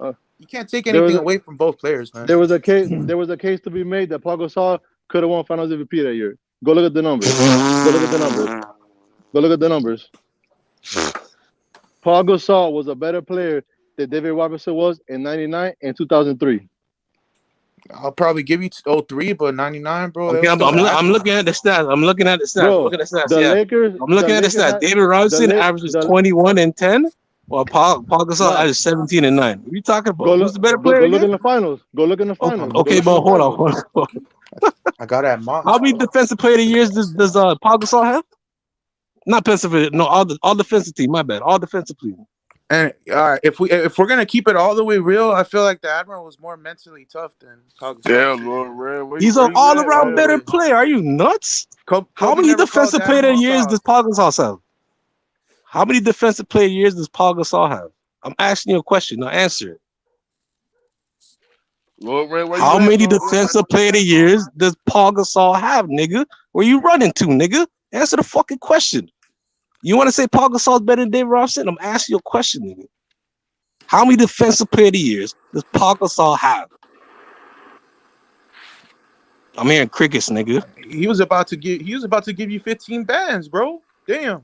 Uh, you can't take there was anything a, away from both players, man. there was a case. There was a case to be made that Paul Gasol could have won Finals MVP that year. Go look at the numbers. Go look at the numbers. Go look at the numbers. Paul Gasol was a better player than David Robinson was in 99 and 2003. I'll probably give you 03, but 99, bro, that Okay, was still the I'm Admiral. looking at the stats. I'm looking at the stats. I'm Bro, looking at the stats. the Yeah, Lakers, I'm the looking at the Lakers stats. had David Robinson averages the 21 and 10, while Paul Gasol nah. averages 17 and 9. What are you talking about? Go Who's look, the better player go look again? in the finals. Go look in the Okay, finals. Go okay, look in but the hold on, finals. hold on. I got that mock. How many defensive player of the years does Paul Gasol have? Not defensive, no, all defensive team. My bad, all defensive team. And all right, if we're gonna keep it all the way real, I feel like the Admiral was more mentally tough than Pau Gasol. Damn, Lord, Red. He's an Where you at, all-around All the man? better way. player. Are you nuts? How Kobe many never called defensive the player of Admiral the years does soft. Paul Gasol have? How many defensive player years does Paul Gasol have? I'm asking you a question. Now answer it. Lord, Red, where How you at, many Lord Red? defensive player of the years does Paul Gasol have, nigga? Where you running to, nigga? Answer the fucking question. You want to say Paul Gasol is better than David Robinson? I'm asking you a question, nigga. How many defensive player of the years does Paul Gasol have? I'm hearing crickets, nigga. He was about to give you 15 bands, bro. Damn.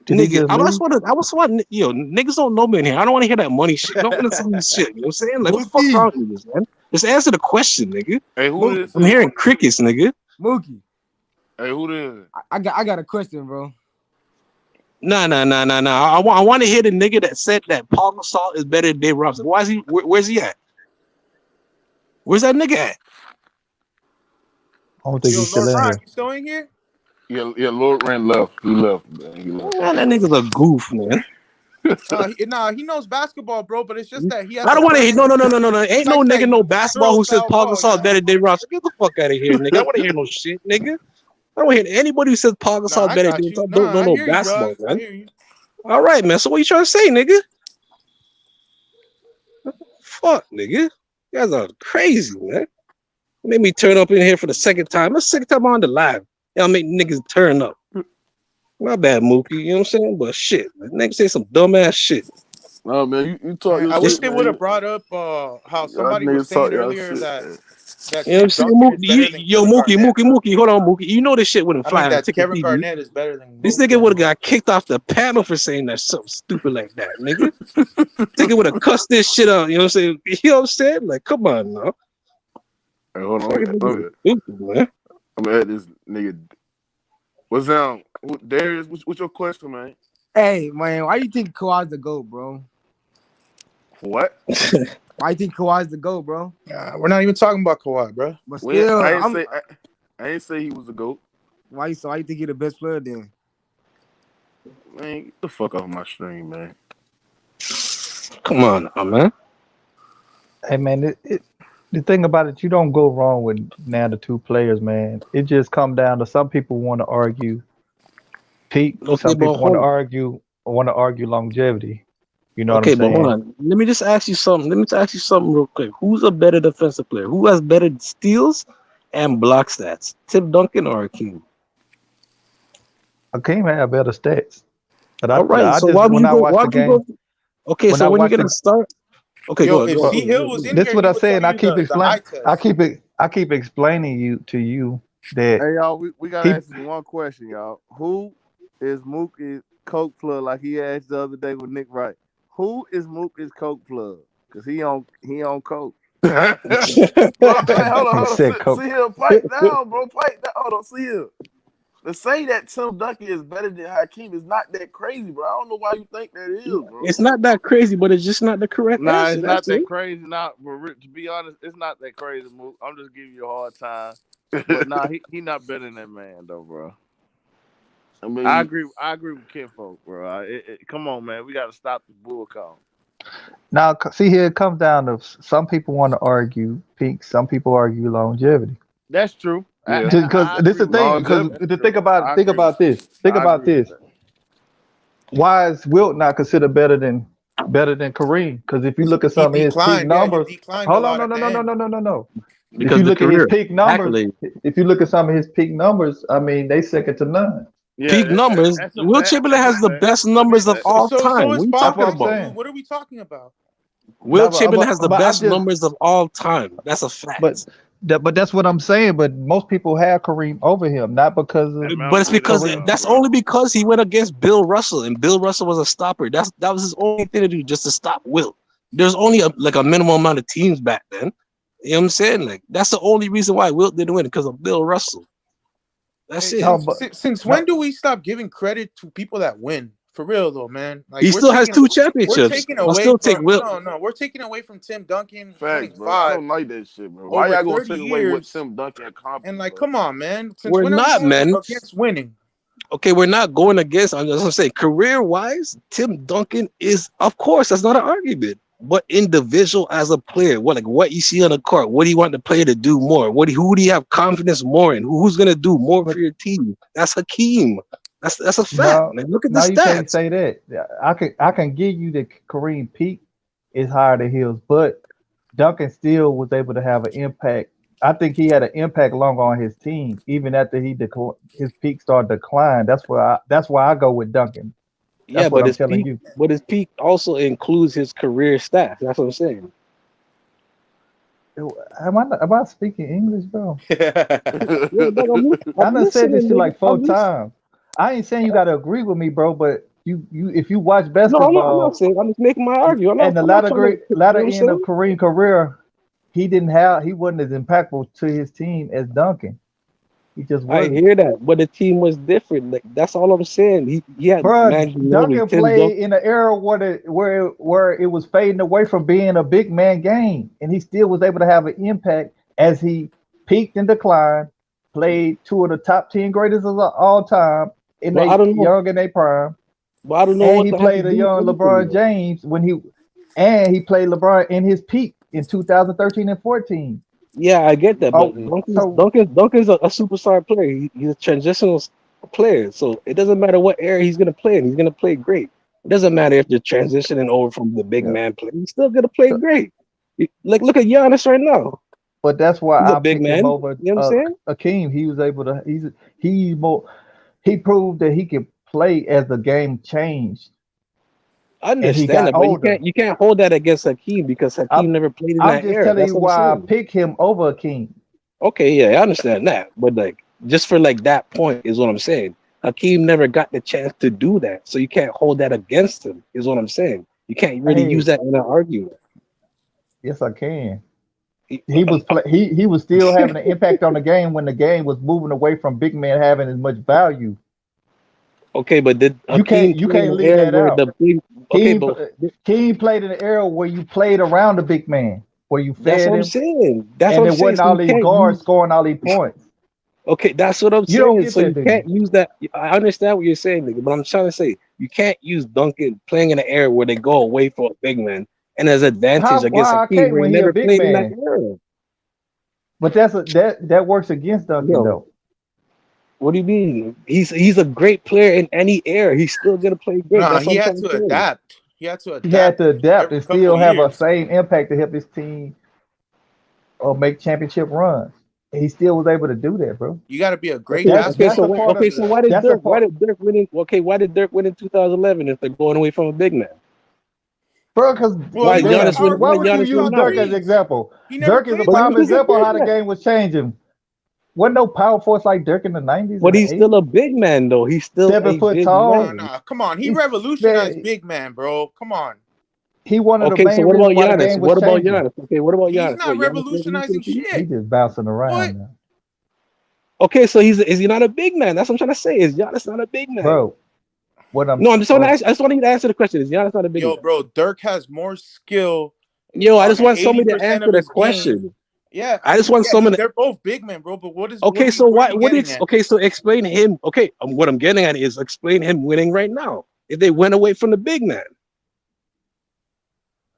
Did he Nigga, just I leave? was want, yo, niggas don't know me in here. I don't want to hear that money shit. I don't want to see this shit. You know what I'm saying? Like, what the fuck's wrong with you, man? Just answer the question, nigga. Hey, who this I'm is? hearing crickets, nigga. Mookie, Hey, who this is? I got a question, bro. Nah. I want to hear the nigga that said that Paul Gasol is better than Dave Robinson. Why is he? Where's he at? Where's that nigga at? I don't think Yo, he's still Lord in Brian, here. you still in here? Yeah, Lord Red left. He left, man. He left. Man, that nigga's a goof, man. He knows basketball, bro. But it's just that he has I a don't want to hear. perfect. No. Ain't It's no like nigga, that no basketball Euro who says style Paul ball, Gasol you is know? better than Dave Robinson. Get the fuck out of here, nigga. I don't want to hear no shit, nigga. I don't want to hear anybody who says Paul Nah, Gasol is I better than got Dave you. Robinson. Nah, Don't I know hear you, basketball, bro. I man. hear you. All right, man. So what you trying to say, nigga? Fuck, nigga. You guys are crazy, man. Made me turn up in here for the second time. That's the second time on the live. Y'all make niggas turn up. My bad, Mookie. You know what I'm saying? But shit, man. Niggas say some dumbass shit. No, man, you talk Man, your I wish shit, they would man. have brought up how Y'all somebody was niggas talk saying y'all earlier shit, that man. that You know what I'm Tim saying? Duncan is better than Yo, Kevin Garnett. Mookie. Hold on, Mookie. You know this shit wouldn't I mean fly on that Ticket Kevin TV. Garnett is better than This nigga would have Daniel. got kicked off the panel for saying that something stupid like that, nigga. Nigga would have cussed this shit out. You know what I'm saying? You know what I'm saying? Like, come on, now. Hey, hold on. Fucking niggas are stupid, man. I'm gonna add this nigga. What's down? Darius, what's your question, man? Hey, man, why you think Kawhi's the GOAT, bro? What? Why you think Kawhi's the GOAT, bro? We're not even talking about Kawhi, bro. But When still, I ain't say he was a GOAT. why you think you're the best player then? Man, get the fuck off my stream, man. Come on, man. Hey man, the thing about it, you don't go wrong with now the two players, man. It just come down to some people want to argue peak, Okay, some but people want to argue longevity. You know what I'm okay, but hold saying? on. Let me just ask you something. Let me just ask you something real quick. Who's a better defensive player? Who has better steals and block stats? Tim Duncan or Hakeem? Hakeem had better stats, but All right. I So just why would when you I go? watch Why the would you go? game, Okay. when So I when you watch get to the start, okay, Yo, go ahead. if Go C well, ahead. Hill was in this here, what he I would say, tell and I you keep the eye explaining. test. I keep explaining you to you that Hey y'all, we gotta he ask this one question, y'all. Who is Mookie's coke plug like he asked the other day with Nick Wright? Who is Mookie's coke plug? Cause he on coke. Bro, hey, hold on, he hold on. said See Coke. here, pipe down, bro. Pipe down. Hold on, see here. To say that Tim Duncan is better than Hakeem is not that crazy, bro. I don't know why you think that is, bro. It's not that crazy, but it's just not the correct Nah, answer. it's not That's that it. crazy. Not, but to be honest, it's not that crazy, Mook. I'm just giving you a hard time. But nah, he not better than that man though, bro. I I mean, agree. I agree with Kinfolk, bro. Come on, man. We got to stop the bull call. Now, see here, it comes down to some people want to argue peak, some people argue longevity. That's true. yeah, Because I this is agree the with thing. that. Because That's longevity. the true. I think agree with about this. Think I about agree with this. that. Why is Wilt not considered better than Kareem? Because if you look at He some of his peak declined. Yeah, he numbers, declined a hold on, lot no, at no, the no, no, end. no, no, no, no. If Because you the look at his career peak numbers, accolade, if you look at some of his peak numbers, I mean, they second to none. Yeah, peak numbers. that's a Will fact. Chamberlain That's a has the fact. best That's a numbers of fact. all So time. is What are you That's talking what I'm Popovich, about? dude. saying. What are we talking about? Will No, Chamberlain has the but I best just, numbers of all time. That's a but fact. but that's what I'm saying. But most people have Kareem over him, not because Hey of man, I But don't it's believe that because at Kareem. all, that's bro. only because he went against Bill Russell, and Bill Russell was a stopper. That was his only thing to do, just to stop Will. There's only like a minimum amount of teams back then. You know what I'm saying? Like that's the only reason why Wilt didn't win because of Bill Russell. That's Hey, it. No, since but since since when no, do we stop giving credit to people that win? For real though, man. Like He still has two we're championships. taking I'll away still take from Wilt. no, we're taking away from Tim Duncan Facts, winning bro. I 5 don't like that shit, bro. Why over y'all gonna 30 take away what years. Tim Duncan And accomplished, like, bro? come on, man. Since We're when are we not, going man. against winning? Okay, we're not going against. I'm saying career wise, Tim Duncan is, of course, that's not an argument. But individual as a player, what you see on the court, what do you want the player to do more? Who do you have confidence more in? Who's gonna do more but for your team? That's Hakeem. That's a fact, no, man. Look at the no, you can't stats. say that. I can give you the Kareem peak is higher than his, but Duncan still was able to have an impact. I think he had an impact long on his team, even after his peak started decline. That's why I go with Duncan. Yeah, That's what but I'm telling you. his peak also includes his career stats. That's what I'm saying. Am I speaking English, bro? Yeah, dog, I I'm done said this listening, shit nigga. like four times. I ain't saying you got to agree with me, bro, but you if you watch No, I'm not basketball saying. I'm just making my argument. and the I'm not trying to. You know latter what I'm end of saying? Kareem career, he wasn't as impactful to his team as Duncan. He just I wasn't. hear that, but the team was different. Like that's all I'm saying. He had Bro, man Ginobili, Duncan Tim Duncan. played in an era where it was fading away from being a big man game, and he still was able to have an impact as he peaked and declined. Played two of the top 10 greatest of all time in But they I don't know. young in their prime, But I don't know and what he that has to played a do with young anything, LeBron though. James and he played LeBron in his peak in 2013 and 14. Yeah, I get that, but Oh, Mhm. so Duncan's a superstar player. He's a transitional player, so it doesn't matter what area he's gonna play in. He's gonna play great. It doesn't matter if you're transitioning over from the big yeah. man play. He's still gonna play So, great. Like look at Giannis right now. but that's why He's a I big pick him man. over You know what I'm saying? Akeem. He was able to. He's more. He proved that he could play as the game changed I and he understand got that, but older. you can't hold that against Hakeem because I'm Hakeem never played in I'm that just era. telling That's you what I'm why I saying. pick him over Akeem. Okay, yeah, I understand that, but like just for like that point is what I'm saying. Hakeem never got the chance to do that, so you can't hold that against him. Is what I'm saying. You can't really use Hey, that in an argument. yes I can. He- He was still having an impact on the game when the game was moving away from big man having as much value. Okay, but did Hakeem You play in can't an leave era that where out. the big? Okay, King but King played in an era where you played around the big man, where you that's fed what I'm him, saying. That's and what I'm there saying. wasn't So all you these can't guards use. scoring all these points. Okay, that's what I'm You don't saying. get So that, you do you? can't use that. I understand what you're saying, nigga, but I'm trying to say you can't use Duncan playing in an era where they go away for a big man and his advantage against Why Hakeem, Hakeem where he when he a never big played in that man? era. But that works against Duncan Yo, though. what do you mean? He's a great player in any era. He's still gonna play great. Nah, That's what he I'm had trying to to say. adapt. He had to He had adapt to adapt every and couple still of have a years. same impact to help his team or make championship runs. And he still was able to do that, bro. You got to be a great Okay, okay, That's basketball a so player part to of okay, do so that. that's a why part, did Dirk win in okay, why did Dirk win in 2011 if they're going away from a big man? bro. Because Well, he was a power why Why forward would you that Giannis win use shot Dirk now? as an threes. example? He never Dirk is a played But like prime a Giannis is a example of big. big how the man. game was changing. Wasn't no power force like Dirk in the '90s and But the he's still '80s. a big man though. He's still 7 a foot big Nah, tall. man. nah, come on. He He's revolutionized man, big man, bro. Come on. he one of the Okay, so main what reasons about why the Giannis? game was What about changing. Giannis? Okay, what about He's Giannis? not What Giannis revolutionizing He shit. just bouncing What? around now, Okay, so is he not a big man? That's what I'm trying to say. Is Giannis not a big man? bro. What I'm No, I'm just want to what ask. I just want you to answer the question. Is Giannis not a big Yo, man? bro, Dirk has more skill Yo, I on just want somebody to 80% answer of the his game. question. Yeah, I just want yeah, someone. they're both big men, bro. But Okay, so what are why? you getting at? Okay, so explain him. Okay, what I'm getting at is explain him winning right now. If they went away from the big man,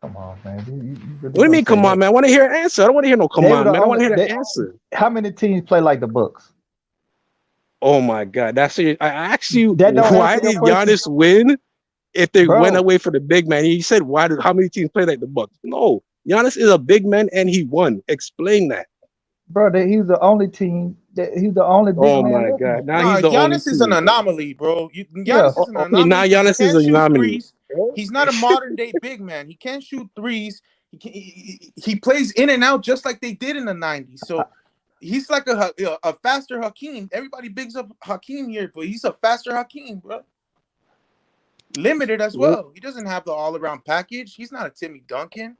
come on, man. You really what do you gonna mean? say Come on, that? man. I want to hear an answer. I don't want to hear no come They were on, the man. I want only to hear the they, answer. how many teams play like the Bucks? Oh my God, that's serious. I asked you That don't why answer your did question. Giannis win if they went Bro, away from the big man? You said why? How many teams play like the Bucks? No, Giannis is a big man and he won. Explain that. bro, that he's the only team that he's the only big Oh man my left God, now. now he's Nah, the only Giannis is an team. anomaly, bro. Yeah. Giannis is an Okay, now anomaly because he Giannis is can't a shoot nominee. threes. He's not a modern day big man. He can't shoot threes. He plays in and out just like they did in the 90s. So he's like a faster Hakeem. Everybody bigs up Hakeem here, but he's a faster Hakeem, bro. Limited as well. He doesn't have the all around package. He's not a Timmy Duncan,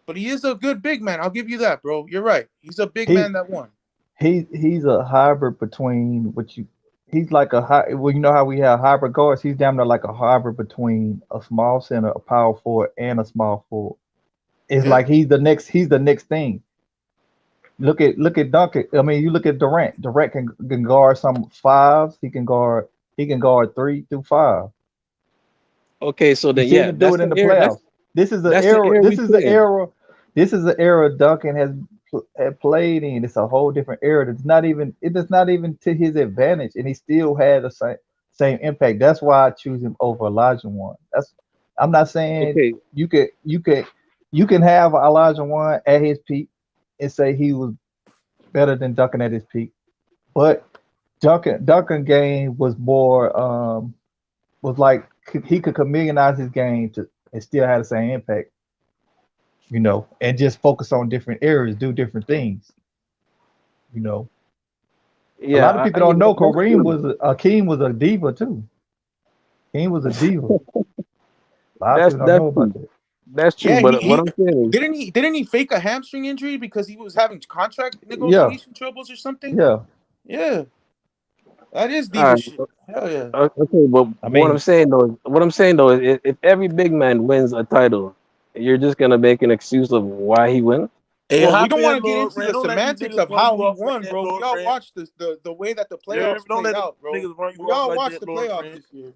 but he is a good big man. I'll give you that, bro. You're right. He's a big He man that won. he's a hybrid between what you he's like a high well, you know how we have hybrid guards? He's damn near like a hybrid between a small center, a power forward, and a small forward. It's Yeah. like he's the next thing. Look at Duncan. I mean, you look at Durant. Durant can guard some fives. He can guard 3 through 5. Okay, so You then seen yeah, him do it in the playoffs. This is the that's the era. air we This is the play in. era. This is the era Duncan had played in. It's a whole different era. It is not even to his advantage, and he still had the same impact. That's why I choose him over Olajuwon. I'm not saying Okay, you can have Olajuwon at his peak and say he was better than Duncan at his peak, but Duncan game was like he could chameleonize his game to and still have the same impact, and just focus on different areas, do different things. You know, a lot of yeah, people don't know that's true. Hakeem was a diva too. He was a diva. A lot of That's people don't that's know about true. that. That's true. Yeah, But what he I'm saying didn't he fake a hamstring injury because he was having contract Yeah, negotiation troubles or something? yeah. Yeah, that is is, diva shit. Hell yeah. okay, but I mean, what I'm saying though is if every big man wins a title, you're just gonna make an excuse of why he win. Hey, Well, we hop don't want in, to get Lord into Rand. the Don't let these semantics niggas of run how you he off like won, that, bro. We Lord all Rand. watched the way that the You hear me? playoffs Don't played let the out, bro. niggas run you We off all like watched that, the Lord playoffs Rand. this year.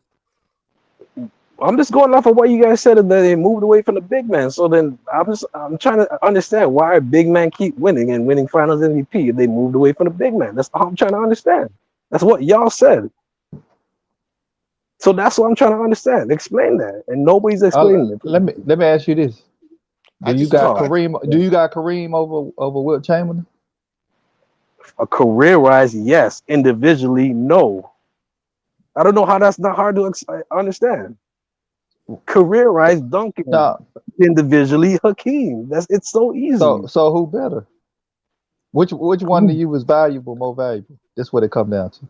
I'm just going off of what you guys said that they moved away from the big man. So then I'm trying to understand why big men keep winning and winning Finals MVP if they moved away from the big man. That's all I'm trying to understand. That's what y'all said. So that's what I'm trying to understand. Explain that, and nobody's explaining it. let me ask you this: Do I you just got told Oh, I Kareem? Do you got Kareem over Wilt Chamberlain? a career wise, yes. Individually, no. I don't know how that's not hard to understand. Career wise, Duncan. No. Individually, Hakeem. It's so So easy. so who better? Which one to you was valuable, more valuable? That's what it come down to.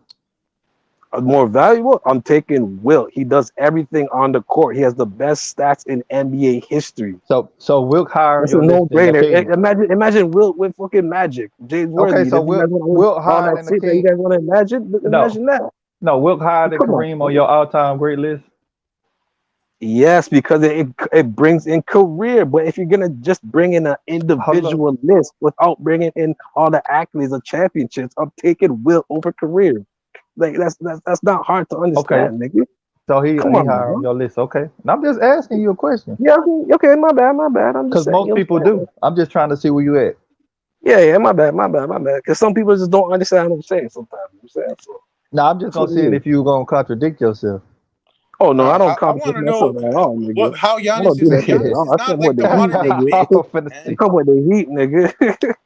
More valuable, I'm taking Wilt. He does everything on the court. He has the best stats in NBA history. So Wilt higher on That's a your list than no-brainer. Hakeem. Imagine Wilt with fucking Magic, James Okay, Worthy. so If you guys Wilt want Wilt all higher that than shit that you Hakeem. guys want to imagine, No, imagine that. no, Wilt higher than Come on. Kareem on your all-time great list. Yes, because it brings in career. But if you're gonna just bring in an Hold up. individual list without bringing in all the accolades of championships, I'm taking Wilt over career. Like that's not hard to Okay, understand, nigga. So he Come on, higher on bro. your list. Okay. And I'm just asking you a question. Yeah, okay, my bad, my bad. I'm just Because saying, most you know people what I'm saying? do. I'm just trying to see where you at. Yeah, my bad, my bad, my bad. Because some people just don't understand what I'm saying sometimes. You know what I'm saying? So Now I'm just that's what gonna it see is. if you gonna contradict yourself. Oh no, I don't I want complicate to know myself at all, nigga. how I Giannis don't do is. that shit at Giannis all. is I not come with like the the heat, modern day I nigga. big, was finna I say. man. come with the heat, nigga.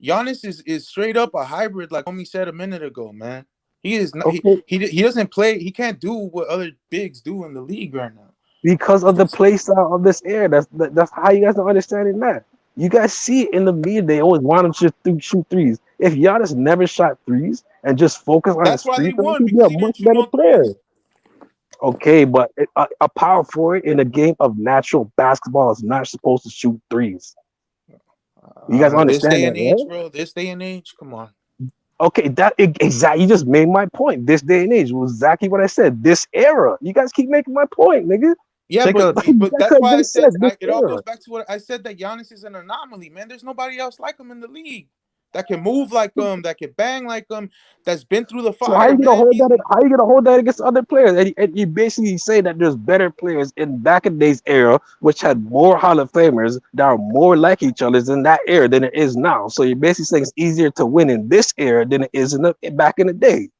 Giannis is straight up a hybrid, like homie said a minute ago, man. He is not. Okay, He doesn't play. He can't do what other bigs do in the league right now. because of the play style of this air. That's how you guys don't understand it now. You guys see it in the media. They always want him to shoot threes. If Giannis never shot threes and just focus on That's his why free they throw, won he'd be because a he much didn't shoot better no player. threes. Okay, but a power forward in a game of natural basketball is not supposed to shoot threes. You guys This understand day that, and age, right? bro. This day and age, come on. Okay, exactly. You just made my point. This day and age was exactly what I said. This era. You guys keep making my point, nigga. Yeah, Take a You but guys that's could have why I just said said this it all era. goes back to what I said, that Giannis is an anomaly, man. There's nobody else like him in the league that can move like him, that can bang like him, that's been through the So how fire, you gonna man. hold that? How you gonna hold that against other players? And you basically say that there's better players in back in days era, which had more Hall of Famers that are more like each other in that era than it is now. So you're basically saying it's easier to win in this era than it is back in the day.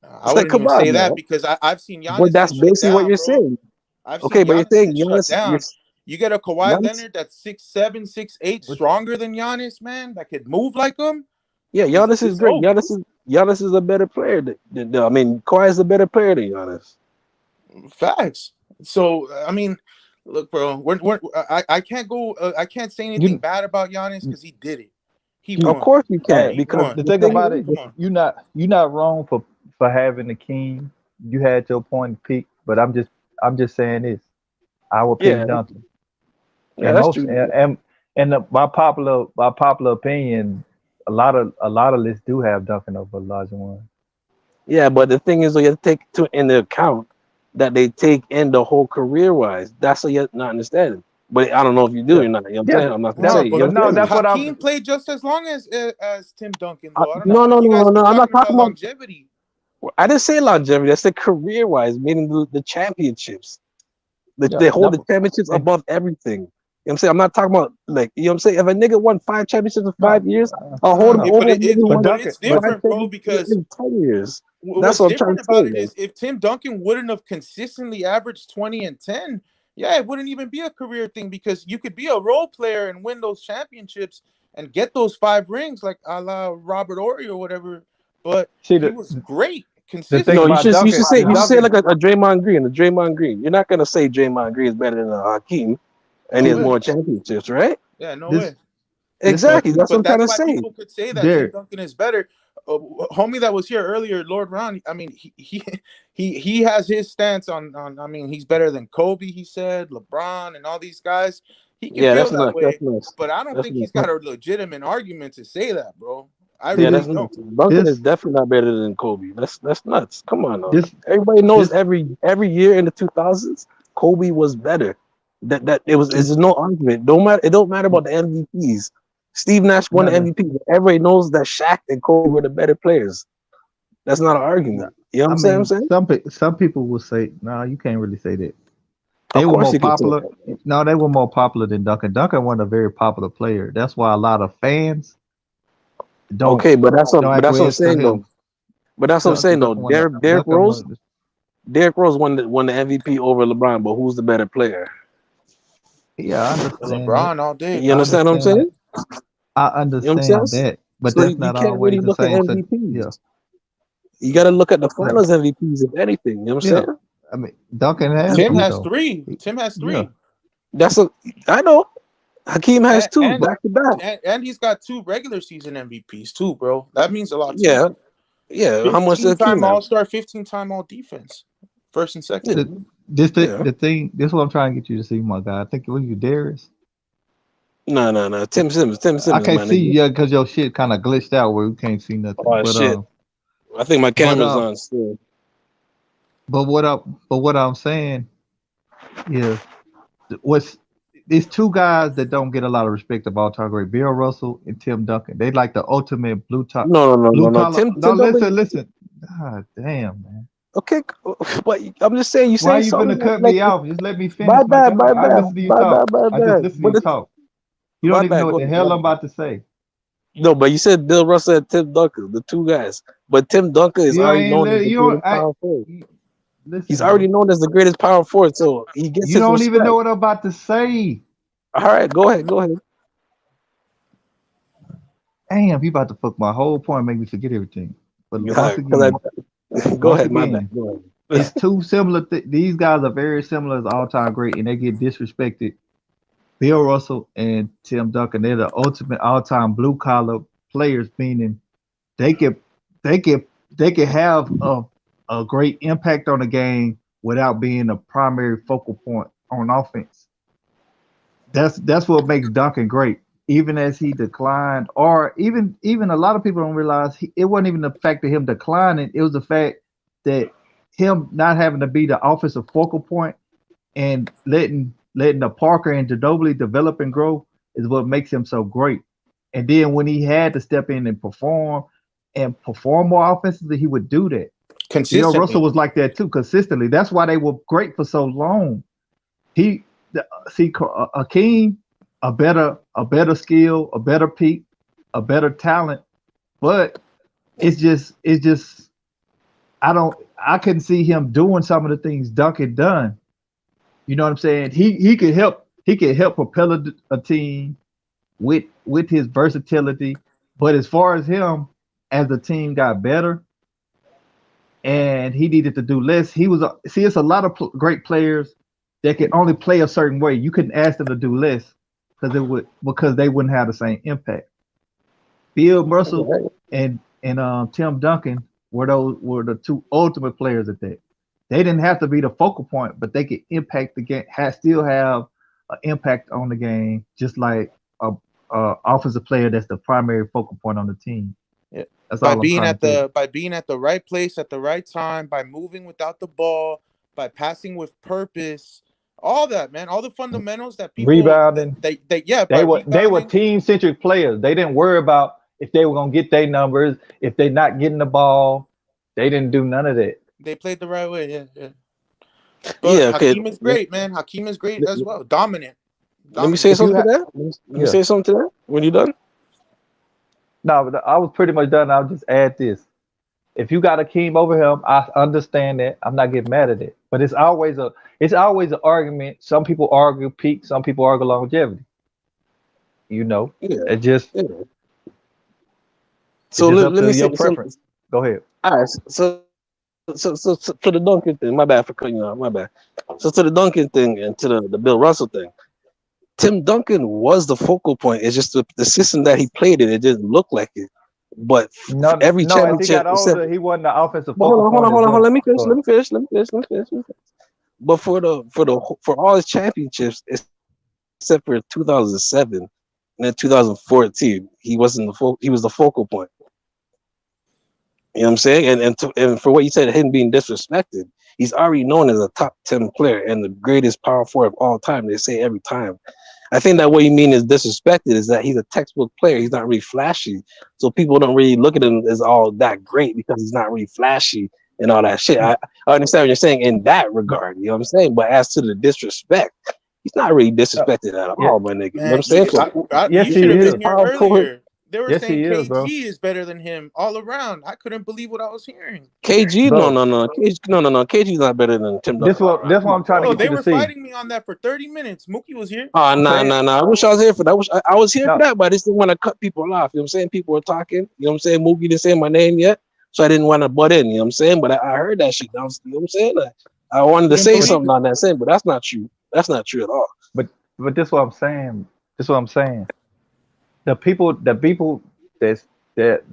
I It's like, wouldn't come even say on, that man. because I've seen But Giannis that's get shut basically what down, you're bro. saying. I've Okay, seen but you're Giannis saying get shut Giannis, down. You get a Kawhi Giannis, Leonard that's 6'7", 6'8", stronger than Giannis, man, that could move like him. yeah, Giannis is It's great. over. Giannis is a better player I mean, Kawhi is a better player than Giannis. Facts. So I mean, look, bro, I can't go. I can't say anything You, bad about Giannis because he did it. He you Of won. course you hey, can't, He because won. the the thing thing about Like, it, is, come on. you're not wrong for having the king. You had your point to pick, but I'm just saying this. I would yeah, pick Duncan. yeah, And that's most true. my popular opinion, a lot of lists do have Duncan over Olajuwon. Yeah, but the thing is, you have to take into account that they take in the whole career wise. That's what you're not understanding. But I don't know if you do Yeah, or not. You know what I'm yeah. saying? I'm not gonna That Nah, say. You know but but what I'm no, saying? that's what I'm. Hakeem played just as long as Tim Duncan, though. I don't know No, what no, you no, guys no, no. keep I'm not talking about talking about. longevity. I didn't say longevity. I said career wise, meaning the championships. Yeah, They hold that the championships and above everything. You know what I'm saying? I'm not talking about, like, you know what I'm saying? If a nigga won 5 championships in no, 5 years, I'll hold him no. over a nigga who But won Duncan, It's but five different, bro, championships because in 10 years. That's what's what I'm trying different to say, about it man. is if Tim Duncan wouldn't have consistently averaged 20 and 10, yeah, it wouldn't even be a career thing because you could be a role player and win those championships and get those 5 rings like a la Robert Ory or whatever. But see he was great the thing No, consistently. about you should Duncan, say the Duncan. like a Draymond Green, a Draymond Green. You're not gonna say Draymond Green is better than Hakeem and he No See has way. more championships, right? Yeah, no this way. this what Exactly. That's what But I'm trying that's to why say. people could say that Tim Derek. Duncan is better. Homie that was here earlier, Lord Ron. I mean, he has his stance on. I mean, he's better than Kobe. He said LeBron and all these guys. He can Yeah, feel that's that nuts. That's way, nuts. but I don't That's think he's nuts. got a legitimate argument to say that, bro. I See Yeah, really this that's don't. nuts. Duncan is this definitely not better than Kobe. That's nuts. Come on, now. this Everybody knows this every year in the 2000s, Kobe was better. That it was. see It's no argument. Don't matter. It don't matter about the MVPs. Steve Nash won the nothing. MVP. Everybody knows that Shaq and Kobe were the better players. That's not an No, argument. You know what I I'm mean saying? some people will say no. You can't really say that. They Of were course more you can say popular. that. No, they were more popular than Duncan. Duncan wasn't a very popular player. That's why a lot of fans don't Okay, but that's what I'm acquiesce to saying though. him. But that's what I'm saying though. Duncan won. Derrick Duncan Rose, won. Derrick Rose won the MVP over LeBron, but who's the better player? Yeah, I understand that. LeBron all day, You I man. understand what I'm understand that. saying? I You know what I'm understand saying? that. But So that's you not can't always really the look at same. So yeah, MVPs. You got to look at the yeah, finals MVPs, if anything. You know what I'm yeah. saying? I mean, Duncan has Tim two has though. 3. He- Tim has yeah, 3, That's a I know. Hakeem has and two and but back to back. and he's got 2 regular season MVPs too, bro. That means a lot too. Yeah, yeah. How much does Hakeem 15-time have? All Star, 15-time All Defense, first and second. Yeah, the yeah. the thing. This is what I'm trying to get you to see, my guy. I think it was you, Darius. No, no, no. Tim Simmons. Tim I Simmons, can't my see nigga. you because your shit kind of glitched out where we can't see nothing. Oh shit. I think my But camera's on still. what I'm saying is what's these two guys that don't get a lot of respect of all time great, Bill Russell and Tim Duncan. They like the ultimate No, no, no, no, blue no. collar. No, Tim Duncan. listen. God damn, man. Okay, but I'm just saying. You Why say you something finna cut like me off? Just let me my finish, my bad, guy. my I bad, listen to you my bad, talk. my I just bad. listen to But you it's talk. You my don't even bad. know what Go the ahead, hell my I'm bad. about to say. No, but you said Bill Russell and Tim Duncan, the two guys. But Tim Duncan is You already ain't known as let the you don't greatest power forward. He's listen, already bro. known as the greatest power forward, so he gets You his don't even know respect. what I'm about to say. All right, go ahead, go ahead. Damn, you about to fuck my whole point, make me forget everything. But Because go once ahead, my bad. again, Go it's ahead. too similar. These guys are very similar as all-time great, and they get disrespected. Bill Russell and Tim Duncan, they're the ultimate all-time blue-collar players, meaning they could they could they could have a great impact on the game without being a primary focal point on offense. That's what makes Duncan great. Even as he declined, or even a lot of people don't realize it wasn't even the fact of him declining. It was the fact that him not having to be the offensive focal point and letting the Parker and Ginobili develop and grow is what makes him so great. And then when he had to step in and perform more offensively, he would do that. Bill Russell consistently. was like that too, consistently. That's why they were great for so long. He see Hakeem, a better skill, a better peak, a better talent, but it's just I couldn't see him doing some of the things Duncan done. You know what I'm saying? He could help propel a team with his versatility, but as far as him, as the team got better and he needed to do less, see it's a lot of great players that can only play a certain way. You couldn't ask them to do less because they wouldn't have the same impact. Bill Russell and Tim Duncan were the two ultimate players at that. They didn't have to be the focal point, but they could impact the game, still have an impact on the game, just like a offensive player that's the primary focal point on the team. Yeah. That's all I'm trying to say. By being at the right place at the right time, by moving without the ball, by passing with purpose, all that, man, all the fundamentals that people Rebounding, they yeah, by they were rebounding, team centric players. They didn't worry about if they were gonna get their numbers, if they're not getting the ball. They didn't do none of that. they played the right way. Yeah, yeah. But Yeah, okay. Hakeem is great, man. Hakeem is great as well. Dominant, Let me say If dominant. you something have, to that. Let me yeah, say something to that. When you done? no, but I was pretty much done. I'll just add this. If you got Akeem over him, I understand that. I'm not getting mad at it. But it's always an argument. Some people argue peak, some people argue longevity. You know, Yeah, it just yeah. it's So just let, up let to me your say preference. Go ahead. all right. So to the Duncan thing, my bad for cutting you off, my bad. So to the Duncan thing and to the Bill Russell thing, Tim Duncan was the focal point. It's just the system that he played in, it didn't look like it. But No, every no. As he championship, got except older, he wasn't the offensive but hold focal on, hold point on, as hold on, hold on. well. Let me finish. Go Let ahead. me finish. Let me finish. Let me finish. Let me finish. But for all his championships, except for 2007 and then 2014, he wasn't he was the focal point. You know what I'm saying? And for what you said, him being disrespected, he's already known as a top 10 player and the greatest power forward of all time. They say every time. I think that what you mean is disrespected is that he's a textbook player. He's not really flashy. So people don't really look at him as all that great because he's not really flashy and all that shit. I understand what you're saying in that regard. You know what I'm saying? But as to the disrespect, he's not really Uh, disrespected at yeah, all, my nigga. You know what I'm Man, saying? So yes, you the he should have been is. greatest here power forward, earlier. They were Yes, saying he is, bro. KG is better than him all around. I couldn't believe what I was hearing. KG, no, Bro, no, no, KG, no, no, no. KG's not better than Tim this Duncan all what around. this Come what on, I'm trying to Bro, get you they to were see. fighting me on that for 30 minutes. Mookie was here. oh, no, Fan, no, no. I wish I was here for that. I was here for no, that, but I just didn't want to cut people off. You know what I'm saying? People were talking. You know what I'm saying? Mookie didn't say my name yet, so I didn't want to butt in. You know what I'm saying? But I heard that shit. You know what I'm saying? I wanted to Couldn't say believe something it. on that same, but that's not true. That's not true at all. but this what I'm saying. This what I'm saying. The people that's that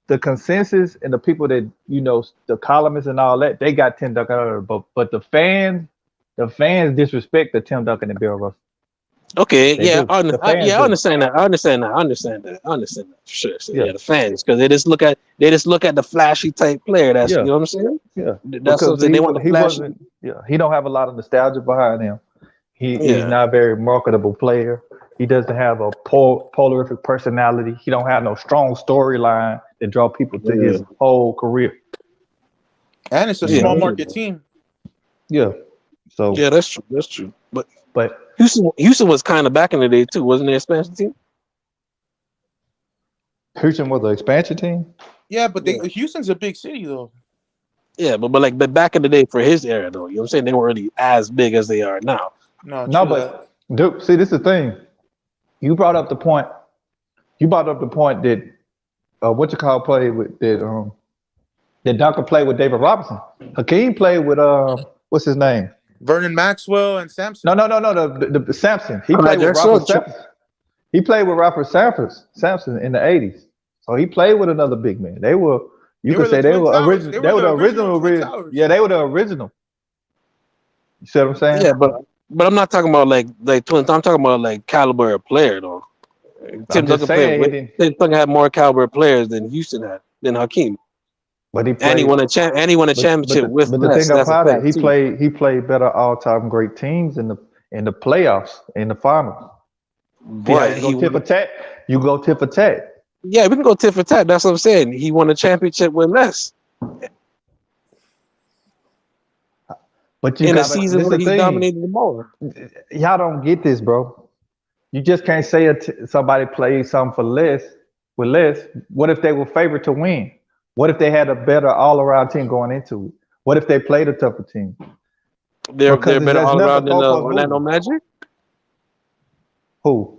the consensus and the people that the columnists and all that they got Tim Duncan over, but the fans disrespect the Tim Duncan and Bill Russell. Okay, They do. The fans yeah, I do. understand that. I understand that. I understand that. I understand that for sure. So Yeah, yeah, the fans because they just look at the flashy type player. That's you yeah, know what I'm saying. yeah. That's Because something they want the he flashy. wasn't. Yeah, he don't have a lot of nostalgia behind him. He's Yeah, not a very marketable player. He doesn't have a polarific personality. He don't have no strong storyline that draw people to yeah. his whole career. And it's a You small know? market team. Yeah. So Yeah, that's true. That's true. But but Houston was kind of back in the day too, wasn't their expansion team? Houston was an expansion team. Yeah, but Yeah. Houston's a big city though. Yeah, but back in the day for his era though, you know what I'm saying? They weren't really as big as they are now. No, No, true that. but dude, see, this is the thing. You brought up the point. You brought up the point that what you call play with that Duncan played with David Robinson. Hakeem played with what's his name? Vernon Maxwell and Sampson. No. The Sampson. He Clyde played with Drexler. Robert Sampson. He played with Robert Sampson in the '80s. So he played with another big man. They were. You could say the they Twin were Towers. original. They were the original. Twin Towers. Yeah, they were the original. You see what I'm saying? Yeah, but I'm not talking about like twins. I'm talking about like caliber of player though. Tim Duncan Tim Duncan had more caliber players than Houston had than Hakeem. But he played, and he won a championship with. But the thing about it, he played better all-time great teams in the playoffs, in the finals. But you go tit for tat. Yeah, we can go tit for tat. That's what I'm saying. He won a championship with less. But in a season where he dominated the more. Y'all don't get this, bro. You just can't say somebody played something for less with less. What if they were favored to win? What if they had a better all-around team going into it? What if they played a tougher team? They're better all-around than Orlando Magic? Who?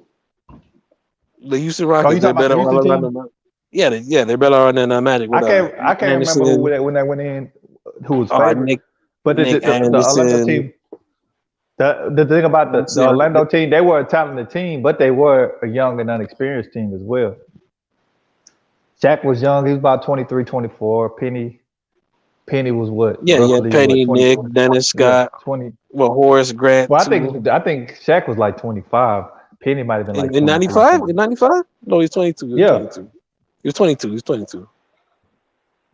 The Houston Rockets. They're better all-around than Magic. Yeah, they're better all-around than Magic. I can't remember when they went in, who was favored. But the Orlando team, the thing about the Orlando team, they were a talented team, but they were a young and unexperienced team as well. Shaq was young. He was about 23, 24. Penny was what? Yeah, Penny, Nick, Dennis Scott, 20. Well, Horace Grant. Well, I think Shaq was like 25. Penny might have been like in 95. In 95? No, he's 22. Yeah, he was 22. He was 22.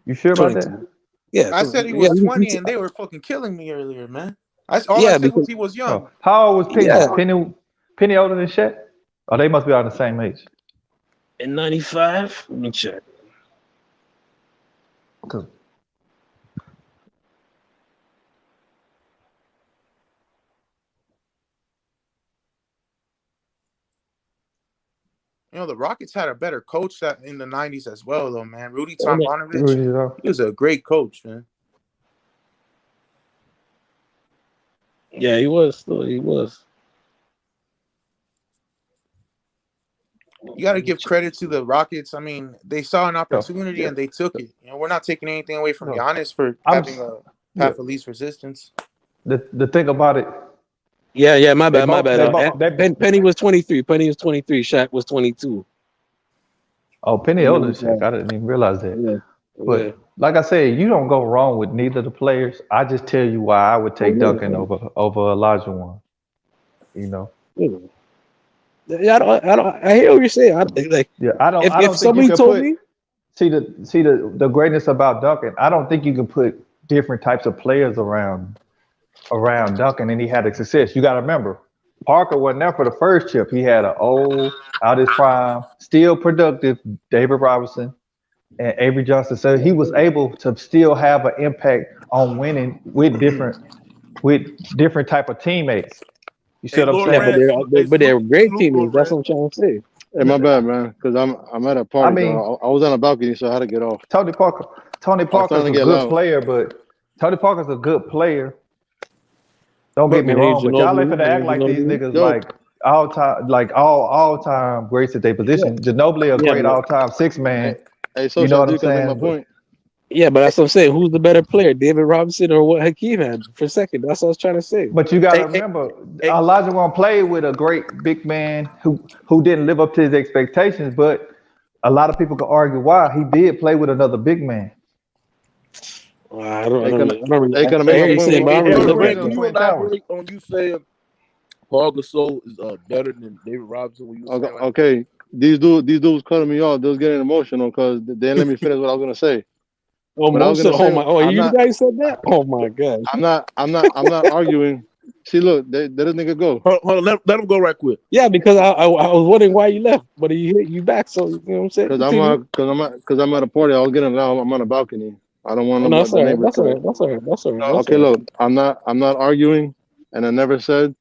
You sure about that? Yeah, I said he was 20, and they were fucking killing me earlier, man. I said was he was young. Oh, how old was Penny? Yeah. Penny older than Shaq? Oh, they must be on the same age. In 95? Let me check. Cause the Rockets had a better coach in the 90s as well, though, man. Rudy Tomjanovich, he was a great coach, man. Yeah, he was. He was. You got to give credit to the Rockets. I mean, they saw an opportunity and they took it. We're not taking anything away from Giannis for having a path of least resistance. The thing about it. Yeah, my bad. Penny was 23. Penny was 23. Shaq was 22. Oh, Penny older than Shaq. I didn't even realize that. Yeah. But like I said, you don't go wrong with neither of the players. I just tell you why I would take Duncan over Olajuwon. You know. Yeah, I hear what you're saying. I don't. If somebody told me, see the greatness about Duncan. I don't think you can put different types of players around Duncan, and he had a success. You got to remember, Parker wasn't there for the first chip. He had an old, out his prime, still productive David Robinson and Avery Johnson. So he was able to still have an impact on winning with different type of teammates. You see what I'm saying? But they're great teammates. That's what I'm trying to say. Hey, my bad, man, because I'm at a party. I mean, I was on a balcony, so I had to get off. Tony Parker's a good player, but Tony Parker's a good player. Don't get me wrong, but y'all ain't finna act like these niggas like all time greats at their position. Ginobili, a great all time six man. Hey, so you know what I'm saying? My point. Yeah, but that's what I'm saying. Who's the better player, David Robinson or what Hakeem had for second? That's what I was trying to say. But you got to remember, Olajuwon played with a great big man who didn't live up to his expectations. But a lot of people can argue why he did play with another big man. I don't make Can you elaborate on you saying Paul Gasol is better than David Robinson? When you okay, these dudes cutting me off. They was getting emotional because they didn't let me finish what I was gonna say. You guys said that? Oh my god! I'm not arguing. See, look, let this nigga go. Hold on, let him go right quick. Yeah, because I was wondering why you left, but he hit you back. So you know what I'm saying? Because I'm at a party. I was getting loud. I'm on a balcony. I don't want Oh, no, that's the all right. neighbors That's all to. right. That's all right. That's all right. That's Okay, all right. look, I'm not arguing, and I never said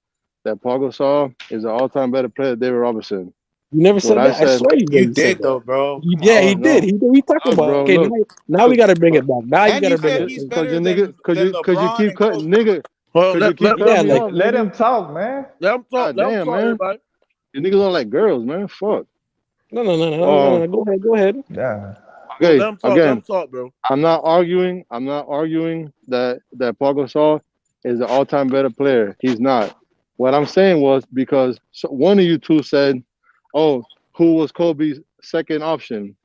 that Paul Gasol is an all-time better player than David Robinson. You never What said I that. I said, swear you You never said did that. though, bro. Come Yeah, he on. did. no, He talking look, about. bro, Okay, look, now we got to bring it back. Now you And got you to bring said it. he's cause better you nigga, than cause you LeBron keep and cutting, Kobe. nigga, Well, cause you keep let Yeah, cutting me like off, let him nigga. talk, man. him talk. God Let him damn, talk, man, everybody. you niggas don't like girls, man. Fuck. No. Go ahead. Go ahead. Yeah. Well, Okay, let him talk. Let him again, talk, bro. I'm not arguing. I'm not arguing that Paul Gasol is the all-time better player. He's not. What I'm saying was because one of you two said, "Oh, who was Kobe's second option?"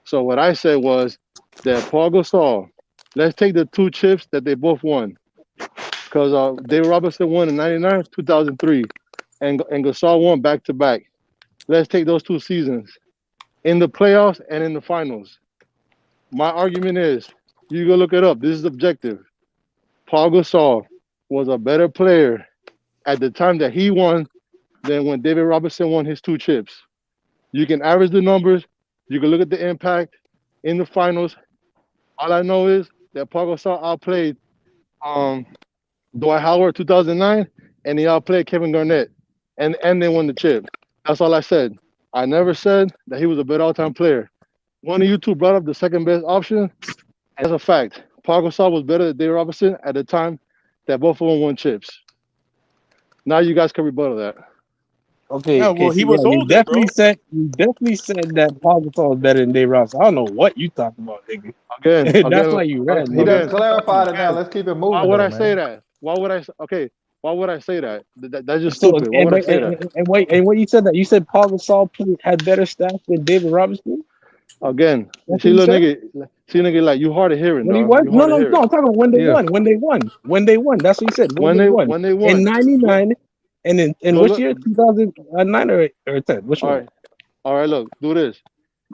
So what I said was that Paul Gasol. Let's take the two chips that they both won, because David Robinson won in '99, 2003, and Gasol won back to back. Let's take those two seasons in the playoffs and in the finals. My argument is, you go look it up. This is objective. Paul Gasol was a better player at the time that he won than when David Robinson won his two chips. You can average the numbers. You can look at the impact in the finals. All I know is that Paul Gasol outplayed um, Dwight Howard 2009, and he outplayed Kevin Garnett, and they won the chip. That's all I said. I never said that he was a better all-time player. One of you two brought up the second best option. That's a fact. Paul Gasol was better than David Robinson at the time that both of them won chips. Now you guys can rebuttal that. Okay, Yeah, well, Casey. he Yeah, was older, bro. you definitely said that Paul Gasol is better than Dave Robinson. I don't know what you talking about, nigga. Again, That's again, why you ran, He nigga. done again, clarified it now. again. Let's keep it Why moving would though, I say man. that? Why would I? Okay, why would I say that? That's just So stupid. Why would I say that? and what you said that you said Paul Gasol had better stats than David Robinson. Again, That's what see, you little said. nigga, see, nigga, like you hard of hearing, When he dog. won? You No, hard of no, no. hearing. I'm talking about when they Yeah. won. When they won. When they won. That's what he said. When they won. When they In won, '99 and in go which look. year? 2009 or 10? Which All one? right, all right. Look, do this.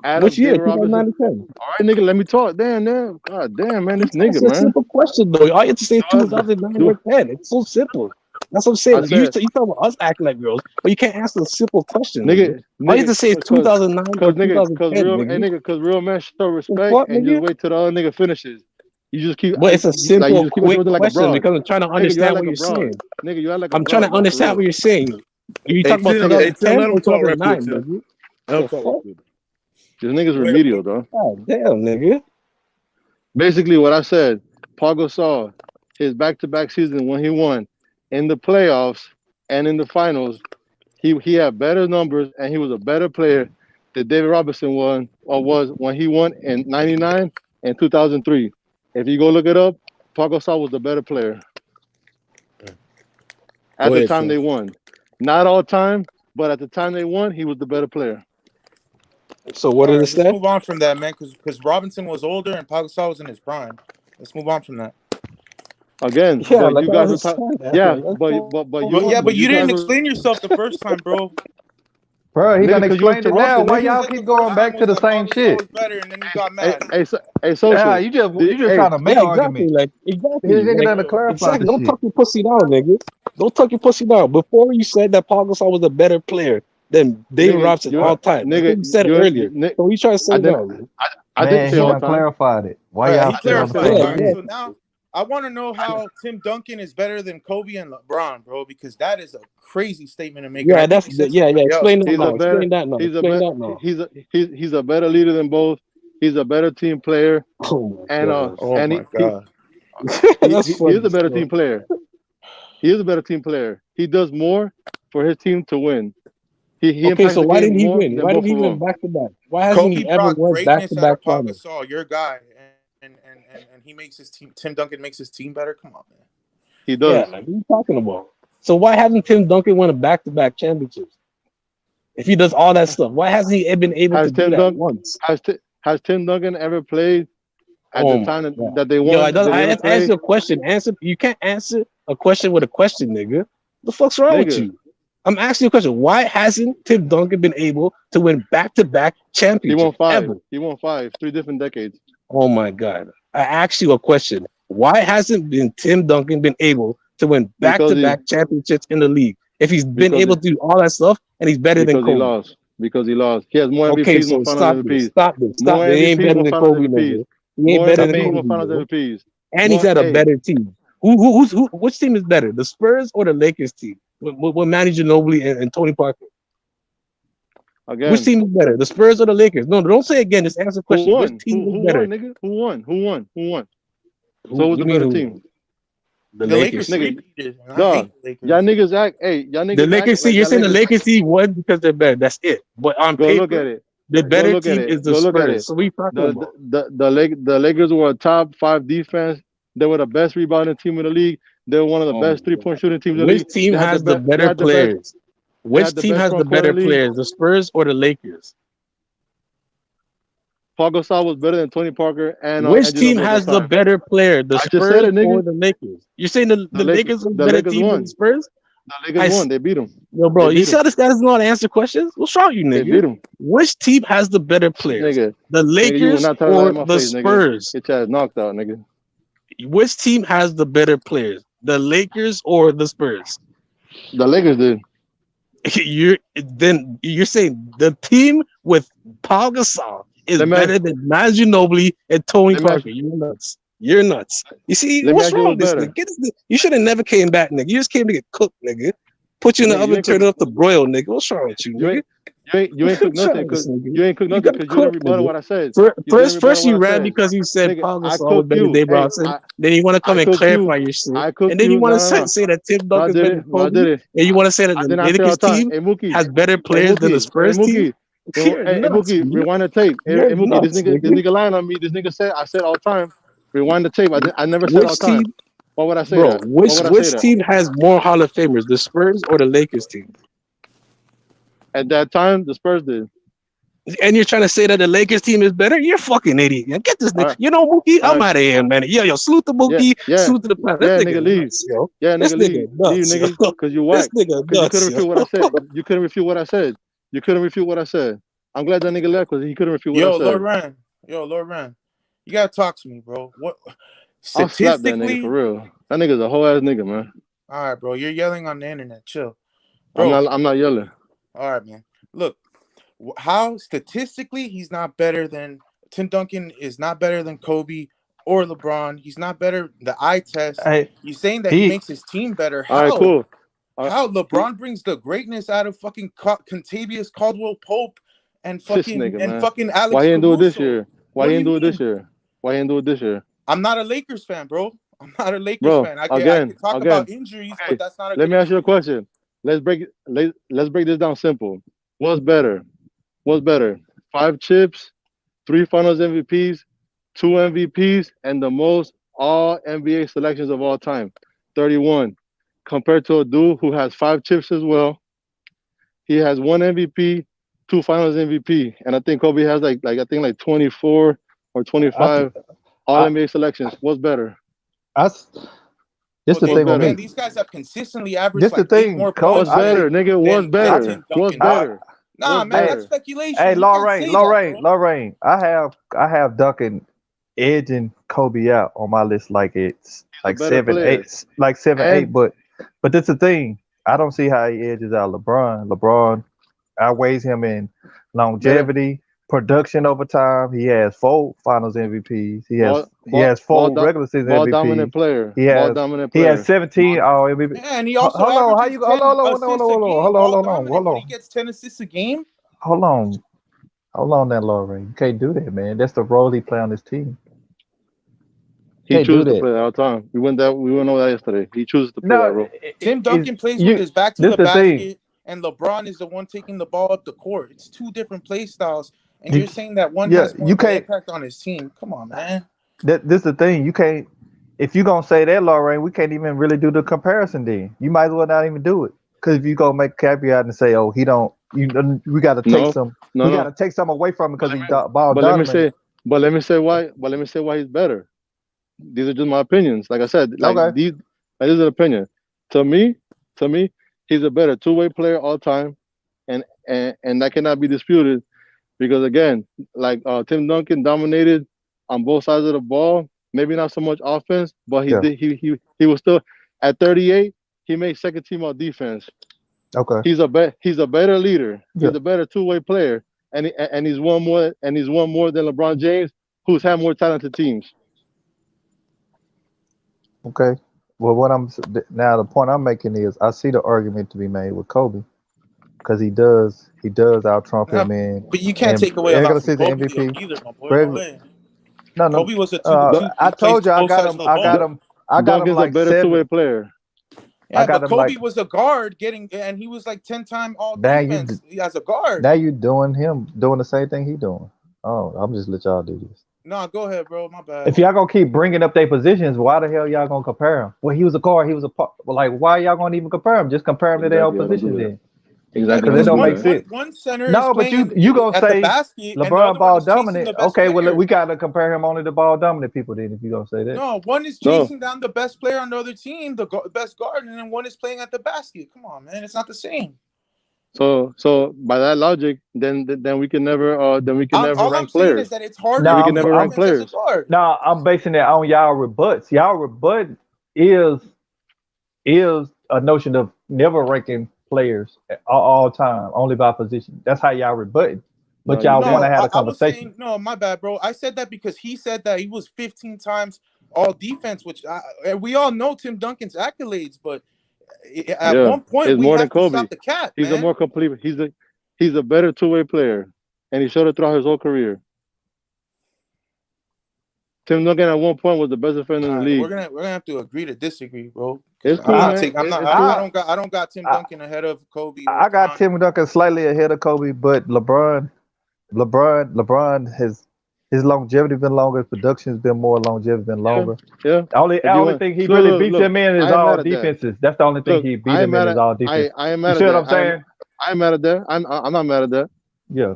Add Which up year? David Robinson. 2009 to 10. All right, nigga, let me talk. Damn, damn. God damn, man, this nigga, That's a man. simple question, though. All you have to say is Do, 2009 do, or 10. It's so simple. That's what I'm I saying. You said, talk about us acting like girls, but you can't answer a simple question, nigga. nigga, All you have nigga, to say is cause, 2009 or cause 2010, real, hey, nigga. nigga, cause real men show The respect fuck, and just nigga? wait till the other nigga finishes. You just keep, But it's a like, you simple, just keep quick interrupting like a question broad. because I'm trying to Nigga, you act understand what like a you're broad. saying. Nigga, you act like a I'm trying to broad, bro, for understand real. what you're saying. Are you Hey talking about Tim, Nigga, hey Tim, 2010 let him or talk right quick, 2009, Tim. nigga? Let him The talk right fuck? quick. this nigga's Go ahead, remedial, bro. though. God damn, nigga. Basically, what I said, Paul Gasol, his back-to-back season when he won in the playoffs and in the finals, he had better numbers and he was a better player than David Robinson was when he won in '99 and 2003. If you go look it up, Paul Gasol was the better player at Go the ahead, time Tim. they won. Not all time, but at the time they won, he was the better player. So what All did it right, let's say? move on from that, man. Because Robinson was older and Pau Gasol was in his prime. Let's move on from that. Again, Yeah, but like you I guys were talking. understand that. Yeah, Like that's But yeah, but but you you guys didn't were explain yourself the first time, bro. Bro, he nigga done because you explained it now. interrupted, Why You nigga. y'all said the keep first going time back to was the that Pau same Gasol shit? was better, and then you got Hey, mad. Yeah, social. you just Hey, trying to make yeah, an exactly. argument. Like This exactly. nigga Like done clarified exactly. this Don't shit. tuck your pussy down, nigga. Don't tuck your pussy down. Before you said that Paul Gasol was a better player than David nigga, Robinson all time. That's what you said you earlier. So what you trying to say I didn't, now, man? I didn't Man, say he all done the time. clarified it. Why All right, y'all he still on the clarified same it. Yeah, All right, yeah. shit? so now I want to know how Tim Duncan is better than Kobe and LeBron, bro, because that is a crazy statement to make, and I Yeah, think you said somebody else. Explain that He's a now. better, Explain that now. he's a Explain better, that now. he's a better leader than both. He's a better team player, Oh my and god. Oh and my god. That's he is funny. a better So. team player. He is a better team player. He does more for his team to win. He Okay, impacts so the why game didn't he more win? than Why did both he of win them. back to back? Why hasn't Kobe he ever brought won back to greatness out back of Pau finals? Gasol, your guy, and he makes his team. Tim Duncan makes his team better. Come on, man. He Yeah, does. like what are you talking about? So why hasn't Tim Duncan won a back to back championships? If he does all that stuff, why hasn't he been able to Has do Tim that Duncan once? has Tim Duncan ever played at the Oh my time god. that they Yo, won? Did he I ever have to answer play, a question. You can't answer a question with a question, nigga. The fuck's wrong with nigga? you? I'm asking you a question. Why hasn't Tim Duncan been able to win back to back He won championships five. ever? He won five. 3 different decades. Oh my God. I asked you a question. Why hasn't been Tim Duncan been able to win Because he back-to-back championships in the league? If he's been because able he, to do all that stuff and he's better than because he Kobe. lost. Because he lost. He has more Okay, MVPs, more so Finals stop this. MVPs. Stop this. More Stop this. He ain't MVPs, better more than Finals Kobe, MVPs. nigga. He ain't better I than mean, Kobe, more Finals bro. MVPs. And he's More, had a hey, better team. Which team is better, the Spurs or the Lakers team? With Manny Ginobili and Tony Parker. Which again, team is better, the Spurs or the Lakers? No, don't say again. Just answer the who question. Which won? team is Who better? won, nigga? Who won? Who won? Who won? Who So who's you the mean better who? team? The The Lakers Lakers. Nigga, three-peated, and I dog. hate the Y'all Lakers. niggas act. Hey, y'all The niggas act Lakers. See, like you're y'all saying the Lakers. Lakers team won because they're better. That's it. But on Go look paper, at it. the Go better look at team it. is the Go look at Spurs. it. So what are you talking about? The Lakers were a top 5 defense. They were the best rebounding team in the league. They were one of the Oh my best 3-point God. shooting teams in the Which league. team They had the has the best. They better had the best. players? They Which had the team best has the front court better in the league. players? The Spurs or the Lakers? Paul Gasol was better than Tony Parker and Which Angelo team at that has the time. better player? The I just said Spurs it, or nigga. the Lakers? You're saying the Lakers are a The better Lakers team than the won. Spurs? The Lakers I won. They beat them. Yo, They bro, you beat see them. how this guy doesn't know how to answer questions? What's wrong with you, They nigga? beat them. Which team has the better players? Nigga. The Nigga, you will Lakers not tell that or in my the face, nigga. Spurs? Get your ass knocked out, nigga. Which team has the better players? The Lakers or the Spurs? The Lakers did. You're saying the team with Paul Gasol is Let me better than Manu Ginobili and Tony let me ask Parker. You're nuts. You're nuts. You see, let me what's ask you wrong what's with this better. nigga? You should have never came back, nigga. You just came to get cooked, nigga. Put you in the Nigga, you oven, ain't cook turn it up to broil, nigga. What's wrong with you, you nigga? ain't you ain't cook What's wrong nothing with this because nigga? you ain't cook You nothing got because you didn't cooked, rebuttal nigga. what I said. You didn't First rebuttal you what I ran said. because you said Nigga, Paul I Gasol was cooked better than you. Dave Hey, Robinson. Then you want to come I and cooked you. clarify your shit. I cooked And then you you. want No, to no, say, no. say that Tim No, I Duncan's did better it. than No, I Kobe. did it. And you want to say that I the did not say all Lakers the time. team Hey Mookie. has better Hey players than the Mookie. Hey Spurs team. Mookie. Hey, hey Nuts, Mookie, nigga. rewind the tape. Hey, You're hey Mookie, nuts, this nigga. nigga lying on me. This nigga said I said all the time. Rewind the tape. I never said all Which the time. team, Why would I say bro? that? Why would I say Which that? team has more Hall of Famers, the Spurs or the Lakers team? At that time, the Spurs did. And you're trying to say that the Lakers team is better? You're fucking idiot. Man. Get this All nigga. right, You know, Mookie, all I'm right. out of here, man. Yo, salute the Yeah, Mookie, yeah, salute to the planet. This yeah, nigga nigga, leave. nuts, yo. Yeah, This nigga, nigga leave, nuts, yo. nigga, cause you This whack. nigga Cause you couldn't nuts, yo. refute what I said. You couldn't refute what I said. You couldn't refute what I said. I'm glad that nigga left because he couldn't refute what I Yo, Lord said. Ran. Lord Ran. You gotta talk to me, bro. What I'll slap that nigga for statistically? real. That nigga's a whole ass nigga, man. All right, bro. You're yelling on the internet. Chill, I'm bro. not. I'm not yelling. All right, man. Look, how statistically he's not better than Tim Duncan is not better than Kobe or LeBron. He's not better. The eye test. Hey, You saying that he he makes his team better? All right, How? cool. All right. How He, LeBron brings the greatness out of fucking Contavious Caldwell Pope and this fucking nigga, man. Why Alex he didn't do it this Caruso? year? Why What he do you didn't do it this mean? year? Why he didn't do it this year, I'm not a Lakers fan, bro. I'm not a Lakers bro? fan. I Again, could talk again. about injuries, but Okay, that's not a let good me ask you a excuse. question. Let's break this down simple. What's better? What's better? 5 chips, 3 Finals MVPs, 2 MVPs, and the most all NBA selections of all time, 31. Compared to a dude who has 5 chips as well. He has 1 MVP, 2 Finals MVP, and I think Kobe has like I think like 24 or I th- 25 All I NBA selections. What's better? I s- this Well, the What's thing with better? man, me. these guys have consistently averaged This the like 8 thing, more Coach. What's points better, nigga? What's than I better? Tim What's Duncan, I dog. better? Nah, What's man, hey that's better? speculation. hey You can't say that, bro. Lorraine. I have Duncan edging Kobe out on my list like it's He's a like better seven, player. eight, like seven, And eight. But that's the thing. I don't see how he edges out LeBron. LeBron outweighs him in better longevity, production over time. He has 4 Finals MVPs. ball He ball has ball four regular season ball dominant MVPs. player. He Ball has dominant he has player. Ball 17 All MVP. Yeah, and he also Hold on, how averages you? Hold on, 10 hold on, hold assists a on, game. hold on, Ball hold on, dominant hold when he on, gets 10 assists a game. hold on, hold on, that Lauren. You can't do that, man. That's the role he play on his team. he Can't do chooses to that. play that all the time. We went over that yesterday. He chooses to play that No, role. Tim it's Duncan plays with you. his back to This the the thing. basket, and LeBron is the one taking the ball up the court. It's two different play styles, and You, you're saying that one yeah, has more you of an can't. impact on his team. Come on, man. This the thing. You can't. If you gonna say that, Lorraine, we can't even really do the comparison. Then you might as well not even do it. Because if you gonna make a caveat and say, "Oh, he don't," we got to take No, some. no, We got no. to take some away from him But because let he me ball but let me dominant. say why he's better. These are just my opinions. Like I said, Okay. these are opinion. To me, to me, he's a better 2-way player all time, and that cannot be disputed because again, like Tim Duncan dominated on both sides of the ball. Maybe not so much offense, but he Yeah. did. He was still at 38. He made second team all defense. Okay. He's a better leader. Yeah. He's a better 2-way player, and he's won more than LeBron James who's had more talented teams. Okay. Well, now the point I'm making is I see the argument to be made with Kobe because he does out trump Nah, him in but you can't and take away a lot regular from season Kobe MVP. either, my boy. No Regular, way. no, no. Kobe was a two. Dun- I He plays told you both sides of the ball. I got him Duncan's a like better two-way 7. player. I Yeah, got but him Kobe like was a guard and he was like 10-time all now defense as a guard. now you doing the same thing he doing. Oh, I'm just let y'all do this. No, go ahead, bro. My If bad. y'all gonna keep bringing up their positions, why the hell y'all gonna compare him? Well, he was a guard, he was a well, like why y'all gonna even compare him? Just compare him to their own Exactly. I don't do positions that. then, Yeah, Exactly. I because it don't because don't do make that. sense. one center is No, but playing you gonna at the say basket and the LeBron other one ball is chasing dominant? the best Okay, well player. we gotta compare him only to ball dominant people then. If you gonna say that, No, one is No. chasing down the best player on the other team, the best guard, and then one is playing at the basket. Come on, man, it's not the same. So by that logic, then we can never All I'm rank saying is players. that it's harder We no, to can make never rank offense as a players. guard. I'm basing that on y'all rebuts. Y'all rebut is a notion of never ranking players at all time, only by position. That's how y'all rebut. No, But you y'all want to can't. No, have a I was conversation. saying no. My bad, bro. I said that because he said that he was 15 times all defense, which we all know Tim Duncan's accolades, but at Yeah, one point it's we more than have to Kobe. stop the cap, He's a man. more complete. He's a better two-way player, and he showed it throughout his whole career. Tim Duncan at one point was the best defender in All the right, we're league. gonna have to agree to disagree, bro. Because It's cool, I'm not man. taking. I'm not. It's cool. I don't got Tim I, Duncan ahead of Kobe or I got Bron. Tim Duncan slightly ahead of Kobe, but LeBron has his longevity been longer, his production's been more, longevity been Yeah, longer. yeah. If you Only want, thing he look, really look, beats look. him in is I ain't all mad at that. defenses. That's the only thing Look, he beat I ain't him in mad is at. all defense. I ain't You mad see at what that. I'm saying? I'm mad at that. I'm not mad at that. Yeah.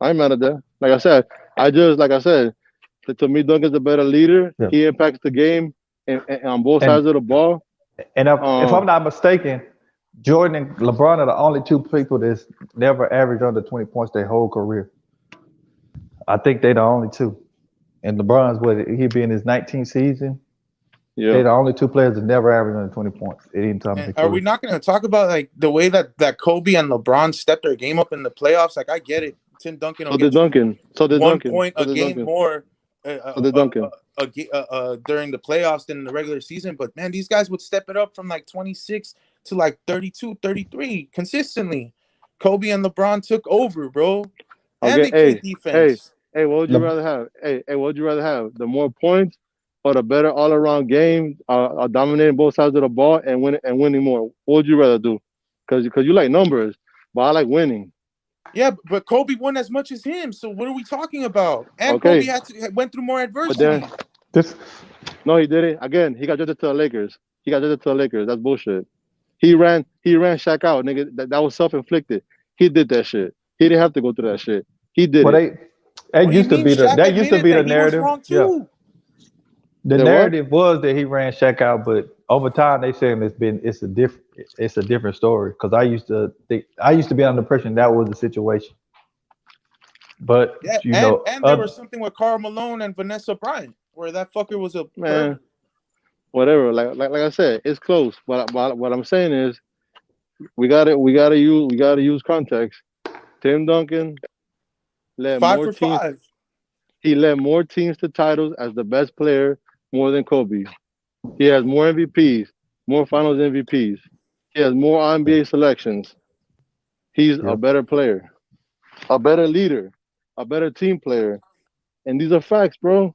I'm mad at that. Like I said, like I said, to me, Duncan's a better leader. Yeah. He impacts the game and on both And sides of the ball. if I'm not mistaken, Jordan and LeBron are the only two people that's never averaged under 20 points their whole career. I think they're the only two. And LeBron's he be in his 19th season. Yeah. They're the only two players that never averaged under 20 points at any time in And their are we career. not going to talk about like the way that Kobe and LeBron stepped their game up in the playoffs? Like I get it. Tim Duncan will So did get you Duncan. So did 1 Duncan. point So a did game Duncan. more So did Duncan. during the playoffs than the regular season. But man, these guys would step it up from like 26 to like 32, 33 consistently. Kobe and LeBron took over, bro, and Okay. they played Hey. defense. What would you rather have? What would you rather have? The more points or the better all around game, dominating both sides of the ball and winning more? What would you rather do? Because you like numbers, but I like winning. Yeah, but Kobe won as much as him. So what are we talking about? And Kobe Okay. went through more But then adversity. This no, he didn't. Again, he got drafted to the Lakers. That's bullshit. He ran Shaq out, nigga. That was self-inflicted. He did that shit. He didn't have to go through that shit. He did well it. What do you mean? Shaq that used to admitted be the that he was narrative. wrong Yeah. too. The The what? narrative was that he ran Shaq out, but over time they saying it's a different story. Because I used to be under the impression that was the situation. But Yeah, you and know, there was something with Karl Malone and Vanessa Bryant where that fucker was a Man, pervert. whatever. Like I said, it's close. What I'm saying is we gotta use context. Tim Duncan led Five more for teams. five. He led more teams to titles as the best player more than Kobe. He has more MVPs, more Finals MVPs. He has more NBA selections. He's a yeah. better player, a better leader, a better team player. And these are facts, bro.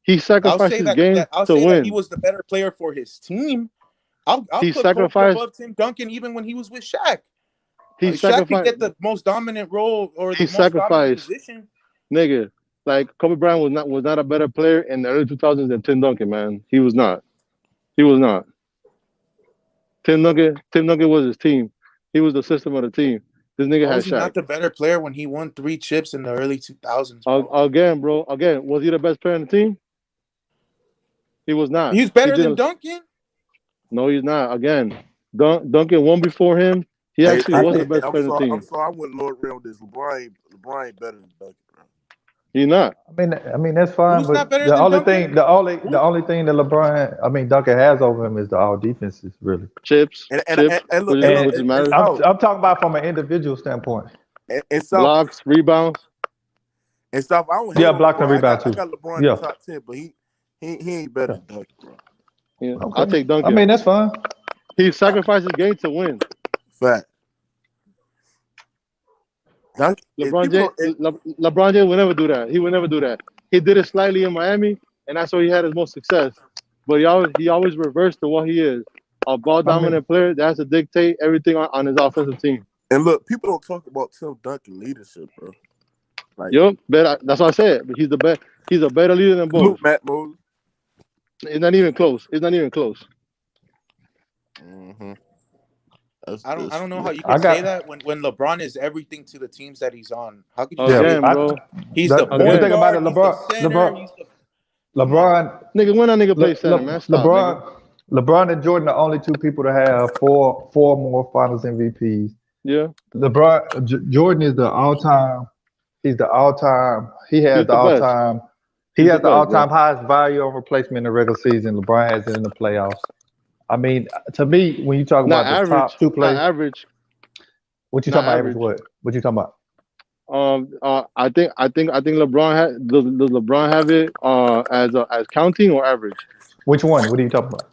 He I'll sacrificed say his that, game I'll to say that he win. was the better player for his team. I'll He put Kobe sacrificed. above Tim Duncan even when he was with Shaq. He Shaq could sacrificed. get the most dominant role or He the most dominant sacrificed. position. Nigga, like Kobe Bryant was not a better player in the early 2000s than Tim Duncan, man. He was not. He was not. Tim Duncan was his team. He was the system of the team. This nigga How had was he Shaq. not the better player when he won 3 chips in the early 2000s, bro? Again, bro. Again, was he the best player on the team? He was not. He was He better than didn't. Duncan. No, he's not. Again, Duncan won before him. He Hey, actually I was the think best I'm player on the sorry. I'm team. sorry. I went Lord Real with this. LeBron ain't better than Duncan, bro. He's not. I mean that's fine, Who's not but better than Duncan? the only thing that Duncan has over him is the all defenses really. Chips, And look, which is And matter. I'm talking about from an individual standpoint. and so Blocks, rebounds. And stuff. I don't hate Yeah, on block and LeBron. rebound I too. got LeBron in the Yeah. top 10, but he ain't better Yeah. than Duncan, bro. Yeah, I'll Okay. take I Duncan. mean, that's fine. He sacrificed his game to win. Fact. Duncan. If LeBron people James, don't, if, LeBron James will never do that. He would never do that. He did it slightly in Miami, and that's where he had his most success. But he always reversed to what he is, a ball I mean, dominant player that has to dictate everything on his offensive team. and look, people don't talk about Tim Duncan leadership, bro. Like Yup, that's what I said. He's the best. He's a better leader than both. Luke Matt Moses. It's not even close. It's not even close. Mm-hmm. That's I this. don't know how you I could say got that when LeBron is everything to the teams that he's on. How could you yeah. say Again, that? bro. He's the The point Again, thing about it, guard. He's the LeBron, center. He's the come on. LeBron, nigga, when that nigga play center, man, stop, nigga. LeBron and Jordan are the only two people to have four more Finals MVPs. Yeah, Jordan is the all time. He's the all time. He has he's the the all best. time. He He's the has the best, all bro. time highest value on replacement in the regular season. LeBron has it in the playoffs. I mean, to me, when you talk Not about the top average. two Not players, average. what you Not talking about? Average average. what? What you talking about? I think LeBron does LeBron have it as counting or average? Which one? What are you talking about?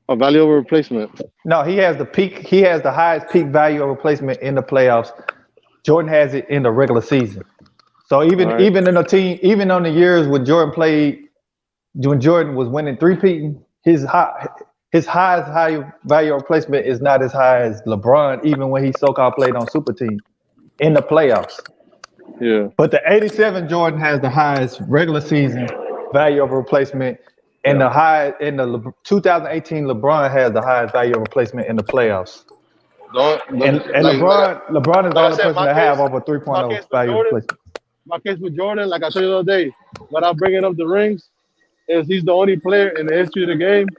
A value over replacement. No, he has the peak. He has the highest peak value of replacement in the playoffs. Jordan has it in the regular season. So All even right. even in a team, even on the years when Jordan played, when Jordan was winning three-peating, his highest high value replacement is not as high as LeBron, even when he so-called played on super team in the playoffs. Yeah. But the '87 Jordan has the highest regular season value of replacement, and Yeah. 2018 LeBron has the highest value of replacement in the playoffs. Don't And LeBron is the like I only said, person to have over 3.0 with value of Jordan, replacement. my case with Jordan, like I told you the other day, without bringing up the rings, is he's the only player in the history of the game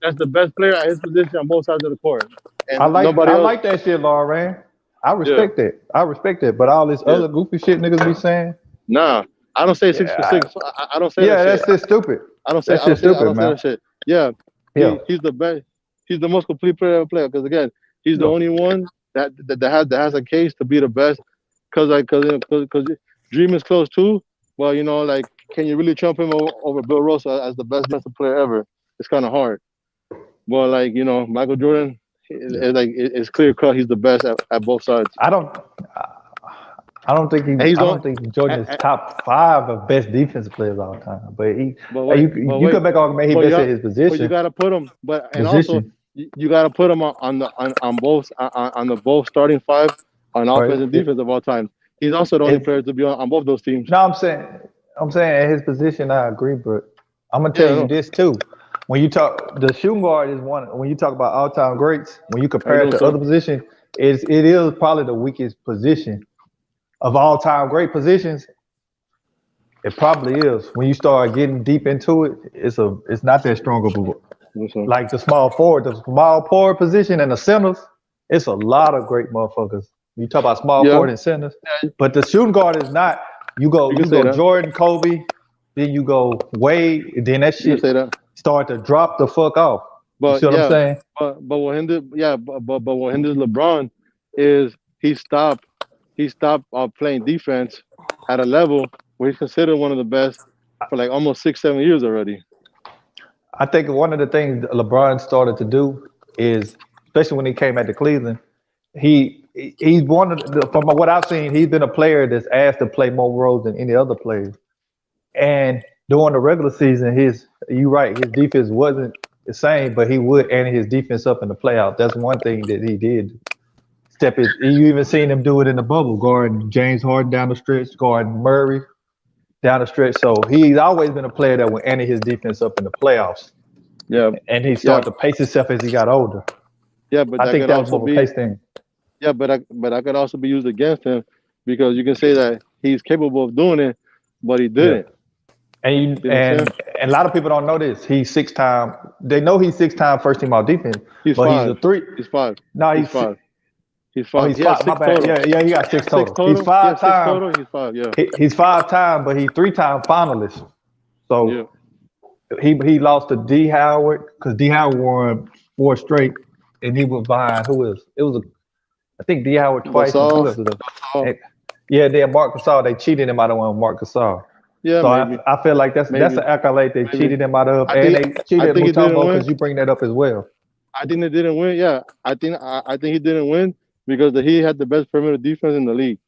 that's the best player at his position on both sides of the court, I and like nobody I else. like that shit, Lauren. I Yeah. respect it. I respect it. But all this Yeah. other goofy shit niggas be saying, Nah, I don't say 6 for 6. yeah, I don't say that yeah, shit. that's just stupid. I don't say That I don't shit's say I stupid, don't say man. that shit. Yeah, Yeah, he's the best. He's the most complete player because again, he's the yeah. only one that has a case to be the best. Cause Dream is close too. Well, like, can you really trump him over Bill Russell as the best defensive player ever? It's kind of hard. But like Michael Jordan, it's clear cut. He's the best at both sides. I don't. And he's I on. don't think Jordan is top five of best defensive players of all time. But But wait, but you wait. could make argument he But you best at got, his but you position. gotta put him. And also you gotta put him on both on the both starting five on offense and Right? defense of all time. He's also the only player to be on both those teams. No, I'm saying at his position, I agree, but I'm gonna Yeah, tell I you know. this too. When you talk, the shooting guard is one. When you talk about all-time greats, when you How you compare it doing, to sir? other positions, it is probably the weakest position of all-time great positions. It probably is. When you start getting deep into it, it's not that strong of a What's up? like the small forward position and the centers. It's a lot of great motherfuckers. You talk about small Yeah, forward and centers, but the shooting guard is not. you can You say go that. Jordan, Kobe, then you go Wade, and then that You can shit say that. start to drop the fuck off. You see But what I'm yeah, saying? but what hinders but what hinders LeBron is he stopped playing defense at a level where he's considered one of the best for like almost 6-7 years already. I think one of the things that LeBron started to do is, especially when he came at the Cleveland, he's one of from what I've seen, he's been a player that's asked to play more roles than any other player. And during the regular season, you're right, his defense wasn't the same, but he would ante his defense up in the playoffs. That's one thing that he did. You even seen him do it in the bubble, guarding James Harden down the stretch, guarding Murray down the stretch. So he's always been a player that would ante his defense up in the playoffs. Yeah, And he yeah, started to pace himself as he got older. yeah. But I that think could that was also more of a be pace thing. yeah, but that could also be used against him because you can say that he's capable of doing it, but he Yeah. didn't. And You know what I'm saying? a lot of people don't know this. He's 6-time. They know he's 6-time first team all defense, He's but he's a five. three. He's five. No, He's five. He's oh, five. he's He has 5. My six bad. total. Yeah, he got He six has six total. He's total. He has six 5-time. total. He's five. Yeah. He's 5-time, but he's 3-time finalist. Yeah. So he lost to D Howard because D Howard won 4 straight, and he was behind who is it was I think D Howard twice and who Gasol. else was Gasol. there? Yeah, then Marc Gasol, they cheated him out of one Marc Gasol. Yeah, So maybe, I feel like that's maybe, an accolade they maybe. cheated him out of, I and think they I cheated think he didn't Mutombo win. because you bring that up as well. I think they didn't win. Yeah, I think he didn't win because he had the best perimeter defense in the league.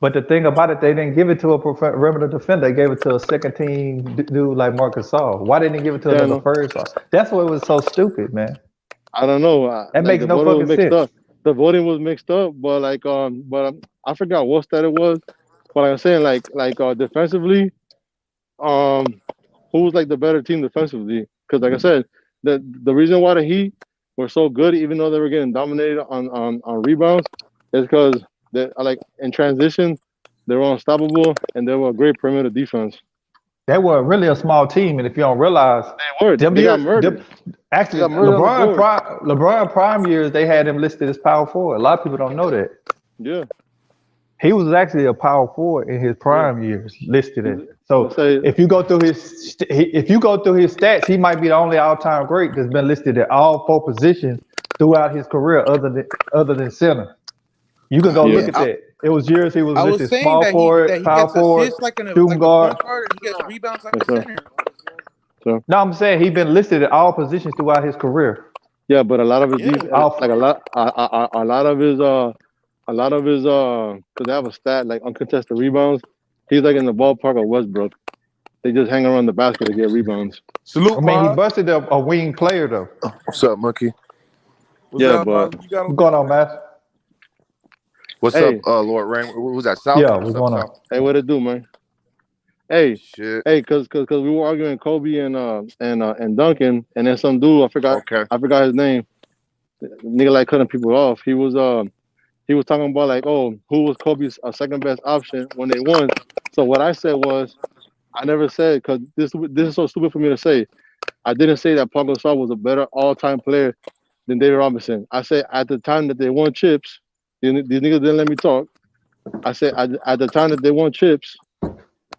But the thing about it, they didn't give it to a perimeter defender. They gave it to a second team dude like Marc Gasol. Why didn't they give it to Yeah, I another know. first? That's what was so stupid, man. I don't know. That Like makes the no voting was fucking mixed sense. up. The voting was mixed up, but I forgot what stat it was. But like I'm saying, defensively, um, who was like the better team defensively? Because like I said, the reason why the Heat were so good, even though they were getting dominated on rebounds, is because they like in transition, they were unstoppable and they were a great perimeter defense. They were really a small team, and if you don't realize, They were. them They got years, them, murdered. They actually got murdered on the boards. LeBron prime years, they had him listed as power forward. A lot of people don't know that. Yeah, He was actually a power forward in his yeah. prime years, listed it. Let's So say, if you go through his stats, he might be the only all-time great that's been listed at all four positions throughout his career, other than center. You can go look yeah, at that. It was years he was I was listed saying small that forward, he power gets forward, assists like shooting a guard. point guard, and he gets rebounds like yes, a sir. center. So No, I'm saying he's been listed at all positions throughout his career. yeah, but a lot of his Yeah. like a lot of his because they have a stat like uncontested rebounds. He's like in the ballpark of Westbrook. They just hang around the basket to get rebounds. I Salute, mean, he Mom. busted a wing player though. What's up, Monkey? What's Yeah, up, but Mom? You got What's on going there? on, man? What's up, hey, Lord Rain? Who's that? South? Yeah, What's what's up, going on? South? hey, what it do, man? Hey, Shit. hey, cause we were arguing Kobe and Duncan, and then some dude Okay. I forgot his name. Nigga like cutting people off. He was talking about like, oh, who was Kobe's second best option when they won. So what I said was, I never said because this is so stupid for me to say. I didn't say that Paul Gasol was a better all-time player than David Robinson. I said at the time that they won chips, these niggas didn't let me talk. I said at the time that they won chips,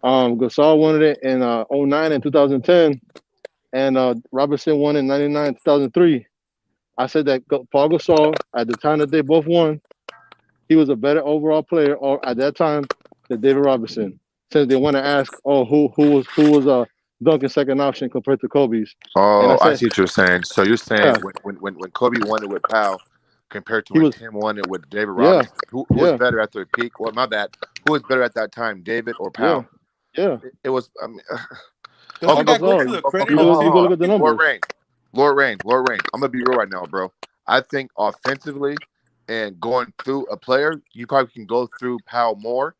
Gasol won it in '09 and 2010, and Robinson won in '99, 2003. I said that Paul Gasol at the time that they both won, he was a better overall player, or at that time, than David Robinson. Since they want to ask, oh, who was Duncan's second option compared to Kobe's, and I Oh, I said, see what you're saying. So you're saying yeah, when Kobe won it with Powell compared to he when was, Tim won it with David yeah, Robinson, who was yeah, better at their peak? Well, my bad. Who was better at that time, David or yeah, Powell? yeah. It was. I mean, Doesn't Paul okay, that go to Gasol, the okay. credit you of go Tim look at the Duncan? numbers. Lord Rain. I'm gonna be real right now, bro. I think offensively and going through a player, you probably can go through Powell more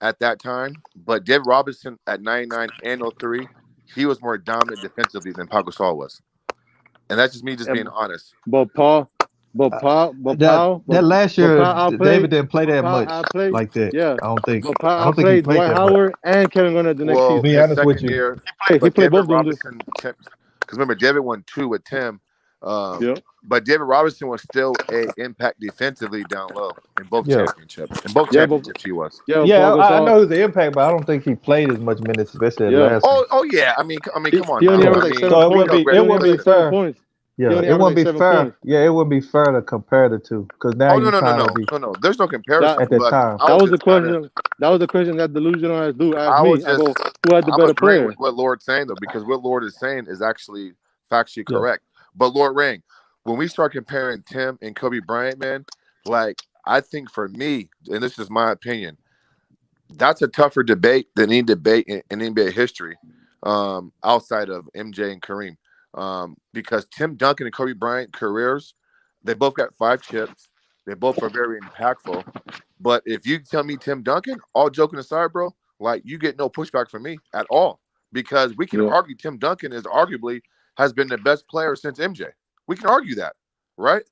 at that time. But David Robinson at 99 and '03, he was more dominant defensively than Pau Gasol was. And that's just me just being And, honest. but Paul, That last but year, Powell David outplayed, didn't play but that Powell much outplayed, like that. yeah, I don't think. but Powell I don't think he outplayed played Dwight that much. Howard and Kevin Garnett the next To Well, season. be his honest with second you, year, He but played David both of them. Robinson, because remember, David won 2 with Tim. Yeah, But David Robinson was still a impact defensively down low in both yeah, championships. In both yeah, championships, he was. yeah. Paul I Gasol, know the impact, but I don't think he played as much minutes, especially that yeah. last one. Oh yeah. Come on He only now. Yeah. averaged I like mean, seven So we points. know He it only Greg. wouldn't averaged be like seven fair. points. He Yeah, only it averaged wouldn't like be 7 points. fair. Yeah, it wouldn't be fair to compare the two because now Oh you kind of be no. There's no That comparison. at that But time. I that was was the just kind of. question. That was the question that delusional ass dude asked I was me. I just. go, who had the I'm better agreeing with player? what Lord's saying though, because what Lord is saying is actually factually Yeah. correct. But Lord Ring, when we start comparing Tim and Kobe Bryant, man, like I think for me, and this is my opinion, that's a tougher debate than any debate in NBA history, outside of MJ and Kareem, because Tim Duncan and Kobe Bryant careers, they both got 5 chips. They both are very impactful. But if you tell me Tim Duncan, all joking aside, bro, like you get no pushback from me at all because we can Yeah, argue Tim Duncan is arguably has been the best player since MJ. We can argue that, right?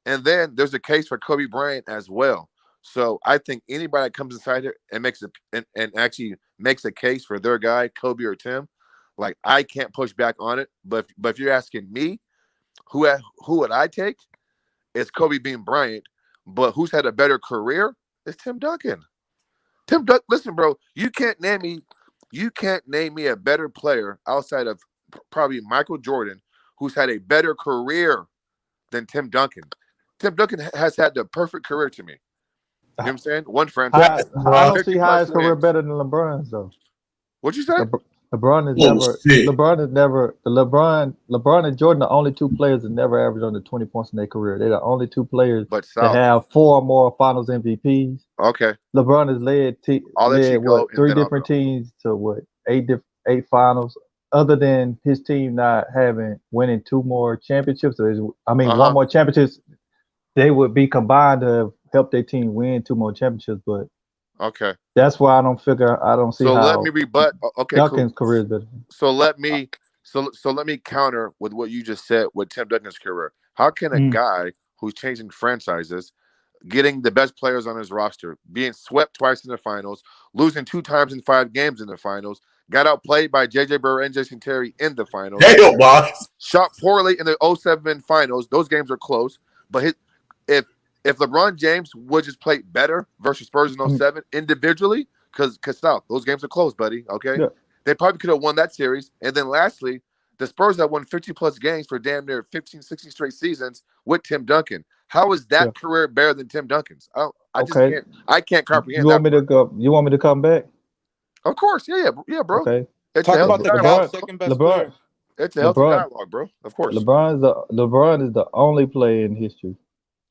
And then there's a case for Kobe Bryant as well. So I think anybody that comes inside here and makes and actually makes a case for their guy, Kobe or Tim, like I can't push back on it. But if you're asking me, who would I take? It's Kobe being Bryant. But who's had a better career? It's Tim Duncan. Listen, bro, you can't name me a better player outside of probably Michael Jordan who's had a better career than Tim Duncan. Tim Duncan has had the perfect career to me. You know what I'm saying? One I franchise. I don't 50 see how his plus career wins. better than LeBron's though. What'd you say? LeBron is Oh never shit. LeBron is never the LeBron and Jordan are the only two players that never averaged under 20 points in their career. They're the only two players But that South. have 4 or more Finals MVPs. Okay. LeBron has I'll let you led go what and 3 then I'll different go. teams to what 8 finals. Other than his team not having winning 2 more championships, one Uh-huh. more championships, they would be combined to help their team win 2 more championships. But Okay. that's why I don't see So let me how rebut. Okay, cool. Duncan's career is better. So let me counter with what you just said with Tim Duncan's career. How can a Mm. guy who's changing franchises, getting the best players on his roster, being swept twice in the finals, losing 2 times in 5 games in the finals, got outplayed by J.J. Burr and Jason Terry in the finals, Damn, boss. shot poorly in the 07 finals. Those games are close, but if LeBron James would just play better versus Spurs in Um, 07 individually, because South, those games are close, buddy. Okay, yeah, they probably could have won that series. And then lastly, the Spurs have won 50 plus games for damn near 15, 16 straight seasons with Tim Duncan. How is yeah. that career better than Tim Duncan's? I just Okay. can't. I can't You comprehend want that me to part. go? You want me to come back? Of course, yeah, bro. Okay. It's a Talk about healthy the dialogue, Cavs' LeBron, bro. second best LeBron, player. It's a healthy LeBron, dialogue, bro. Of course. LeBron is the only player in history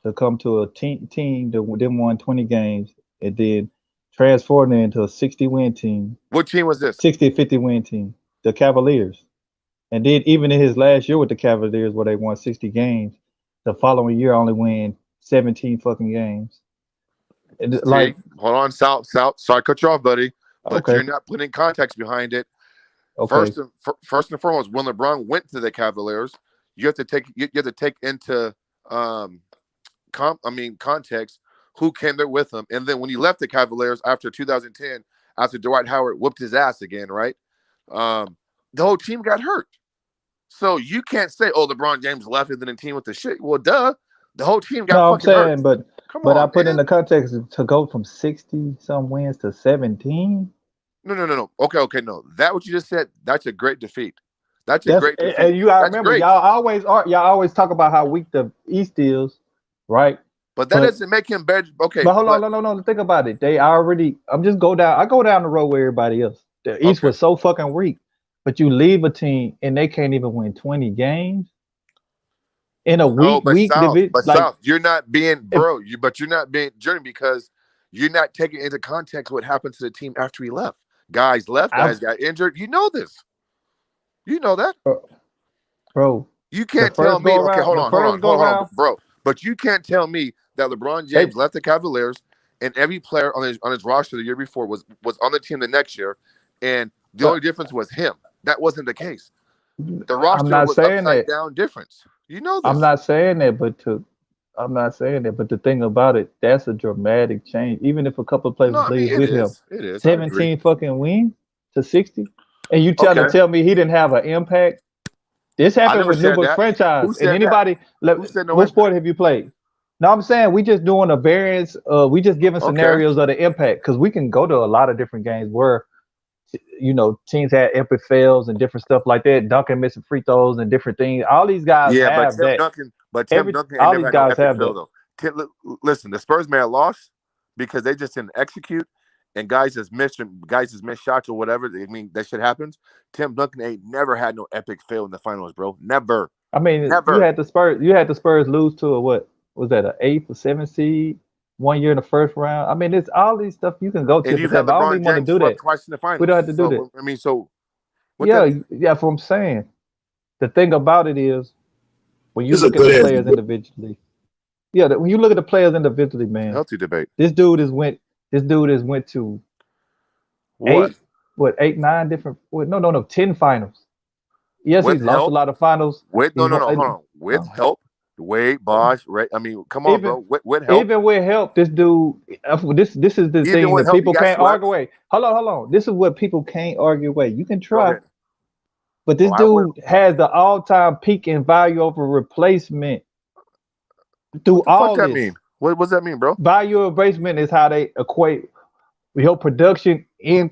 to come to a team that then won 20 games and then transform it into a 60 win team, What team was this? 50 win team, the Cavaliers. And then even in his last year with the Cavaliers, where they won 60 games, the following year only win 17 fucking games. See, Like, hold on, South. Sorry, to cut you off, buddy, but okay, you're not putting context behind it. okay, First and foremost, when LeBron went to the Cavaliers, you have to take into um context who came there with him, and then when he left the Cavaliers after 2010, after Dwight Howard whooped his ass again, right? The whole team got hurt, so you can't say, "Oh, LeBron James left and then the team with the shit." Well, duh, the whole team got no, I'm fucking hurt. saying, Come but I on, put in man. the context to go from 60 some wins to 17. No. Okay, no. That what you just said, that's a great defeat. That's a That's great defeat. and you gotta That's remember, great. y'all always talk about how weak the East is, right? But that But doesn't make him better. Okay, but hold on, but no. Think about it. They already. I go down the road with everybody else. The East okay. was so fucking weak, but you leave a team and they can't even win 20 games in a No, weak division. but Like, South, you're not being if bro. You're not being journey because you're not taking into context what happened to the team after he left. Guys left, I, guys got injured. You know this. You know that. bro, You can't tell me. Okay, the first go hold on, around, bro. But you can't tell me that LeBron they James left the Cavaliers and every player on his roster the year before was on the team the next year, and the only but difference was him. That wasn't the case. The I'm roster not was saying upside that. down difference. You know I'm this. not saying that, I'm not saying that, but the thing about it, that's a dramatic change. Even if a couple of No, players I mean leave it with him, is. It is. I agree. 17 fucking wins to 60, and you trying to Okay, tell me he didn't have an impact? This I happened never with said numerous that. franchise. Who And said that? anybody, Who said no what sport impact? have you played? No, I'm saying we just doing a variance. We just giving Okay. scenarios of the impact because we can go to a lot of different games where teams had epic fails and different stuff like that. Duncan missing free throws and different things. All these guys Yeah, have that. But Tim Duncan ain't All never these had no guys epic have fail that. though. Listen, the Spurs may have lost because they just didn't execute, and guys just missed shots or whatever. I mean, that shit happens. Tim Duncan ain't never had no epic fail in the finals, bro. Never, I mean, you never. had the Spurs. You had the Spurs lose to a what was that, an eighth or seventh seed 1 year in the first round. I mean, it's all these stuff you can go And tip for you've had tat, but I don't LeBron even want to James do swept that. twice in the We don't finals. have to do that. So I mean, so what that Yeah, mean? yeah. That's what I'm saying. The thing about it is when you This is a look at the good ass. players individually. Yeah, when you look at the players individually, man, Healthy debate. this dude has went. This dude has went to What? eight, what, eight, nine different. What, no, 10 finals. Yes, With he's lost a help? lot of finals. With He's no, won, hold on. With help? Wade, Bosh, Ray. I mean, come on, even bro. With help? even with help, this dude. This is the Even thing with that help, he people got can't swept. argue away. Hold on. This is what people can't argue away. You can Go try, ahead. but Oh, this I would. dude has the all-time peak in value over replacement through What the fuck all that this. mean? What does that mean, bro? Value of replacement is how they equate your production in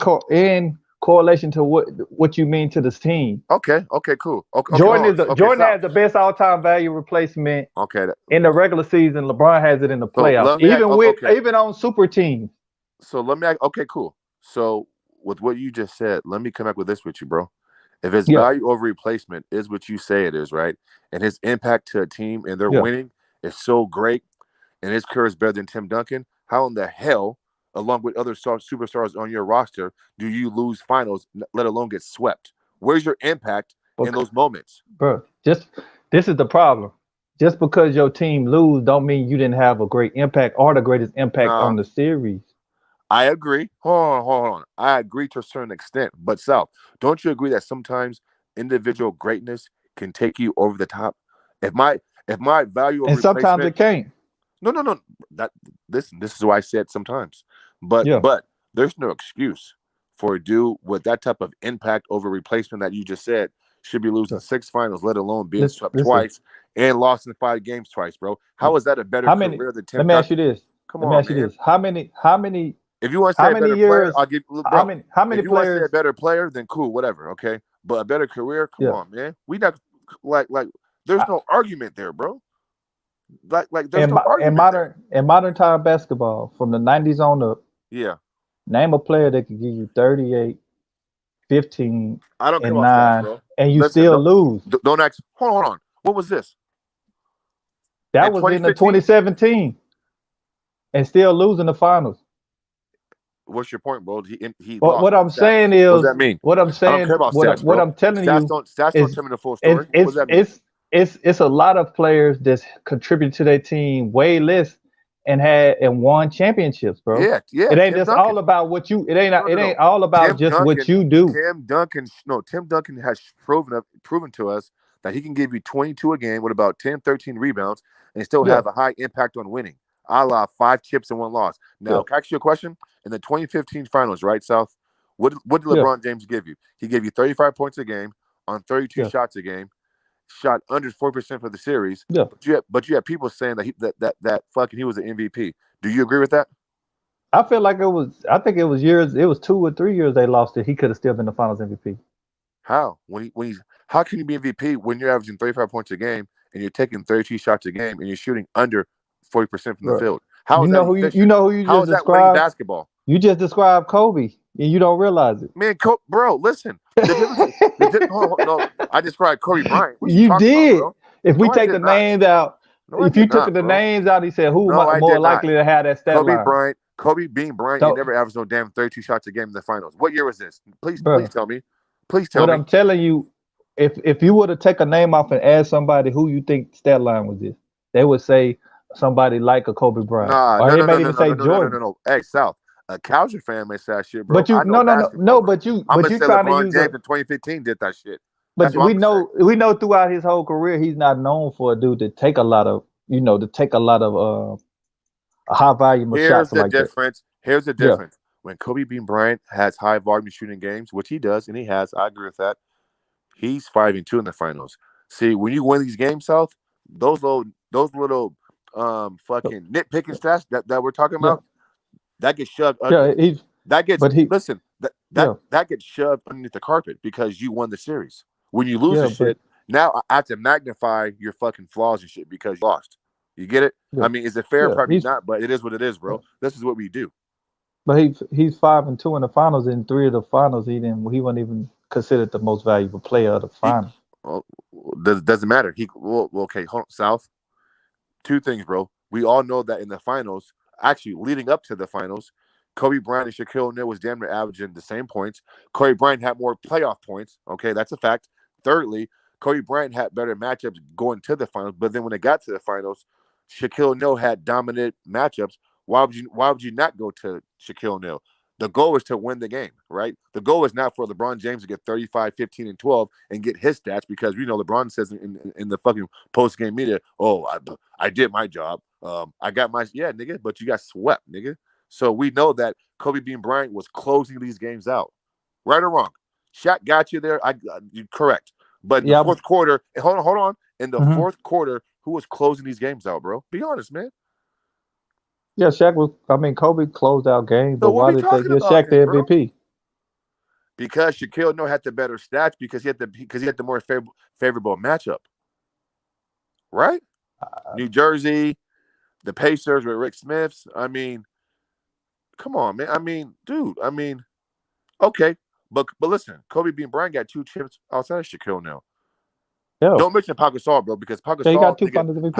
correlation to what you mean to this team. Okay, cool. Okay, Jordan South. has the best all-time value replacement Okay, in the regular season. LeBron has it in the so playoffs, let me ask, even on super teams. So let me ask, okay, cool. So with what you just said, let me come back with this with you, bro. If his Yeah, value over replacement is what you say it is, right? And his impact to a team and they're yeah. winning is so great, and his career is better than Tim Duncan, how in the hell, along with other superstars on your roster, do you lose finals, let alone get swept? Where's your impact in Okay, those moments? bro. This is the problem. Just because your team lose, don't mean you didn't have a great impact or the greatest impact on Nah, the series. I agree. Hold on. I agree to a certain extent. But South, don't you agree that sometimes individual greatness can take you over the top? If my value of And sometimes replacement, it can't. no. That listen, this is why I said sometimes. But Yeah. there's no excuse for a dude with that type of impact over replacement that you just said should be losing Yeah. 6 finals, let alone being swept Listen. twice and lost in 5 games twice, bro. How is that a better How many? career than Let Tim me ask you Duncan? this. Come Let me on, ask you man. this. If you want to How say a many better player, years? I'll give How bro. many If you want to say a players? better player, then cool, whatever, okay. But a better career, come Yeah. on, man. We not like. There's I- no argument there, bro. There's In no argument there. modern time basketball from the 90s on up, Yeah, name a player that could give you 38, 15, I don't care and about stats, 9, bro. and you Listen, still lose. don't ask. Hold on. What was this in That was in the 2015? 2017, and still losing the finals. What's your point, bro? He But lost. what I'm Stats. saying What does is, that mean? what I'm I don't care saying, about stats, what bro. I'm telling you Stats don't is, tell me the full it's story. What does it's that mean? it's it's a lot of players that's contributed to their team way less and won championships, bro. Yeah. It ain't Tim just Duncan. all about what you. It No. ain't all about Tim just what Duncan, you do. Tim Duncan has proven to us that he can give you 22 a game with about 10, 13 rebounds and still Yeah, have a high impact on winning. A la 5 chips and 1 loss. yeah, Now, can I ask you a question? In the 2015 finals, right, South? What did yeah, LeBron James give you? He gave you 35 points a game on 32 yeah, shots a game, shot under 4% for the series. yeah. But you have people saying that fucking he was an MVP. Do you agree with that? I feel like it was. I think it was years. It was 2 or 3 years they lost it. He could have still been the Finals MVP, How? How can you be MVP when you're averaging 35 points a game and you're taking 32 shots a game and you're shooting under 40% from the bro. field? How is that You efficient? know who you How just is that winning described. basketball? You just described Kobe, and you don't realize it. Man, bro, listen. The difference is no, I described Kobe Bryant. What are you You talking about, did. bro? If we No, I take did the not. names out, No, I if you did took not, the bro. names out, he said who No, I more did not. likely to have that stat line. Kobe being Bryant, and So, never averaged no damn 32 shots a game in the finals. What year was this? Please bro, tell me. Please tell what me. I'm telling you, if you were to take a name off and ask somebody who you think stat line was this, they would say somebody like a Kobe Bryant, Nah, or no, they no, no, might no, even no, say no, no, no, no, no, Jordan. no. Hey, South, a Cowser fan may say that shit, bro. But you I know no no no basketball, no. bro. I'm But gonna you say trying to LeBron use James a. in 2015 did that shit. That's But what I'm gonna say. we know throughout his whole career he's not known for a dude to take a lot of high volume of Here's shots the like that. difference. Here's the Yeah, difference. When Kobe Bean Bryant has high volume shooting games, which he does, and he has, I agree with that. He's 5-2 in the finals. See, when you win these games, South, those little fucking nitpicking stats that we're talking yeah, about, that gets shoved yeah. He's that gets but he listen, yeah that gets shoved underneath the carpet because you won the series. When you lose yeah the but shit, now I have to magnify your fucking flaws and shit because you lost. You get it? yeah I mean, is it fair? yeah Probably not, but it is what it is, yeah. bro. This is what we do. But he's 5-2 in the finals. In 3 of the finals, he wasn't even considered the most valuable player of the He finals. well, doesn't matter. Okay, hold on, South. 2 things, bro. We all know that in the finals, actually leading up to the finals, Kobe Bryant and Shaquille O'Neal was damn near averaging the same points. Kobe Bryant had more playoff points. Okay, that's a fact. Thirdly, Kobe Bryant had better matchups going to the finals, but then when it got to the finals, Shaquille O'Neal had dominant matchups. Why would you not go to Shaquille O'Neal? The goal is to win the game, right? The goal is not for LeBron James to get 35, 15, and 12 and get his stats because we know LeBron says in the fucking post game media, oh, I did my job. I got my nigga, but you got swept, nigga. So we know that Kobe Bean Bryant was closing these games out, right or wrong. Shaq got you there. You correct, but in the Yeah, fourth quarter, hold on. In the hmm fourth quarter, who was closing these games out, bro? Be honest, man. yeah. Shaq was. I mean, Kobe closed out games, So but what are why we did they talking give about Shaq the then, bro? MVP? Because Shaquille O'Neal had the better stats because he had the more favorable matchup, right? New Jersey, the Pacers with Rick Smiths. I mean, come on, man. I mean, dude. I mean, okay, but listen, Kobe being Bryant got 2 chips outside of Shaquille O'Neal. Yeah. Don't mention Pau Gasol, bro, because Pau Yeah, he got Gasol, 2 nigga, Finals MVP.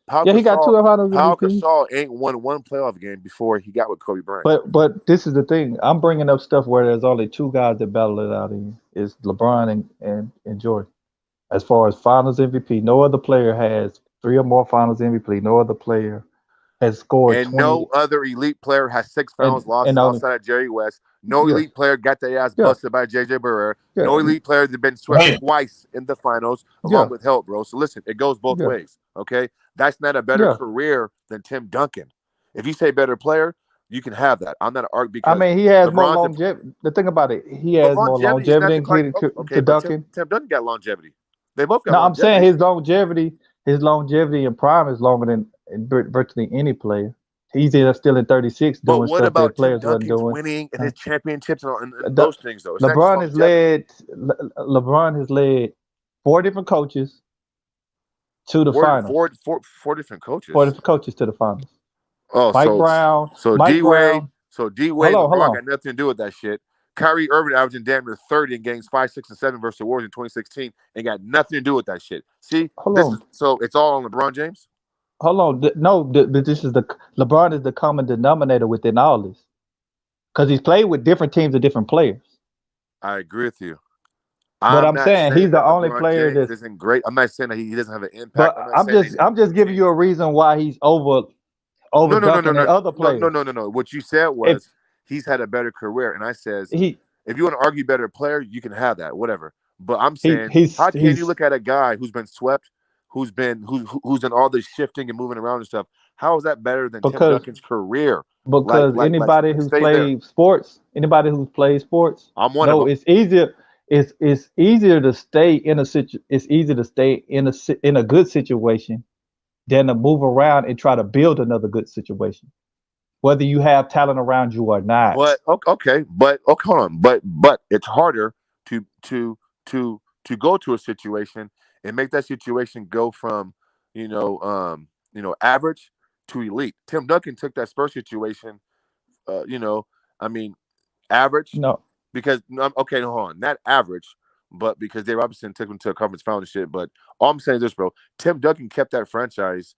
Pau Yeah, he got 2 Gasol, Finals Pau MVP. Gasol ain't won one playoff game before he got with Kobe Bryant. But this is the thing. I'm bringing up stuff where there's only 2 guys that battle it out in is LeBron and Jordan. As far as Finals MVP, no other player has 3 or more Finals MVP. No other player has scored And no 20 other elite player has 6 finals losses and only outside of Jerry West. No yes, elite player got their ass yeah, busted by JJ Barrera. yeah, No elite player that's been swept Right. twice in the finals, yeah, along with help, bro. So listen, it goes both yeah, ways. Okay. That's not a better yeah. career than Tim Duncan. If you say better player, you can have that. I'm not arguing I because mean, he has more LeBron's longevity. The thing about it, he but has more longevity is not longevity the clock. including Okay, to but Tim, Duncan. Tim Duncan got longevity. They both got No, I'm saying longevity. his longevity in prime is longer than virtually any player. He's still in 36 But doing what stuff that about Tim players wasn't Duncan's doing. winning and Uh, his championships and the, those things though? It's not just longevity. LeBron has led 4 different coaches to the finals. Four different coaches. 4 different coaches to the finals. Oh, Mike Brown. D Wade, Hold on, LeBron hold on. got nothing to do with that shit. Kyrie Irving averaging damn near 30 in games 5, 6, and 7 versus the Warriors in 2016 and got nothing to do with that shit. See, Hold on. So it's all on LeBron James. Hold on. No, this is LeBron is the common denominator within all this because he's played with different teams and different players. I agree with you. But I'm I'm not saying saying he's the that only LeBron player James that's. isn't great. I'm not saying that he doesn't have an impact. But I'm not saying that he's on I'm just good giving you teams. a reason why he's over Duncan and other players. No. What you said If was he's had a better career, and I says he if you want to argue better player, you can have that, whatever. But I'm he saying, he's how can you he's look at a guy who's been swept, who's done all this shifting and moving around and stuff? How is that better than Tim because Duncan's career? because anybody who's played sports, I'm one of no, them. it's easier. It's easier to stay in It's easier to stay in a good situation than to move around and try to build another good situation, whether you have talent around you or not. But okay, hold on, but it's harder to go to a situation and make that situation go from average to elite. Tim Duncan took that Spurs situation, I mean average No, because okay, no, hold on, not average, but because Dave Robinson took him to a conference final and shit. But all I'm saying is this, bro. Tim Duncan kept that franchise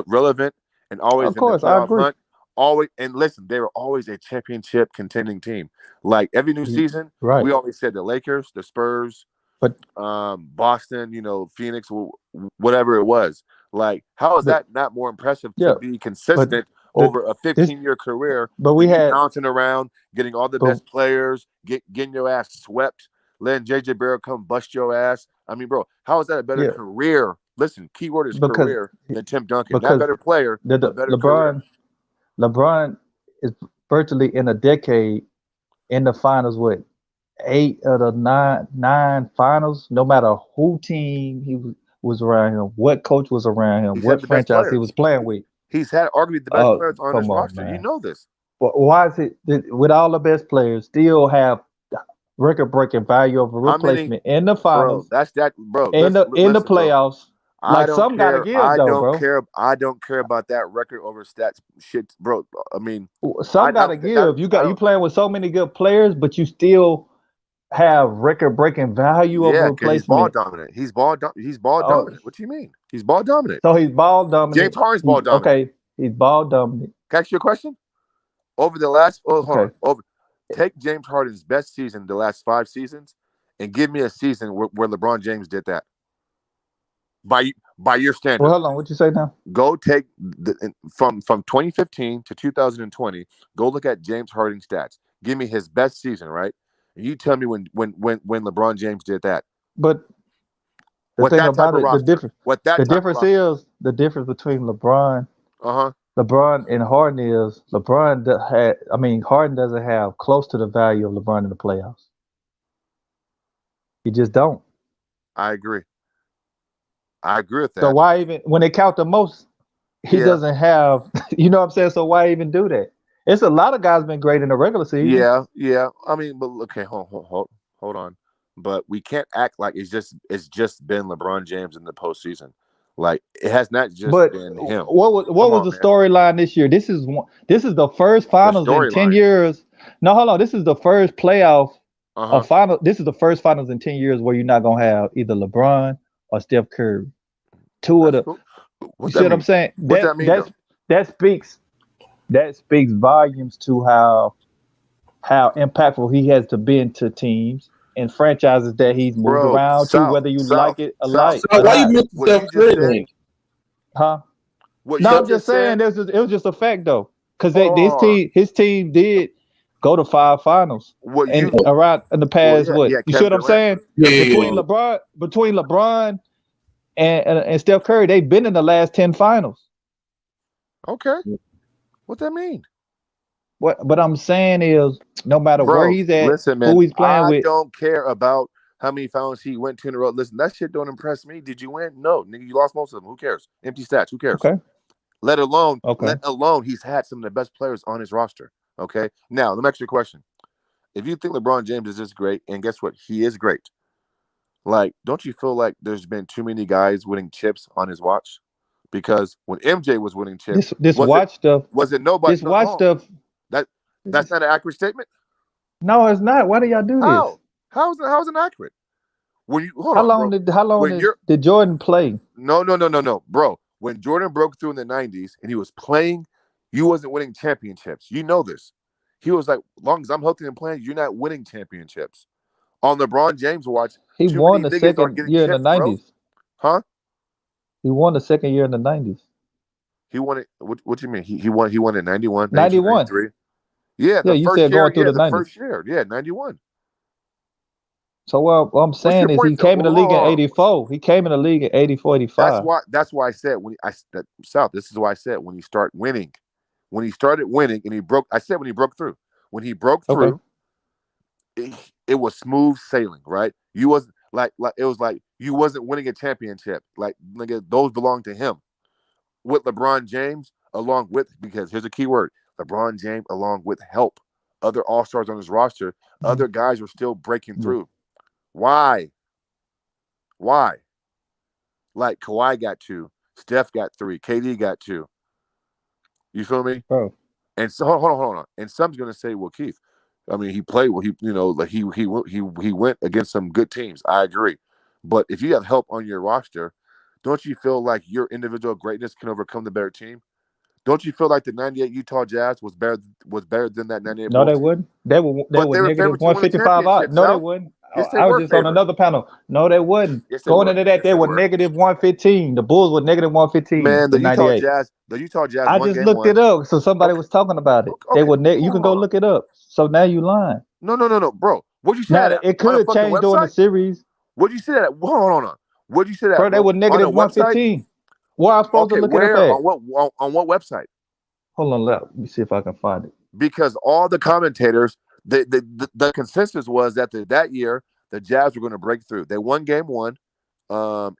relevant and always of in the course I playoff agree. hunt. Always, and listen, they were always a championship contending team. Like every new season, Right, we always said the Lakers, the Spurs, but Boston, Phoenix, whatever it was. Like, how is but that not more impressive to yeah, be but consistent the over a this 15-year career but we than you had bouncing around, getting all the but best players, getting your ass swept, letting JJ Barrett come bust your ass? I mean, bro, how is that a better yeah career? Listen, keyword is because career than Tim Duncan. Not because better player, the but better career. LeBron is virtually in a decade in the finals with 8 of the nine finals. No matter who team was around him, what coach was around him, He's had what the best franchise he players. was playing with. He's had arguably the best Oh, players on his come on, roster. You man. know this. But why is it that with all the best players still have record-breaking value of a How many, replacement in the bro? finals, That's that, bro. in the Listen, bro. playoffs? I Like don't some gotta care. give I though, don't bro. care. I don't care about that record over stats shit, bro. I mean, I Some gotta don't. That give. I You don't. playing with so many good players, but you still have record-breaking value of a Yeah, because he's ball replacement. dominant. He's ball Oh, dominant. What do you mean? He's ball dominant. so he's ball James dominant. Harden's ball He's dominant. okay. He's ball dominant. Can I ask you a question? Over the last, hold Okay. on. Take James Harden's best season, the last 5 seasons, and give me a season where LeBron James did that. By your standard. Well, hold on. What you say now? Go take from 2015 to 2020. Go look at James Harden's stats. Give me his best season, right? And you tell me when LeBron James did that. But the What thing that type about of it, roster? What that the type of difference roster? is the difference between LeBron Uh-huh. and Harden is Harden doesn't have close to the value of LeBron in the playoffs. He just don't. I agree. I agree with So that. why even when they count the most, he Yeah. doesn't have. You know what I'm saying? So why even do that? It's a lot of guys been great in the regular season. Yeah. I mean, but okay, hold on. But we can't act like it's just been LeBron James in the postseason. Like it has not just But been him. what Come was on, the man. storyline this year? This is the first The finals in 10 storyline. years. No, hold on. This is the first playoff Uh-huh. final. This is the first finals in 10 years where you're not gonna have either LeBron or Steph Curry. Two of That's the cool. You What see that what I'm mean? saying? What that mean though? That speaks volumes to how impactful he has to been to teams and franchises that he's moved Bro, around to, South, whether you South, like it South, So or why you South. not. mention What Steph you just Curry said? then? Huh? What No, you I'm just just said? saying it was just a fact though. Because Hold on, hold on. his team did go to 5 finals What and you around in the well, past, what yeah, you see Kevin what I'm Durant. saying? Yeah, That's yeah, cool. yeah. Between LeBron and Steph Curry, they've been in the last 10 finals. Okay. What that mean? But I'm saying is no matter where Bro, he's at, listen, man. who he's playing I with, don't care about how many finals he went to in a row. Listen, that shit don't impress me. Did you win? No, nigga, you lost most of them. Who cares? Empty stats. Who cares? okay. Let alone Okay. he's had some of the best players on his roster. Okay. Now, let me ask you a question. If you think LeBron James is this great, and guess what? He is great. Like, don't you feel like there's been too many guys winning chips on his watch? Because when MJ was winning chips, This watch stuff, was it nobody? this No, watch hold on. stuff. That's not an accurate statement. No, it's not. Why do y'all do this? How's it accurate? When you hold How on, long bro. When you're did Jordan play? no, bro. When Jordan broke through in the '90s and he was playing, you wasn't winning championships. You know this. He was like, long as I'm healthy and playing, you're not winning championships. On LeBron James watch, He too won many the niggas are second getting year in the chips, bro. 90s. Huh? He won the second year in the 90s. He won it. What you mean? He won in 91, 92, 91. 93. Yeah, Yeah, the you first said year. going through Yeah, the the 90s. first year. Yeah, 91. So what I'm What's your saying is point? he came in the Hold league in on. 84. He came in the league in 84, That's 85. why. That's why I said South. This is why I said when he started winning, and he broke. I said when he broke through. When he broke Okay. through, it was smooth sailing, right? You wasn't like it was like you wasn't winning a championship. Like nigga, those belong to him. With LeBron James, along with because here's a key word: LeBron James, along with help, other All Stars on his roster, other guys were still breaking Yeah. through. Why? Why? Like Kawhi got 2, Steph got 3, KD got 2. You feel me? Bro. And so hold on. And some's gonna say, well, Keith, I mean, he played well. Like he went against some good teams. I agree, but if you have help on your roster, don't you feel like your individual greatness can overcome the better team? Don't you feel like the '98 Utah Jazz was better than that '98 No, they Bulls team? wouldn't. They But were they were negative favored to win the 155 out. championship, No, they South. wouldn't. Yes, they I was were just on favored. another panel. No, they wouldn't. Yes, they Going were. into that, Yes, they they were were. negative 115. The Bulls were negative 115 Man, in 98. The Utah Jazz I won just game looked it 1. up. So somebody Okay, was talking about it. They okay. were you can Hold go on. look it up. So now you lying. No, bro. What'd you say Now that at? it On a could fucking change during the website? series, What'd you say that at? Hold on. What'd you say that, bro. They bro? were On a negative website? 115. Where I'm supposed to Okay, look it up where? at? On what website? Hold on, let me see if I can find it. Because all the commentators, the consensus was that that year the Jazz were going to break through. They won game 1,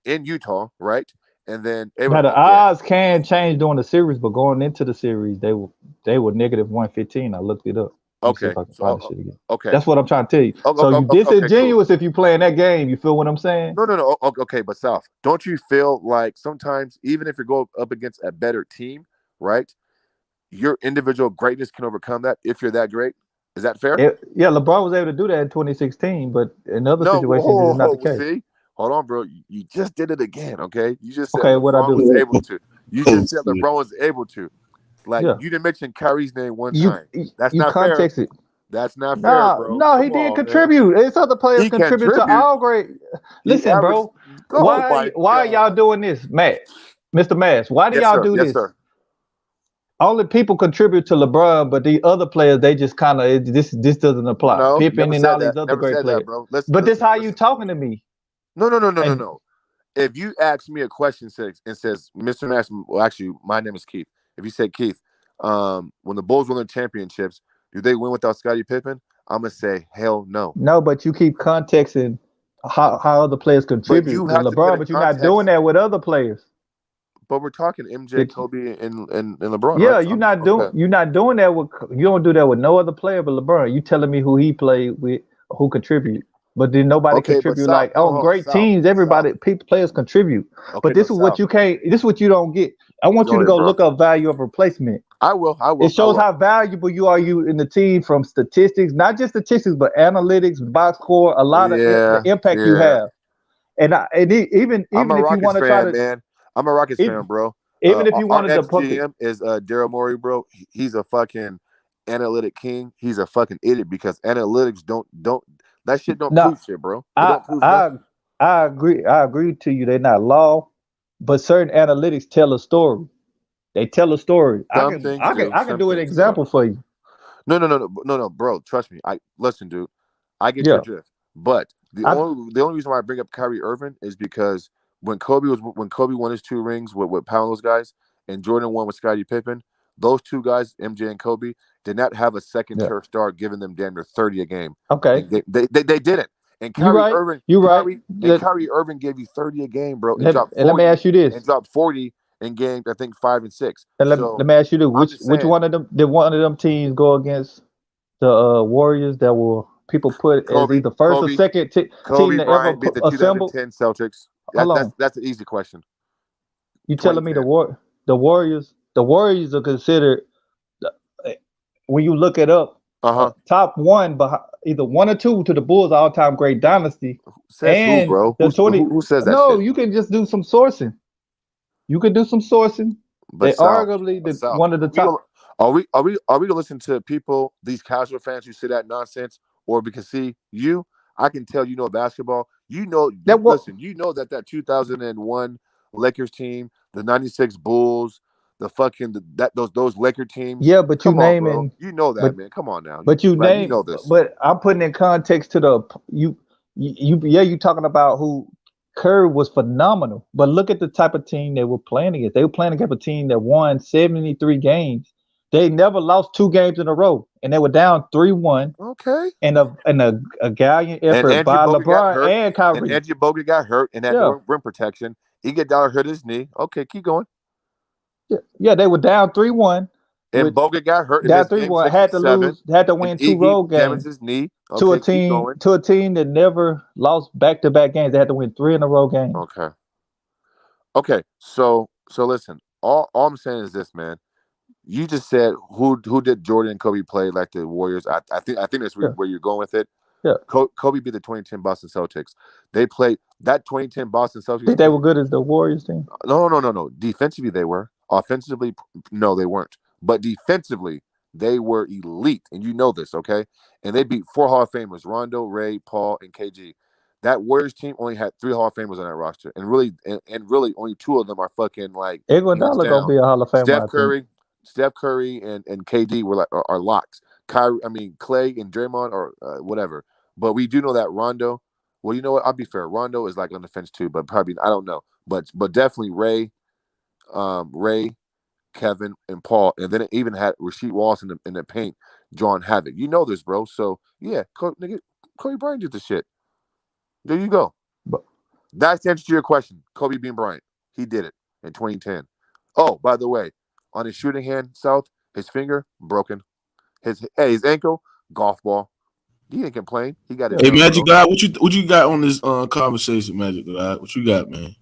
in Utah, right? And then Now the okay, odds can change during the series, but going into the series, they were negative 115. I looked it up. Let me see okay, if I can find so this shit again. okay, That's what I'm trying to tell you. So you okay, cool. disingenuous if you playing that game. You feel what I'm saying? No. Okay, but South, don't you feel like sometimes even if you go up against a better team, right? Your individual greatness can overcome that if you're that great. Is that fair? Yeah, LeBron was able to do that in 2016, but in other No. situations, it is not the case. See, hold on, bro. You just did it again. Okay, you just said Okay, what I LeBron do? was able to. You Oh, just said shit. LeBron was able to. Like Yeah, you didn't mention Kyrie's name one you time. That's you not fair. context it. That's not fair, bro. No, he Come did on, man. contribute. It's other players He contribute to contribute. all great. He Listen, averaged. bro, Oh my why are y'all God. doing this, Matt, Mr. Mass? Why do Yes, y'all sir. do Yes, this? sir. Only people contribute to LeBron, but the other players they just kind of this doesn't apply. No, Pippen never and said all that. these other Never great said that, players. bro. Listen, But this listen, how you listen. talking to me? And No. If you ask me a question and says, Mr. Mass, well, actually, my name is Keith. If you say Keith, when the Bulls won the championships, do they win without Scottie Pippen? I'm gonna say hell no. no, but you keep contexting how other players But you contribute to have to put LeBron, in but you're not doing context. that with other players. But we're talking MJ, Did- Kobe, and LeBron, yeah, right? So okay. you're not doing that with you don't do that with no other player but LeBron. You telling me who he played with, who contribute, but then nobody Okay, but contribute South, like hold on on, great South, teams. South. Everybody, people, players contribute. Okay, But no, this is what South. you can't. This is what you don't get. I want you Go to ahead, go bro. look up value of replacement. I will. I It will. I shows will. how valuable you in the team from statistics, not just statistics, but analytics, box score, a lot of the Yeah, impact you yeah. have. Even I'm a if you Rockets want to try fan, to, man. I'm a Rockets even, fan, bro. even if you Our wanted to ex put it, GM is Daryl Morey, bro. He's a fucking analytic king. He's a fucking idiot because analytics don't that shit don't no, prove shit, bro. It I don't prove I nothing. I agree. I agree to you. They're not law, but certain analytics tell a story. They tell a story. Some things do. I can Some do an things do. example for you. No, bro. Trust me. I listen, dude. I get your Yeah, drift, but I the only reason why I bring up Kyrie Irving is because when Kobe won his 2 rings with Pound those guys, and Jordan won with Scottie Pippen, those two guys, MJ and Kobe, did not have a second yeah. tier star giving them damn near 30 a game. Okay, And they didn't. And you right. You right. Kyrie Irving gave you 30 a game, bro, and Let, dropped and let me 40 ask you this. and dropped 40 in games, I think 5 and 6. And So let me ask you this: I'm just which saying, one of them did one of them teams go against the Warriors that were people put as Kobe, either first or Kobe, second team Kobe to ever Bryant beat the assemble? 2010 Celtics. Hold on, That's an easy question. you telling me 2010. The Warriors are considered when you look it up Uh-huh. top one, but either one or two to the Bulls all time great dynasty, Says who, and bro? the 20. Who says that No, shit? you can just do some sourcing. You can do some sourcing. But They South, arguably South. one of the We top. don't. Are we to listen to people, these casual fans who say that nonsense, or because see you? I can tell you know basketball. That what? Listen. You know that 2001 Lakers team, the '96 Bulls, the fucking those Laker teams. Yeah, but you Come on, bro. naming, You know but that, man. Come on now. but you You name, know this. but I'm putting in context to the yeah, you talking about who Curry was phenomenal, but look at the type of team they were playing against. They were playing against a team that won 73 games. They never lost 2 games in a row, and they were down 3-1, Okay. and a gallant And effort Andrew by Bogut got LeBron hurt. and And Kyrie. Andrew Bogut got hurt and had Yeah, no rim protection. Iguodala hurt his knee. Okay, keep going. yeah, they were down 3-1 And with Bogut got hurt in down this three game one, 6 and had to 7. lose, had to And win two Iggy road damaged games his knee. Okay, keep going. to a team that never lost back-to-back games. They had to win 3 in a row games. Okay. Okay. So listen. All I'm saying is this, man. You just said who did Jordan and Kobe play like the Warriors? I think that's Yeah, where you're going with it. yeah. Kobe beat the 2010 Boston Celtics. They played that 2010 Boston Celtics Think they team. were good as the Warriors team? No. Defensively, they were. Offensively, no, they weren't. But defensively, they were elite, and you know this, okay? And they beat 4 Hall of Famers: Rondo, Ray, Paul, and KG. That Warriors team only had 3 Hall of Famers on that roster, and really, only 2 of them are fucking like hands Iguodala gonna down. be a Hall of Famer, Steph I think. Curry, Steph Curry, and KD were like are locks. Clay and Draymond or whatever. But we do know that Rondo. Well, you know what? I'll be fair. Rondo is like on the fence too, but probably I don't know. But definitely Ray, Kevin, and Paul, and then it even had Rasheed Wallace in the paint, drawing havoc. You know this, bro. So yeah, Kobe Bryant did the shit. There you go. But That's the answer to your question. Kobe being Bryant, he did it in 2010. Oh, by the way, on his shooting hand, South, his finger broken. His ankle, golf ball. He didn't complain. He got it yeah, Hey, done, Magic bro. God, what you got on this conversation, Magic God? What you got, man?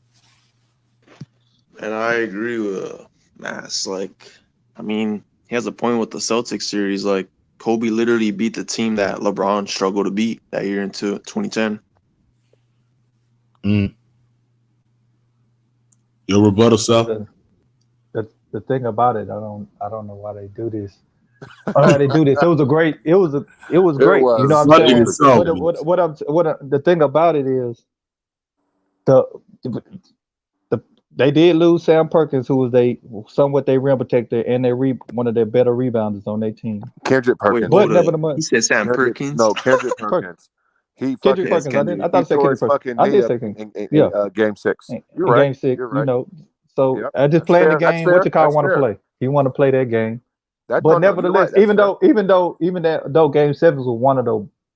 And I agree with Mass. Like, I mean, he has a point with the Celtics series. Like, Kobe literally beat the team that LeBron struggled to beat that year into 2010. Mm. Your rebuttal, Sal? the, the thing about it, I don't know why they do this. I don't know why they do this. It was It great. You know what was. I'm Nothing saying? is so. The thing about it is the they did lose Sam Perkins, who was somewhat they rim protector and one of their better rebounders on their team. Kendrick Wait, Perkins. But hold up. nevertheless, He said Sam Perkins. Kendrick Perkins. Perkins. He Kendrick fucking Yes, Perkins. Kendrick. I thought he I said tore Kendrick his Perkins. fucking I knee did up say Kendrick. in Yeah, game 6. You're in right. game 6, You're right. So Yep. I just That's playing the fair. That's game. What fair. you call That's want to fair. play? He want to play that game. That But no, you're right. nevertheless, That's fair. though game 7 was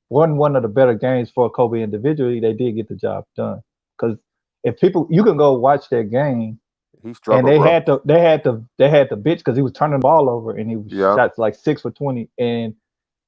one of the better games for Kobe individually, they did get the job done. Because if people, you can go watch that game. He and struggled, they bro. had to bitch because he was turning the ball over and he was Yep. shots like 6 for 20. And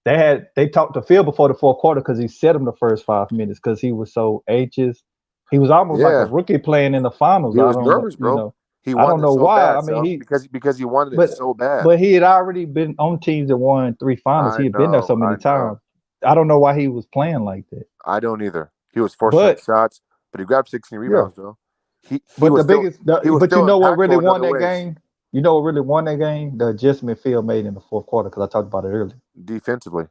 they talked to Phil before the fourth quarter because he set him the first 5 minutes because he was so anxious. He was almost like a Yeah. rookie playing in the finals. He I was don't know, nervous, bro. He I don't wanted it know so why. I bad, mean, so because he wanted it but so bad. but he had already been on teams that won 3 finals. He I had been there know, so many I know. times. I don't know why he was playing like that. I don't either. He was forcing up But shots, but he grabbed 16 yeah, rebounds, though. He but was the still biggest, he was but you still know what really impactful in won other that ways. game? You know what really won that game? The adjustment Phil made in the fourth quarter because I talked about it earlier. Defensively.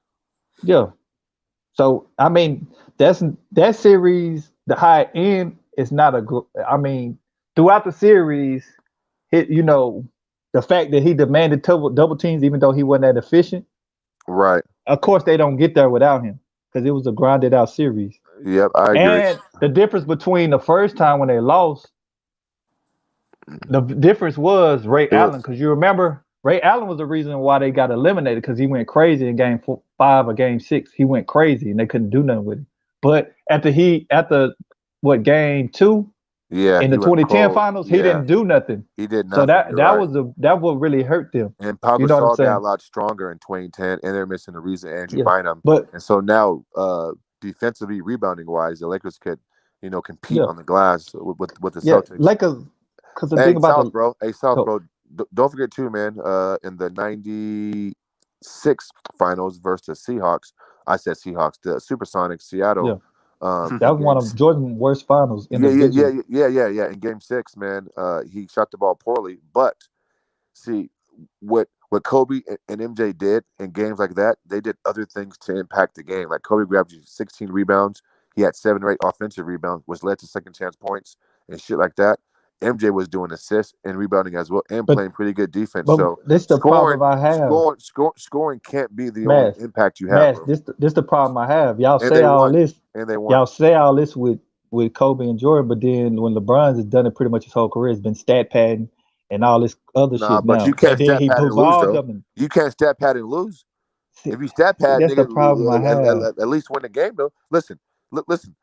Yeah. So I mean, that series. The high end is not a good. I mean, throughout the series, the fact that he demanded double teams, even though he wasn't that efficient. Right. Of course, they don't get there without him because it was a grinded out series. Yep, I agree. And the difference between the first time when they lost, the difference was Ray It was Allen. Because you remember, Ray Allen was the reason why they got eliminated because he went crazy in game 5 or game 6. He went crazy and they couldn't do nothing with him. But after what game 2 yeah, in he the went 2010 cold. finals, he Yeah, didn't do nothing. he did So nothing. that You're that right. was that what really hurt them. And Pau You know what I'm Gasol got a saying? lot stronger in 2010, and they're missing the reason Andrew Yeah. Bynum. But And so now, defensively, rebounding wise, the Lakers could, compete yeah, on the glass with the yeah, Celtics. Lakers. Because the thing Hey, about South, the bro. Hey, South, oh, bro. Don't forget too, man. In the '96 finals versus the Seahawks, I said Seahawks, the Supersonics, yeah, Seattle. that In was one of Jordan's worst finals individually. yeah. In Game 6, man, he shot the ball poorly, but see what Kobe and MJ did in games like that, they did other things to impact the game. Like Kobe grabbed you 16 rebounds, he had 7 or 8 offensive rebounds, which led to second chance points and shit like that. MJ was doing assists and rebounding as well, and But playing pretty good defense. but So this the problem I have, scoring can't be the only Mass. impact you have, Mass, bro. this the problem I have. Y'all And say they all won. this, And they won. y'all say all this with Kobe and Jordan, but then when LeBron's has done it pretty much his whole career, it's been stat padding and all this other Nah, shit but you now. can't And then stat he pad and lose devolved though. them. And You can't stat pad and lose. see, If you stat see, pad, that's the nigga, problem I have. at least win the game though. Listen, listen.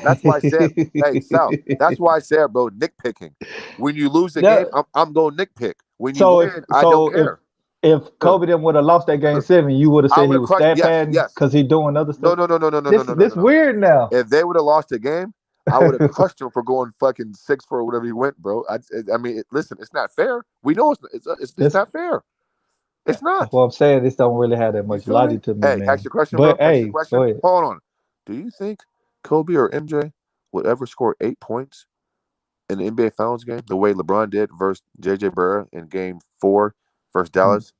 That's why I said, hey Sal. That's why I said, bro, nitpicking. When you lose the game, That- I'm going nitpick. When you so if win, I don't so if care. if Kobe didn't would have lost that game 7, you would have I said would he have was crushed. stat Yes, padding yes. because he doing other No, stuff. no, no, no, no, no, no, This no, no, this no. weird now. If they would have lost the game, I would have crushed him for going fucking 6 for whatever he went, bro. I mean, listen, it's not fair. We know it's This not fair. It's not. Well, I'm saying this don't really have that You much feel me? logic to me, Hey, ask man. your question, bro. But Ask your hey, go question. ahead. Hold on. Do you think Kobe or MJ would ever score 8 points in the NBA Finals game the way LeBron did versus JJ Barea in Game 4 versus Mm, Dallas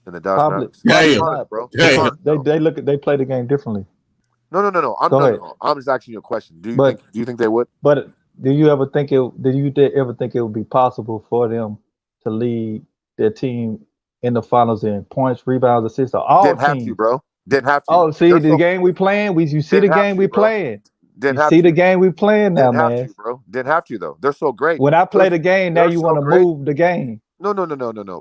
in the Dallas Probably Mavericks? probably Damn. Hard, not bro. Damn. because Hard, they no. they look at they play the game differently. No, no, no, no. Go ahead. No. I'm just asking you a question. But Do you think they would? but do you ever think it would be possible for them to lead their team in the finals in points, rebounds, assists, or all Didn't have to, teams? bro. Didn't have to. Oh, see They're the so game we playing. You see the didn't have game to, we bro. playing. You Didn't have see the to. game we playing now, Didn't have man. to, bro. Didn't have to though. They're so great. When I play the game, now They're you want so to great. move the game. No,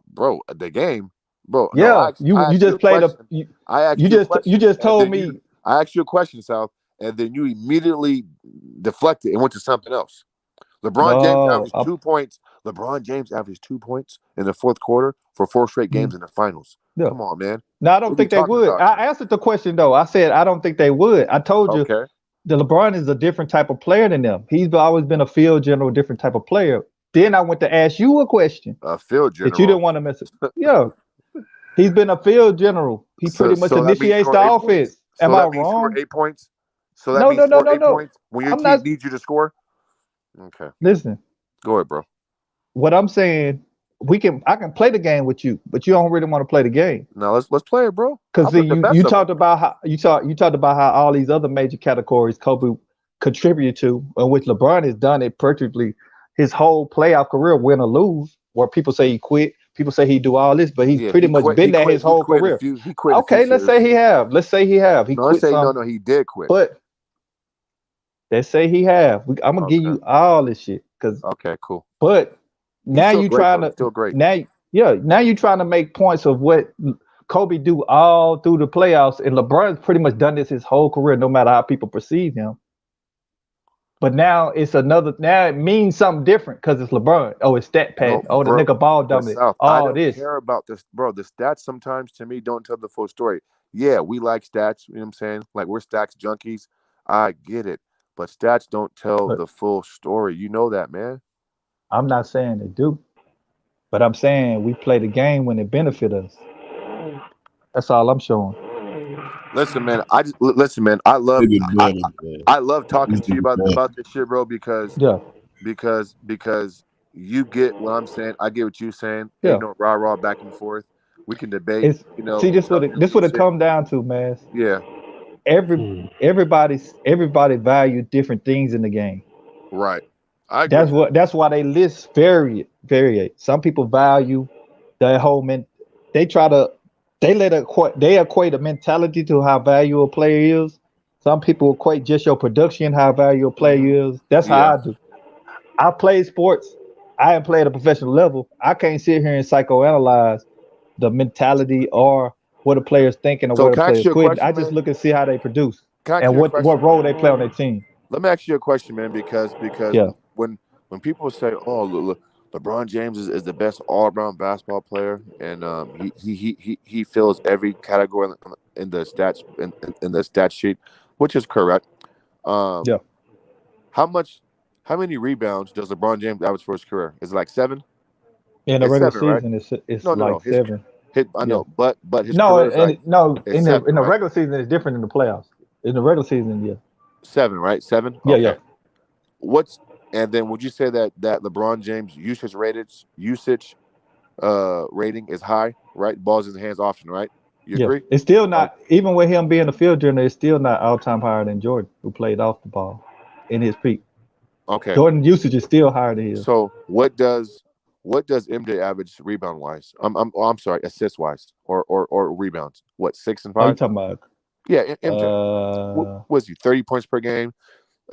bro. The game, bro. No, Yeah, you I you asked you just a played a question. you, I asked you you a just you question, just and told then me I asked you a question, Sal, and then you immediately deflected and went to something else. LeBron James no. averaged 2 points. LeBron James averaged 2 points in the fourth quarter for 4 straight games in the finals. Yeah. Come on, man. No, I What don't are we think they talking would. about? I answered the question though. I said I don't think they would. I told you Okay. the LeBron is a different type of player than them. He's always been a field general, different type of player. Then I went to ask you a question Field that you didn't general. want to mess it. Yeah, he's been a field general. He pretty much So that means initiates scoring the 8 points. offense. Am So I that means score wrong? 8 points. So that No, means no, no, score no, eight no. points when your I'm team not. needs you to score. Okay. Listen, Go ahead, bro. what I'm saying, I can play the game with you, but you don't really want to play the game. Now let's play it, bro. Because I'll put the you best of them. talked about how you talked about how all these other major categories Kobe contributed to, in which LeBron has done it perfectly his whole playoff career, win or lose. Where people say he quit, people say he do all this, but he's Yeah, pretty he much quit. been there his He whole quit in a career. few. He quit in a few Okay, let's say series. he have. Let's say he have. He No, let's quit say some, no. He did quit. but let's say he have. I'm gonna give Okay. you all this shit, because. Okay. Cool. But He's now still you great, trying though. He's to still great. now you trying to make points of what Kobe do all through the playoffs, and LeBron's pretty much done this his whole career, no matter how people perceive him. But now it's another. Now it means something different because it's LeBron. Oh, it's stat No, pad. Oh, the bro. nigga ball But dominant. South, I All don't this. care about this, bro. The stats sometimes to me don't tell the full story. Yeah, we like stats. You know what I'm saying? Like we're stats junkies. I get it, but stats don't tell But the full story. You know that, man. I'm not saying they do. But I'm saying we play the game when it benefit us. That's all I'm showing. Listen, man. Listen, man. I love Nigga better, man. I love talking This to you nigga better. about this shit, bro. Yeah, Because you get what I'm saying. I get what you're saying. Ain't yeah. no rah rah back and forth. We can debate, It's you know, see this intelligently what and it shit. come down to, man. Yeah, Everybody value different things in the game. right. I agree with that. That's why they list vary. Some people value the whole men. They try to they equate a mentality to how valuable a player is. Some people equate just your production how valuable a Hmm. player is. That's Yeah. how I do. I play sports. I haven't played at a professional level. I can't sit here and psychoanalyze the mentality or what a player's thinking or So what a can I ask player's you a quitting. I question, just man? look and see how they produce Can I ask and you a what question? role they play on their team. Let me ask you a question, man, because Yeah, when people say, "Oh, LeBron James is the best all around basketball player," and he fills every category in the stats in the stat sheet, which is correct. Um, yeah. how much, how many rebounds does LeBron James average for his career? Is it like 7? In the It's regular 7, right? season, it's No. like His 7. I Yeah. know, but his No, career is like and no, it's 7, in the right? regular season it's different than the playoffs. In the regular season, yeah, 7, right? 7. yeah, yeah. Okay. What's and then would you say that LeBron James usage rating is high, right? Balls in his hands often, right? You Yeah, agree? it's still Oh, not even with him being a field journey. It's still not all time higher than Jordan, who played off the ball in his peak. okay. Jordan usage is still higher than his. So what does MJ average rebound wise? I'm sorry, assist wise or rebounds? What, 6 and Oh, you 5? talking about? Yeah, MJ. What Uh, was he? 30 points per game,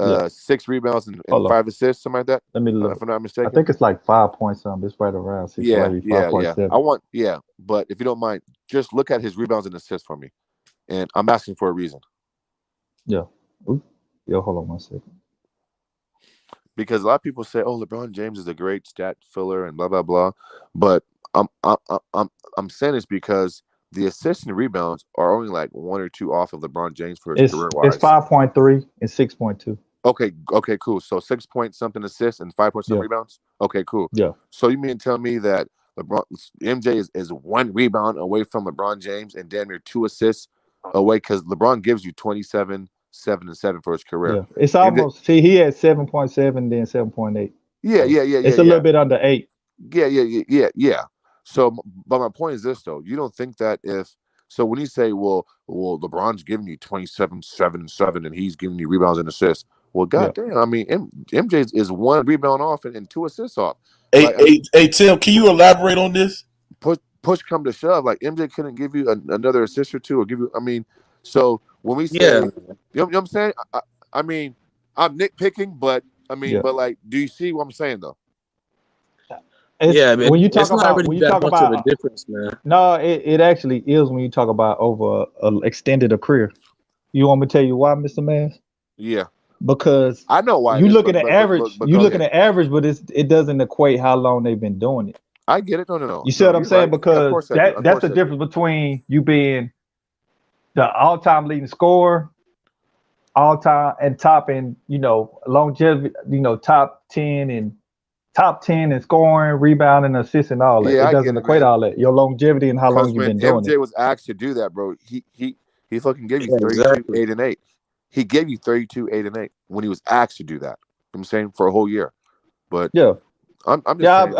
yeah. 6 rebounds and Hold on, 5 assists, something like that. let me If look. I'm not I mistaken. think it's like 5 point something. It's right around six, or maybe five point Yeah. I seven. want but if you don't mind, just look at his rebounds and assists for me. And I'm asking for a reason. Yeah. Ooh. Yo, hold on one second. Because a lot of people say, "Oh, LeBron James is a great stat filler," and blah blah blah. But I'm I'm I'm I'm saying this because the assists and rebounds are only like 1 or 2 off of LeBron James for his career It's wise. 5.3 and 6.2. Okay, cool. So 6 point something assists and 5 point something Yeah, rebounds. Okay, cool. yeah. So you mean to tell me that LeBron MJ is 1 rebound away from LeBron James and damn near 2 assists away because LeBron gives you 27, 7 and 7 for his career. Yeah, it's MJ, almost. See, he had 7.7, then 7.8. yeah, So yeah, yeah, yeah, it's a yeah. little bit under 8. Yeah. So, but my point is this though: you don't think that if so when you say, well, LeBron's giving you 27, 7 and 7, and he's giving you rebounds and assists. Well, Yeah, goddamn, I mean, MJ is 1 rebound off and 2 assists off. Hey, Like, I mean, hey, Tim, can you elaborate on this? push come to shove, like MJ couldn't give you another assist or two, or give you. I mean, so when we say, Yeah, you know what I'm saying? I mean, I'm nitpicking, but I mean, yeah. but like, do you see what I'm saying though? It's yeah, man. It's not really when you that talk much of a about difference, man. no, it actually is when you talk about over a extended a career. You want me to tell you why, Mr. Mans? Yeah, Because I know why it you is, look at the average, but go ahead. but it doesn't equate how long they've been doing it. I get it. You see No. what I'm You're saying? right. Yeah, of Because course I do. Of that's course the I do. difference between you being the all-time leading scorer, all-time and top in, longevity, top 10 in scoring, rebounding, assisting, all that. Yeah, It I get doesn't it, equate man. all that. Your longevity and how long Because you've when been doing it. MJ was asked to do that, bro, he fucking gave you Yeah, 32, exactly. 8 and 8. He gave you 32, 8 and 8 when he was asked to do that. I'm saying for a whole year. But Yeah. I'm just Yeah, saying.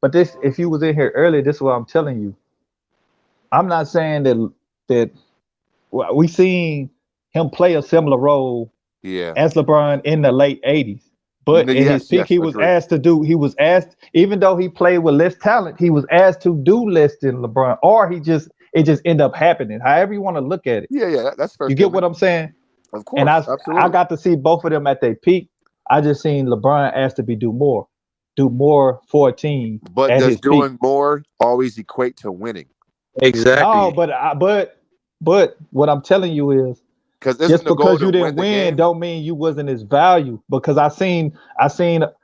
but this, if you was in here earlier, this is what I'm telling you. I'm not saying that well, we seen him play a similar role Yeah. as LeBron in the late '80s. But in his peak, Yes, agree. he was asked, even though he played with less talent, he was asked to do less than LeBron, or it just ended up happening. However you want to look at it. Yeah, that's a fair You get statement. what I'm saying? Of And course, I absolutely. got to see both of them at their peak. I just seen LeBron asked to do more for a team But at does his peak. doing more always equate to winning? No, Exactly. but what I'm telling you is Because Just isn't the goal because you to win didn't the win, game? don't mean you wasn't as value. Because I seen.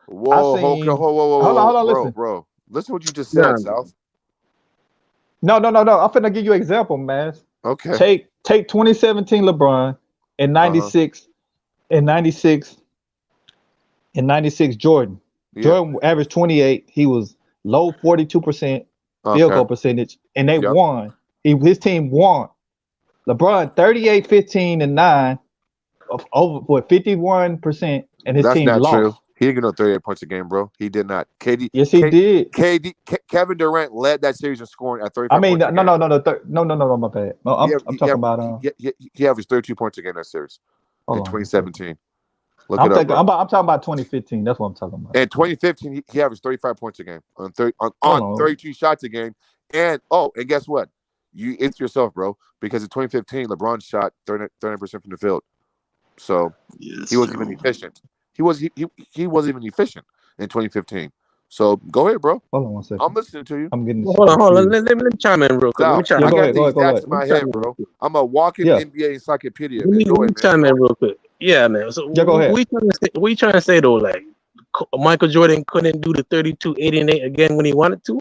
Whoa, Hold on, listen. bro. Listen to what you just Nah, said, South. No. I'm finna give you an example, man. Okay. Take 2017 LeBron and Uh-huh. 96 and 96 and 96 Jordan. Yeah. Jordan averaged 28. He was low 42% field Okay. goal percentage, and they Yep. won. His team won. LeBron 38, 15, and 9 of over what 51%, and his That's team not true. lost. He didn't get no 38 points a game, bro. He did not. Yes, he did. Kevin Durant led that series in scoring at I 35 mean, points a game. no, my bad. No, I'm talking about He averaged 32 points a game that series in hold on one second. 2017. Look it up, bro. I'm talking about 2015. That's what I'm talking about. In 2015, he averaged 35 points a game on Hold on. 32 shots a game. And guess what? It's yourself, bro. Because in 2015, LeBron shot 30% from the field, so he wasn't even efficient. He wasn't even efficient in 2015. So go ahead, bro. Hold on one second. I'm listening to you. I'm getting this hold on. confused. Let me chime in real quick. Let me South, chime Yeah, I in. go got ahead. these stats in Let me my chime head, in real bro. quick. I'm a walking Yeah, NBA encyclopedia, Let man. me, Go let me ahead, man. chime in real quick. Yeah, man. So yeah, go ahead. we trying to say though, like Michael Jordan couldn't do the 32, 80, and 8 again when he wanted to.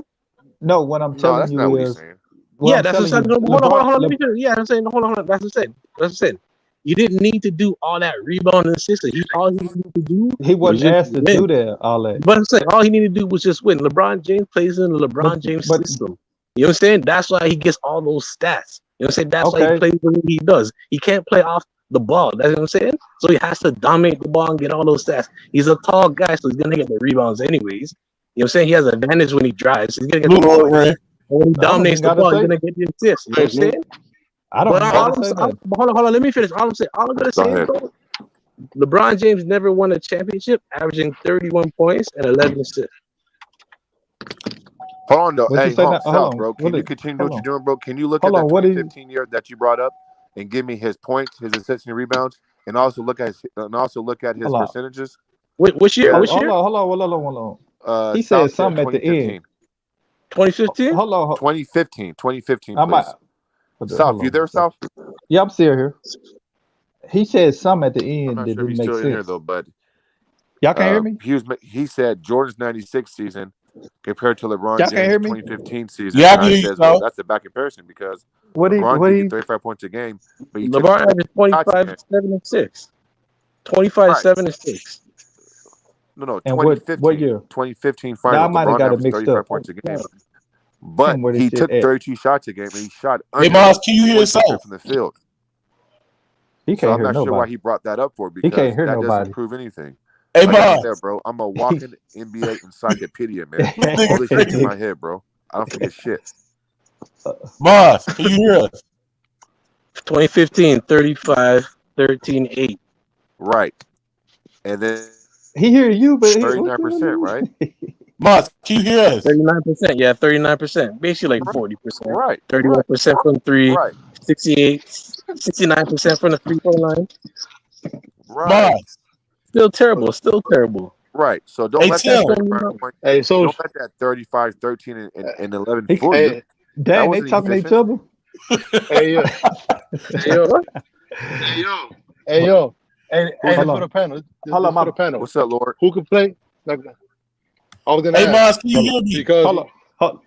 No, what I'm No, telling that's not you what he's is, saying. what Yeah, I'm that's what telling I'm you, saying. Hold on. Let me LeBron, finish. Yeah, I'm saying, hold on. That's what I'm saying. That's what I'm saying. You didn't need to do all that rebound and assist. All he needed to do he was wasn't just asked to do win. that. All that, But I'm saying all he needed to do was just win. LeBron James plays in the but LeBron James but system. You know what I'm saying? That's why he gets all those stats. You know what I'm saying? That's why he okay, plays the way he does. He can't play off the ball. That's what I'm saying. So he has to dominate the ball and get all those stats. He's a tall guy, so he's gonna get the rebounds anyways. You know what I'm saying? He has an advantage when he drives. He's gonna get the Blue ball. Ray. And when he I don't even dominates the gotta ball, he's say. gonna get the assists. You know what I'm saying? I don't But even gotta say that. hold on. Let me finish. All I'm gonna Go say is ahead. though, LeBron James never won a championship, averaging 31 points and 11 assists. Hold on, though. What you Hey, say now? Hold South, on. bro. Can you continue Hold what you're on. doing, bro? Can you look at Hold that on. What is? 2015 year that you brought up and give me his points, his assists and rebounds, and also look at his Hold on. percentages? Which year? Yeah. Which year? Hold on. He said South said something at the end. 2015. 2015? Hold on. 2015, I might. please. Hold South, you on one there, second. South? Yeah, I'm still here. He said something at the I'm end not that sure if didn't he's make still in here sense. though, but Y'all can't hear me? he said Jordan's 96 season compared to LeBron Y'all can't James' hear me? 2015 season, Yeah, I and can I hear you, says, well, South. that's a bad comparison because What he? LeBron What did get he? 35 points a game, but he took LeBron averaged shots a 25, game. 7, and 6. 25, Right. 7, and 6. No, And what year? 2015 Now I finals. might have LeBron got it averaged mixed 35 up. points a game, No. but Tell me where this he shit took at. 32 shots a game and he shot Hey, under Mars, can you hear 40% South? from the field. He So can't I'm hear not sure why nobody. he brought that up for He can't because hear that doesn't nobody. prove anything. Hey, Like I Mars. said, bro, I'm a walking NBA encyclopedia, man. This All nigga this shit's in crazy. my head, bro. I don't forget shit. Mars, can you hear us? 2015, 35, 13, 8. Right. And then He hear you, but he 39%, right? Mars, can you hear us? 39%. Yeah, 39%. Basically like 40%. Right. 31% from 3, Right. 68, 69% from the 3-point line. Right. Mars. Still terrible. Right. So don't Hey, let that Tim. Still, 35 point, Hey, so don't let that 35, 13, and 11 he, fool you. hey, That dang, they wasn't talking to each efficient. other. hey, yo, yo, hey, yo, hey, Who's this Hold for the on. panel. Hold This on, for the mama. panel. what's up, Lord? Who can play? Like, I was gonna Hey, ask Mars, can you Hold on. hear me? because Hold on. Hold.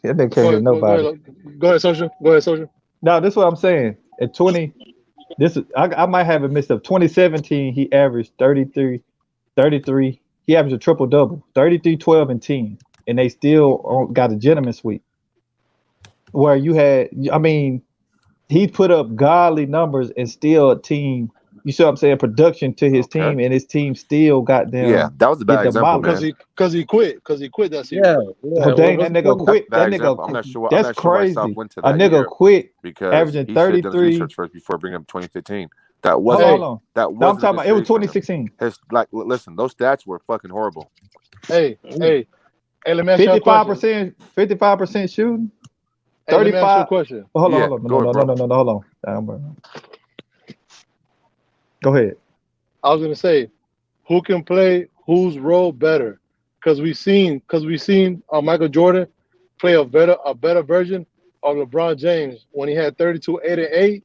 Yeah, they can't go hear ahead, go nobody. ahead, go ahead, social. Go ahead, social. No, this is what I'm saying. At 20, this is I might have it mixed up. 2017, he averaged 33. He averaged a triple double, 33, 12, and 10. And they still got a gentleman sweep. Where you had, I mean, he put up godly numbers and still a team. You see what I'm saying? Production to his Okay. team, and his team still got Yeah, them that was a get bad example, Because demolished. man. he quit that series. yeah. Oh dang, What's that the nigga point? That's a quit. That bad nigga, example. I'm that's not sure why South crazy. went to A that nigga year quit because averaging he should have done his 33. research first before bringing up 2015. That Hold on, wasn't hold Hey, on. that No, I'm wasn't a talking good about it was series for him. 2016. Listen, those stats were fucking horrible. hey, hey, hey, let me ask you a question. 55%, 55% shooting, Hey, let me ask you a 35. question. Hold on, Yeah, hold on. go ahead, bro. No, hold on. Go ahead. I was gonna say, who can play whose role better? Because we seen Michael Jordan play a better version of LeBron James when he had 32, 8, and 8,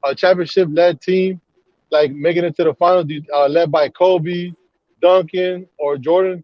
a championship led team, like making it to the finals, led by Kobe, Duncan, or Jordan,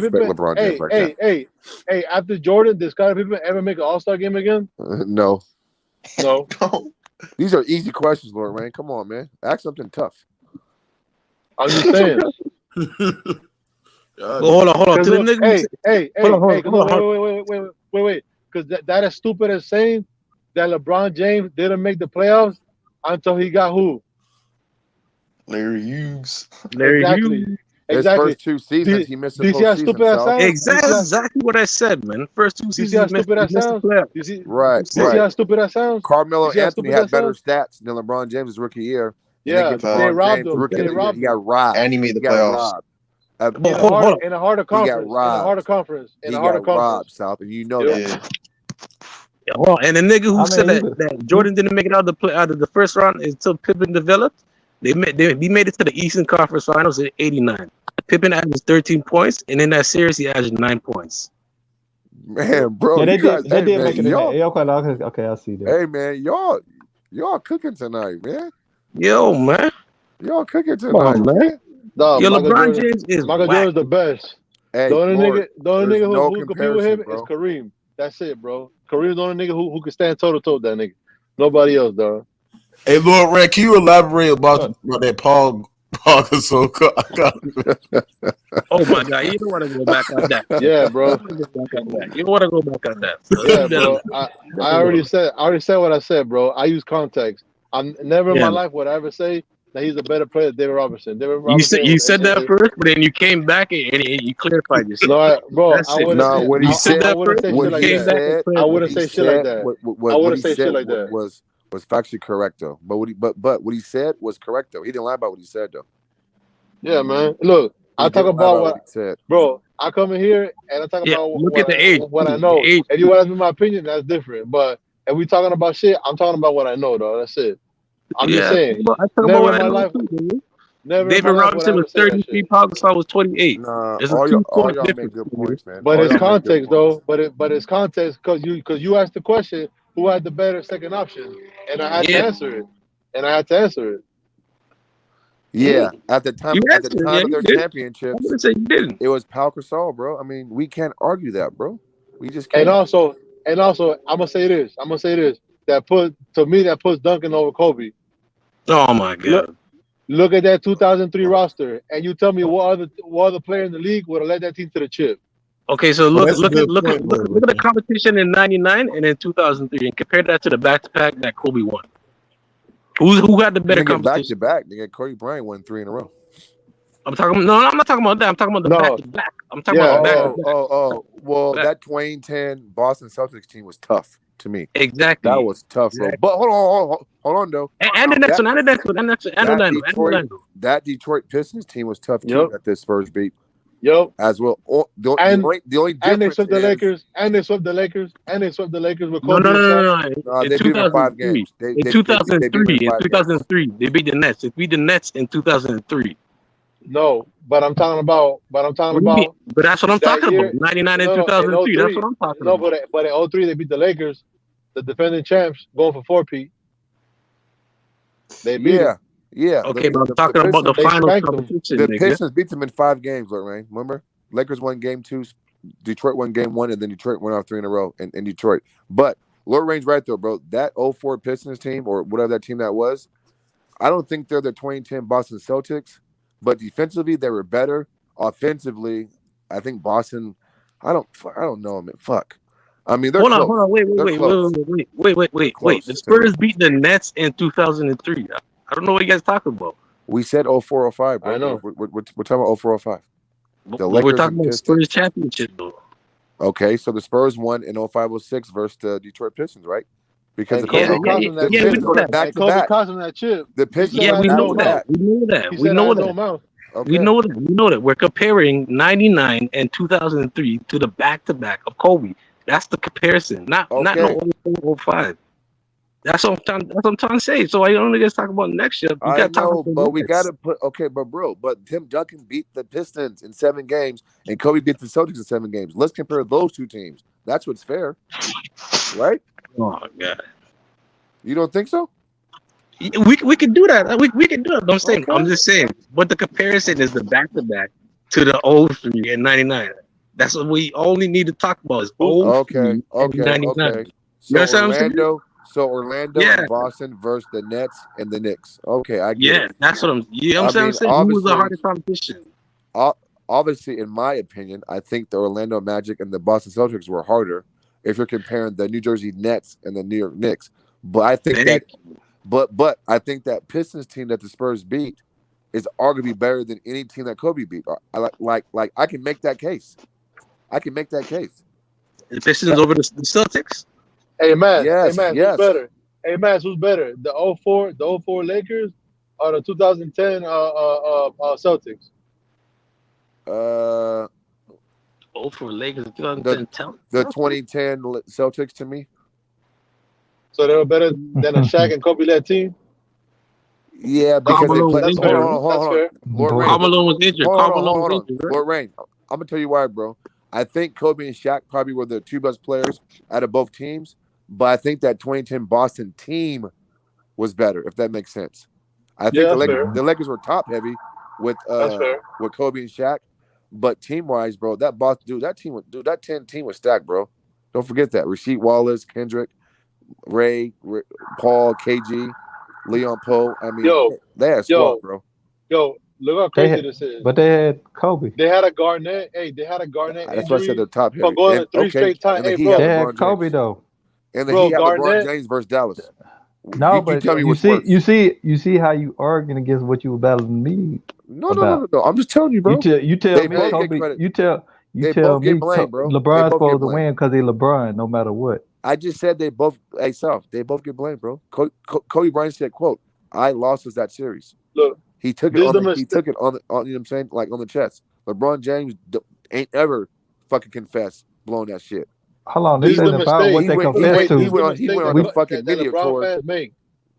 I respect Pippen. LeBron James like that. Hey. After Jordan, did Scottie Pippen ever make an All-Star game again? No. No. No. These are easy questions, Lord Rain. Come on, man. Ask something tough. I'm just saying. God, Well, hold on. Because To the nigga, hold on. wait. Because that is stupid as saying that LeBron James didn't make the playoffs until he got who? Larry Hughes. Larry Exactly. Hughes. His Exactly. first 2 seasons, Do, he missed the do you see how stupid postseason, that South. sounds? Do you see Exactly what I said, man. First two do you see seasons, how stupid he that missed the sounds? playoffs. Right, Do you see right. how stupid that sounds? Carmelo You see how Anthony stupid that had better sounds? stats than LeBron James' rookie year, and they Yeah, get but they LeBron robbed James him. rookie of They the year. robbed He got him robbed. And he made He the got playoffs. robbed. But hold on. In a harder He got conference. In a robbed. harder conference. In He a harder got robbed, conference. South, and you know Yep. that. Yeah. Yeah, hold on. And the nigga who I said mean, that Jordan didn't make it out of the first round until Pippen developed, he made it to the Eastern Conference Finals in '89. Pippen averaged 13 points, and in that series he averaged 9 points. Man, bro, yeah, you guys, they hey did man, make it in there. y'all, Okay, I see that. hey man, y'all cooking tonight, man. Yo, man, Y'all cooking come on, tonight, man. man. Dog, Yo, LeBron James is Michael whack. Jordan's the best. Hey, The only Lord, nigga there's no who compete with him comparison, is bro. Kareem. That's it, bro. Kareem's the only nigga who can stand toe to toe with that nigga. Nobody else, dog. Hey, Lord Red, can you elaborate about that Paul Gasol? Oh my God, you don't want to go back on that. Yeah, You bro. don't want to go back on that. You don't want to go back on that. So Yeah, leave that bro. alone. I already said what I said, bro. I use context. I'm never in Yeah. my life would I ever say that he's a better player than David Robinson. David You Robinson said that first, but then you came back and you clarified yourself. bro, That's I it. wouldn't No, say what he You said said, I that wouldn't first, say and shit you like came that. back and I clarified. wouldn't say shit like that. I what wouldn't he say shit said like that. was factually correct though. But what he said was correct though. He didn't lie about what he said though. Yeah, man. Look, He I talk didn't lie about about what what he said. bro, I come in here and I talk Yeah, about look at the age. what I The know. age. If you want to ask me my opinion, that's different. But if we talking about shit, I'm talking about what I know, though. That's it. I'm just Yeah, saying. I talk about Never in what I my know life, too, dude. never in my David life would I Robinson was ever say that 33, shit. Pau Gasol was 28. Nah, There's a all 2 point y'all make difference. good Nigga. points, man. But All it's y'all make good context, points. though. But it's context because you asked the question, who had the better second option, and I had to Yeah, answer it, and I had to answer it. Yeah, at the you answered. Yeah, time of you their did. I championships, wouldn't say you didn't. it was Pau Gasol, bro. I mean, we can't argue that, bro. We just And can't. also, I'm gonna say this. That puts Duncan over Kobe. Oh my Look, God. Look at that 2003 roster, and you tell me what other player in the league would have led that team to the chip. Okay, so Well, look that's a look at good look at point, look at, Lord look at the Red. competition in '99 and in 2003, and compare that to the back-to-back that Kobe won. Who had the They better didn't get back to competition? back. They got Kobe Bryant won 3 in a row. I'm not talking about that. I'm talking about the No, back-to-back. I'm talking about yeah, back-to-back. Well, Back. that 2010 Boston Celtics team was tough to me. That Exactly. was tough, bro. But hold on, though. And the next one, and the next one, and Orlando. That Detroit Pistons team was tough too. yep, That the Spurs beat yep. as well. The And only and they difference swept the is Lakers, and they swept the Lakers, with No, Kobe no, and no, Shaq. no, no. In they beat them in 5 2003, games. They beat them in 5 games. they beat the Nets. They beat the Nets in 2003. No, but I'm talking about What do you mean? But that's what I'm that talking about. year. 99 and No, in 2003. That's what 03. I'm talking No, about. but in 03 they beat the Lakers, the defending champs, going for 4P. They beat them. Yeah. Okay, but I'm The talking about the Pistons They finals spanked them. competition, the nigga. Pistons beat them in 5 games, Lorraine. Remember? Lakers won game 2, Detroit won game 1, and then Detroit went off 3 in a row in Detroit. But Lord Rain's right though, bro. That 04 Pistons team or whatever that team that was, I don't think they're the 2010 Boston Celtics, but defensively they were better. Offensively, I think Boston. I don't know, man. Fuck. I mean, they're Hold on, close. They're close. They're wait. The close to me. Spurs beat the Nets in 2003. I don't know what you guys talking about. We said 0405, bro. I know. We're talking about 0405. The But we're Lakers talking and about Spurs Pistons. championship though. Okay, so the Spurs won in 0506 versus the Detroit Pistons, right? Because And the Kobe cost him the that Yeah. We chip. Pistons know went that. back And to Kobe back. cost him that chip. The He Pistons said Yeah, I went we had back no know to that. mouth. back. We know that. He We said I know had that. no mouth. We Okay. know that. We know that. We're comparing 99 and 2003 to the back-to-back of Kobe. That's the comparison. Not Okay. no 04, 05. That's what I'm trying to say. So I don't just talk about next year. You I got to talk about know, the but we got Nets. to put but Tim Duncan beat the Pistons in 7 games and Kobe beat the Celtics in 7 games. Let's compare those 2 teams. That's what's fair, right? Oh my God. You don't think so? We can do that. We can do it. But Okay. I'm just saying. But the comparison is the back-to-back to the 03 and 99. That's what we only need to talk about is 03 and 99. You So understand what I'm saying? Orlando Yeah. and Boston versus the Nets and the Knicks. Okay, I get Yeah. it. That's what I'm. You know I what I'm mean, saying? Who was the harder competition? obviously, in my opinion, I think the Orlando Magic and the Boston Celtics were harder if you're comparing the New Jersey Nets and the New York Knicks. But I think Thank that I think that Pistons team that the Spurs beat is arguably better than any team that Kobe beat. Like I can make that case. I can make that case. The Pistons over the Celtics. Hey, Mass. Hey, Yes, Mass. Who's yes. better? Hey, Mass. Who's better? The '04 Lakers or the 2010 Celtics? Uh, For Lakers, the 2010 Celtics to me. So they were better than a Shaq and Kobe led team. Yeah, because they Carmelo was played. That's Hold fair. injured. on, hold on, That's hold on. fair. Lord Rain. Carmelo was injured. Carmelo was injured, right? Lord Rain. I'm gonna tell you why, bro. I think Kobe and Shaq probably were the two best players out of both teams, but I think that 2010 Boston team was better, if that makes sense. I Yeah, think that's fair. the Lakers were top heavy with That's fair. Kobe and Shaq, but team wise, bro, that 10 team was stacked, bro. Don't forget that. Rasheed Wallace, Kendrick, Ray, Paul, KG, Leon Poe. I mean, Yo, they had a squad, yo, bro. yo. Look how They crazy had, this is. but they had Kobe. They had a Garnett. Hey, they had a Garnett That's why I said injury they're top for heavy. going And three okay, straight times. and then Hey, he had They bro, LeBron had Kobe James. though. And then he had LeBron Garnett. James versus Dallas. No, You but tell me you what's see, worse. you see how you arguing against what you were battling me No. about. I'm just telling you, bro. You tell They me both get Kobe. credit. You tell They both get me blamed, bro. They LeBron's both get supposed to blamed. win because he LeBron, no matter what. I just said they both. Hey, South. They both get blamed, bro. Kobe Bryant said, "quote I lost us that series." Look, He took it this is on the the. He mistake. took it on the. On, you know what I'm saying? Like on the chest. LeBron James ain't ever fucking confessed blowing that shit. Hold on, This this is the ain't about what mistake. they Wait, confess He this is to. the went mistake on his that, fucking that media LeBron tour. fans make.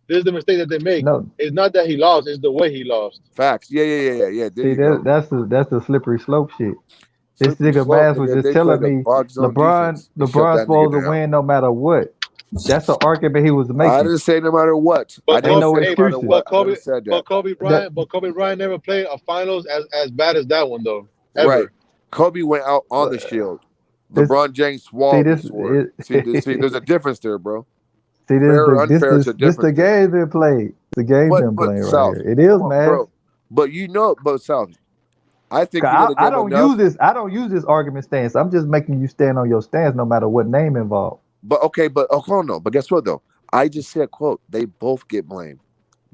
This is the mistake that they make. No, It's not that he lost; it's the way he lost. Facts. Yeah. There see you go. that's the slippery slope shit. This Slippery nigga slope, Bass was nigga. just They telling played a me box zone defense and shut LeBron's that nigga supposed to down. win no matter what. That's the argument he was I making. didn't say no matter what. I But Ain't never Kobe, no said hey, no matter excuses. what. I never said that. That But Kobe Bryant never played a finals as bad as that one though, Right. ever. Kobe went out on the shield. this LeBron James see swallowed the this sword. See, there's a difference there, bro. see Fair or unfair, it's a this the difference there. game been played. The game been But played right South, here. It come is, on, man. bro. But South, I think you know 'Cause the I game don't enough. use this. I don't use this argument stance. I'm just making you stand on your stance, no matter what name involved. But okay, hold on, no. But guess what though? I just said, quote, they both get blamed.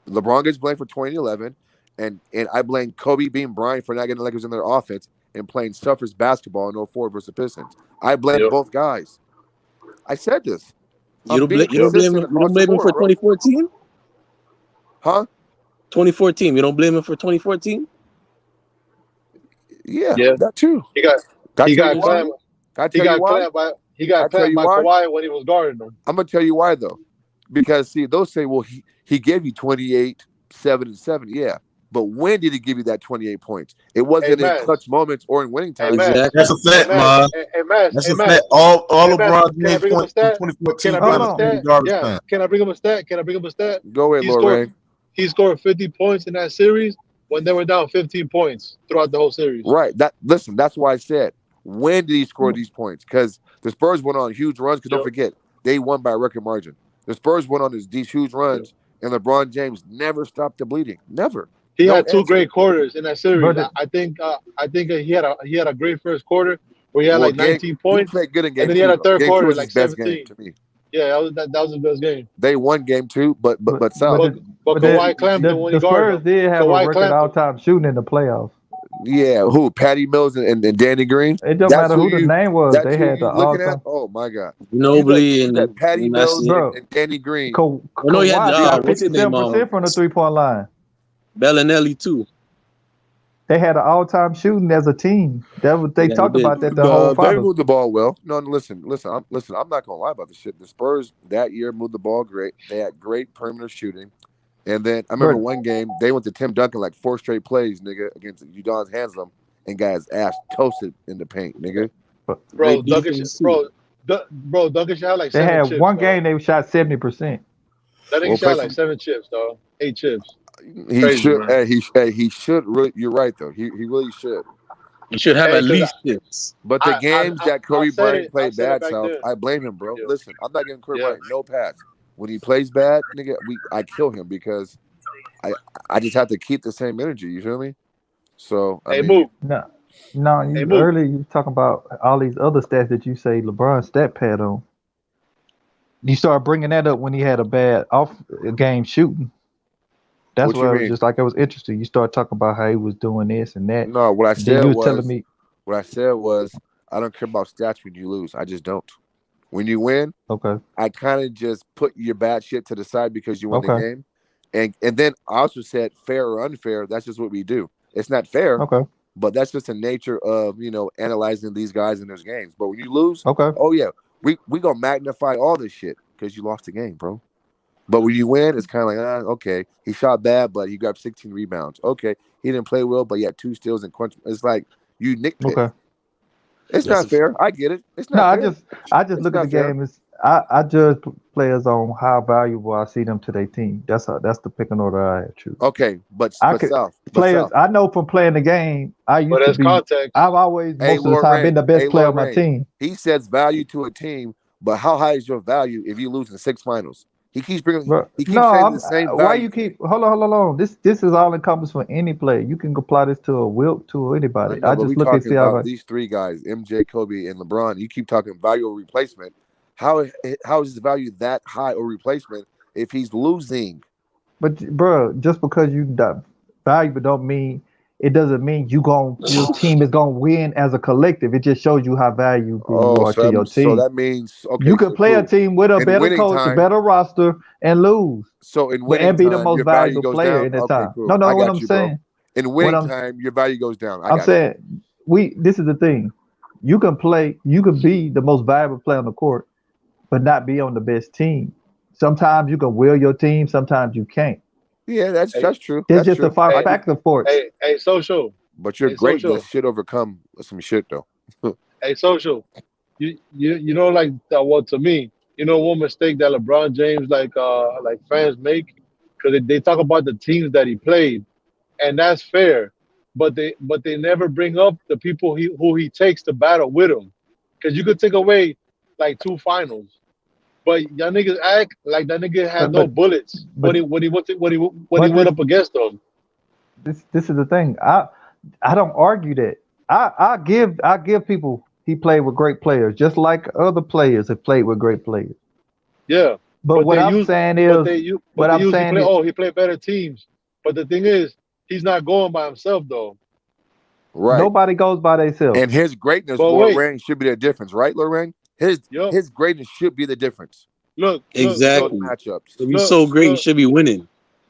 LeBron gets blamed for 2011, and I blame Kobe being Bryant for not getting the Lakers in their offense and playing suffers basketball in '04 versus the Pistons. I blame Yep. both guys. I said this. You I'm don't being blame consistent him. You don't across the blame him board, for bro. 2014. Huh? 2014. You don't blame him for 2014. Yeah, Yeah. that too. He got Can I he tell you got why? clamped. Can I He tell you got why? clamped by Can I tell you why? Kawhi when he was guarding him. I'm gonna tell you why though. Because see, they'll say, well, he gave you 28, 7 and 7. Yeah. But when did he give you that 28 points? It Hey wasn't in Mass. clutch moments or in winning Hey time. Mass. Exactly. That's a Hey fact, Mass. man. Hey Mass. That's Hey a fact. Mass. All Hey Mass. LeBron Can I James bring him a points from stat? Can 2014 I bring him Hold a garbage on. time, stat? garbage Yeah. time. Can I bring him a stat? Can I bring him a stat? Go ahead, He scored Lorraine. he scored 50 points in that series when they were down 15 points throughout the whole series. Right. That's why I said, when did he score these points? Because the Spurs went on huge runs. Because don't Yep. forget, they won by a record margin. The Spurs went on these huge Yep. runs, and LeBron James never stopped the bleeding. Never. He No had two answer. great quarters in that series. But I think he had a great first quarter where he had Well, like 19 he points, played good in and game then he had two, a though. third Game two quarter was like his best game 17. to me. Yeah, that was his best game. They won game two, but but South. But the, but but the, Kawhi clamped him when he the guarded Spurs him. did have a Kawhi record clamped all him. time shooting in the playoffs. Yeah, who? Patty Mills and Danny Green. It don't That's matter who the name was. That's They who had the you all looking at. time. Oh my God, Ginobili you got Patty and that's Mills it. Bro, and Danny Green. I know he had Kawhi shot what's his name? 57% from the 3-point line. Bellinelli too. They had an all-time shooting as a team. That was, they Yeah, they talked did. about that the whole They finals. moved the ball well. No, listen. I'm not gonna lie about the shit. The Spurs that year moved the ball great. They had great perimeter shooting. And then I remember Bro, one game they went to Tim Duncan like 4 straight plays, nigga, against Udonis Haslem, and got his ass toasted in the paint, nigga. Bro, Great Duncan, defense too. Duncan should have like they 7 had chips, one dog. game they shot 70%. That nigga Well, shot play like some. 7 chips, dog. 8 chips. He Crazy, should. man. He should. Really, you're right though. He really should. You should have Hey, at because least 6. But the games that I Kobe said Bryant it. I played said it bad, back South, then. I blame him, bro. Yeah. Listen, I'm not giving Kobe Yeah. Bryant no pass. When he plays bad, nigga, I kill him because I just have to keep the same energy. You feel me? So I Hey, mean, Mook. No, Hey, you Mook. earlier you talking about all these other stats that you say LeBron stat pad on. You start bringing that up when he had a bad off game shooting. That's What you where I was mean? just like, it was interesting. You start talking about how he was doing this and that. No, what I And then said you was telling was, me, I don't care about stats when you lose. I just don't. When you win, okay, I kind of just put your bad shit to the side because you won the okay, game. And then I also said fair or unfair, that's just what we do. It's not fair, okay, but that's just the nature of, analyzing these guys in those games. But when you lose, okay, oh yeah, we gonna magnify all this shit because you lost the game, bro. But when you win, it's kind of like, okay, he shot bad, but he got 16 rebounds. Okay, he didn't play well, but he had 2 steals and crunch. It's like you nitpick. okay. It's That's not a fair. I get it. It's No, not fair. I just It's look at the not fair. game as I judge players on how valuable I see them to their team. That's the picking order I have choose. Okay, but I but could South, players I know from playing the game. But there's context. I've always Hey, most of the time been the best player on my Lorraine. team. He sets value to a team, but how high is your value if you lose in 6 finals? He keeps bringing. Bro, He no, keeps saying the same why value you thing. keep hold on. This is all encompassed for any player. You can apply this to a Wilt to I anybody. know, I but we just look and talking see how about these 3 guys, MJ, Kobe, and LeBron. You keep talking value or replacement. How is his value that high or replacement if he's losing? But bro, just because you valuable don't mean it doesn't mean your team is gonna win as a collective. It just shows you how valuable you Oh, are to your so team. that means You okay. can So play a cool. team with a In better winning coach, a time, better roster, and lose, so in but winning and be the time, most your value valuable goes player down. in that Okay, time. cool. No, I no, what got I'm you, bro. saying, In what winning I'm time, your value goes down. I I'm got you. saying, this is the thing. You can be the most valuable player on the court, but not be on the best team. Sometimes you can will your team, sometimes you can't. Yeah, that's Hey, that's true. There's That's just a true. I give you factor that. for it. hey, social. But your Hey, social. greatness should overcome some shit, though. Hey, social. You know, like well, to me, one mistake that LeBron James like fans make, because they talk about the teams that he played, and that's fair, but they never bring up the people who he takes to battle with him, because you could take away like 2 finals, but y'all niggas act like that nigga had But no but bullets but when he but went up against them. this is the thing. I don't argue that. I give people he played with great players, just like other players have played with great players. Yeah, But but what they I'm use, saying but is, they use, what but they I'm usually saying play. is, Oh, he played better teams. But the thing is, he's not going by himself though. Right. nobody goes by themselves. And his greatness, But wait, Lorraine, should be the difference, right, Lorraine? His yup. his greatness should be the difference Look, in those look, exactly. matchups. If he's look, so great, he look, should be winning.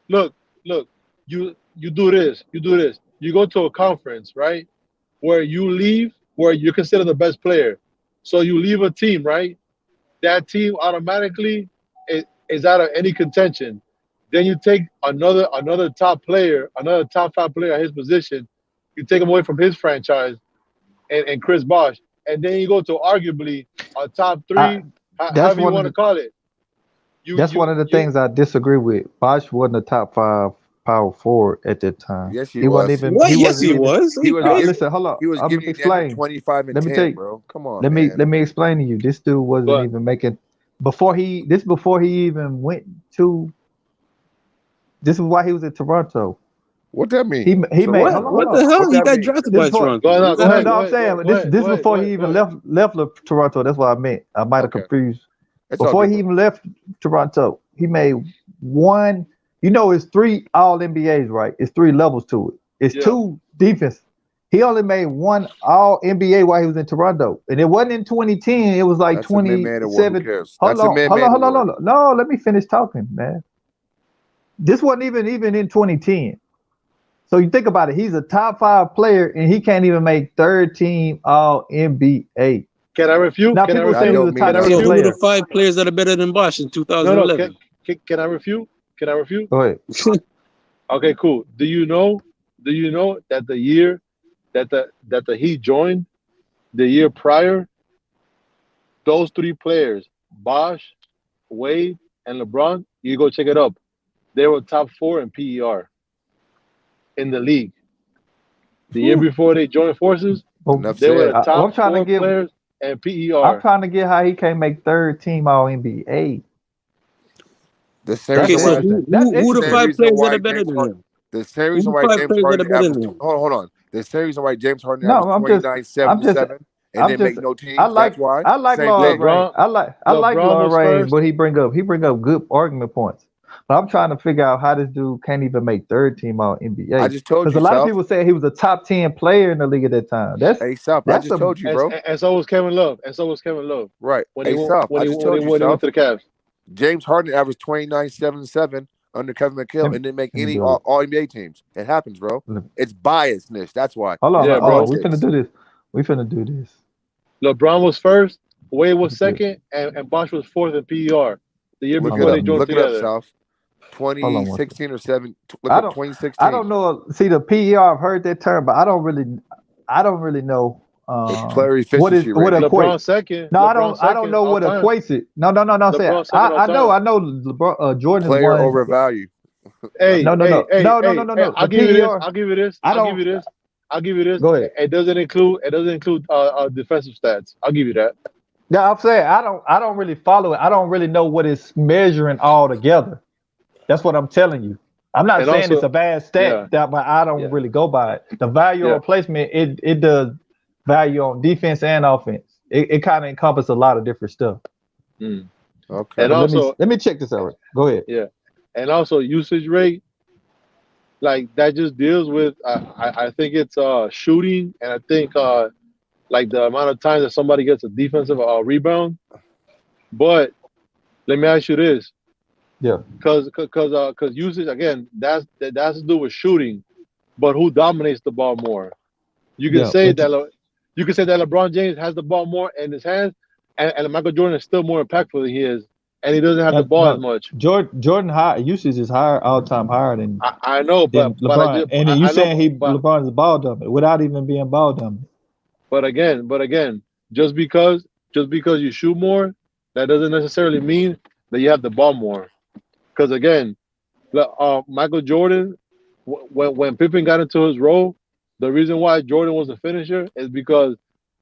look, look. You do this. You do this. You go to a conference, right? Where you leave, where you're considered the best player. So you leave a team, right? That team automatically is out of any contention. Then you take another top player, another top 5 player at his position. You take him away from his franchise and Chris Bosh, and then you go to arguably a top I 3, that's however you one of want to the call it. You that's one you of the you things I disagree with. Bosh wasn't a top five power forward at that time. Yes, he He wasn't was. even. What? He Yes, wasn't he even. was. Are He you was giving crazy? Listen, hold on. he was I'm giving gonna you damn near explain. 25 and Let me tell 10, you. bro. Come on, man. Let me explain to you. This dude wasn't but even making before he even went to. This is why he was in Toronto. What that mean? He made. What? Hold on, Toronto. hold What the on. hell? What He that got mean? drafted This by before. Toronto. What does go that No, ahead, no, mean? go I'm ahead, go saying ahead, go this. ahead, This go ahead, before go he ahead, go even ahead. left Toronto. That's why I meant. I might have Okay. confused. It's all Before good, he bro. even left Toronto, he made one. It's 3 All NBAs, right? It's 3 levels to it. It's Yeah, 2 defense. He only made 1 All NBA while he was in Toronto, and it wasn't in 2010. It was like That's a man-made award. Who 27. cares? Hold That's a on, man-made award. hold on. No, let me finish talking, man. This wasn't even in 2010. So you think about it. He's a top 5 player, and he can't even make 3rd team All NBA. can I refute? Now Can I people That say he was refute? a don't mean Can top I 10 Okay, refute? who are the player. 5 players that are better than Bosh in No. Can 2011? can I refute? Can I refute? Go ahead. Okay, cool. Do you know that the year that the Heat joined, the year prior, those 3 players, Bosh, Wade, and LeBron, you go check it up. They were top 4 in PER in the league. The year Whew. before they joined forces, Well, Enough they were the said. top I'm trying to 4 give. players in I'm PER. trying to get how he can't make 3rd team All NBA. The same That's Okay, reason so why interesting. That's who the are the same interesting. 5 reason players that are why better James than Harden him? the same Who reason are why the 5 James players that are Harden better averaged than him? hold on. The same reason why James Harden No, averaged 29, 7, I'm and just 7 and I'm didn't make just no teams. That's why. I like Same Laura thing. Rain. LeBron I like LeBron Laura was Rain, first. but he bring up good argument points. But I'm trying to figure out how this dude can't even make third team all I NBA. just told Because you, a lot of South. people say he was a top 10 player in the league at that time. Hey, South. I That's just a told you, bro. And so was Kevin Love. And so was Kevin Love. Right. When he Hey, went South. I just told you, when he went South. to the Cavs. James Harden averaged 29, 7, and 7 under Kevin McHale let me, and didn't make let me any do it. all NBA teams. It happens, bro. Let me- It's biasness. That's why. Hold on. It's Yeah, Hold on. bro. We finna politics. do this. We finna do this. LeBron was first, Wade Look was at this. second, and Bosh was fourth in PER the year Look Hold it before they up. on. joined Look it up, together. South. Hold on one second. 2016 or 7. Look I up don't. I 2016. don't know. See the PER. I've heard that term, but I don't really. I don't really know. It's player What efficiency rating. equates. LeBron second. No, I LeBron don't. I don't second know all what time. equates it. No. I'm saying. LeBron second all I know. time. I know. LeBron. Jordan is Player one. over value. That's Hey, No. what it No. is. hey, No. hey, No. No. hey, No. No. hey, No. The I'll give you this. PER. I'll give you this. I I'll give don't. you this. I'll give you this. Go ahead. It doesn't include defensive stats. I'll give you that. Yeah, I'm saying I don't really follow it. I don't really know what it's measuring all together. That's what I'm telling you. I'm not And saying it's a also, bad stat, yeah, but I don't yeah, really go by it. The value of yeah. replacement, it does value on defense and offense. It kind of encompasses a lot of different stuff. Mm. Okay. And But also, let me check this out. Go ahead. yeah, and also usage rate, like that just deals with. I think it's shooting, and I think like the amount of times that somebody gets a defensive rebound. But let me ask you this, Yeah. because usage again, that's to do with shooting. But who dominates the ball more? You can Yeah. say But that you can say that LeBron James has the ball more in his hands, and Michael Jordan is still more impactful than he is, and he doesn't have the ball as no, much. Jordan high usage is higher all time higher than I know, LeBron. And then you I know, saying but LeBron is ball dominant without even being ball dominant. again, just because you shoot more, that doesn't necessarily mean that you have the ball more. Because again, Michael Jordan, when Pippen got into his role, the reason why Jordan was a finisher is because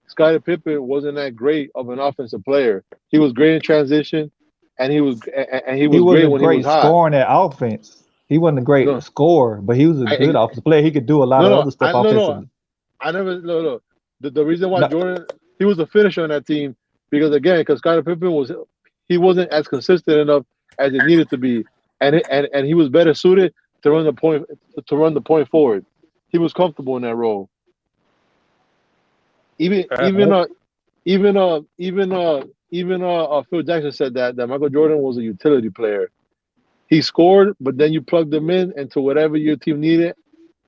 Scottie Pippen wasn't that great of an offensive player. He was great in transition, and he He was great wasn't when he was great hot. scoring that offense. He wasn't a great No, scorer, but he was a good I offensive player. He could do a lot no of no other stuff I no no offensively. I never no. The reason why No, Jordan he was a finisher on that team because Scottie Pippen he wasn't as consistent enough as it needed to be, and he was better suited to run the point forward. He was comfortable in that role. Even even Well, uh even Phil Jackson said that Michael Jordan was a utility player. He scored, but then you plugged them in into whatever your team needed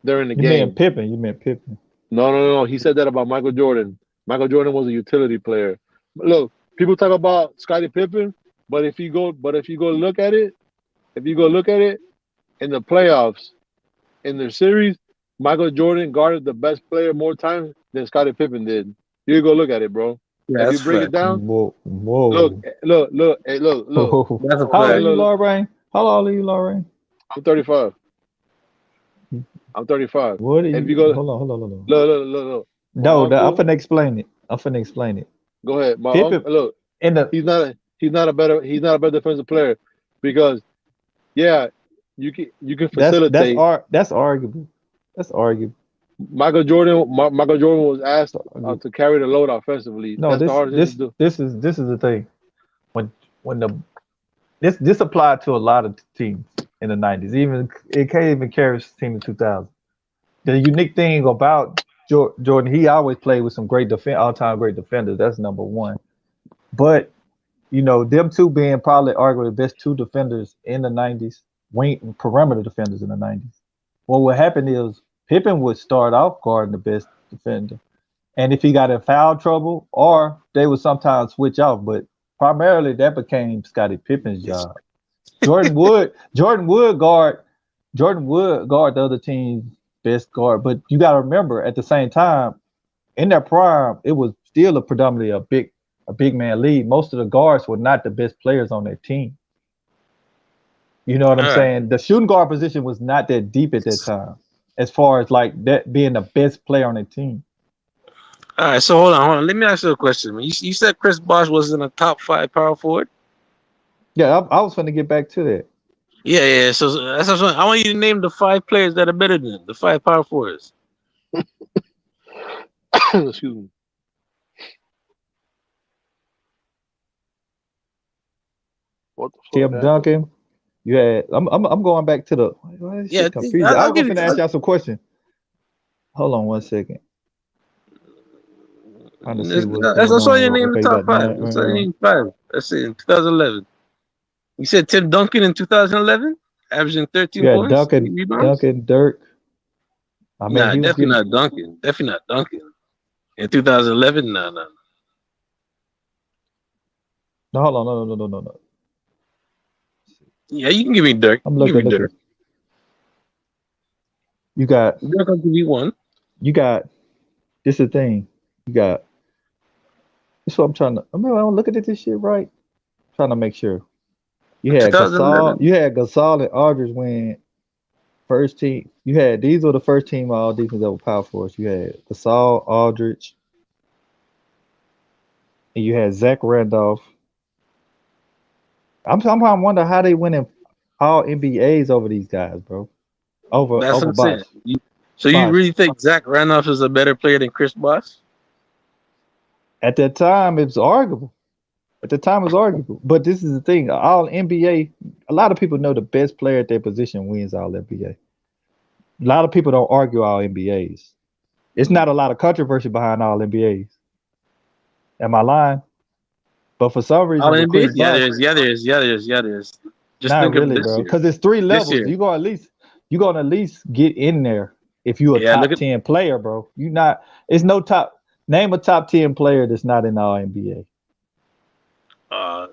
during the you meant game. Pippen. You meant Pippen. No. He said that about Michael Jordan. Michael Jordan was a utility player. Look, people talk about Scottie Pippen, but if you go look at it, in the playoffs, in their series, Michael Jordan guarded the best player more times than Scottie Pippen did. You go look at it, bro. yeah, If you that's break it fact. down, Whoa, look, whoa, hey, look. whoa. That's a How old are fact. you, Look. Lorraine? How old are you, Lorraine? I'm 35. I'm 35. What are If you you? go, Hold on. look. My No, I'm uncle, finna explain it. I'm finna explain it. go ahead. My Pippen uncle, look. in the He's not a better defensive player because yeah, you can facilitate. that's arguable. That's arguable. Michael Jordan was asked That's arguable. to carry the load offensively. No, That's the hardest thing to do. this is the thing. When when the this applied to a lot of teams in the '90s. Even it can't even carry this team in 2000. The unique thing about Jordan, he always played with some all-time great defenders. That's number one. But them two being probably arguably the best two defenders in the '90s, wing perimeter defenders in the '90s. Well, what happened is Pippen would start off guarding the best defender, and if he got in foul trouble, or they would sometimes switch out, but primarily that became Scottie Pippen's job. Jordan would guard the other team's best guard, but you got to remember at the same time in their prime, it was still a predominantly a big man league. Most of the guards were not the best players on their team. You know what I'm All right. saying? The shooting guard position was not that deep at that time, as far as like that being the best player on the team. All right. So hold on. Let me ask you a question. You said Chris Bosh was in a top five power forward. Yeah, I was going to get back to that. Yeah. So that's what I want you to name the five players that are better than him, the five power forwards. Excuse me. What the fuck Tim happened? Duncan, You had. I'm going back to the. Why is Yeah, shit confusing? I I'll was give gonna you. finna ask y'all some questions. Hold on one second. Trying to see what's That's going also on your here. name in the Okay, you top got five. nine. That's your name five. That's it. In 2011, you said Tim Duncan in 2011, averaging 13 You had points, 8 Duncan, rebounds. Dirk. I mean, Nah, he was definitely getting. not Duncan. Definitely not Duncan. In 2011, nah. No, hold on, no. Yeah, you can give me Dirk. I'm Give me looking. Dirk. You got, Dirk, I'll give you one. you got. This is the thing. You got. This is what I'm trying to. I mean, I'm looking at this shit right. Trying to make sure. You In had Gasol. 2011. You had Gasol and Aldridge win first team. You had these were the first team all defense that were power force. You had Gasol, Aldridge, and you had Zach Randolph. I'm sometimes wonder how they winning all NBAs over these guys, bro. That's what Over I'm saying. Bosh. So you Bosh. really think Zach Randolph is a better player than Chris Bosh? At that time, it was arguable. At the time, it was arguable. But this is the thing: all NBA. A lot of people know the best player at their position wins all NBA. A lot of people don't argue all NBAs. It's not a lot of controversy behind all NBAs. Am I lying? But for some All reason, with NBA? Chris Bosh, Yeah, there's. Just not think of really, this bro. year. Because it's three This levels. year. You gonna at least get in there if you a Yeah, top 10 player, bro. You not. It's no top. Name a top 10 player that's not in all NBA.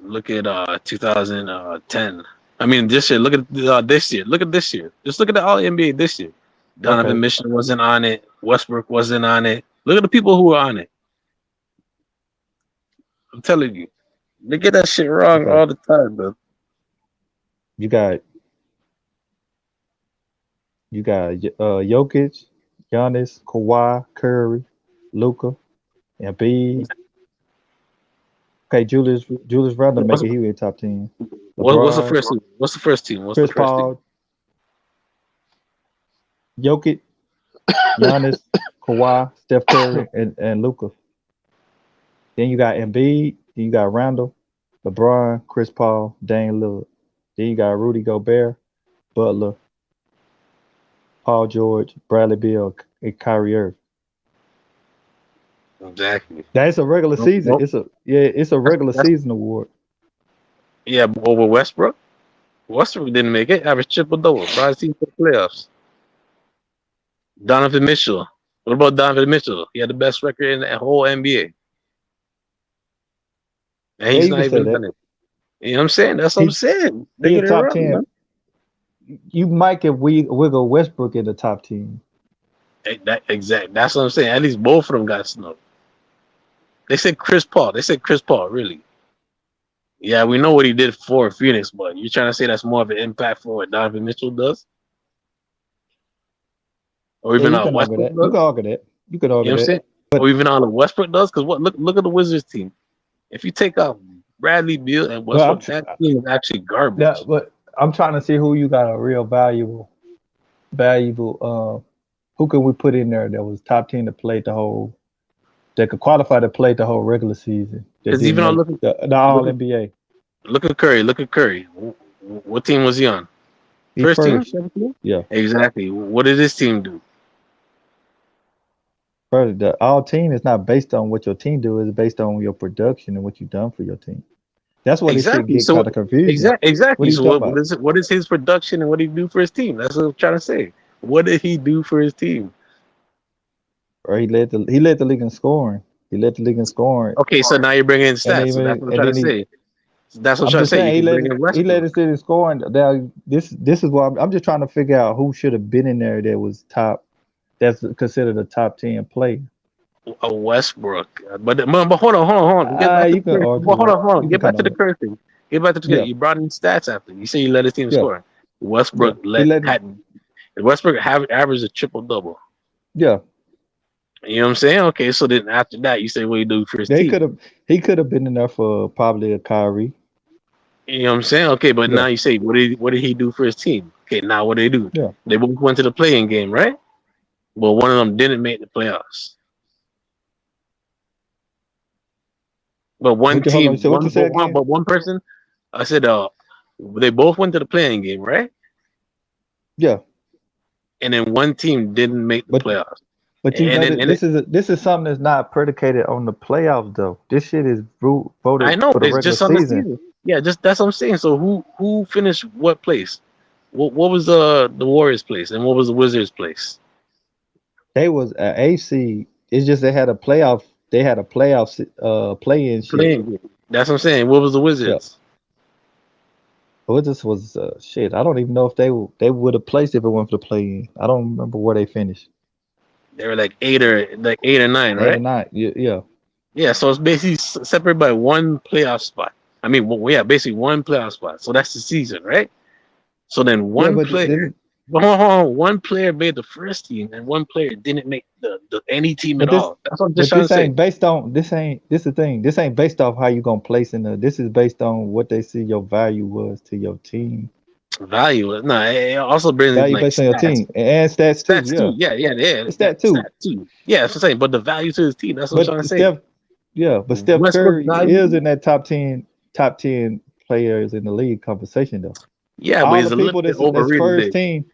look at 2010. I mean this year. Look at this year. Look at this year. Just look at the All NBA this year. Donovan Okay. Mitchell wasn't on it. Westbrook wasn't on it. Look at the people who were on it. I'm telling you, they get that shit wrong Okay. all the time, bro. You got Jokic, Giannis, Kawhi, Curry, Luca, and B. Okay, Julius Randle make What's, it. He was top 10. what's the LeBron, first team? What's the first team? What's the Chris first team? Paul, Jokic, Giannis, Kawhi, Steph Curry, and Luca. Then you got Embiid. Then you got Randall, LeBron, Chris Paul, Dame Lillard. Then you got Rudy Gobert, Butler, Paul George, Bradley Beal, and Kyrie Irving. Exactly. That's a regular season. Nope. It's a regular That's season award. yeah, over Westbrook. Westbrook didn't make it. Average triple double. Brought his team to the playoffs. Donovan Mitchell. What about Donovan Mitchell? He had the best record in the whole NBA, and Yeah, he's you not can say even that. done it. You know what I'm saying? That's what I'm He saying. They he a get it top wrong, 10. man. You might get wiggle Westbrook in the top 10. That's what I'm saying. At least both of them got snubbed. They said Chris Paul. They said Chris Paul. Really? Yeah, we know what he did for Phoenix, but you're trying to say that's more of an impact for what Donovan Mitchell does, or Yeah, even you can argue Westbrook that. You does? can argue that. You can You know argue what I'm that. saying? Or But even Westbrook does? Because what? Look at the Wizards team. If you take out Bradley Beal and but Westbrook, that team is actually garbage. but I'm trying to see who you got a real valuable. Who can we put in there that was top 10 that could qualify to play the whole regular season that Because didn't even on make the All look at NBA? look at Curry. Look at Curry. What team was he on? He First team, first. second team? Yeah. Exactly. What did this team do? First, the all team is not based on what your team do, it's based on your production and what you done for your team. That's where this shit Exactly. get So kind of confusing. What exactly. are you So talking what about? is it? What is his production and what did he do for his team? That's what I'm trying to say. What did he do for his team? Or he led the league in scoring. He led the league in scoring. Okay, so now you're bringing in And stats. So that's even what I'm and trying to then say. That's what I'm I'm trying to just say. You saying can bring in he led Westbrook. the city in scoring. Now this is why I'm just trying to figure out who should have been in there that was top. That's considered a top 10 player. A Westbrook. But hold on. Get back to You the can Curry. But argue hold that. on, hold on. You can Get back kind to the of Curry thing. Get back to the Curry. yeah You brought in stats after. You say you led his team yeah scoring. yeah. Westbrook He led have averaged a triple double. yeah. You know what I'm saying? Okay, so then after that, you say what he do for his They team. could have he could have been in there for probably a Kyrie. You know what I'm saying? Okay, but Yeah now you say what did he do for his team? Okay, now what did they do? yeah. They both went to the playing game, right? But one of them didn't make the playoffs. But one What you hold on? team, So what you say again? but one person. I said, They both went to the playing game, right? Yeah, And then one team didn't make the but playoffs. you And know then that this is something that's not predicated on the playoffs though. This shit is I voted know for the it's regular just on the season. season. Yeah, just that's what I'm saying. So who finished what place? What was the Warriors place and what was the Wizards place? They was an AC. It's just they had a playoff. They had a play-in shit. Playing. That's what I'm saying. What was the Yeah. Wizards? What this was shit. I don't even know if they would have placed if it went for the play-in. I don't remember where they finished. They were like 8 or 9, 8 or right? 9. Yeah. Yeah, so it's basically separated by one playoff spot. I mean, yeah, basically one playoff spot. So that's the season, right? So then Yeah, one but player, then one player made the first team, and one player didn't make the any team at but this all. That's what I'm just but trying to this say. ain't based on this the thing. This ain't based off how you gonna place in the this is based on what they see your value was to your team. Value, no, it also brings in Value like based on your stats, team and stats too. stats Yeah. too. Yeah, It's yeah, that too. stats too. Yeah, that's what I'm saying. But the value to his team, that's what I'm But trying to say. Steph Westbrook Curry is value, in that top ten players in the league conversation though. yeah, but All the he's a little people bit that's overrated first there. team,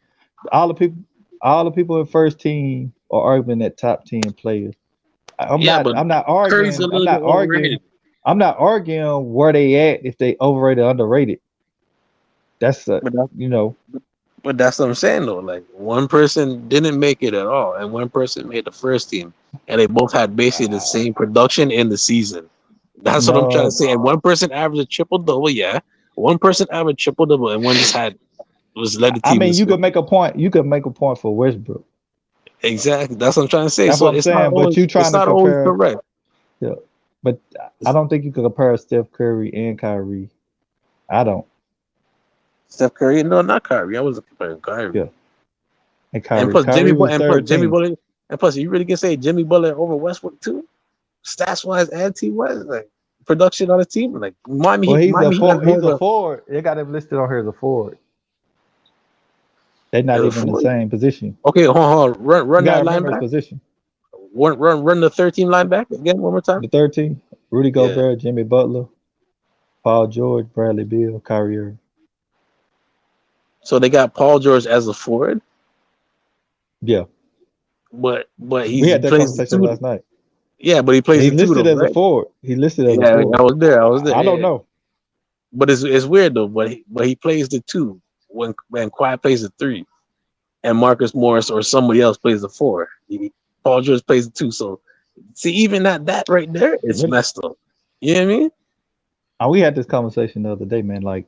all the people all the people in first team are arguing that top 10 players. I'm Yeah, not but I'm not Curry's a arguing I'm little bit not arguing overrated. I'm not arguing where they at if they overrated or underrated. That's But that's you know But that's what I'm saying though. Like one person didn't make it at all, and one person made the first team, and they both had basically the same production in the season. That's what I'm trying to no. say. And one person averaged a triple double, yeah. One person averaged triple double, and one just had was led the I team in mean you could scoring. make a point. You could make a point for Westbrook. Exactly. That's what I'm trying to say. That's So what I'm saying. But you it's trying to not always compare. correct. Yeah. But I don't think you can compare Steph Curry and Kyrie. I don't. Steph Curry, no, not Kyrie. I wasn't comparing Kyrie. Yeah. And And Kyrie. plus Kyrie was third Jimmy team. Butler, and plus you really can say Jimmy Butler over Westbrook too? Stats wise and team wise, like production on the team. Like Well, Miami Heat has more he's of a a forward. They got him listed on here as a forward. They're not as a even in the forward. same position. Okay, hold on. You Run gotta that line remember his back. position. Run the 13 line back again one more time. The third team: Rudy Yeah. Gobert, Jimmy Butler, Paul George, Bradley Beal, Kyrie Irving. So they got Paul George as a forward, Yeah, but we he had that plays the conversation two. last night. Yeah, but he plays He the two listed though, as a right? forward. He listed as a Yeah, forward. I was there. I was there. I don't Yeah. know. But it's weird though. But he plays the two when Kawhi plays the three, and Marcus Morris or somebody else plays the four. Paul George plays the two. So see, even that right there, it's Really? messed up. You know what I mean? We had this conversation the other day, man. Like